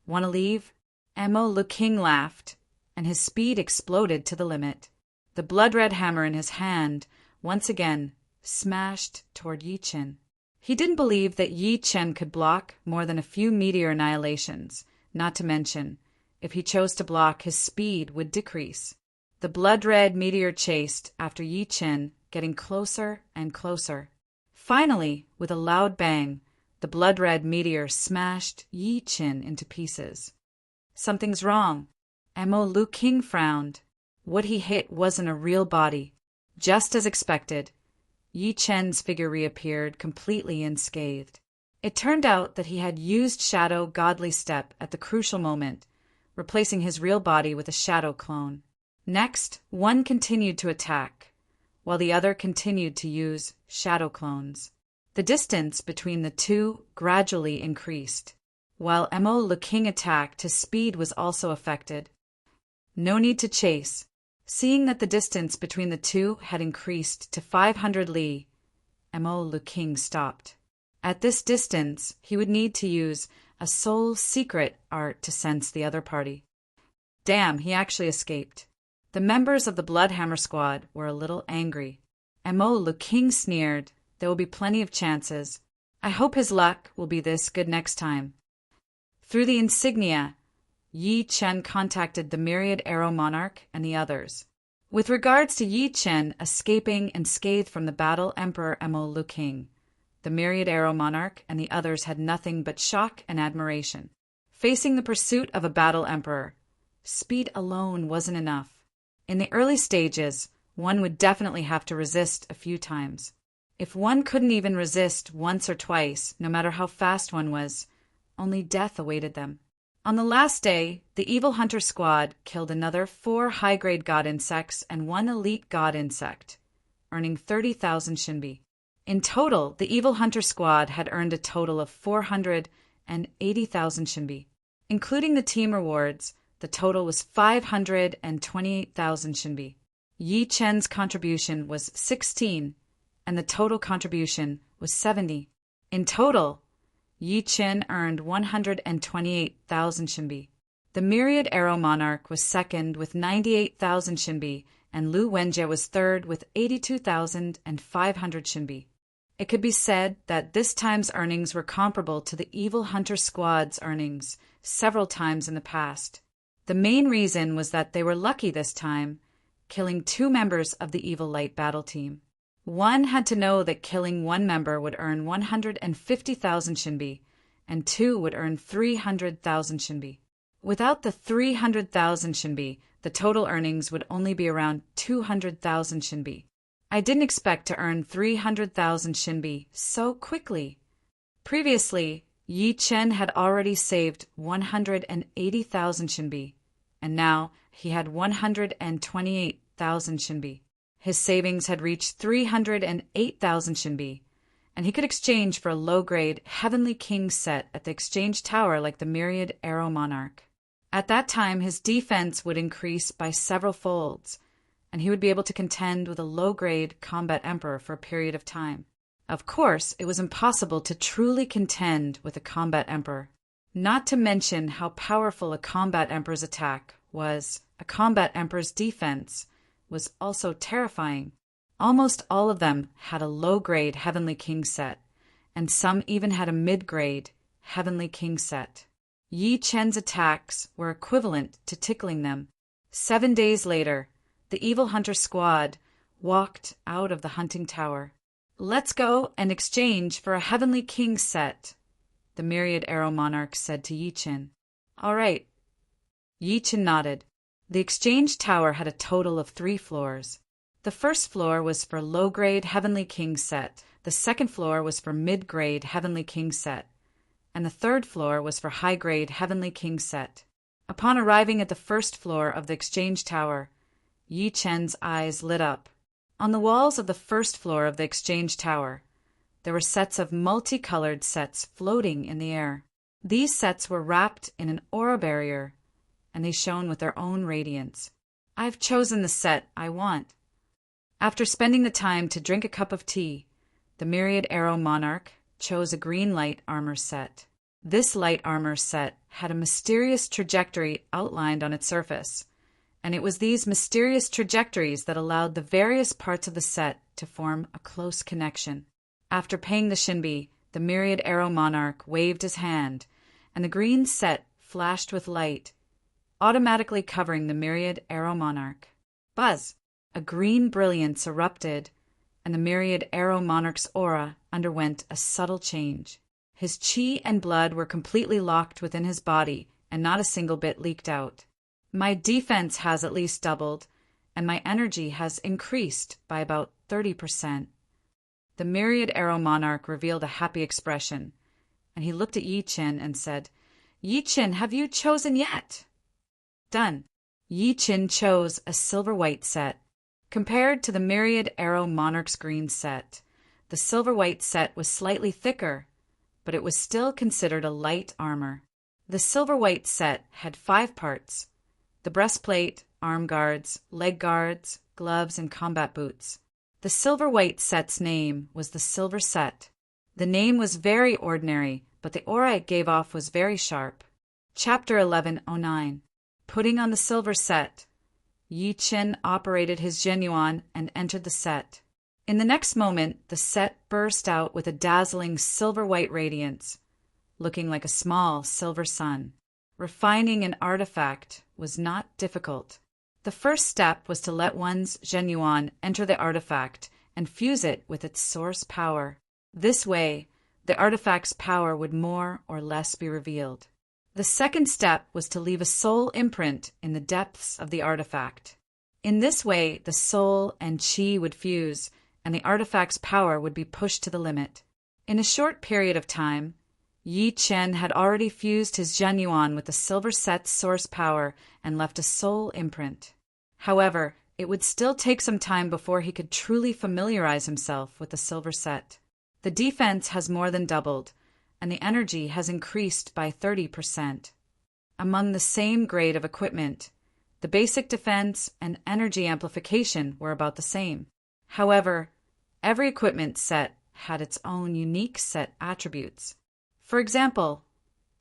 Want to leave? Emo Lu King laughed, and his speed exploded to the limit. The blood-red hammer in his hand, once again, smashed toward Yi Chun. He didn't believe that Yi Chun could block more than a few meteor annihilations, not to mention, if he chose to block, his speed would decrease. The blood-red meteor chased after Yi Chun, getting closer and closer. Finally, with a loud bang, the blood-red meteor smashed Yi Chun into pieces. Something's wrong. Emo Lu King frowned. What he hit wasn't a real body. Just as expected, Yi Chun's figure reappeared completely unscathed. It turned out that he had used Shadow Godly Step at the crucial moment, replacing his real body with a shadow clone. Next, one continued to attack, while the other continued to use shadow clones. The distance between the two gradually increased. While Emo Lu King attacked, his speed was also affected. No need to chase. Seeing that the distance between the two had increased to 500 li, Emo Lu King stopped. At this distance, he would need to use a soul secret art to sense the other party. Damn, he actually escaped. The members of the Bloodhammer Squad were a little angry. Emo Lu King sneered, there will be plenty of chances. I hope his luck will be this good next time. Through the insignia, Yi Chun contacted the Myriad Arrow Monarch and the others. With regards to Yi Chun escaping unscathed from the battle, Emperor Emo Lu King, the Myriad Arrow Monarch and the others had nothing but shock and admiration. Facing the pursuit of a battle emperor, speed alone wasn't enough. In the early stages, one would definitely have to resist a few times. If one couldn't even resist once or twice, no matter how fast one was, only death awaited them. On the last day, the Evil Hunter Squad killed another 4 high-grade god insects and 1 elite god insect, earning 30,000 Shinbi. In total, the Evil Hunter Squad had earned a total of 480,000 Shinbi. Including the team rewards, the total was 528,000 Shinbi. Yi Chun's contribution was 16, and the total contribution was 70. In total, Yi Chun earned 128,000 Shinbi. The Myriad Arrow Monarch was second with 98,000 Shinbi, and Lu Wenjie was third with 82,500 Shinbi. It could be said that this time's earnings were comparable to the Evil Hunter Squad's earnings several times in the past. The main reason was that they were lucky this time, killing 2 members of the Evil Light battle team. One had to know that killing 1 member would earn 150,000 Shinbi, and 2 would earn 300,000 Shinbi. Without the 300,000 Shinbi, the total earnings would only be around 200,000 Shinbi. I didn't expect to earn 300,000 Shinbi so quickly. Previously, Yi Chen had already saved 180,000 Shinbi, and now he had 128,000 Shinbi. His savings had reached 308,000 Shinbi, and he could exchange for a low-grade Heavenly King set at the exchange tower like the Myriad Arrow Monarch. At that time, his defense would increase by several folds, and he would be able to contend with a low-grade Combat Emperor for a period of time. Of course, it was impossible to truly contend with a Combat Emperor, not to mention how powerful a Combat Emperor's attack was. A Combat Emperor's defense was also terrifying. Almost all of them had a low-grade Heavenly King set, and some even had a mid-grade Heavenly King set. Yi Chen's attacks were equivalent to tickling them. 7 days later, the Evil Hunter squad walked out of the hunting tower. "Let's go and exchange for a Heavenly King set," the Myriad Arrow Monarch said to Yi Chen. "All right." Yi Chen nodded. The exchange tower had a total of 3 floors. The first floor was for low-grade Heavenly King set, the second floor was for mid-grade Heavenly King set, and the third floor was for high-grade Heavenly King set. Upon arriving at the first floor of the exchange tower, Yi Chen's eyes lit up. On the walls of the first floor of the exchange tower, there were sets of multicolored sets floating in the air. These sets were wrapped in an aura barrier, and they shone with their own radiance. "I've chosen the set I want." After spending the time to drink a cup of tea, the Myriad Arrow Monarch chose a green light armor set. This light armor set had a mysterious trajectory outlined on its surface, and it was these mysterious trajectories that allowed the various parts of the set to form a close connection. After paying the Shinbi, the Myriad Arrow Monarch waved his hand, and the green set flashed with light, automatically covering the Myriad Arrow Monarch. Buzz! A green brilliance erupted, and the Myriad Arrow Monarch's aura underwent a subtle change. His chi and blood were completely locked within his body, and not a single bit leaked out. "My defense has at least doubled, and my energy has increased by about 30%. The Myriad Arrow Monarch revealed a happy expression, and he looked at Yi Chen and said, "Yi Chen, have you chosen yet?" "Done." Yi Chen chose a silver-white set. Compared to the Myriad Arrow Monarch's green set, the silver-white set was slightly thicker, but it was still considered a light armor. The silver-white set had 5 parts: the breastplate, arm guards, leg guards, gloves, and combat boots. The silver-white set's name was the Silver Set. The name was very ordinary, but the aura it gave off was very sharp. Chapter 1109. Putting on the Silver Set, Yi Chen operated his genuine and entered the set. In the next moment, the set burst out with a dazzling silver-white radiance, looking like a small silver sun. Refining an artifact was not difficult. The first step was to let one's genuine enter the artifact and fuse it with its source power. This way, the artifact's power would more or less be revealed. The second step was to leave a soul imprint in the depths of the artifact. In this way, the soul and chi would fuse, and the artifact's power would be pushed to the limit. In a short period of time, Yi Chen had already fused his genuine with the Silver Set's source power and left a soul imprint. However, it would still take some time before he could truly familiarize himself with the Silver Set. The defense has more than doubled, and the energy has increased by 30%. Among the same grade of equipment, the basic defense and energy amplification were about the same. However, every equipment set had its own unique set attributes. For example,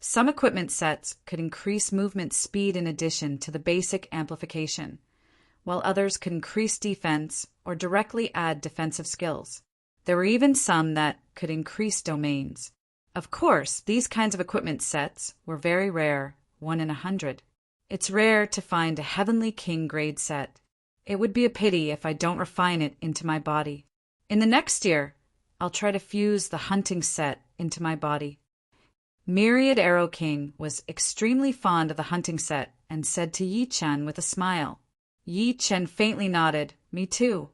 some equipment sets could increase movement speed in addition to the basic amplification, while others could increase defense or directly add defensive skills. There were even some that could increase domains. Of course, these kinds of equipment sets were very rare, 1 in 100. It's rare to find a Heavenly King grade set. It would be a pity if I don't refine it into my body. In the next year, I'll try to fuse the hunting set into my body. Myriad Arrow King was extremely fond of the hunting set and said to Yi Chen with a smile. Yi Chen faintly nodded, "Me too."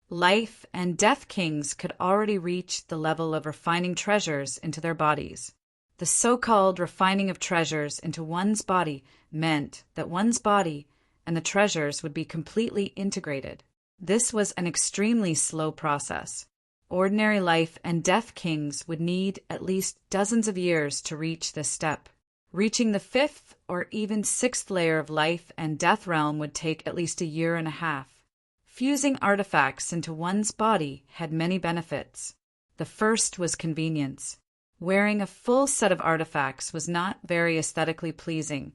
Life and Death Kings could already reach the level of refining treasures into their bodies. The so-called refining of treasures into one's body meant that one's body and the treasures would be completely integrated. This was an extremely slow process. Ordinary life and death kings would need at least dozens of years to reach this step. Reaching the 5th or even 6th layer of life and death realm would take at least a year and a half. Fusing artifacts into one's body had many benefits. The first was convenience. Wearing a full set of artifacts was not very aesthetically pleasing,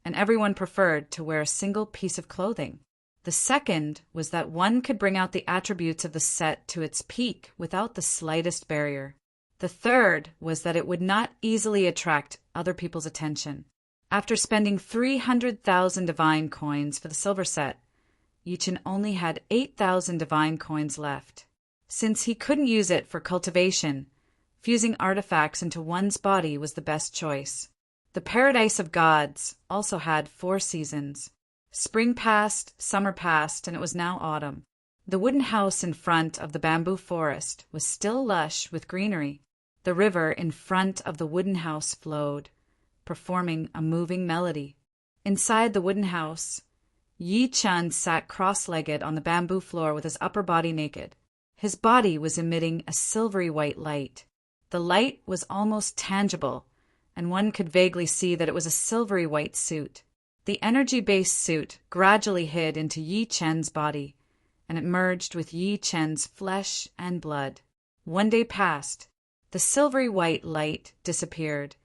and everyone preferred to wear a single piece of clothing. The second was that one could bring out the attributes of the set to its peak without the slightest barrier. The third was that it would not easily attract other people's attention. After spending 300,000 divine coins for the silver set, Yichin only had 8,000 divine coins left. Since he couldn't use it for cultivation, fusing artifacts into one's body was the best choice. The Paradise of Gods also had 4 seasons. Spring passed, summer passed, and it was now autumn. The wooden house in front of the bamboo forest was still lush with greenery. The river in front of the wooden house flowed, performing a moving melody. Inside the wooden house, Yi Chun sat cross-legged on the bamboo floor with his upper body naked. His body was emitting a silvery white light. The light was almost tangible, and one could vaguely see that it was a silvery white suit. The energy-based suit gradually hid into Yi Chen's body, and it merged with Yi Chen's flesh and blood. One day passed. The silvery white light disappeared,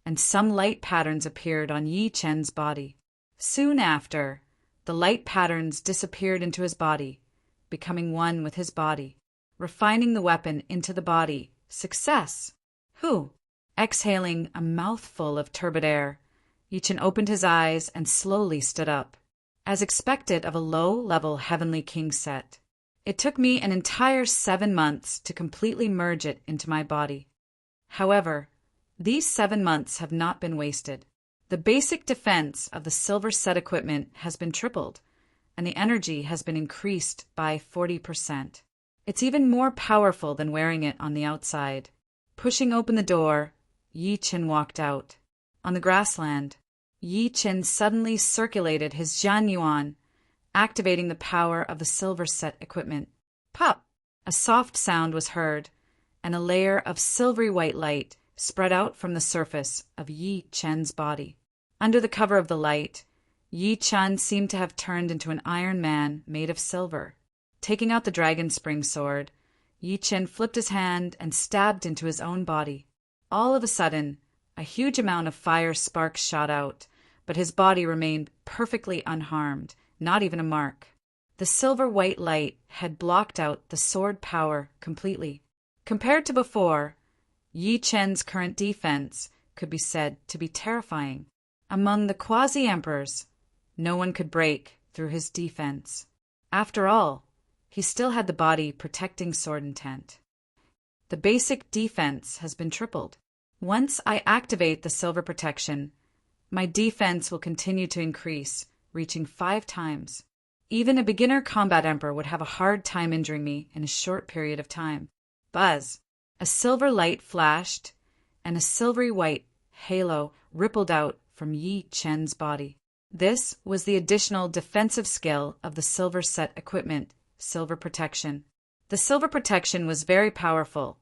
and some light patterns appeared on Yi Chen's body. Soon after, the light patterns disappeared into his body, becoming one with his body. Refining the weapon into the body. Success! Who? Exhaling a mouthful of turbid air, Yichen opened his eyes and slowly stood up. As expected of a low-level Heavenly King set, it took me an entire 7 months to completely merge it into my body. However, these 7 months have not been wasted. The basic defense of the silver set equipment has been tripled, and the energy has been increased by 40%. It's even more powerful than wearing it on the outside. Pushing open the door, Yi Chen walked out. On the grassland, Yi Chen suddenly circulated his Jian Yuan, activating the power of the silver set equipment. Pop! A soft sound was heard, and a layer of silvery white light spread out from the surface of Yi Chen's body. Under the cover of the light, Yi Chen seemed to have turned into an iron man made of silver. Taking out the dragon spring sword, Yi Chen flipped his hand and stabbed into his own body. All of a sudden, a huge amount of fire sparks shot out, but his body remained perfectly unharmed, not even a mark. The silver white light had blocked out the sword power completely. Compared to before, Yi Chen's current defense could be said to be terrifying. Among the quasi-emperors, no one could break through his defense. After all, he still had the body protecting sword intent. The basic defense has been tripled. Once I activate the silver protection, my defense will continue to increase, reaching 5 times. Even a beginner combat emperor would have a hard time injuring me in a short period of time. Buzz! A silver light flashed, and a silvery white halo rippled out from Yi Chen's body. This was the additional defensive skill of the silver set equipment, silver protection. The silver protection was very powerful,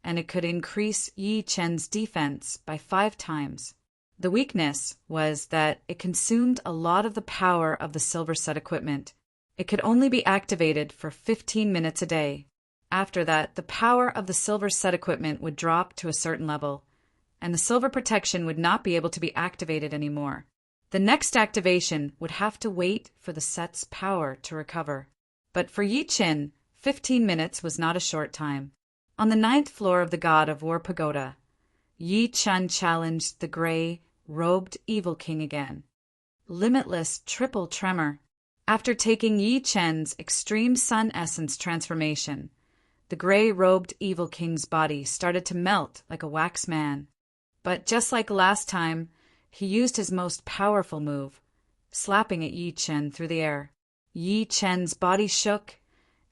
and it could increase Yi Chen's defense by 5 times. The weakness was that it consumed a lot of the power of the silver set equipment. It could only be activated for 15 minutes a day. After that, the power of the silver set equipment would drop to a certain level, and the silver protection would not be able to be activated anymore. The next activation would have to wait for the set's power to recover. But for Yi Chen, 15 minutes was not a short time. On the 9th floor of the God of War Pagoda, Yi Chen challenged the gray, robed Evil King again. Limitless triple tremor. After taking Yi Chen's extreme sun essence transformation, the gray-robed Evil King's body started to melt like a wax man. But just like last time, he used his most powerful move, slapping at Yi Chen through the air. Yi Chen's body shook,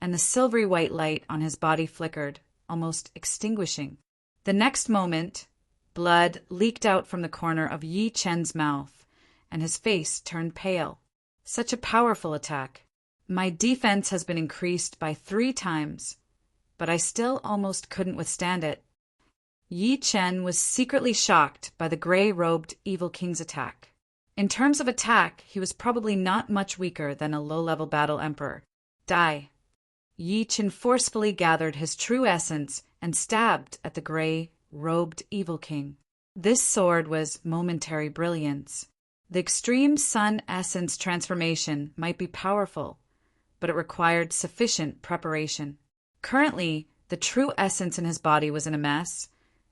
and the silvery white light on his body flickered, almost extinguishing. The next moment, Blood leaked out from the corner of Yi Chen's mouth, and his face turned pale. Such a powerful attack. My defense has been increased by 3 times, but I still almost couldn't withstand it. Yi Chen was secretly shocked by the gray-robed Evil King's attack. In terms of attack, he was probably not much weaker than a low-level battle emperor. Die. Yi Chen forcefully gathered his true essence and stabbed at the gray-robed Evil King. This sword was momentary brilliance. The extreme sun essence transformation might be powerful, but it required sufficient preparation. Currently, the true essence in his body was in a mess,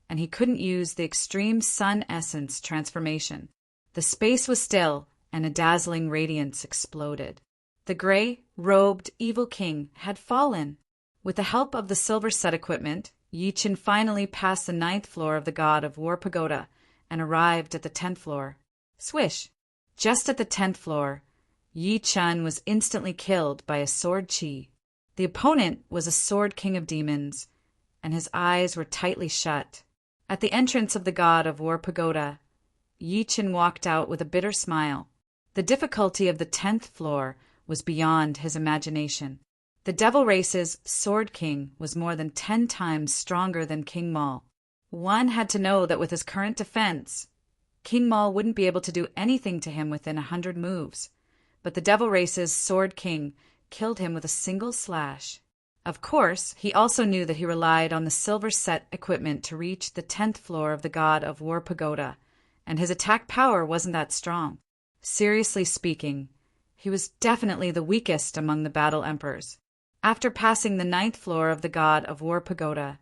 and he couldn't use the extreme sun essence transformation. The space was still, and a dazzling radiance exploded. The gray-robed Evil King had fallen. With the help of the silver set equipment, Yi Chen finally passed the 9th floor of the God of War Pagoda and arrived at the 10th floor. Swish! Just at the 10th floor, Yi Chen was instantly killed by a sword chi. The opponent was a sword king of demons, and his eyes were tightly shut. At the entrance of the God of War Pagoda, Yi Chen walked out with a bitter smile. The difficulty of the 10th floor was beyond his imagination. The Devil Race's Sword King was more than 10 times stronger than King Maul. One had to know that with his current defense, King Maul wouldn't be able to do anything to him within 100 moves. But the Devil Race's Sword King killed him with a single slash. Of course, he also knew that he relied on the silver set equipment to reach the 10th floor of the God of War Pagoda, and his attack power wasn't that strong. Seriously speaking, he was definitely the weakest among the battle emperors. After passing the 9th floor of the God of War Pagoda,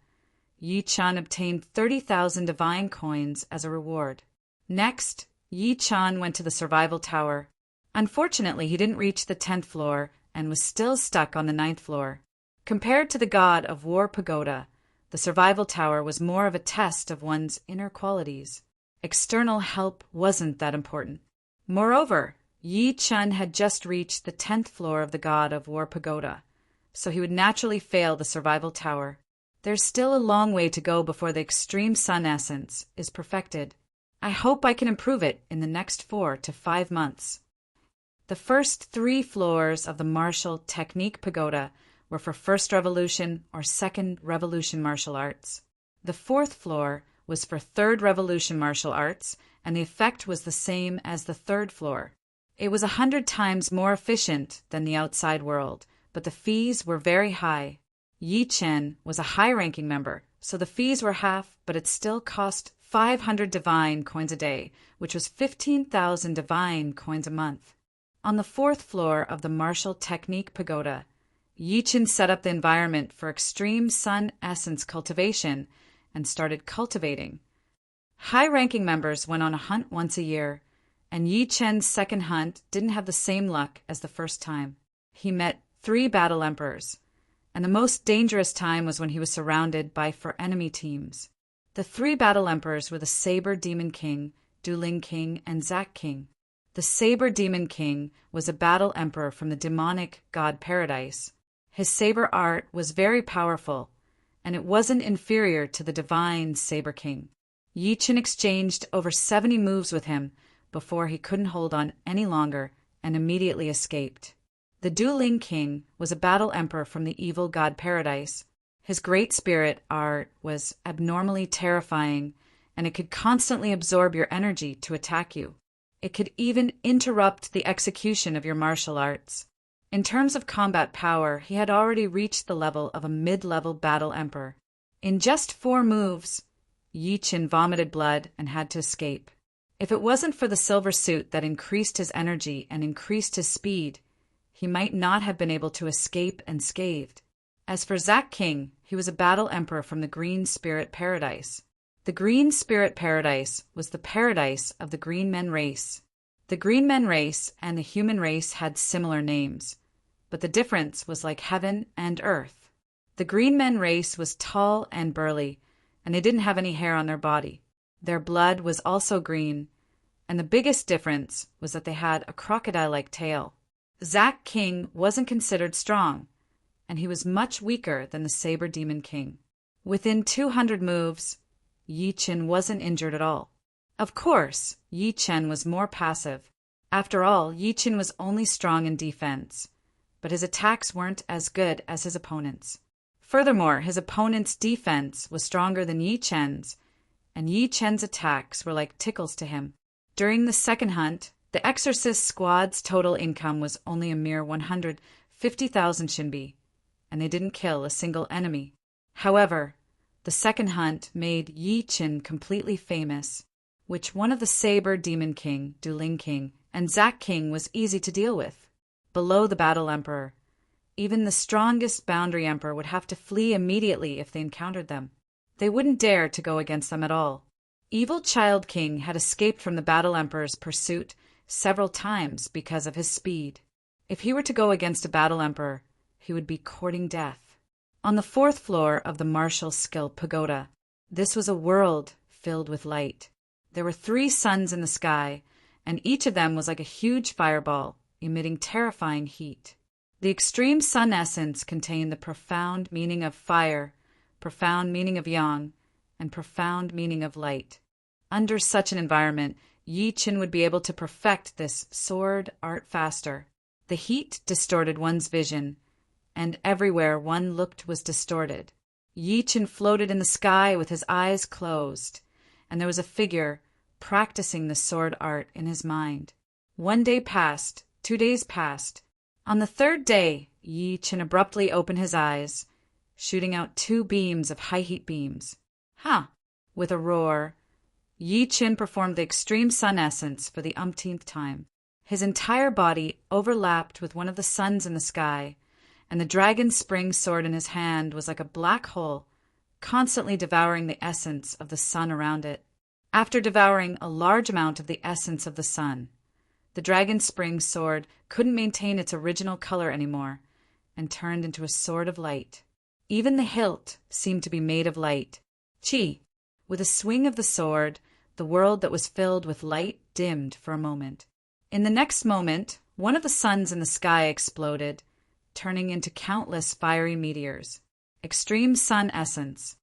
Yi Chen obtained 30,000 divine coins as a reward. Next, Yi Chen went to the survival tower. Unfortunately, he didn't reach the 10th floor and was still stuck on the 9th floor. Compared to the God of War Pagoda, the survival tower was more of a test of one's inner qualities. External help wasn't that important. Moreover, Yi Chen had just reached the 10th floor of the God of War Pagoda, so he would naturally fail the survival tower. There's still a long way to go before the extreme sun essence is perfected. I hope I can improve it in the next 4 to 5 months. The first 3 floors of the martial technique pagoda were for First Revolution or Second Revolution martial arts. The 4th floor was for Third Revolution martial arts, and the effect was the same as the 3rd floor. It was 100 times more efficient than the outside world, but the fees were very high. Yi Chen was a high-ranking member, so the fees were half, but it still cost 500 divine coins a day, which was 15,000 divine coins a month. On the 4th floor of the martial technique pagoda, Yi Chen set up the environment for extreme sun essence cultivation and started cultivating. High-ranking members went on a hunt once a year, and Yi Chen's second hunt didn't have the same luck as the first time. He met 3 battle emperors, and the most dangerous time was when he was surrounded by 4 enemy teams. The 3 battle emperors were the Saber Demon King, Dueling King, and Zack King. The Saber Demon King was a battle emperor from the demonic god Paradise. His saber art was very powerful, and it wasn't inferior to the divine Saber King. Yi Chen exchanged over 70 moves with him before he couldn't hold on any longer and immediately escaped. The Dueling King was a battle emperor from the evil god Paradise. His great spirit art was abnormally terrifying, and it could constantly absorb your energy to attack you. It could even interrupt the execution of your martial arts. In terms of combat power, he had already reached the level of a mid-level battle emperor. In just 4 moves, Yi Chen vomited blood and had to escape. If it wasn't for the silver suit that increased his energy and increased his speed, he might not have been able to escape unscathed. As for Zack King, he was a battle emperor from the Green Spirit Paradise. The Green Spirit Paradise was the paradise of the Green Men race. The Green Men race and the human race had similar names, but the difference was like heaven and earth. The Green Men race was tall and burly, and they didn't have any hair on their body. Their blood was also green, and the biggest difference was that they had a crocodile-like tail. Zack King wasn't considered strong, and he was much weaker than the Saber Demon King. Within 200 moves, Yi Chen wasn't injured at all. Of course, Yi Chen was more passive. After all, Yi Chen was only strong in defense, but his attacks weren't as good as his opponent's. Furthermore, his opponent's defense was stronger than Yi Chen's, and Yi Chen's attacks were like tickles to him. During the second hunt, the Exorcist squad's total income was only a mere 150,000 Shinbi, and they didn't kill a single enemy. However, the second hunt made Yi Chen completely famous, which one of the Saber Demon King, Duling King, and Zack King was easy to deal with. Below the Battle Emperor, even the strongest Boundary Emperor would have to flee immediately if they encountered them. They wouldn't dare to go against them at all. Evil Child King had escaped from the Battle Emperor's pursuit several times because of his speed. If he were to go against a Battle Emperor, he would be courting death. On the fourth floor of the Martial Skill Pagoda, this was a world filled with light. There were 3 suns in the sky, and each of them was like a huge fireball, emitting terrifying heat. The extreme sun essence contained the profound meaning of fire, profound meaning of yang, and profound meaning of light. Under such an environment, Yi Chen would be able to perfect this sword art faster. The heat distorted one's vision, and everywhere one looked was distorted. Yi Chen floated in the sky with his eyes closed, and there was a figure practicing the sword art in his mind. 1 day passed, 2 days passed. On the 3rd day, Yi Chen abruptly opened his eyes, shooting out 2 beams of high-heat beams. Ha! With a roar, Yi Chen performed the extreme sun essence for the umpteenth time. His entire body overlapped with one of the suns in the sky, and the dragon spring sword in his hand was like a black hole, constantly devouring the essence of the sun around it. After devouring a large amount of the essence of the sun, the dragon spring sword couldn't maintain its original color anymore and turned into a sword of light. Even the hilt seemed to be made of light. Chi! With a swing of the sword, the world that was filled with light dimmed for a moment. In the next moment, one of the suns in the sky exploded, turning into countless fiery meteors. Extreme sun essence.